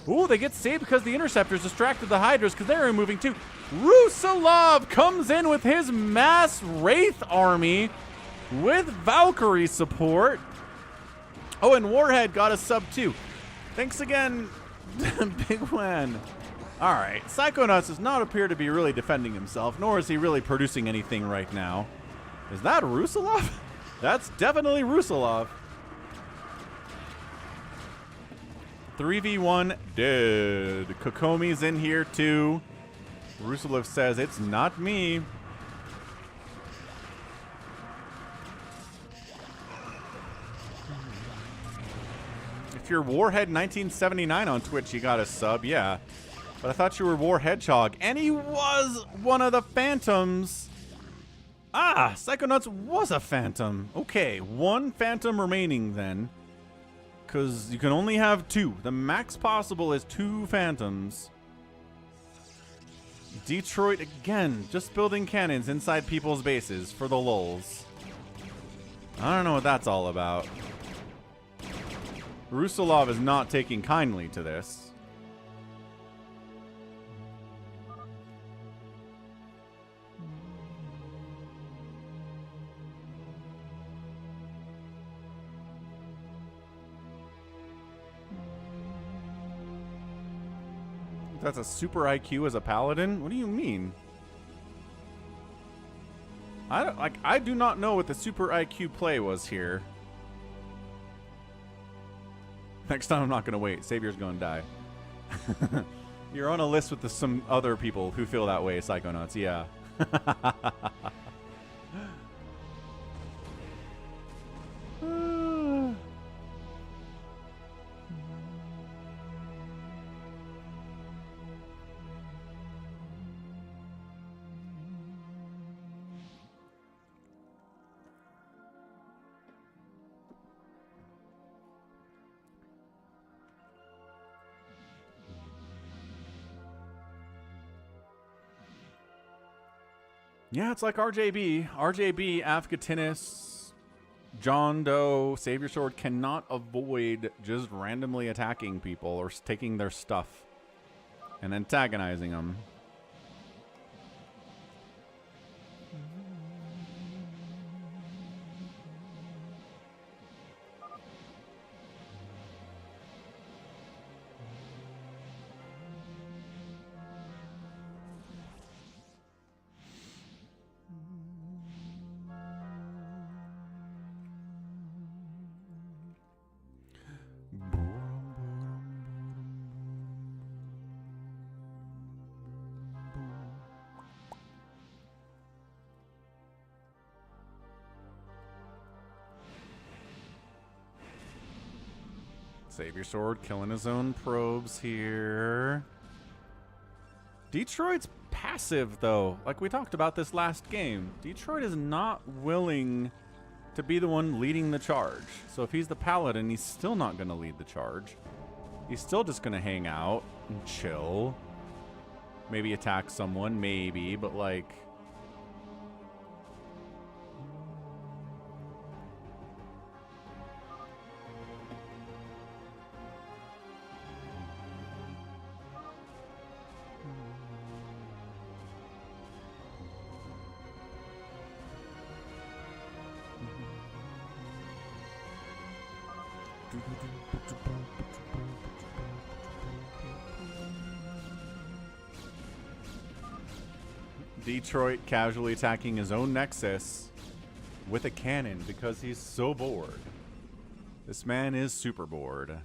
ooh, they get saved because the Interceptors distracted the Hydras because they're moving too. Rusalov comes in with his mass Wraith army with Valkyrie support. Oh, and Warhead got a sub too. Thanks again, bigwan. All right, Psychonuts does not appear to be really defending himself, nor is he really producing anything right now. Is that Rusalov? That's definitely Rusalov. 3v1 dead. Kokomi's in here too. Rusalov says, it's not me. If you're Warhead 1979 on Twitch, you got a sub, yeah. But I thought you were War Hedgehog. And he was one of the Phantoms. Ah, Psychonuts was a Phantom. Okay, 1 Phantom remaining then. Because you can only have 2. The max possible is 2 Phantoms. Detroit, again, just building cannons inside people's bases for the lulz. I don't know what that's all about. Rusalov is not taking kindly to this. That's a super IQ as a paladin? What do you mean? I do not know what the super IQ play was here. Next time I'm not gonna wait. Savior's gonna die. You're on a list with some other people who feel that way, Psychonauts, yeah. Yeah, it's like RJB. RJB, Afghatinis, John Doe, SaviorSword cannot avoid just randomly attacking people or taking their stuff and antagonizing them. SaviorSword killing his own probes here. Detroit's passive, though. Like we talked about this last game. Detroit is not willing to be the one leading the charge. So if he's the paladin, he's still not going to lead the charge. He's still just going to hang out and chill. Maybe attack someone, maybe, but like... Detroit casually attacking his own Nexus with a cannon because he's so bored. This man is super bored.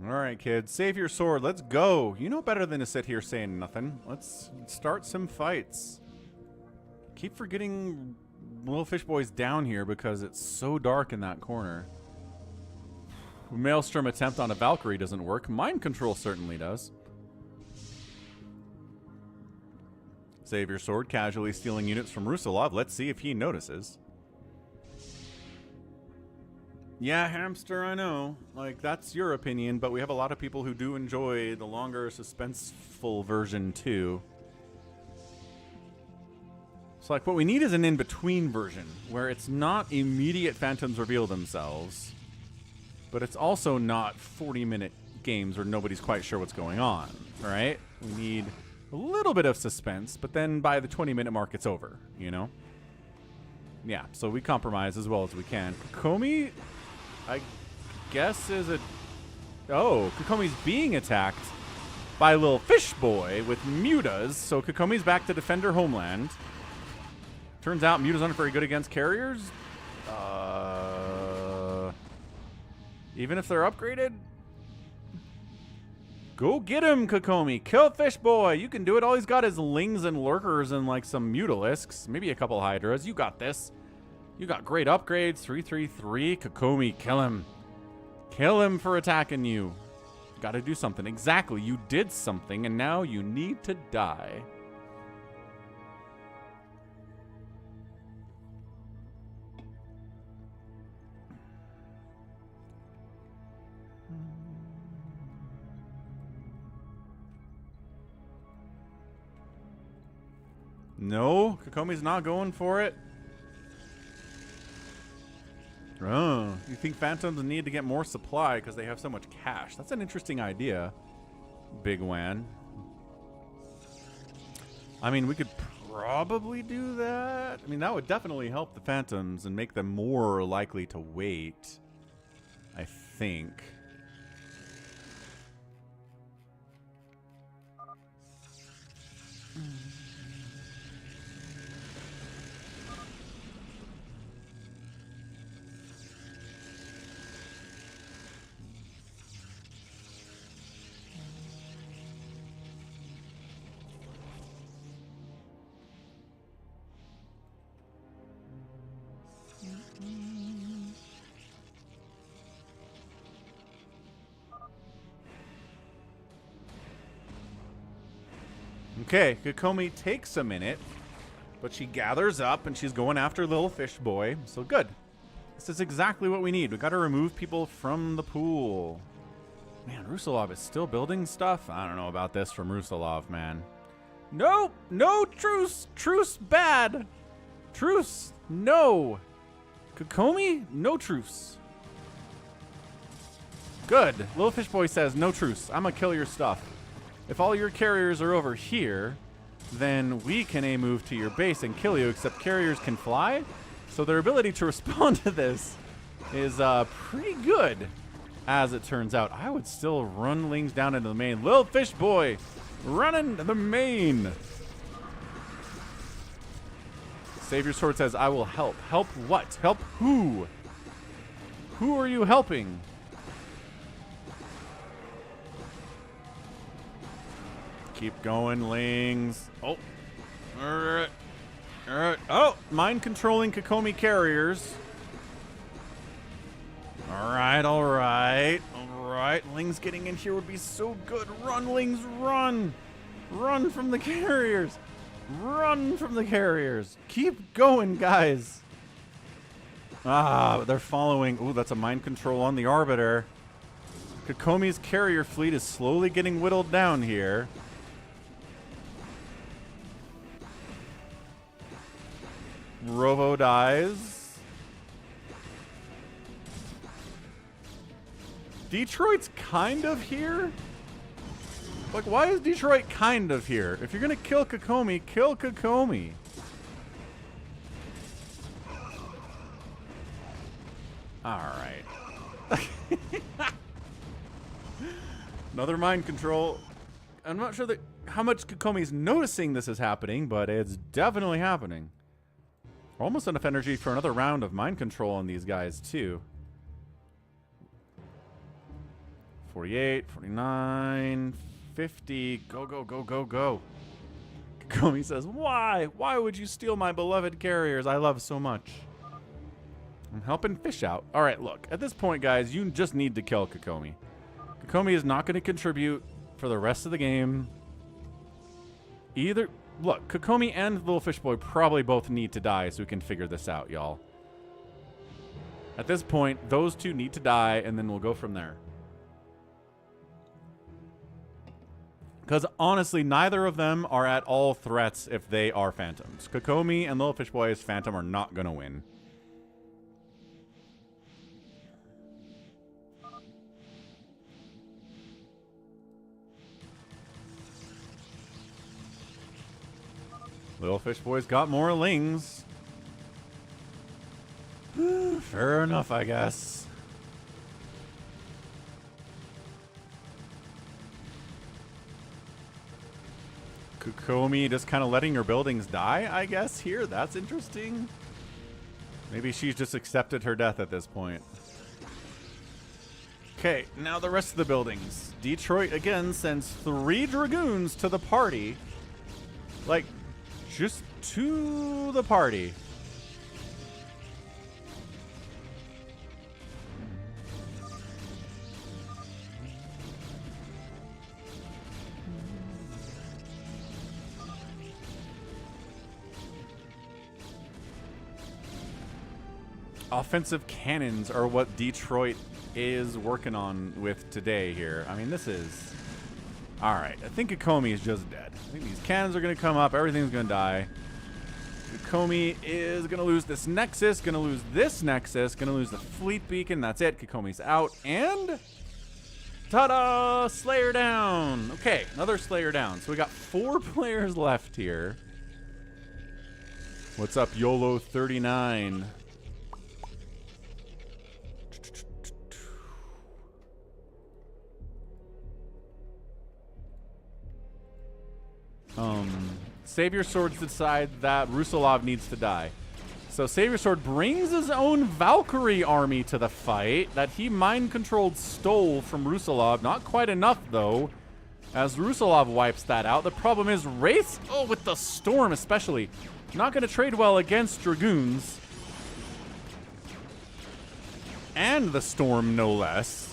All right, kids. SaviorSword. Let's go. You know better than to sit here saying nothing. Let's start some fights. Keep forgetting lilfishboy's down here because it's so dark in that corner. Maelstrom attempt on a Valkyrie doesn't work. Mind control certainly does. SaviorSword casually stealing units from Rusalov. Let's see if he notices. Yeah, hamster, I know. Like, that's your opinion, but we have a lot of people who do enjoy the longer, suspenseful version, too. So, like, what we need is an in-between version, where it's not immediate phantoms reveal themselves, but it's also not 40-minute games where nobody's quite sure what's going on, right? We need a little bit of suspense, but then by the 20-minute mark, it's over, you know? Yeah, so we compromise as well as we can. Kokomi, I guess, is a... Oh, Kokomi's being attacked by lilfishboy with mutas, so Kokomi's back to defend her homeland. Turns out muta's aren't very good against carriers. Even if they're upgraded? Go get him, Kokomi. Kill Fishboy. You can do it. All he's got is lings and lurkers and like some mutalisks. Maybe a couple hydras. You got this. You got great upgrades. 333. Kokomi, kill him. Kill him for attacking you. Got to do something. Exactly. You did something and now you need to die. No, Kokomi's not going for it. Oh, you think Phantoms need to get more supply because they have so much cash? That's an interesting idea, bigwan. I mean, we could probably do that. I mean, that would definitely help the Phantoms and make them more likely to wait, I think. Okay, Kokomi takes a minute, but she gathers up and she's going after lilfishboy. So good. This is exactly what we need. We got to remove people from the pool. Man, Rusalov is still building stuff. I don't know about this from Rusalov, man. No, no truce. Truce bad. Truce, no. Kokomi, no truce. Good. Lilfishboy says no truce. I'm gonna kill your stuff. If all your carriers are over here, then we can move to your base and kill you, except carriers can fly. So their ability to respond to this is pretty good, as it turns out. I would still run lings down into the main. Lilfishboy, running the main. SaviorSword says, I will help. Help what? Help who? Who are you helping? Keep going, lings. Oh. Alright. Alright. Oh, mind controlling Kokomi carriers. Alright, alright. Alright. Lings getting in here would be so good. Run, lings, run. Run from the carriers. Run from the carriers. Keep going, guys. Ah, they're following. Ooh, that's a mind control on the Arbiter. Kokomi's carrier fleet is slowly getting whittled down here. Rovo dies. Detroit's kind of here. Like, why is Detroit kind of here? If you're gonna kill Kokomi, kill Kokomi. Alright. Another mind control. I'm not sure how much Kokomi's noticing this is happening, but it's definitely happening. We're almost enough energy for another round of mind control on these guys, too. 48, 49, 50. Go, go, go, go, go. Kokomi says, why? Why would you steal my beloved carriers I love so much? I'm helping fish out. All right, look. At this point, guys, you just need to kill Kokomi. Kokomi is not going to contribute for the rest of the game. Either... Look, Kokomi and Lilfishboy probably both need to die so we can figure this out, y'all. At this point, those two need to die, and then we'll go from there. Because honestly, neither of them are at all threats if they are Phantoms. Kokomi and Lilfishboy as Phantom are not going to win. Lilfishboy's got more lings. Fair enough, I guess. Kokomi just kind of letting her buildings die, I guess, here. That's interesting. Maybe she's just accepted her death at this point. Okay, now the rest of the buildings. Detroit, again, sends 3 Dragoons to the party. Like... just to the party. Offensive cannons are what Detroit is working on with today here. I mean, this is... Alright, I think Kokomi is just dead. I think these cannons are going to come up. Everything's going to die. Kokomi is going to lose this Nexus, going to lose this Nexus, going to lose the Fleet Beacon. That's it. Kokomi's out. And ta-da! Slayer down. Okay, another Slayer down. So we got 4 players left here. What's up, YOLO39? SaviorSword decide that Rusalov needs to die. So SaviorSword brings his own Valkyrie army to the fight that he mind-controlled stole from Rusalov. Not quite enough, though, as Rusalov wipes that out. The problem is Wraith, oh, with the Storm especially, not going to trade well against Dragoons. And the Storm, no less.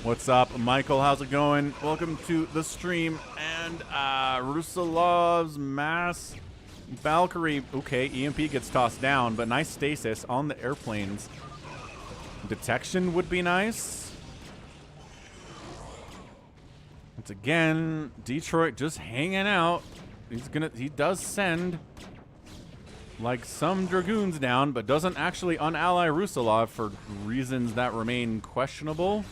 What's up, Michael? How's it going? Welcome to the stream. And Rusalov's mass Valkyrie. Okay, EMP gets tossed down, but nice stasis on the airplanes. Detection would be nice. Once again, Detroit just hanging out. He does send like some Dragoons down, but doesn't actually unally Rusalov for reasons that remain questionable.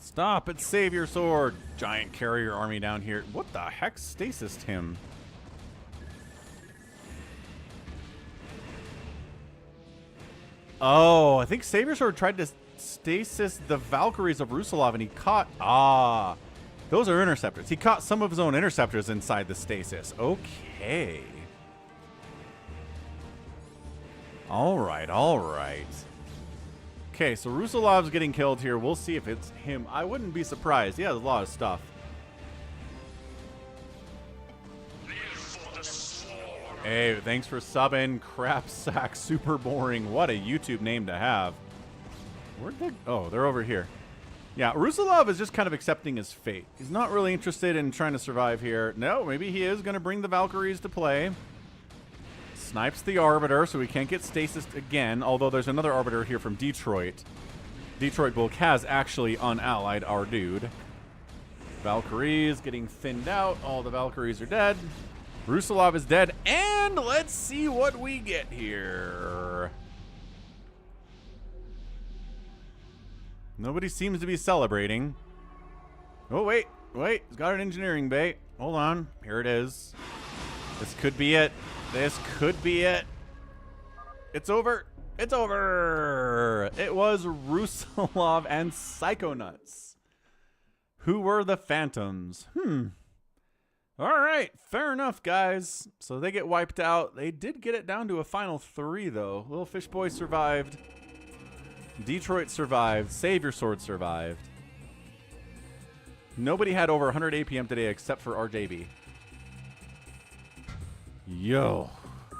Stop it, SaviorSword. Giant carrier army down here. What the heck stasised him? Oh, I think SaviorSword tried to stasis the Valkyries of Rusalov, and he caught... Ah, those are interceptors. He caught some of his own interceptors inside the stasis. Okay. All right, all right. Okay, so Rusalov's getting killed here. We'll see if it's him. I wouldn't be surprised. He has a lot of stuff. Hey, thanks for subbing. Crap sack, super boring. What a YouTube name to have. Where'd they... Oh, they're over here. Yeah, Rusalov is just kind of accepting his fate. He's not really interested in trying to survive here. No, maybe he is going to bring the Valkyries to play. Snipes the Arbiter, so we can't get stasis again, although there's another Arbiter here from Detroit. Detroit Bulk has actually unallied our dude. Valkyries getting thinned out. All the Valkyries are dead. Rusalov is dead, and let's see what we get here. Nobody seems to be celebrating. Oh, wait. He's got an engineering bay. Hold on. Here it is. This could be it. This could be it. It's over. It's over. It was Rusalov and Psychonuts. Who were the Phantoms? All right. Fair enough, guys. So they get wiped out. They did get it down to a final 3, though. Lilfishboy survived. Detroit survived. SaviorSword survived. Nobody had over 100 APM today except for RJB. Yo,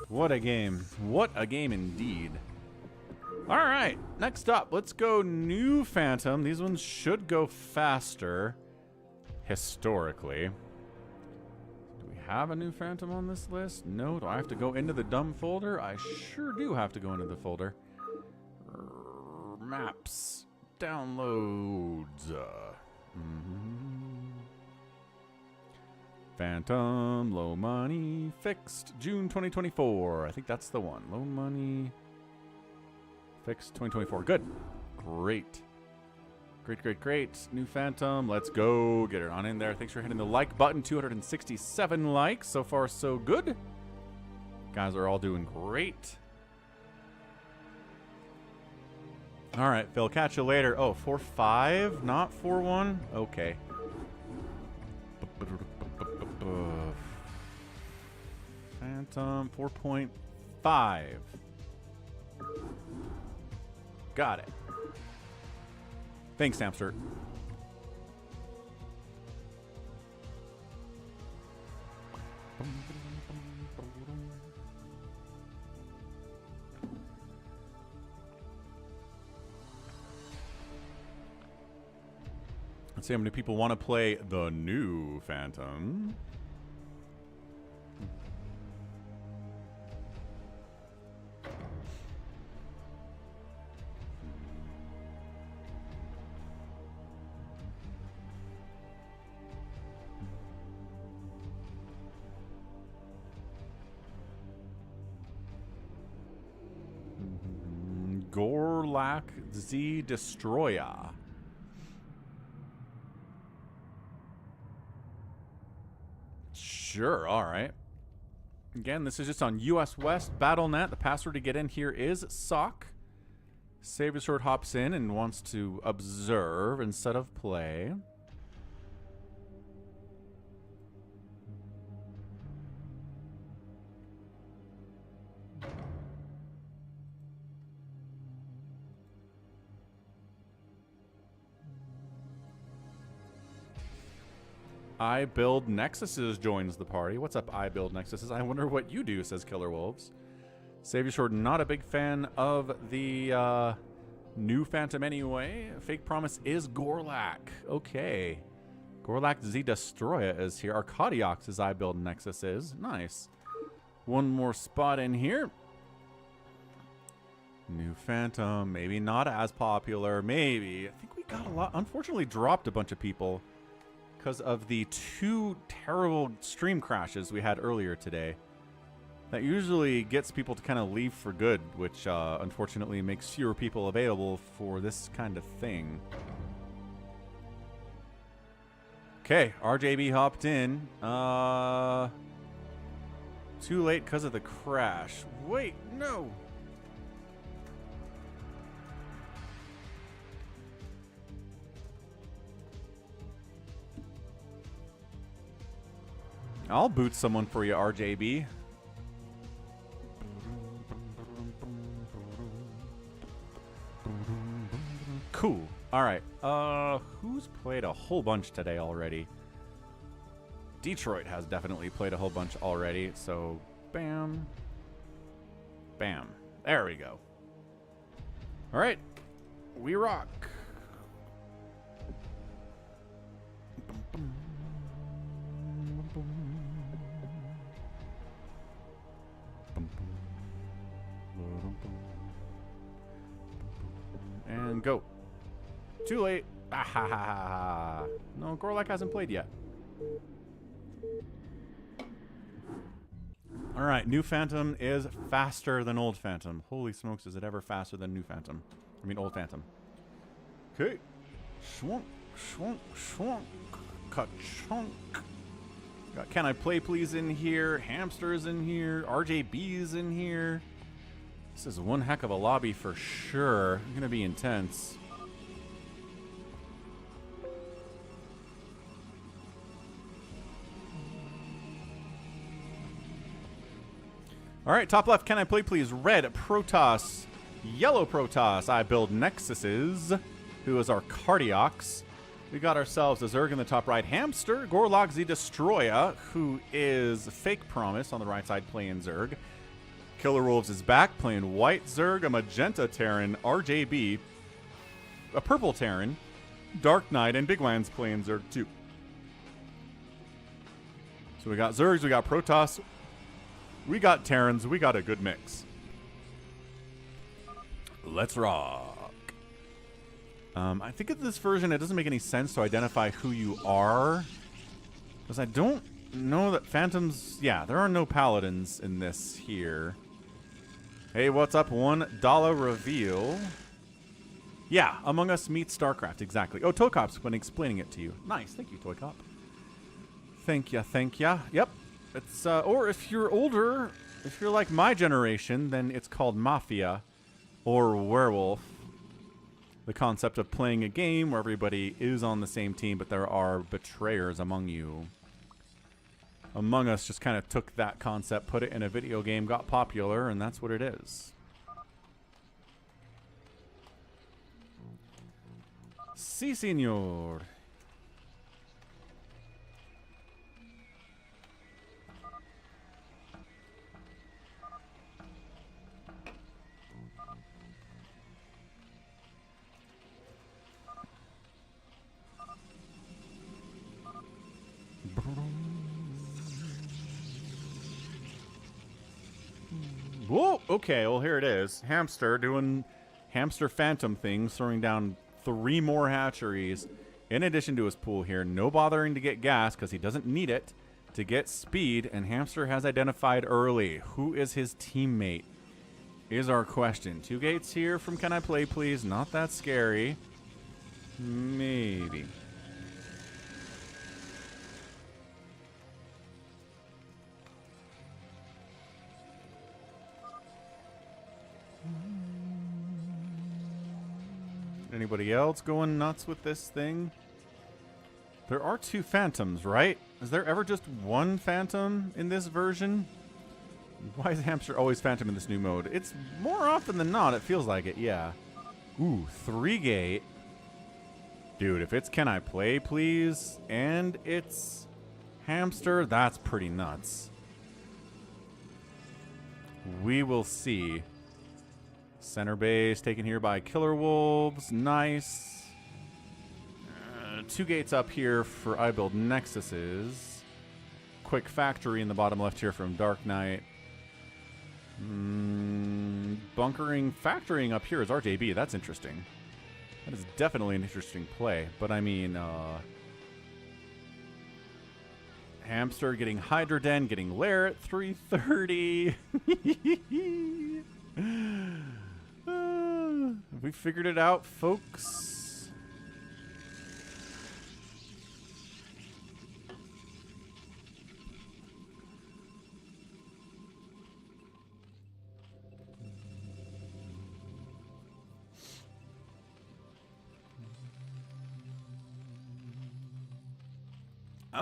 what a game. What a game indeed. All right, next up, let's go new Phantom. These ones should go faster, historically. Do we have a new Phantom on this list? No. Do I have to go into the dumb folder? I sure do have to go into the folder. Maps. Downloads. Phantom, low money, fixed, June 2024. I think that's the one. Low money, fixed, 2024. Good. Great. Great. New Phantom. Let's go. Get it on in there. Thanks for hitting the like button. 267 likes. So far, so good. Guys are all doing great. All right, Phil. Catch you later. Oh, 4-5, not 4-1? Okay. Phantom 4.5. Got it. Thanks, hamster. Let's see how many people want to play the new Phantom. GoriakZeDestroA. Sure, all right. Again, this is just on US West BattleNet. The password to get in here is SOC. SaviorSword hops in and wants to observe instead of play. i-build-nexuses joins the party. What's up, i-build-nexuses? I wonder what you do, says KillerWolves. SaviorSword, not a big fan of the new Phantom anyway. Fake promise is Gorlak. Okay. GoriakZeDestroA is here. Arcadiox is i-build-nexuses. Nice. One more spot in here. New Phantom. Maybe not as popular. Maybe. I think we got a lot. Unfortunately, dropped a bunch of people because of the 2 terrible stream crashes we had earlier today. That usually gets people to kind of leave for good, which unfortunately makes fewer people available for this kind of thing. Okay, RJB hopped in. Too late because of the crash. Wait, no. I'll boot someone for you, RJB. Cool. All right. Who's played a whole bunch today already? Detroit has definitely played a whole bunch already. So, bam. Bam. There we go. All right. We rock. And go. Too late. Ah, ha, ha, ha, ha. No, Gorlak hasn't played yet. All right, new Phantom is faster than old Phantom. Holy smokes, is it ever faster than new Phantom? I mean, old Phantom. Okay. Shwunk, shwunk, shwunk. Ka-chunk. Got Can I Play Please in here. Hamsters in here. RJB's in here. This is one heck of a lobby for sure. It's going to be intense. All right, top left, Can I Play Please? Red Protoss, yellow Protoss, i-build-nexuses, who is our Cardiox. We got ourselves a Zerg in the top right, Hamster, GoriakZeDestroA, who is Fake Promise on the right side playing Zerg. KillerWolves is back playing white Zerg, a magenta Terran, RJB, a purple Terran, DarkKnight, and bigwan's playing Zerg too. So we got Zergs, we got Protoss, we got Terrans, we got a good mix. Let's rock. I think in this version it doesn't make any sense to identify who you are, because I don't know that Phantoms... Yeah, there are no Paladins in this here. Hey, what's up? $1 reveal. Yeah, Among Us meets StarCraft, exactly. Oh, ToyCop's been explaining it to you. Nice, thank you, ToyCop. Thank ya, thank ya. Yep. It's, or if you're older, if you're like my generation, then it's called Mafia or Werewolf. The concept of playing a game where everybody is on the same team, but there are betrayers among you. Among Us just kind of took that concept, put it in a video game, got popular, and that's what it is. Si, senor. Whoa, okay, well here it is. Hamster doing hamster phantom things, throwing down 3 more hatcheries in addition to his pool here. No bothering to get gas because he doesn't need it to get speed, and Hamster has identified early who is his teammate. is our question. 2 gates here from Can I Play Please? Not that scary. Maybe. Anybody else going nuts with this thing? There are 2 phantoms, right? Is there ever just 1 phantom in this version? Why is hamster always phantom in this new mode? It's more often than not, it feels like it, yeah. Ooh, 3 gate. Dude, if it's Can I Play Please and it's hamster, that's pretty nuts. We will see. Center base taken here by KillerWolves. Nice. 2 gates up here for i-build-nexuses. Quick factory in the bottom left here from DarkKnight. Bunkering, factorying up here is RJB. That's interesting. That is definitely an interesting play. But I mean, hamster getting Hydra Den, getting Lair at 330. Have we figured it out, folks?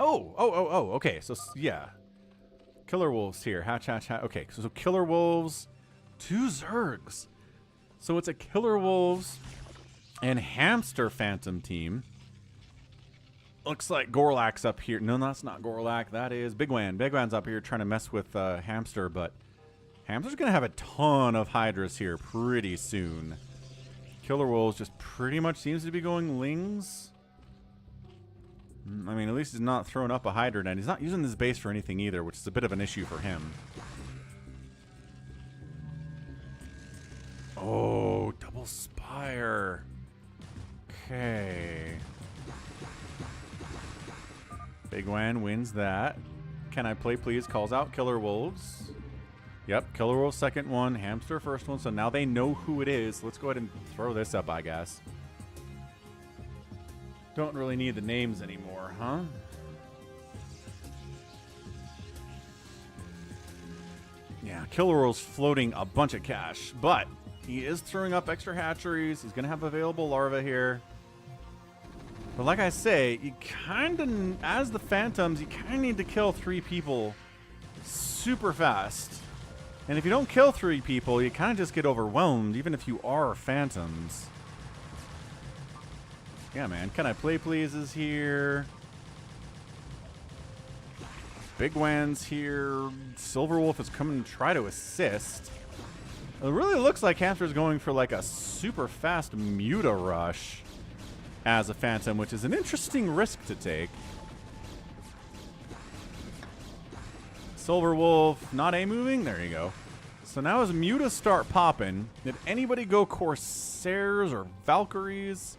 Oh, okay. So, yeah. KillerWolves here. Hatch, hatch, hatch. Okay, so KillerWolves, 2 Zergs. So it's a KillerWolves and hamster phantom team. Looks like Gorlak's up here. No, that's not Gorlak. That is bigwan. Bigwan's up here trying to mess with hamster, but hamster's going to have a ton of Hydras here pretty soon. KillerWolves just pretty much seems to be going Lings. I mean, at least he's not throwing up a Hydra Den. He's not using this base for anything either, which is a bit of an issue for him. Oh, double Spire. Okay. Bigwan wins that. Can I Play Please calls out KillerWolves. Yep, KillerWolves second one, hamster first one, so now they know who it is. Let's go ahead and throw this up, I guess. Don't really need the names anymore, huh? Yeah, KillerWolves floating a bunch of cash, but he is throwing up extra hatcheries. He's going to have available larvae here. But like I say, you kind of, as the Phantoms, you kind of need to kill 3 people super fast. And if you don't kill 3 people, you kind of just get overwhelmed, even if you are Phantoms. Yeah, man. Can I Play Please is here. Bigwan's here. Silverwolf is coming to try to assist. It really looks like Hamster's going for like a super fast Muta rush as a Phantom, which is an interesting risk to take. Silverwolf not A-moving? There you go. So now as Mutas start popping, did anybody go Corsairs or Valkyries?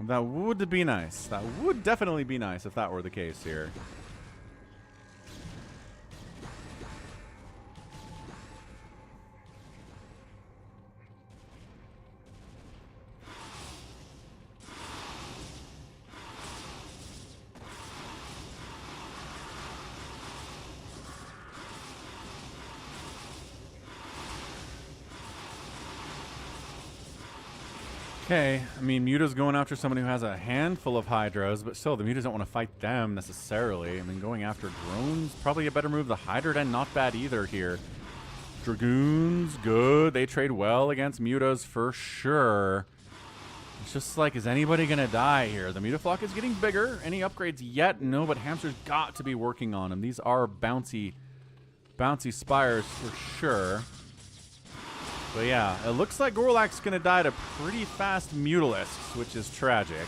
That would be nice. That would definitely be nice if that were the case here. Okay, I mean, Muta's going after someone who has a handful of Hydras, but still, the Mutas don't want to fight them necessarily. I mean, going after drones, probably a better move. The Hydra Den, not bad either here. Dragoons, good. They trade well against Mutas for sure. It's just like, is anybody going to die here? The Mutaflock is getting bigger. Any upgrades yet? No, but Hamster's got to be working on them. These are bouncy spires for sure. But yeah, it looks like Gorlak's going to die to pretty fast Mutalisks, which is tragic.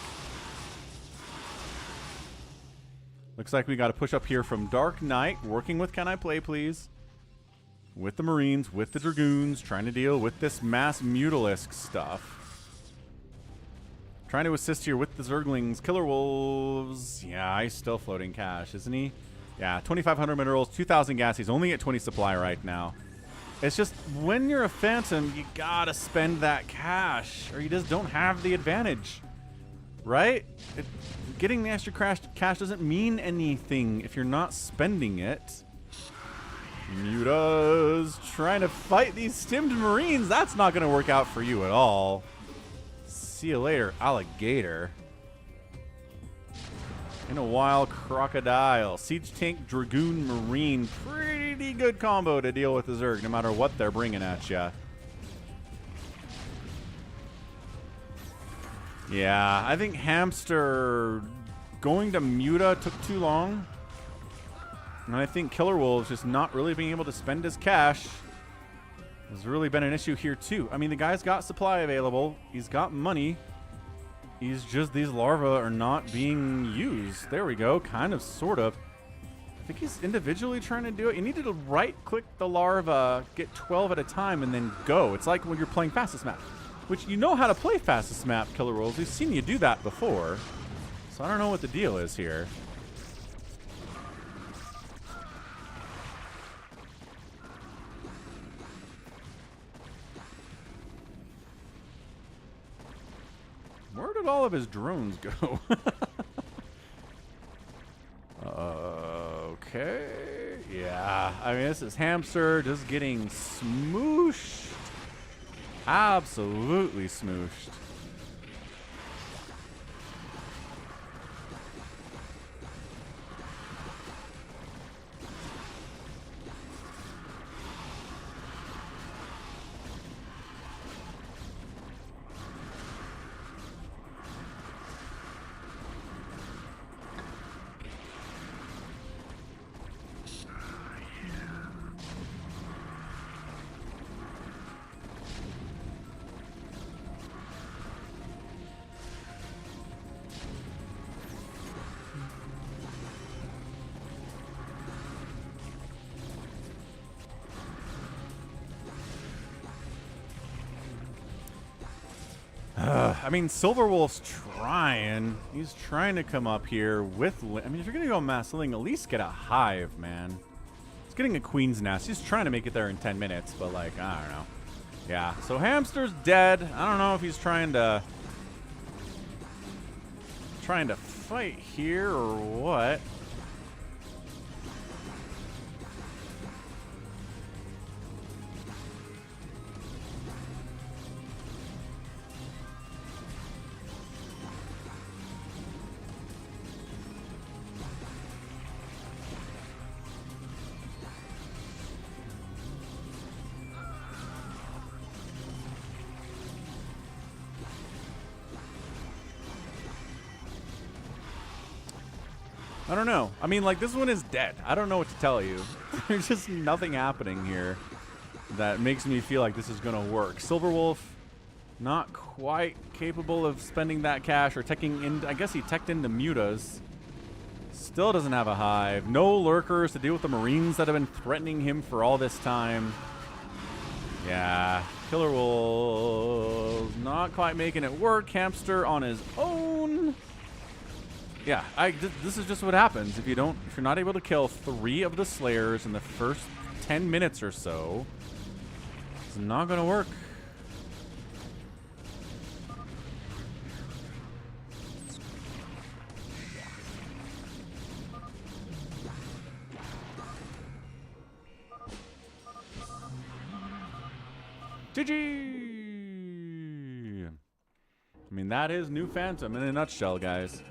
Looks like we got to push up here from DarkKnight, working with Can I Play Please? With the Marines, with the Dragoons, trying to deal with this mass Mutalisk stuff. Trying to assist here with the Zerglings. KillerWolves. Yeah, he's still floating cash, isn't he? Yeah, 2,500 minerals, 2,000 gas. He's only at 20 supply right now. It's just when you're a Phantom, you gotta spend that cash, or you just don't have the advantage, right? Getting the extra cash doesn't mean anything if you're not spending it. Muta's trying to fight these stimmed Marines. That's not gonna work out for you at all. See you later, alligator. In a wild crocodile. Siege tank, dragoon, marine. Pretty good combo to deal with the Zerg, no matter what they're bringing at ya. Yeah, I think hamster going to Muta took too long. And I think KillerWolves just not really being able to spend his cash has really been an issue here too. I mean, the guy's got supply available. He's got money. He's just, these larvae are not being used. There we go, kind of, sort of. I think he's individually trying to do it. You need to right-click the larva, get 12 at a time, and then go. It's like when you're playing fastest map, which you know how to play fastest map, KillerWolves. We've seen you do that before. So I don't know what the deal is here. Where did all of his drones go? Okay. Yeah. I mean, this is hamster just getting smooshed. Absolutely smooshed. I mean, Silverwolf's trying. He's trying to come up here with... I mean, if you're going to go mass-ling, at least get a hive, man. He's getting a queen's nest. He's trying to make it there in 10 minutes, but, like, I don't know. Yeah, so hamster's dead. I don't know if he's trying to fight here or what. I don't know. I mean, like, this one is dead. I don't know what to tell you. There's just nothing happening here that makes me feel like this is going to work. Silverwolf, not quite capable of spending that cash or teching in. I guess he teched into Mutas. Still doesn't have a hive. No lurkers to deal with the Marines that have been threatening him for all this time. Yeah. KillerWolves not quite making it work. Hamster on his own. Yeah, this is just what happens if you're not able to kill 3 of the Slayers in the first 10 minutes or so. It's not gonna work. GG! I mean, that is new Phantom in a nutshell, guys.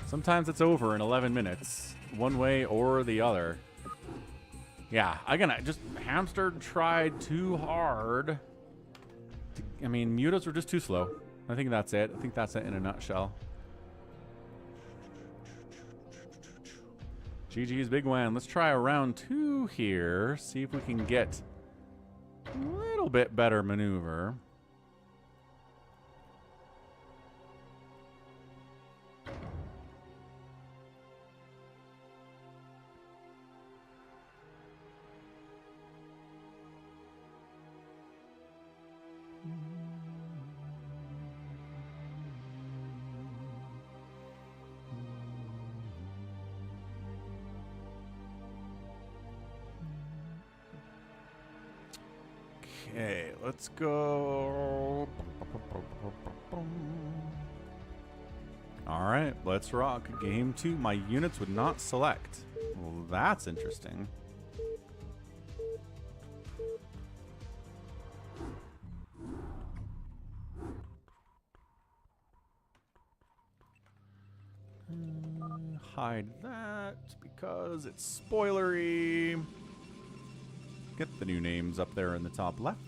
Sometimes it's over in 11 minutes, one way or the other. Yeah, again, hamster tried too hard. I mean, mutas were just too slow. I think that's it. I think that's it in a nutshell. GG's bigwan. Let's try a round 2 here. See if we can get a little bit better maneuver. Okay, let's go. All right, let's rock. Game 2. My units would not select. Well, that's interesting. Hide that because it's spoilery. Get the new names up there in the top left.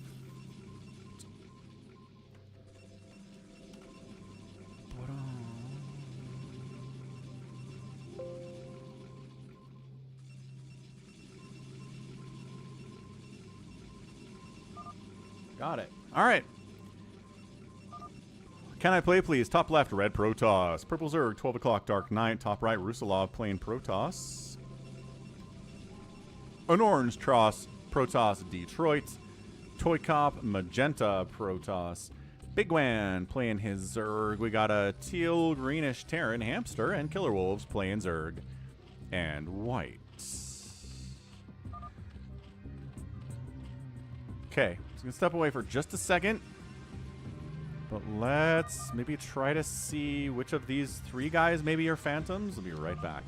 Got it. All right. Can I play, please? Top left, red Protoss. Purple Zerg, 12 o'clock, DarkKnight. Top right, Rusalov playing Protoss. An orange Protoss, Detroit. ToyCop, magenta Protoss. Bigwan playing his Zerg. We got a teal greenish Terran, hamster, and KillerWolves playing Zerg. And white. Okay, so I'm gonna step away for just a second. But let's maybe try to see which of these 3 guys maybe are phantoms. We'll be right back.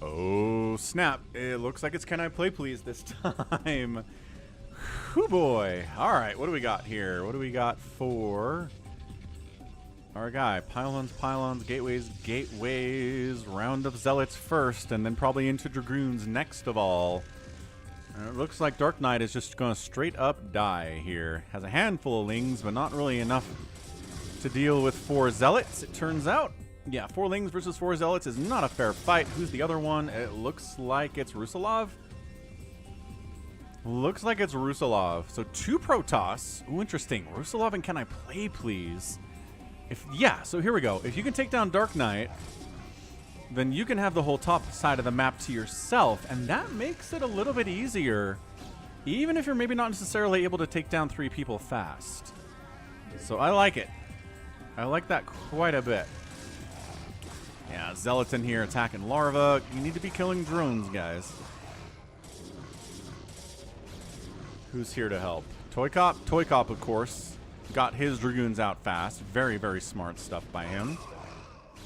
Oh, snap. It looks like it's Can I Play Please this time. Whoo boy. All right, what do we got here? What do we got for our guy? Pylons, gateways, round of zealots first, and then probably into dragoons next of all. And it looks like DarkKnight is just going to straight up die here. Has a handful of lings, but not really enough to deal with 4 zealots, it turns out. Yeah, 4 lings versus 4 zealots is not a fair fight. Who's the other one? It looks like it's Rusalov. Looks like it's Rusalov. So 2 Protoss. Ooh, interesting. Rusalov and Can I Play Please? Yeah, so here we go. If you can take down DarkKnight, then you can have the whole top side of the map to yourself, and that makes it a little bit easier, even if you're maybe not necessarily able to take down 3 people fast. So I like it. I like that quite a bit. Yeah, zealots in here attacking larva. You need to be killing drones, guys. Who's here to help? ToyCop? ToyCop, of course. got his Dragoons out fast. Very, very smart stuff by him.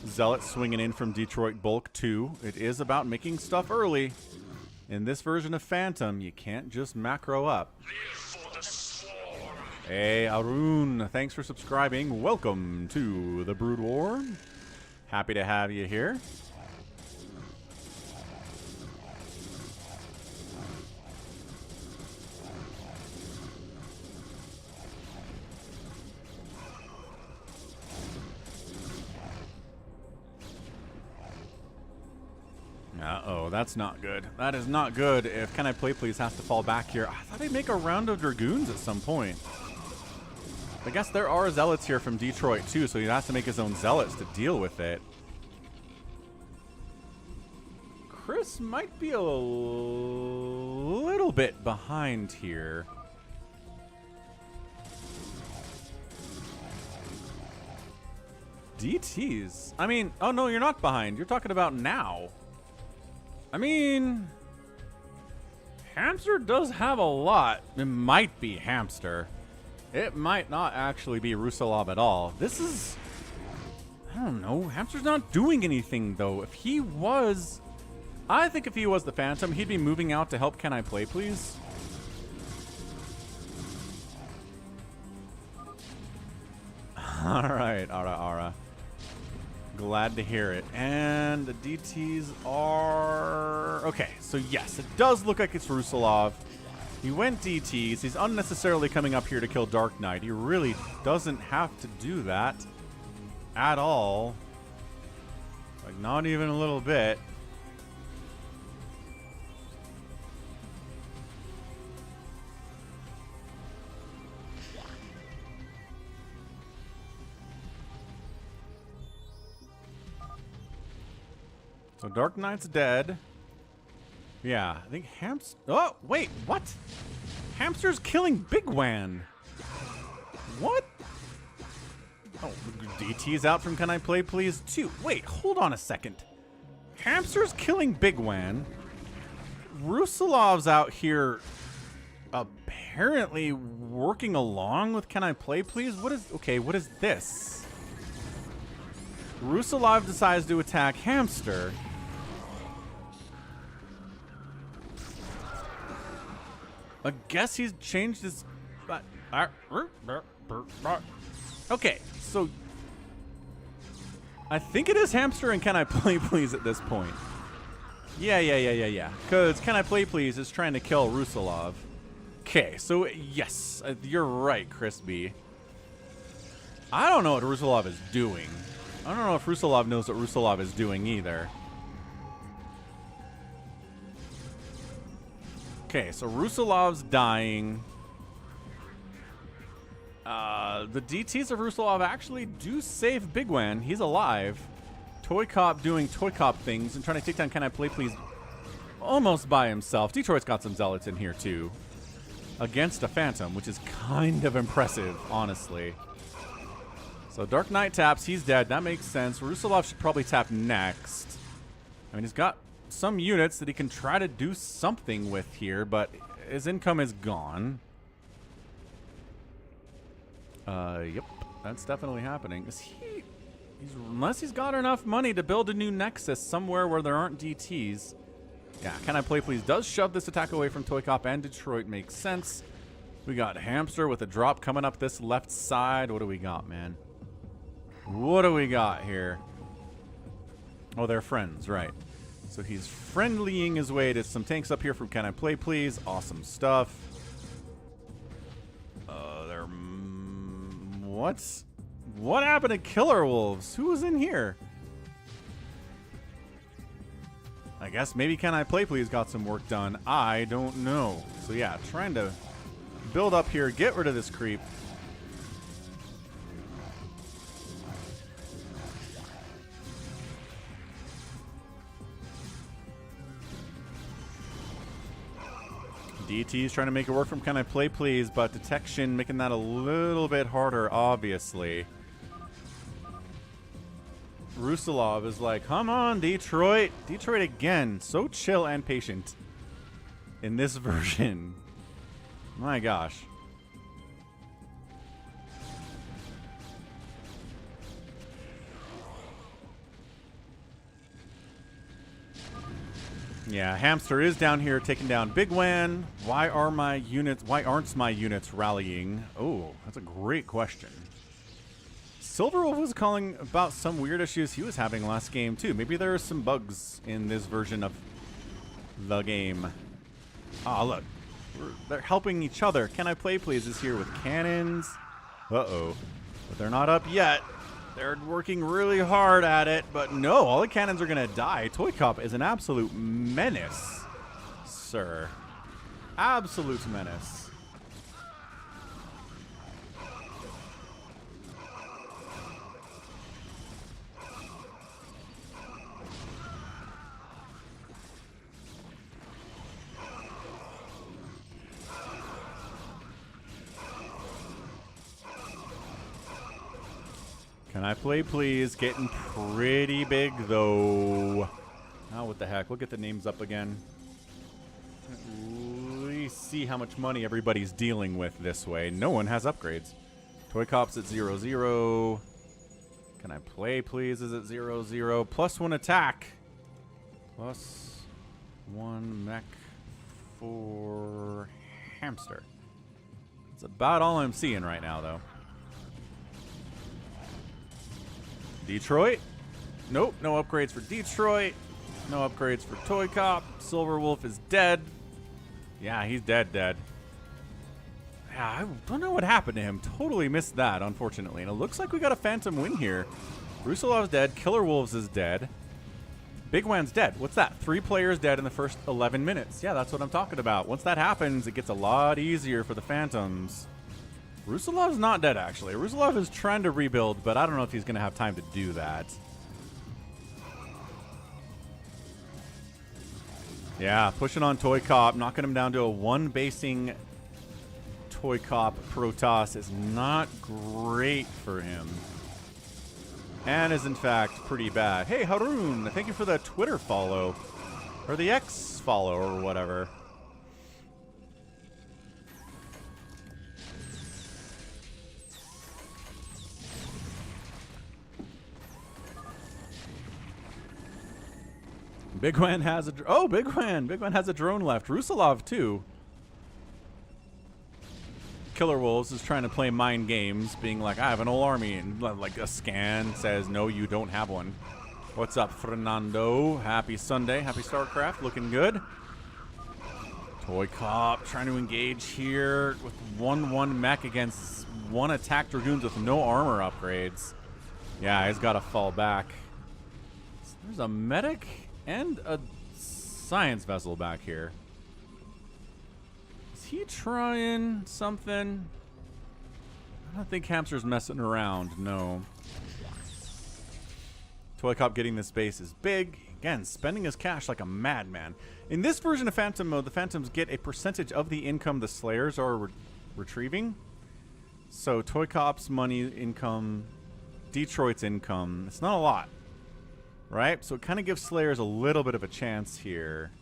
Zealot swinging in from Detroit Bulk 2. It is about making stuff early. In this version of Phantom, you can't just macro up. Hey, Arun, thanks for subscribing. Welcome to the Brood War. Happy to have you here. Uh-oh, that's not good. That is not good if CanIplayplz has to fall back here. I thought they'd make a round of Dragoons at some point. I guess there are Zealots here from Detroit, too, so he has to make his own Zealots to deal with it. Chris might be a little bit behind here. DTs? I mean, oh no, you're not behind. You're talking about now. I mean, Hamster does have a lot. It might be Hamster. It might not actually be Rusalov at all. This is, I don't know. Hamster's not doing anything, though. If he was, I think if he was the Phantom, he'd be moving out to help CanIplayplz. All right, Ara. Glad to hear it. And the DTs are... Okay, so yes, it does look like it's Rusalov. He went DTs. He's unnecessarily coming up here to kill DarkKnight. He really doesn't have to do that at all. Like, not even a little bit. So DarkKnight's dead. Yeah, I think Hamster... Oh, wait, what? Hamster's killing bigwan. What? Oh, DT's out from CanIplayplz too. Wait, hold on a second. Hamster's killing bigwan. Rusalov's out here apparently working along with CanIplayplz. What is... Okay, what is this? Rusalov decides to attack Hamster. I guess he's changed his... Okay, so... I think it is Hamster and CanIplayplz at this point. Yeah. Because CanIplayplz is trying to kill Rusalov. Okay, so yes, you're right, Chris B. I don't know what Rusalov is doing. I don't know if Rusalov knows what Rusalov is doing either. Okay, so Rusalov's dying. The DTs of Rusalov actually do save bigwan. He's alive. ToyCop doing ToyCop things and trying to take down CanIplayplz almost by himself. Detroit's got some Zealots in here too. Against a Phantom, which is kind of impressive, honestly. So DarkKnight taps, he's dead. That makes sense. Rusalov should probably tap next. I mean, he's got some units that he can try to do something with here, but his income is gone. Yep, that's definitely happening. Is he... unless he's got enough money to build a new Nexus somewhere where there aren't DTs. Yeah, CanIplayplz does shove this attack away from ToyCop and Detroit. Makes sense. We got Hamster with a drop coming up this left side. What do we got, man? What do we got here? Oh, they're friends, right. So he's friendlying his way to some tanks up here from CanIplayplz. Awesome stuff. They're... What happened to KillerWolves? Who was in here? I guess maybe CanIplayplz got some work done. I don't know. So yeah, trying to build up here, get rid of this creep. DT's trying to make it work from CanIplayplz, but detection making that a little bit harder, obviously. Rusalov is like, come on, Detroit. Detroit again. So chill and patient in this version. My gosh. Yeah, Hamster is down here taking down bigwan. Why aren't my units rallying? Oh, that's a great question. Silverwolf was calling about some weird issues he was having last game too. Maybe there are some bugs in this version of the game. Oh, look. They're helping each other. CanIplayplz is here with cannons. Uh-oh. But they're not up yet. They're working really hard at it, but no, all the cannons are going to die. ToyCop is an absolute menace, sir. Absolute menace. CanIplayplz getting pretty big, though. Oh, what the heck? We'll get the names up again. We see how much money everybody's dealing with this way. No one has upgrades. ToyCop's at 0-0. CanIplayplz is at 0-0. +1 attack. +1 mech for Hamster. That's about all I'm seeing right now, though. Detroit? Nope, no upgrades for Detroit. No upgrades for ToyCop. Silverwolf is dead. Yeah, he's dead. Yeah, I don't know what happened to him. Totally missed that, unfortunately. And it looks like we got a Phantom win here. Rusalov's dead. KillerWolves is dead. bigwan's dead. What's that? 3 players dead in the first 11 minutes. Yeah, that's what I'm talking about. Once that happens, it gets a lot easier for the Phantoms. Rusalov's not dead, actually. Rusalov is trying to rebuild, but I don't know if he's going to have time to do that. Yeah, pushing on ToyCop, knocking him down to a 1 basing ToyCop Protoss is not great for him. And is, in fact, pretty bad. Hey, Haroon, thank you for the Twitter follow. Or the X follow, or whatever. bigwan has a... Oh, bigwan has a drone left. Rusalov, too. KillerWolves is trying to play mind games, being like, I have an whole army, and like a scan says, no, you don't have one. What's up, Fernando? Happy Sunday. Happy StarCraft. Looking good. ToyCop trying to engage here with 1-1 mech against 1 attack Dragoons with no armor upgrades. Yeah, he's got to fall back. There's a medic and a science vessel back here. Is he trying something? I don't think Hamster's messing around, no. ToyCop getting this base is big. Again, spending his cash like a madman. In this version of Phantom mode, the Phantoms get a percentage of the income the Slayers are retrieving. So ToyCop's money income, Detroit's income, it's not a lot. Right? So it kind of gives Slayers a little bit of a chance here.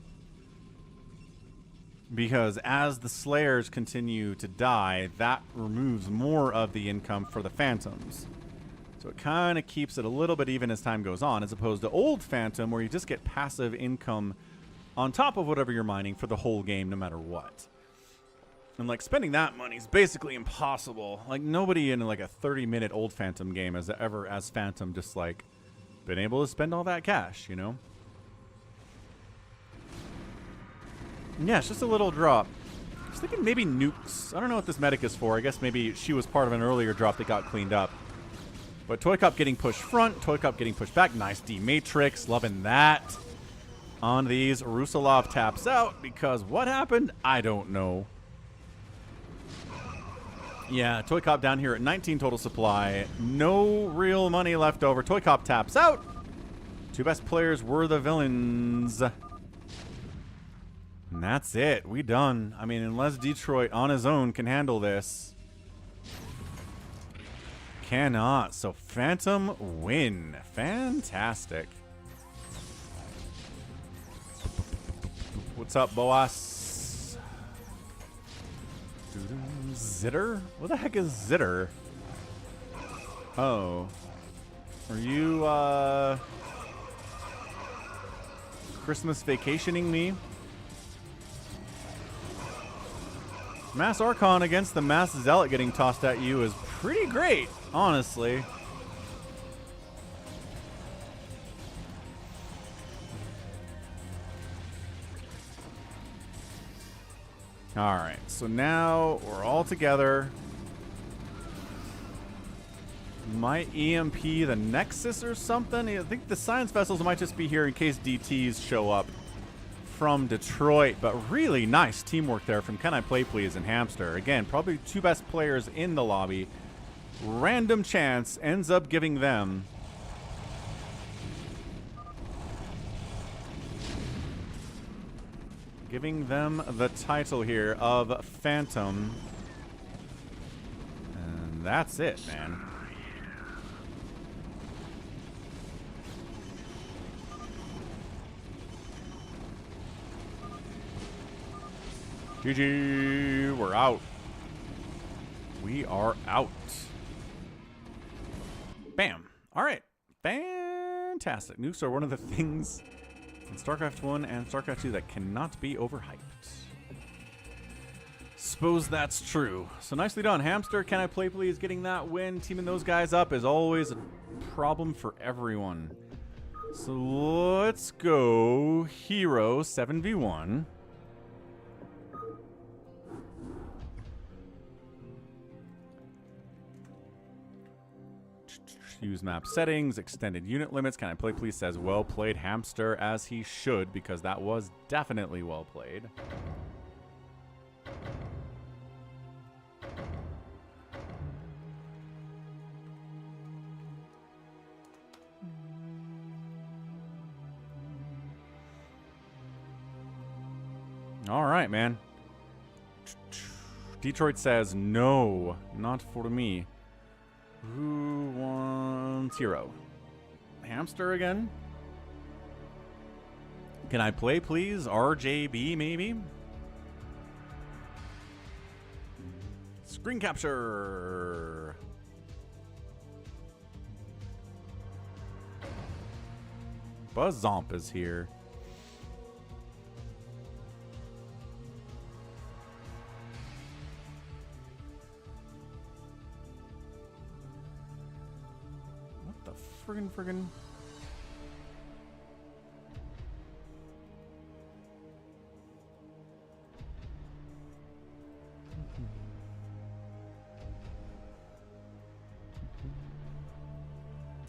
Because as the Slayers continue to die, that removes more of the income for the Phantoms. So it kind of keeps it a little bit even as time goes on, as opposed to old Phantom, where you just get passive income on top of whatever you're mining for the whole game, no matter what. And like spending that money is basically impossible. Like nobody in like a 30-minute old Phantom game has ever, as Phantom, just like been able to spend all that cash, you know? Yeah, it's just a little drop. I was thinking maybe nukes. I don't know what this medic is for. I guess maybe she was part of an earlier drop that got cleaned up. But ToyCop getting pushed front, ToyCop getting pushed back. Nice D-Matrix, loving that. On these, Rusalov taps out because what happened? I don't know. Yeah, ToyCop down here at 19 total supply. No real money left over. ToyCop taps out. 2 best players were the villains. And that's it. We done. I mean, unless Detroit on his own can handle this. Cannot. So Phantom win. Fantastic. What's up, Boas? Zitter? What the heck is Zitter? Oh. Are you, Christmas vacationing me. Mass Archon against the Mass Zealot getting tossed at you is pretty great, honestly. Alright, so now we're all together. Might EMP the Nexus or something? I think the Science Vessels might just be here in case DTs show up from Detroit. But really nice teamwork there from CanIplayplz and Hamster. Again, probably two best players in the lobby. Random chance ends up giving them the title here of Phantom. And that's it, man. GG, we're out. We are out. Bam. All right. Fantastic. Nukes are one of the things in StarCraft 1 and StarCraft 2 that cannot be overhyped. Suppose that's true. So nicely done, Hamster. CanIplayplz getting that win. Teaming those guys up is always a problem for everyone. So let's go Hero 7v1. Use map settings, extended unit limits. CanIplayplz says well played, Hamster, as he should, because that was definitely well played. All right, man. Detroit says no, not for me. Who wants hero? Hamster again? Can I play, please? RJB, maybe? Screen capture. Buzzomp is here. Friggin'.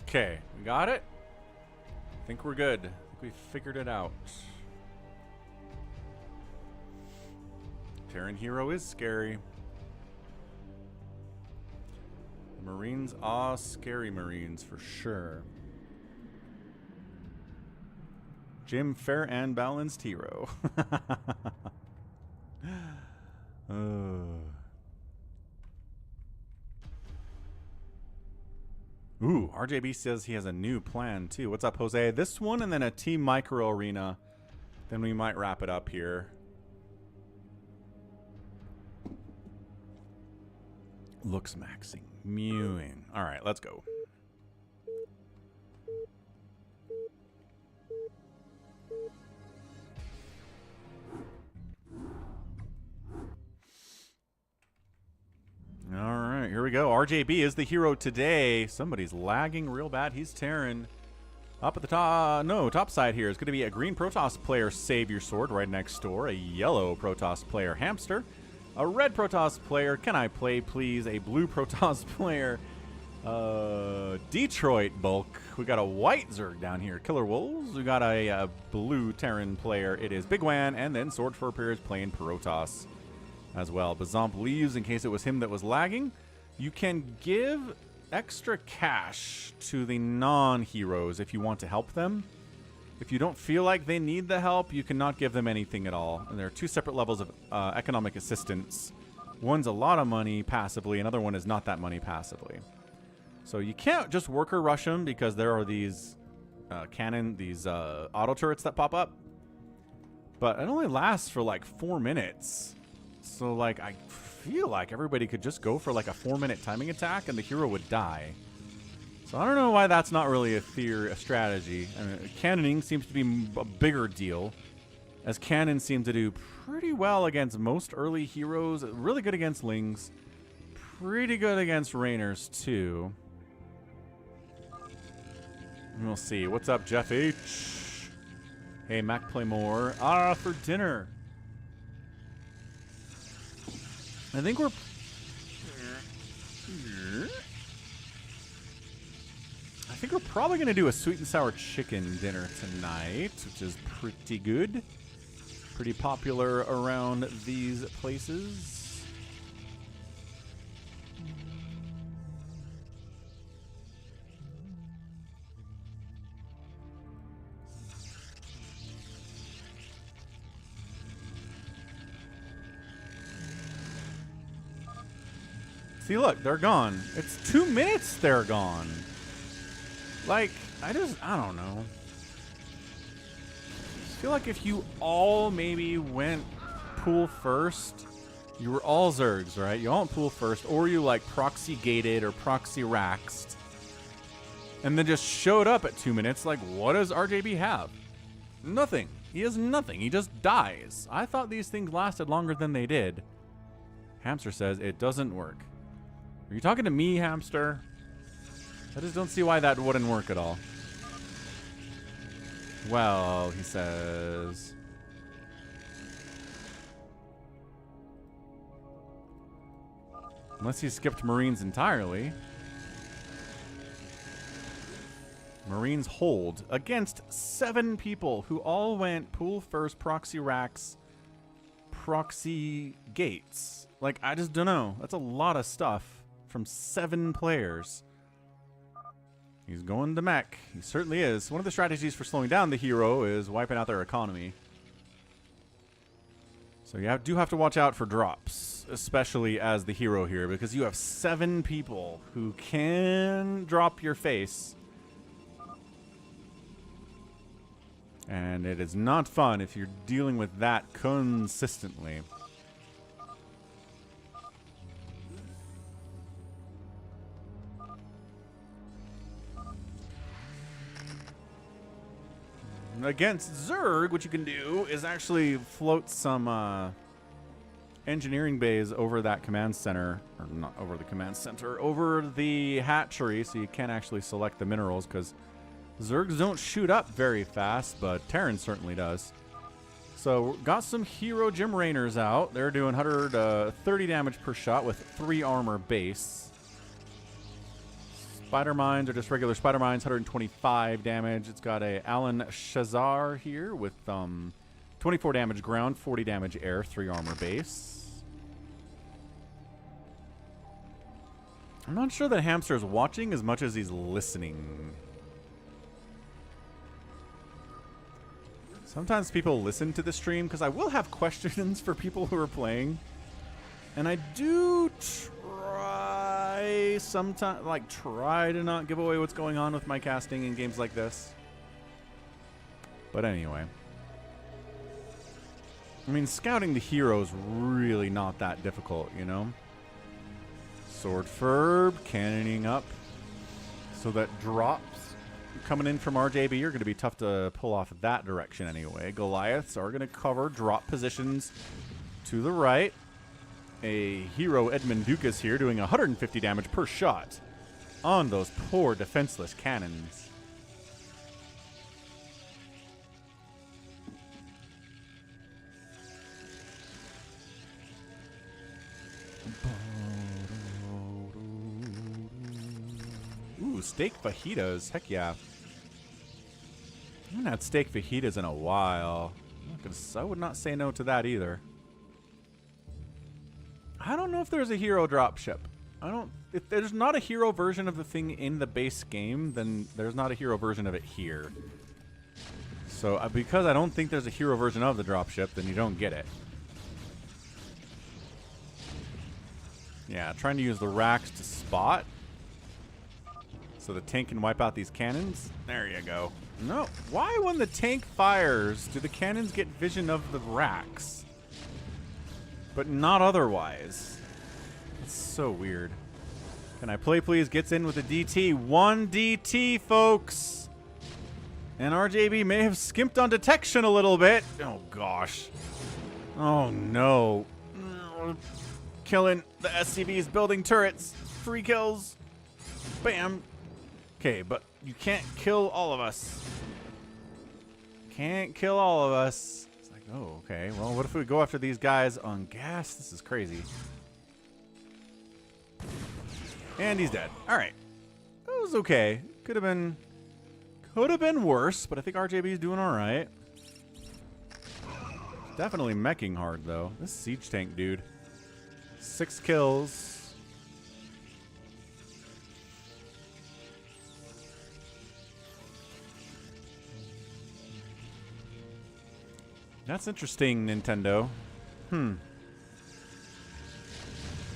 Okay, we got it. I think we're good. I think we figured it out. Terran hero is scary. Marines are scary Marines for sure. Jim, fair and balanced hero. Ooh, RJB says he has a new plan too. What's up, Jose? This one and then a team Micro Arena. Then we might wrap it up here. Looks maxing. Mewing. All right, let's go. All right, here we go. RJB is the hero today. Somebody's lagging real bad. He's Terran. Up at the top, no, top side here is going to be a green Protoss player, SaviorSword, right next door. A yellow Protoss player, Hamster. A red Protoss player, CanIplayplz. A blue Protoss player, Detroit Bulk. We got a white Zerg down here, KillerWolves. We got a blue Terran player. It is bigwan, and then SwordFurb is playing Protoss as well. Buzzomp leaves in case it was him that was lagging. You can give extra cash to the non-heroes if you want to help them. If you don't feel like they need the help, you cannot give them anything at all. And there are two separate levels of economic assistance. One's a lot of money passively, another one is not that money passively. So you can't just worker rush them because there are these auto turrets that pop up. But it only lasts for like 4 minutes. So like I feel like everybody could just go for like a 4-minute timing attack and the hero would die. So I don't know why that's not really a strategy. I mean, cannoning seems to be a bigger deal, as cannons seem to do pretty well against most early heroes, really good against lings, pretty good against rainers too. And we'll see. What's up, Jeff H? Hey, Mac Play More. For dinner. I think we're... I think we're probably going to do a sweet and sour chicken dinner tonight, which is pretty good. Pretty popular around these places. See, look, they're gone. It's 2 minutes they're gone. Like, I don't know. I feel like if you all maybe went pool first, you were all zergs, right? You all went pool first, or you like proxy gated or proxy raxed, and then just showed up at 2 minutes. Like, what does RJB have? Nothing. He has nothing. He just dies. I thought these things lasted longer than they did. Hamster says it doesn't work. Are you talking to me, Hamster? I just don't see why that wouldn't work at all. Well, he says... Unless he skipped Marines entirely. Marines hold against 7 people who all went pool first, proxy racks, proxy gates. Like, I just don't know. That's a lot of stuff from 7 players. He's going to mech. He certainly is. One of the strategies for slowing down the hero is wiping out their economy. So you do have to watch out for drops, especially as the hero here, because you have 7 people who can drop your face. And it is not fun if you're dealing with that consistently. Against Zerg, what you can do is actually float some engineering bays over that command center, or not over the command center, over the hatchery, so you can't actually select the minerals, because Zergs don't shoot up very fast, but Terran certainly does. So got some hero gym rainers out. They're doing 130 damage per shot with 3 armor base. Spider mines are just regular spider mines, 125 damage. It's got a Alan Shazar here with 24 damage ground, 40 damage air, 3 armor base. I'm not sure that Hamster is watching as much as he's listening. Sometimes people listen to the stream because I will have questions for people who are playing. And I do try sometimes, try to not give away what's going on with my casting in games like this. But anyway. I mean, scouting the hero is really not that difficult, you know? SwordFurb, cannoning up. So that drops coming in from RJB are going to be tough to pull off that direction anyway. Goliaths are going to cover drop positions to the right. A hero Edmund Dukas here doing 150 damage per shot on those poor defenseless cannons. Ooh, steak fajitas. Heck yeah. I haven't had steak fajitas in a while. I would not say no to that either. I don't know if there's a hero dropship. If there's not a hero version of the thing in the base game, then there's not a hero version of it here. So because I don't think there's a hero version of the dropship, then you don't get it. Yeah, trying to use the racks to spot so the tank can wipe out these cannons. There you go. No, why when the tank fires do the cannons get vision of the racks, but not otherwise? It's so weird. Can I play please? Gets in with a DT. 1 DT, folks. And RJB may have skimped on detection a little bit. Oh, gosh. Oh, no. Killing the SCVs, building turrets. 3 kills. Bam. Okay, but you can't kill all of us. Can't kill all of us. It's like, oh, okay. Well, what if we go after these guys on gas? This is crazy. And he's dead. All right. That was okay. Could have been worse, but I think RJB is doing all right. Definitely meching hard, though. This siege tank, dude. 6 kills. That's interesting, Nintendo.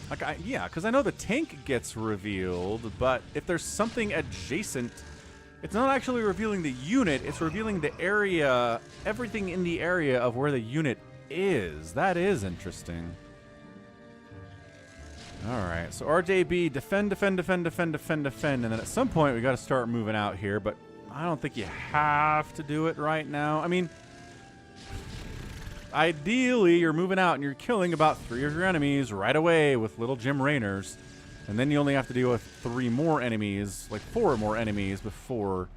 Like, yeah, because I know the tank gets revealed, but if there's something adjacent, it's not actually revealing the unit, it's revealing the area, everything in the area of where the unit is. That is interesting. Alright, so RJB, defend, defend, defend, defend, defend, defend, and then at some point we got to start moving out here, but I don't think you have to do it right now. I mean, ideally, you're moving out and you're killing about 3 of your enemies right away with little Jim Raynors. And then you only have to deal with 3 more enemies, like 4 more enemies before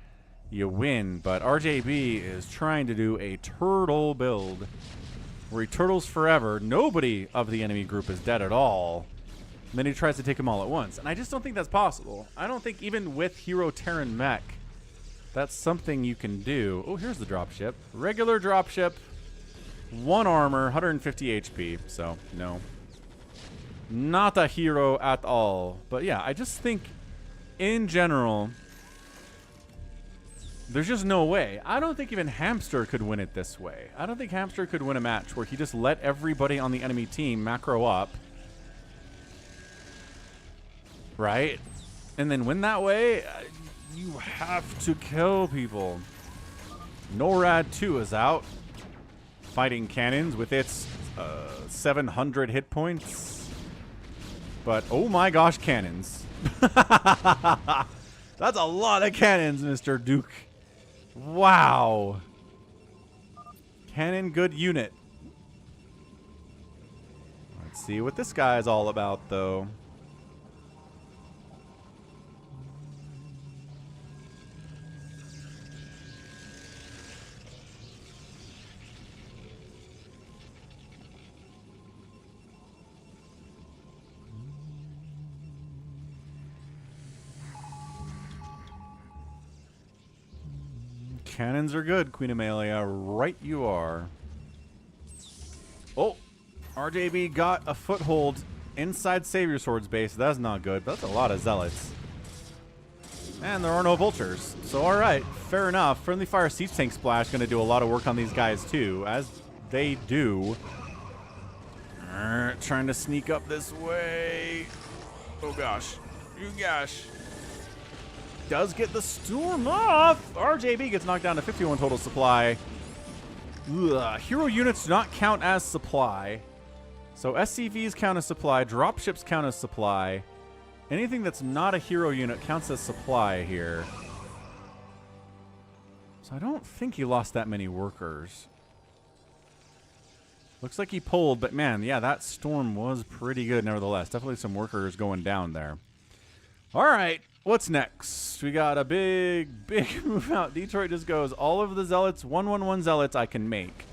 you win. But RJB is trying to do a turtle build where he turtles forever. Nobody of the enemy group is dead at all. And then he tries to take them all at once. And I just don't think that's possible. I don't think even with Hero Terran Mech, that's something you can do. Oh, here's the dropship. Regular dropship. 1 armor, 150 HP, so no. Not a hero at all. But yeah, I just think, in general, there's just no way. I don't think even Hamster could win it this way. I don't think Hamster could win a match where he just let everybody on the enemy team macro up. Right? And then win that way? You have to kill people. NORAD 2 is out. Fighting cannons with its 700 hit points. But, oh my gosh, cannons. That's a lot of cannons, Mr. Duke. Wow. Cannon good unit. Let's see what this guy is all about, though. Cannons are good, Queen Amelia. Right you are. Oh, RJB got a foothold inside SaviorSword's base. That's not good. That's a lot of zealots. And there are no vultures. So, all right, fair enough. Friendly Fire Siege Tank Splash going to do a lot of work on these guys, too, as they do. Trying to sneak up this way. Oh, gosh. You gosh. Does get the storm off. RJB gets knocked down to 51 total supply. Ugh. Hero units do not count as supply. So SCVs count as supply. Dropships count as supply. Anything that's not a hero unit counts as supply here. So I don't think he lost that many workers. Looks like he pulled, but man, yeah, that storm was pretty good nevertheless. Definitely some workers going down there. All right. What's next? We got a big move out. Detroit just goes, all of the zealots, 111 zealots I can make.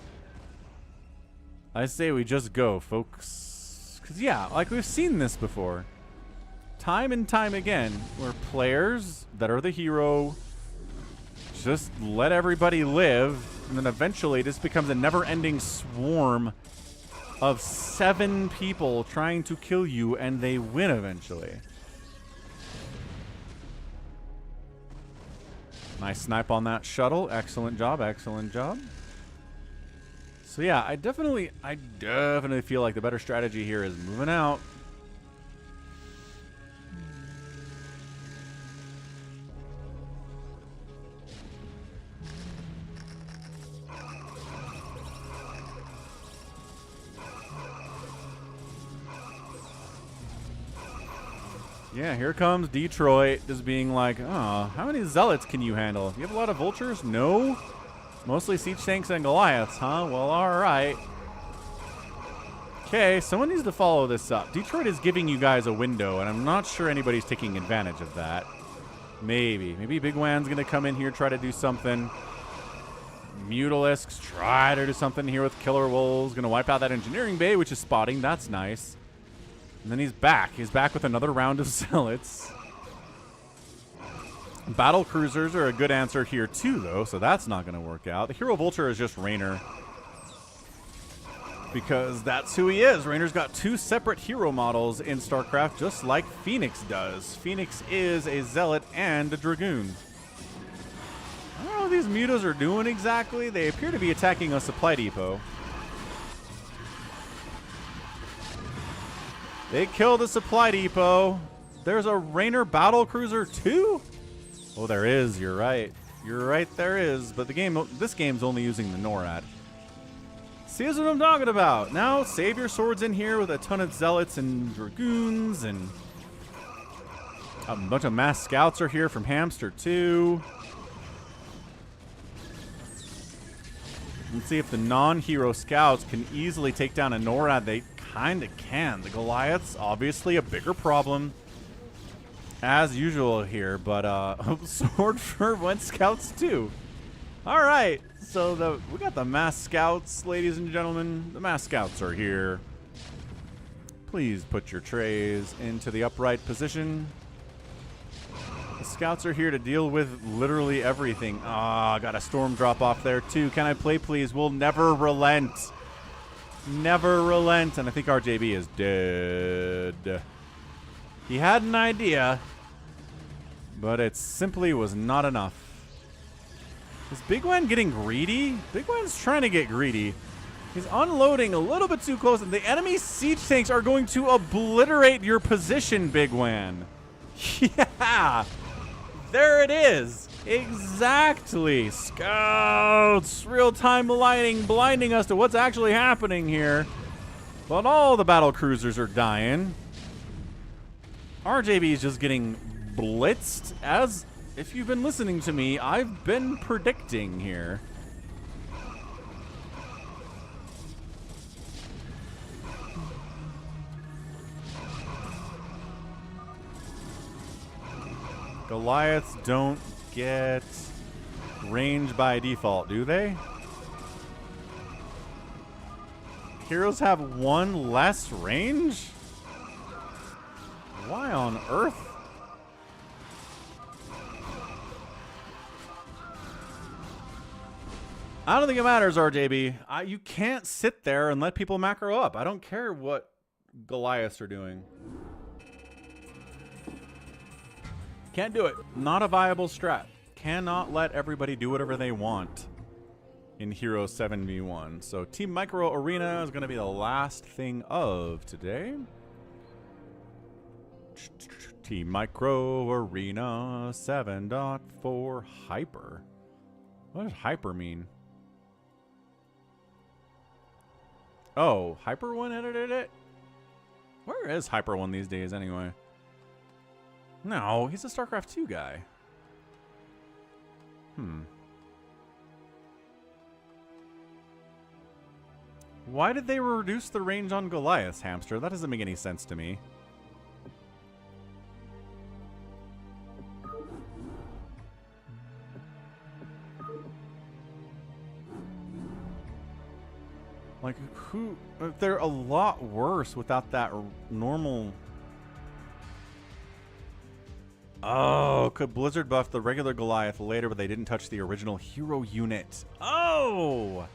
I say we just go, folks. Because, yeah, like we've seen this before. Time and time again, where players that are the hero just let everybody live, and then eventually this becomes a never-ending swarm of 7 people trying to kill you, and they win eventually. Nice snipe on that shuttle. Excellent job. Excellent job. So yeah, I definitely feel like the better strategy here is moving out. Yeah, here comes Detroit just being like, oh, how many zealots can you handle? You have a lot of vultures? No? Mostly siege tanks and Goliaths, huh? Well, alright. Okay, someone needs to follow this up. Detroit is giving you guys a window, and I'm not sure anybody's taking advantage of that. Maybe. Maybe Bigwan's going to come in here, try to do something. Mutalisks try to do something here with KillerWolves. Going to wipe out that engineering bay, which is spotting. That's nice. And then he's back. He's back with another round of zealots. Battle cruisers are a good answer here too, though, so that's not going to work out. The Hero Vulture is just Raynor, because that's who he is. Raynor's got two separate hero models in StarCraft, just like Phoenix does. Phoenix is a Zealot and a Dragoon. I don't know what these mutas are doing exactly. They appear to be attacking a supply depot. They killed the supply depot. There's a Raynor battle cruiser too? Oh, there is. You're right. You're right, there is. But this game's only using the NORAD. See, that's what I'm talking about. Now, SaviorSword's in here with a ton of Zealots and Dragoons, and a bunch of mass scouts are here from Hamster too. Let's see if the non-hero scouts can easily take down a NORAD. They kind of can. The Goliaths, obviously a bigger problem, as usual here, but SwordFurb went scouts too. All right, so we got the mass scouts, ladies and gentlemen. The mass scouts are here. Please put your trays into the upright position. The scouts are here to deal with literally everything. Ah, got a storm drop off there too. Can I play, please? We'll never relent. Never relent. And I think RJB is dead. He had an idea, but it simply was not enough. Is bigwan getting greedy? Bigwan's trying to get greedy. He's unloading a little bit too close, and the enemy siege tanks are going to obliterate your position, bigwan. Yeah! There it is. Exactly. Scouts. Real-time lighting blinding us to what's actually happening here. But all the battle cruisers are dying. RJB is just getting blitzed, as if you've been listening to me, I've been predicting here. Goliaths don't get range by default, do they? Heroes have one less range? Why on earth? I don't think it matters, RJB. You can't sit there and let people macro up. I don't care what Goliaths are doing. Can't do it. Not a viable strat. Cannot let everybody do whatever they want in Hero 7v1. So Team Micro Arena is going to be the last thing of today. Team Micro Arena 7.4 Hyper. What does Hyper mean? Oh, Hyper One edited it? Where is Hyper One these days anyway? No, he's a StarCraft 2 guy. Why did they reduce the range on Goliath's, Hamster? That doesn't make any sense to me. Like, who... They're a lot worse without that normal... Oh, could Blizzard buff the regular Goliath later, but they didn't touch the original hero unit? Oh!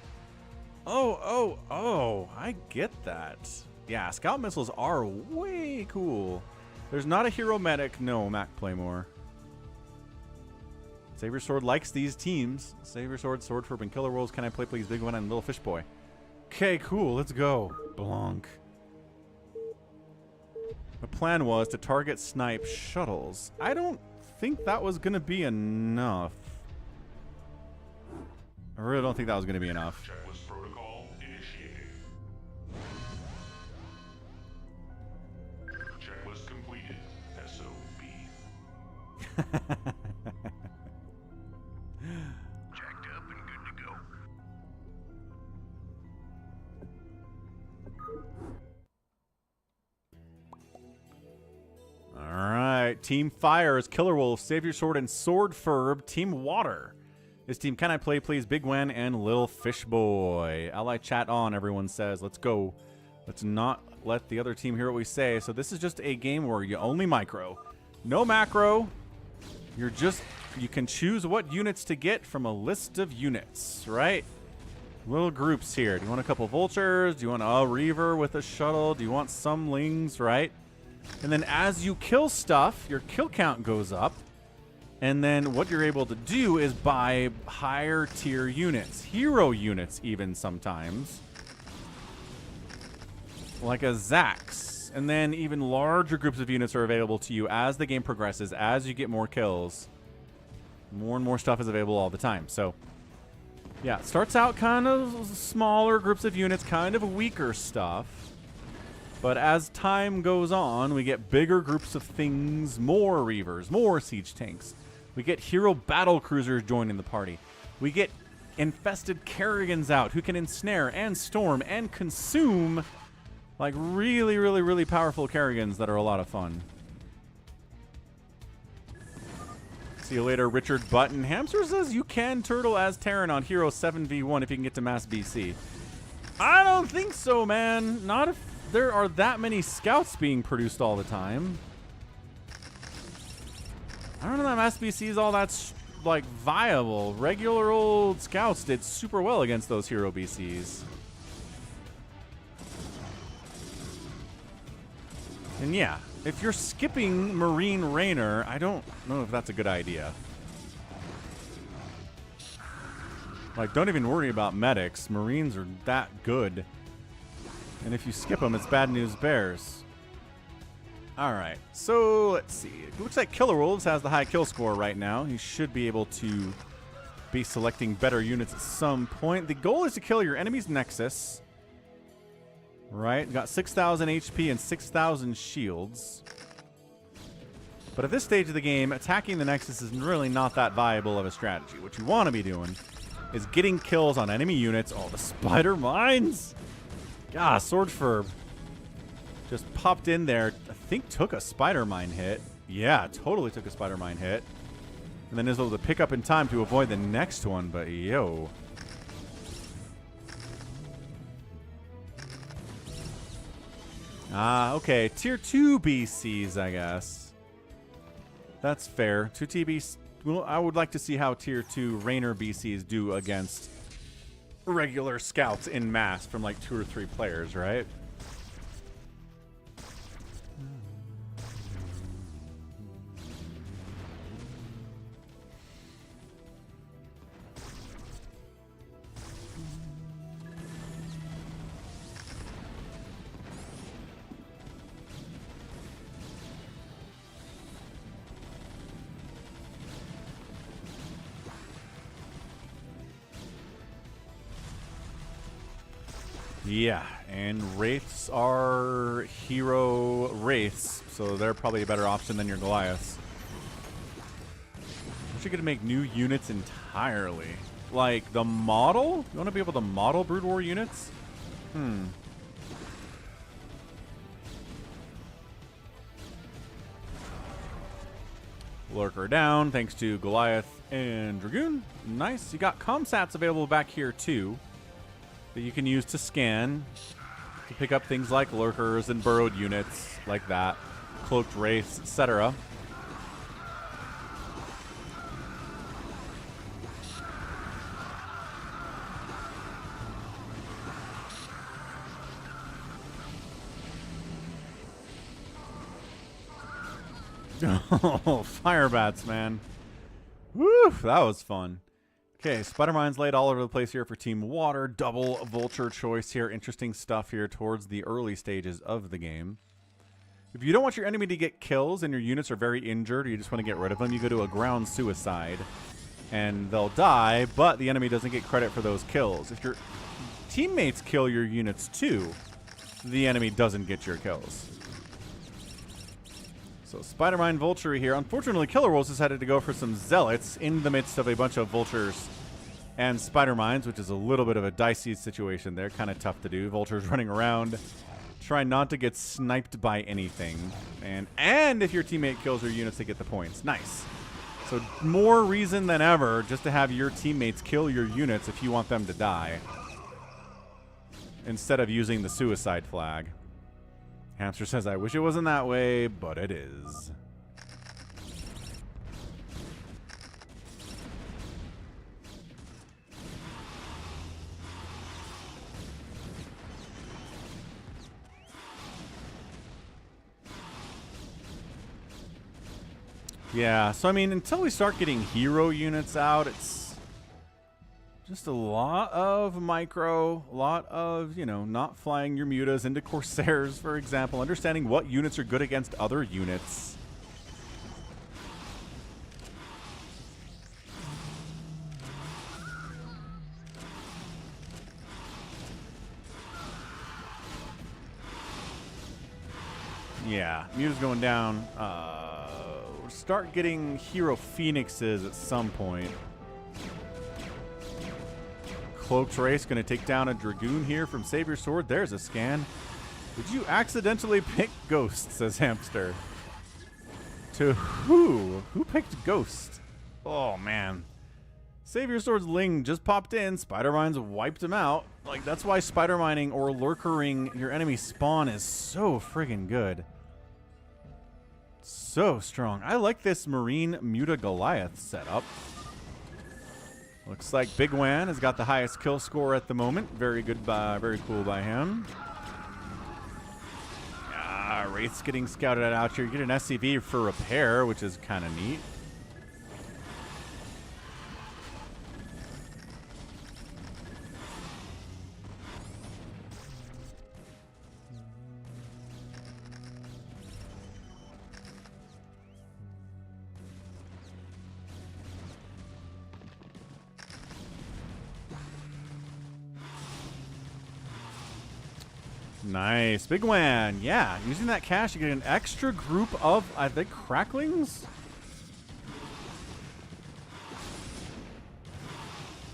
Oh, I get that. Yeah, scout missiles are way cool. There's not a hero medic. No, Mac Playmore. SaviorSword likes these teams. SaviorSword, SwordFurb, and KillerWolves. Can I play, please? Bigwan and lilfishboy. Okay, cool. Let's go. Blanc. The plan was to target snipe shuttles. I don't think that was going to be enough. I really don't think that was going to be enough. Checklist protocol initiated. Checklist completed. SOS up and good to go. All right. Team Fire is KillerWolves, SaviorSword, and SwordFurb. Team Water is Team CanIplayplz bigwan and lilfishboy. Ally chat on, everyone says. Let's go. Let's not let the other team hear what we say. So this is just a game where you only micro. No macro. You can choose what units to get from a list of units, right? Little groups here. Do you want a couple vultures? Do you want a reaver with a shuttle? Do you want some lings, right? And then as you kill stuff, your kill count goes up. And then what you're able to do is buy higher tier units, hero units even sometimes, like a Zax. And then even larger groups of units are available to you as the game progresses, as you get more kills. More and more stuff is available all the time. So yeah, it starts out kind of smaller groups of units, kind of weaker stuff. But as time goes on, we get bigger groups of things, more reavers, more siege tanks. We get hero battle cruisers joining the party. We get infested Kerrigans out who can ensnare and storm and consume, like really, really, really powerful Kerrigans that are a lot of fun. See you later, Richard Button. Hamster says you can turtle as Terran on Hero 7v1 if you can get to mass BC. I don't think so, man. Not if there are that many scouts being produced all the time. I don't know that mass BC is all that like viable. Regular old scouts did super well against those hero BCs. And yeah, if you're skipping Marine Rainer, I don't know if that's a good idea. Like, don't even worry about medics. Marines are that good. And if you skip them, it's bad news bears. Alright, so let's see. It looks like KillerWolves has the high kill score right now. He should be able to be selecting better units at some point. The goal is to kill your enemy's Nexus. Right? Got 6,000 HP and 6,000 shields. But at this stage of the game, attacking the Nexus is really not that viable of a strategy. What you want to be doing is getting kills on enemy units. Oh, the spider mines! God, SwordFurb just popped in there. I think took a spider mine hit. Yeah, totally took a spider mine hit. And then is able to pick up in time to avoid the next one, but yo. Ah, okay. Tier 2 BCs, I guess. That's fair. 2 TBs. Well, I would like to see how Tier 2 Rainer BCs do against regular scouts in mass from like 2 or 3 players, right? Yeah, and Wraiths are hero Wraiths, so they're probably a better option than your Goliaths. You're going to make new units entirely. Like, the model? You want to be able to model Brood War units? Lurker down, thanks to Goliath and Dragoon. Nice. You got comsats available back here, too, that you can use to scan to pick up things like lurkers and burrowed units like that, cloaked wraiths, etc. Oh, fire bats, man. Woo, that was fun. Okay, spider mines laid all over the place here for Team Water. Double vulture choice here. Interesting stuff here towards the early stages of the game. If you don't want your enemy to get kills and your units are very injured or you just want to get rid of them, you go to a ground suicide and they'll die, but the enemy doesn't get credit for those kills. If your teammates kill your units too, the enemy doesn't get your kills. So Spider-Mine Vulture here. Unfortunately, KillerWolves decided to go for some Zealots in the midst of a bunch of Vultures and Spider-Mines, which is a little bit of a dicey situation there. Kind of tough to do. Vultures running around, trying not to get sniped by anything. And if your teammate kills your units, they get the points. Nice. So more reason than ever just to have your teammates kill your units if you want them to die, instead of using the suicide flag. Hamster says, I wish it wasn't that way, but it is. Yeah, so I mean, until we start getting hero units out, it's just a lot of micro, a lot of, you know, not flying your mutas into Corsairs, for example, understanding what units are good against other units. Yeah, muta's going down. Start getting hero phoenixes at some point. Cloaked Race going to take down a Dragoon here from SaviorSword. There's a scan. Did you accidentally pick Ghost, says Hamster. To who? Who picked Ghost? Oh, man. SaviorSword's Ling just popped in. Spider-Mines wiped him out. Like, that's why Spider-Mining or Lurkering your enemy spawn is so friggin' good. So strong. I like this Marine Muta Goliath setup. Looks like bigwan has got the highest kill score at the moment. Very good, very cool by him. Wraith's getting scouted out here. You get an SCV for repair, which is kind of neat. Nice. bigwan. Yeah, using that cash, you get an extra group of, I think, cracklings?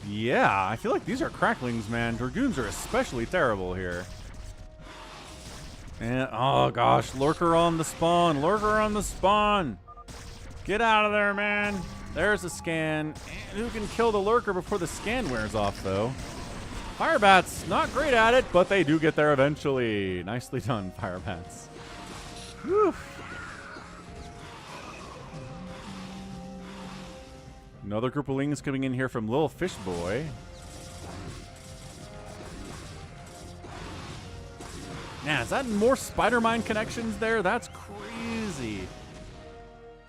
Yeah, I feel like these are cracklings, man. Dragoons are especially terrible here. And, oh gosh, Lurker on the spawn. Lurker on the spawn. Get out of there, man. There's a scan. And who can kill the Lurker before the scan wears off, though? Firebats, not great at it, but they do get there eventually. Nicely done, Firebats. Whew. Another group of Lings coming in here from lilfishboy. Man, is that more Spider-Mine connections there? That's crazy.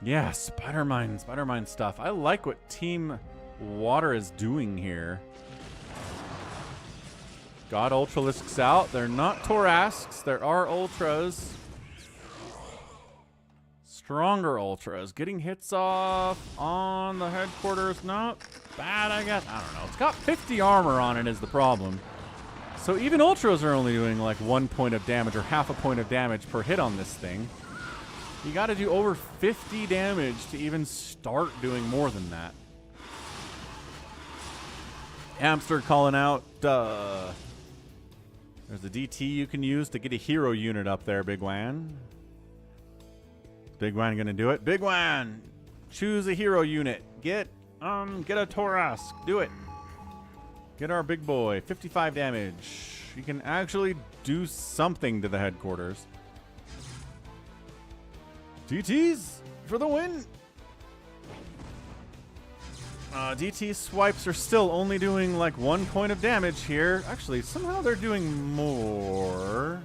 Yeah, Spider-Mine stuff. I like what Team Water is doing here. Got Ultralisks out. They're not Torasks. There are Ultras. Stronger Ultras. Getting hits off on the headquarters. Not bad, I guess. I don't know. It's got 50 armor on it is the problem. So even Ultras are only doing like 1 point of damage or half a point of damage per hit on this thing. You got to do over 50 damage to even start doing more than that. Hamster calling out, there's a DT you can use to get a hero unit up there, bigwan. Bigwan gonna do it. Bigwan, choose a hero unit. Get a Torask. Do it. Get our big boy. 55 damage. You can actually do something to the headquarters. DTs for the win. DT swipes are still only doing like 1 point of damage here. Actually, somehow they're doing more.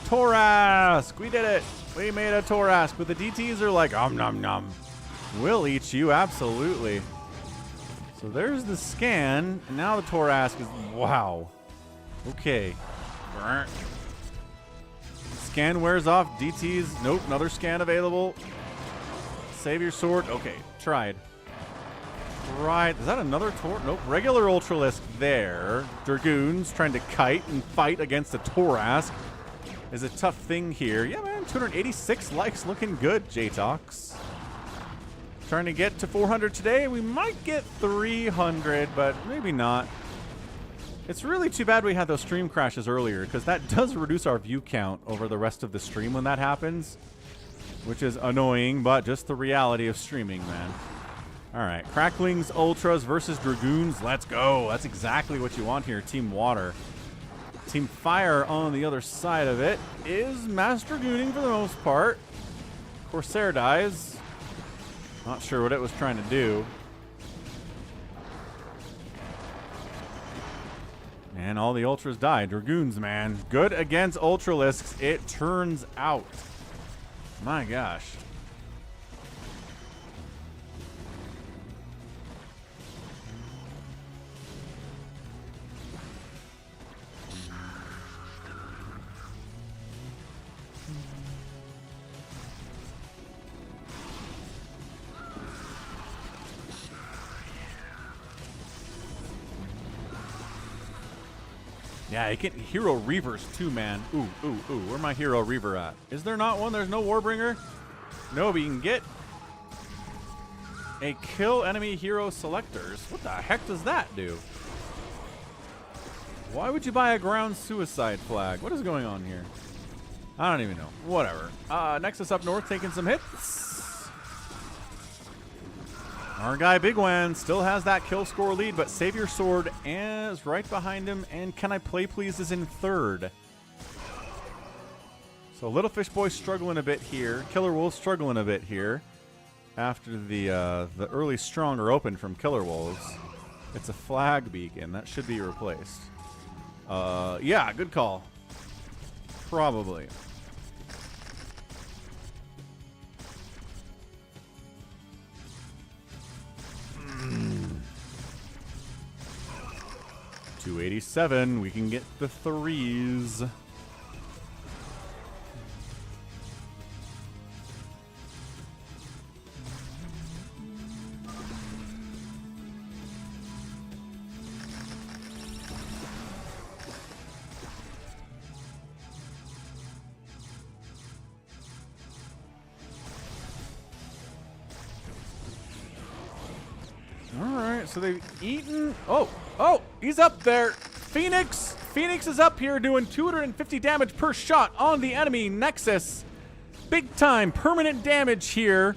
Torask! We did it! We made a Torask, but the DTs are like, nom nom. We'll eat you, absolutely. So there's the scan, and now the Torask is, wow. Okay. Scan wears off, DTs, nope, another scan available. SaviorSword. Okay, tried. Right. Is that another Tor? Nope. Regular Ultralisk there. Dragoons trying to kite and fight against the Torask is a tough thing here. Yeah, man. 286 likes, looking good, J-Tox. Trying to get to 400 today. We might get 300, but maybe not. It's really too bad we had those stream crashes earlier, because that does reduce our view count over the rest of the stream when that happens, which is annoying, but just the reality of streaming, man. All right, Cracklings Ultras versus Dragoons. Let's go. That's exactly what you want here, Team Water. Team Fire on the other side of it is mass Dragooning for the most part. Corsair dies. Not sure what it was trying to do. And all the Ultras die. Dragoons, man. Good against Ultralisks, it turns out. My gosh. Yeah, you can Hero Reavers too, man. Ooh, ooh, ooh. Where my Hero Reaver at? Is there not one? There's no Warbringer? No, but you can get a kill enemy hero selectors. What the heck does that do? Why would you buy a ground suicide flag? What is going on here? I don't even know. Whatever. Nexus up north taking some hits. Our guy Bigwan still has that kill score lead, but SaviorSword is right behind him, and CanIplayplz is in third. So lilfishboy struggling a bit here. KillerWolves struggling a bit here after the early stronger open from KillerWolves. It's a flag beacon. That should be replaced. Yeah, good call. Probably. $287. We can get the threes. So they've eaten. Oh, he's up there. Phoenix is up here doing 250 damage per shot on the enemy Nexus. Big time permanent damage here.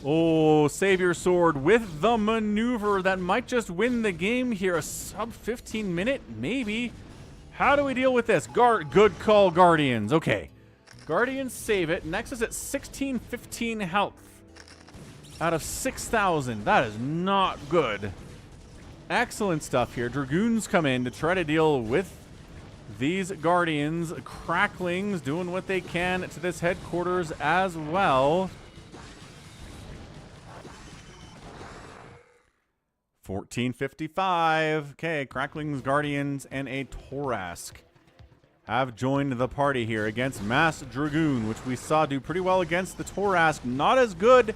Oh, SaviorSword with the maneuver that might just win the game here. A sub 15 minute, maybe. How do we deal with this? Good call, Guardians. Okay. Guardians save it. Nexus at 1615 health. Out of 6,000. That is not good. Excellent stuff here. Dragoons come in to try to deal with these Guardians. Cracklings doing what they can to this headquarters as well. 1455. Okay, Cracklings, Guardians, and a Torask have joined the party here against Mass Dragoon, which we saw do pretty well against the Torask. Not as good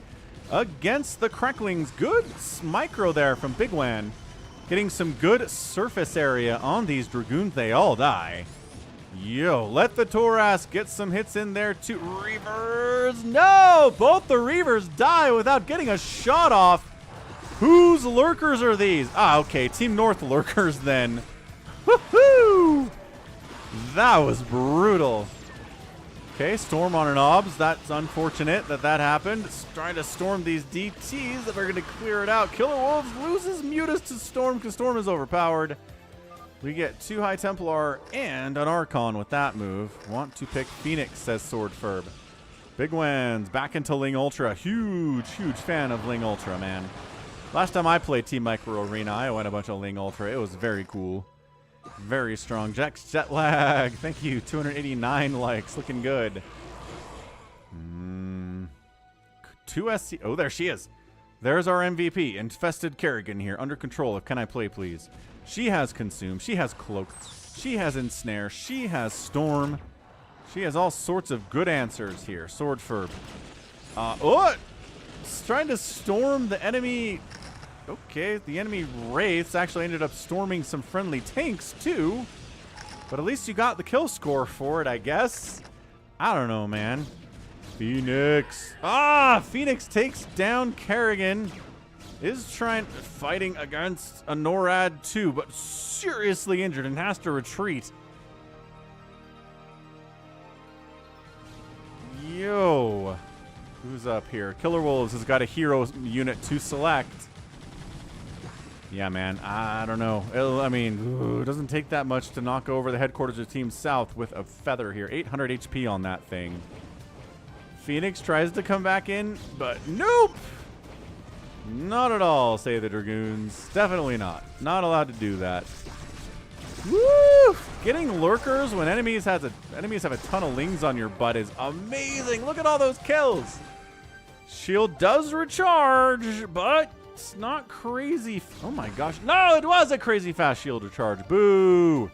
against the Cracklings. Good micro there from Bigwan. Getting some good surface area on these Dragoons. They all die. Yo, let the Torask get some hits in there too. Reavers. No! Both the Reavers die without getting a shot off. Whose lurkers are these? Ah, okay. Team North lurkers then. Woohoo! That was brutal. Okay, storm on an obs. That's unfortunate that happened. Trying to storm these DTs that are going to clear it out. KillerWolves loses Mutas to Storm because Storm is overpowered. We get 2 High Templar and an Archon with that move. Want to pick Phoenix, says SwordFurb. Bigwan's back into Ling Ultra. Huge fan of Ling Ultra, man. Last time I played Team Micro Arena, I went a bunch of Ling Ultra. It was very cool. Very strong. Jack's jet lag. Thank you. 289 likes. Looking good. 2 SC. Oh, there she is. There's our MVP. Infested Kerrigan here. Under control of CanIplayplz. She has Consume. She has Cloak. She has Ensnare. She has Storm. She has all sorts of good answers here. SwordFurb. trying to storm the enemy. Okay, the enemy wraiths actually ended up storming some friendly tanks too. But at least you got the kill score for it, I guess. I don't know, man. Phoenix. Ah, Phoenix takes down Kerrigan. Is fighting against a NORAD too, but seriously injured and has to retreat. Yo. Who's up here? KillerWolves has got a hero unit to select. Yeah, man. I don't know. It doesn't take that much to knock over the headquarters of Team South with a feather here. 800 HP on that thing. Phoenix tries to come back in, but nope. Not at all, say the Dragoons. Definitely not. Not allowed to do that. Woo! Getting lurkers when enemies have a ton of lings on your butt is amazing. Look at all those kills. Shield does recharge, but it's not crazy. Oh my gosh. No, it was a crazy fast shield recharge. Boo.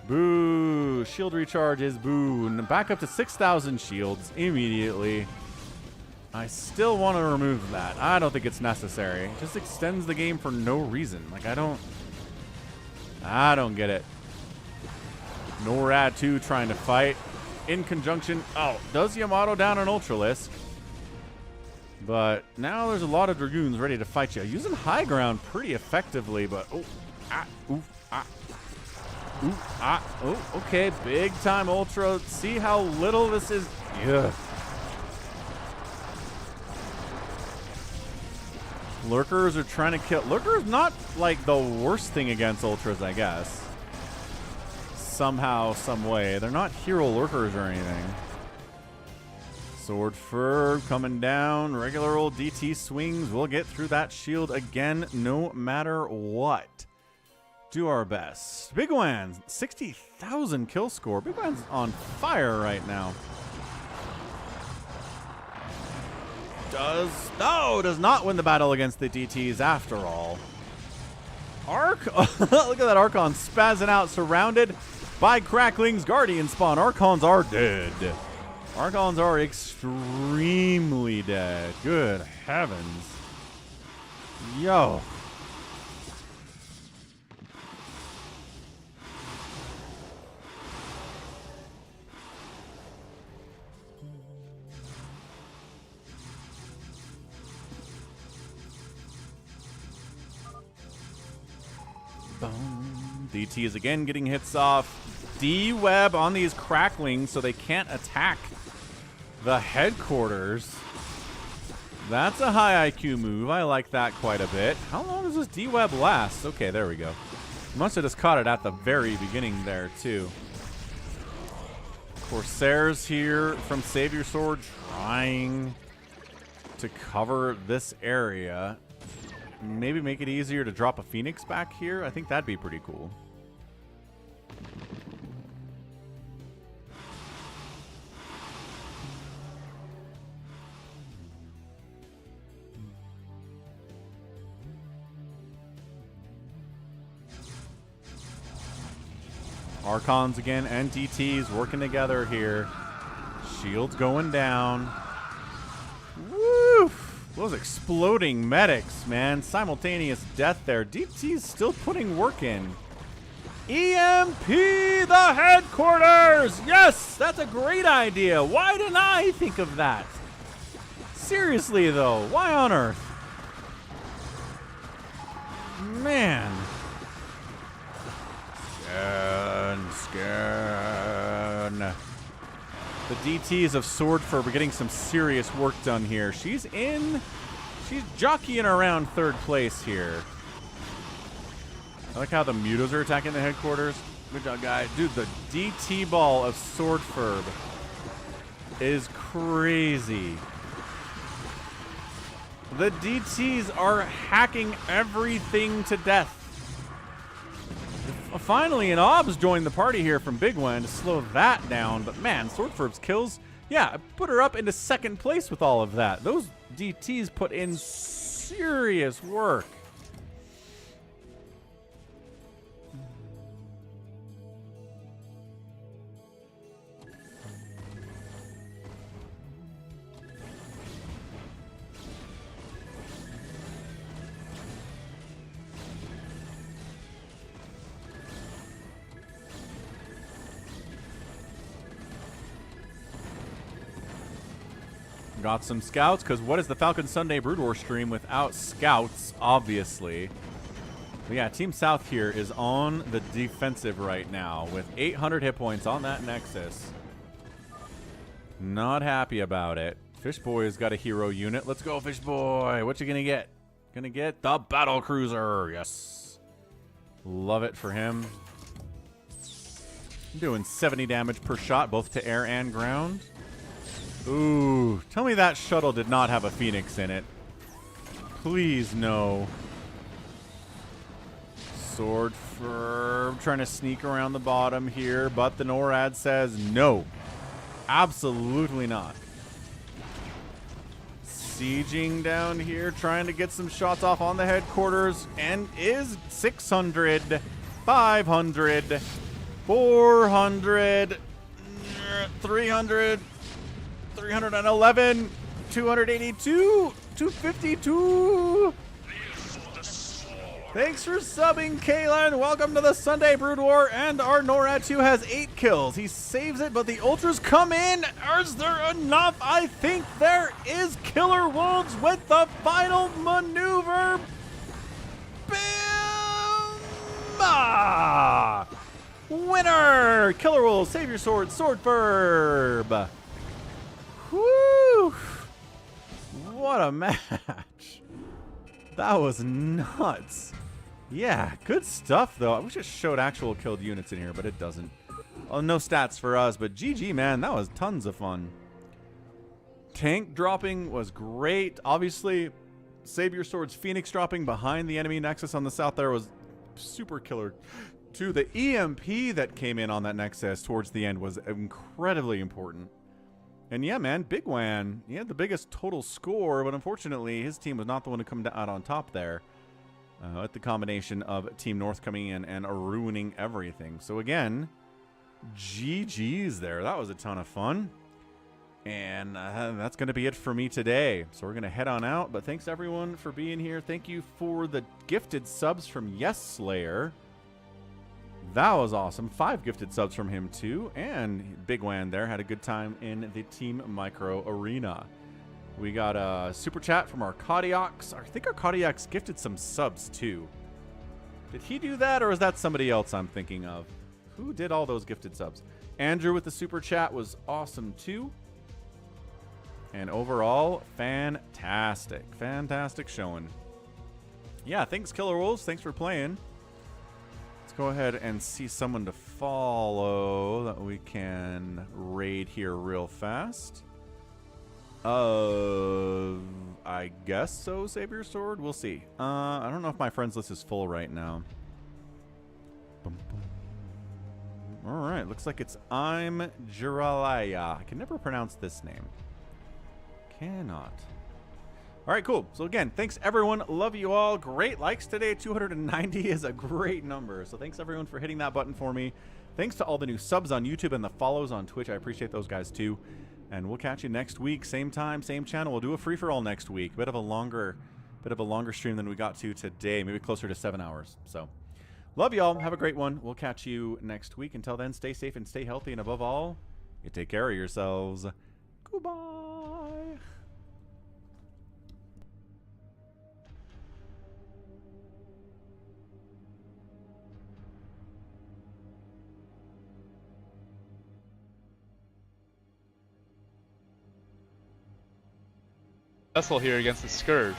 Boo. Shield recharge is boo. And back up to 6,000 shields immediately. I still want to remove that. I don't think it's necessary. It just extends the game for no reason. Like, I don't get it. NORAD 2 trying to fight in conjunction. Oh, does Yamato down an Ultralisk. But now there's a lot of Dragoons ready to fight you. Using high ground pretty effectively, but okay, big time Ultra. See how little this is. Yeah. Lurkers are trying to kill. Lurkers not like the worst thing against Ultras, I guess. Somehow, some way. They're not hero lurkers or anything. SwordFurb coming down. Regular old DT swings. We'll get through that shield again no matter what. Do our best. Bigwan, 60,000 kill score. Bigwan's on fire right now. Does not win the battle against the DTs after all. Arc, look at that Archon spazzing out, surrounded by Crackling's Guardian spawn. Archons are dead. Archons are extremely dead. Good heavens. Yo. DT is again getting hits off. D-web on these cracklings so they can't attack the headquarters. That's a high IQ move. I like that quite a bit. How long does this D-web last? Okay, there we go. Must have just caught it at the very beginning there, too. Corsairs here from SaviorSword trying to cover this area. Maybe make it easier to drop a Phoenix back here. I think that'd be pretty cool. Archons again and DTs working together here. Shields going down. Woo! Those exploding medics, man. Simultaneous death there. DT's still putting work in. EMP the headquarters! Yes! That's a great idea. Why didn't I think of that? Seriously, though. Why on earth? Man. Scan. The DTs of SwordFurb are getting some serious work done here. She's jockeying around third place here. I like how the mutos are attacking the headquarters. Good job, guy. Dude, the DT ball of SwordFurb is crazy. The DTs are hacking everything to death. Finally, an OBS joined the party here from Bigwan to slow that down. But man, SwordFurb's kills, yeah, put her up into second place with all of that. Those DTs put in serious work. Got some scouts, because what is the Falcon Sunday Brood War stream without scouts, obviously. But yeah, Team South here is on the defensive right now with 800 hit points on that Nexus. Not happy about it. Fishboy's got a hero unit. Let's go, Fishboy. What you gonna get? Gonna get the battle cruiser. Yes. Love it for him. Doing 70 damage per shot, both to air and ground. Ooh, tell me that shuttle did not have a Phoenix in it. Please, no. SwordFurb trying to sneak around the bottom here, but the NORAD says no. Absolutely not. Sieging down here, trying to get some shots off on the headquarters, and is 600, 500, 400, 300, 311, 282, 252. Thanks for subbing, Kalen. Welcome to the Sunday Brood War, and our NORAD 2 has 8 kills. He saves it, but the Ultras come in. Is there enough? I think there is. KillerWolves with the final maneuver. Bam! Ah! Winner! KillerWolves, SaviorSword, SwordFurb. Woo! What a match. That was nuts. Yeah, good stuff, though. I wish it showed actual killed units in here, but it doesn't. Oh, no stats for us, but GG, man. That was tons of fun. Tank dropping was great. Obviously, SaviorSword's Phoenix dropping behind the enemy Nexus on the south there was super killer. Too, the EMP that came in on that Nexus towards the end was incredibly important. And yeah, man, bigwan. He had the biggest total score, but unfortunately, his team was not the one to come out on top there. At the combination of Team North coming in and ruining everything. So again, GG's there. That was a ton of fun. And that's going to be it for me today. So we're going to head on out. But thanks, everyone, for being here. Thank you for the gifted subs from Yes Slayer. That was awesome. 5 gifted subs from him, too. And bigwan there had a good time in the Team Micro Arena. We got a super chat from our Kodiaks. I think our Kodiaks gifted some subs, too. Did he do that, or is that somebody else I'm thinking of? Who did all those gifted subs? Andrew with the super chat was awesome, too. And overall, fantastic. Fantastic showing. Yeah, thanks, KillerWolves. Thanks for playing. Let's go ahead and see someone to follow that we can raid here real fast. I guess so, SaviorSword. We'll see. I don't know if my friends list is full right now. All right, looks like it's I'm Jiralaya. I can never pronounce this name. Cannot. All right, cool. So again, thanks everyone. Love you all. Great likes today. 290 is a great number. So thanks everyone for hitting that button for me. Thanks to all the new subs on YouTube and the follows on Twitch. I appreciate those guys too. And we'll catch you next week, same time, same channel. We'll do a free-for-all next week. Bit of a longer stream than we got to today, maybe closer to 7 hours. So, love y'all. Have a great one. We'll catch you next week. Until then, stay safe and stay healthy, and above all, you take care of yourselves. Goodbye. Vessel here against the Scourge.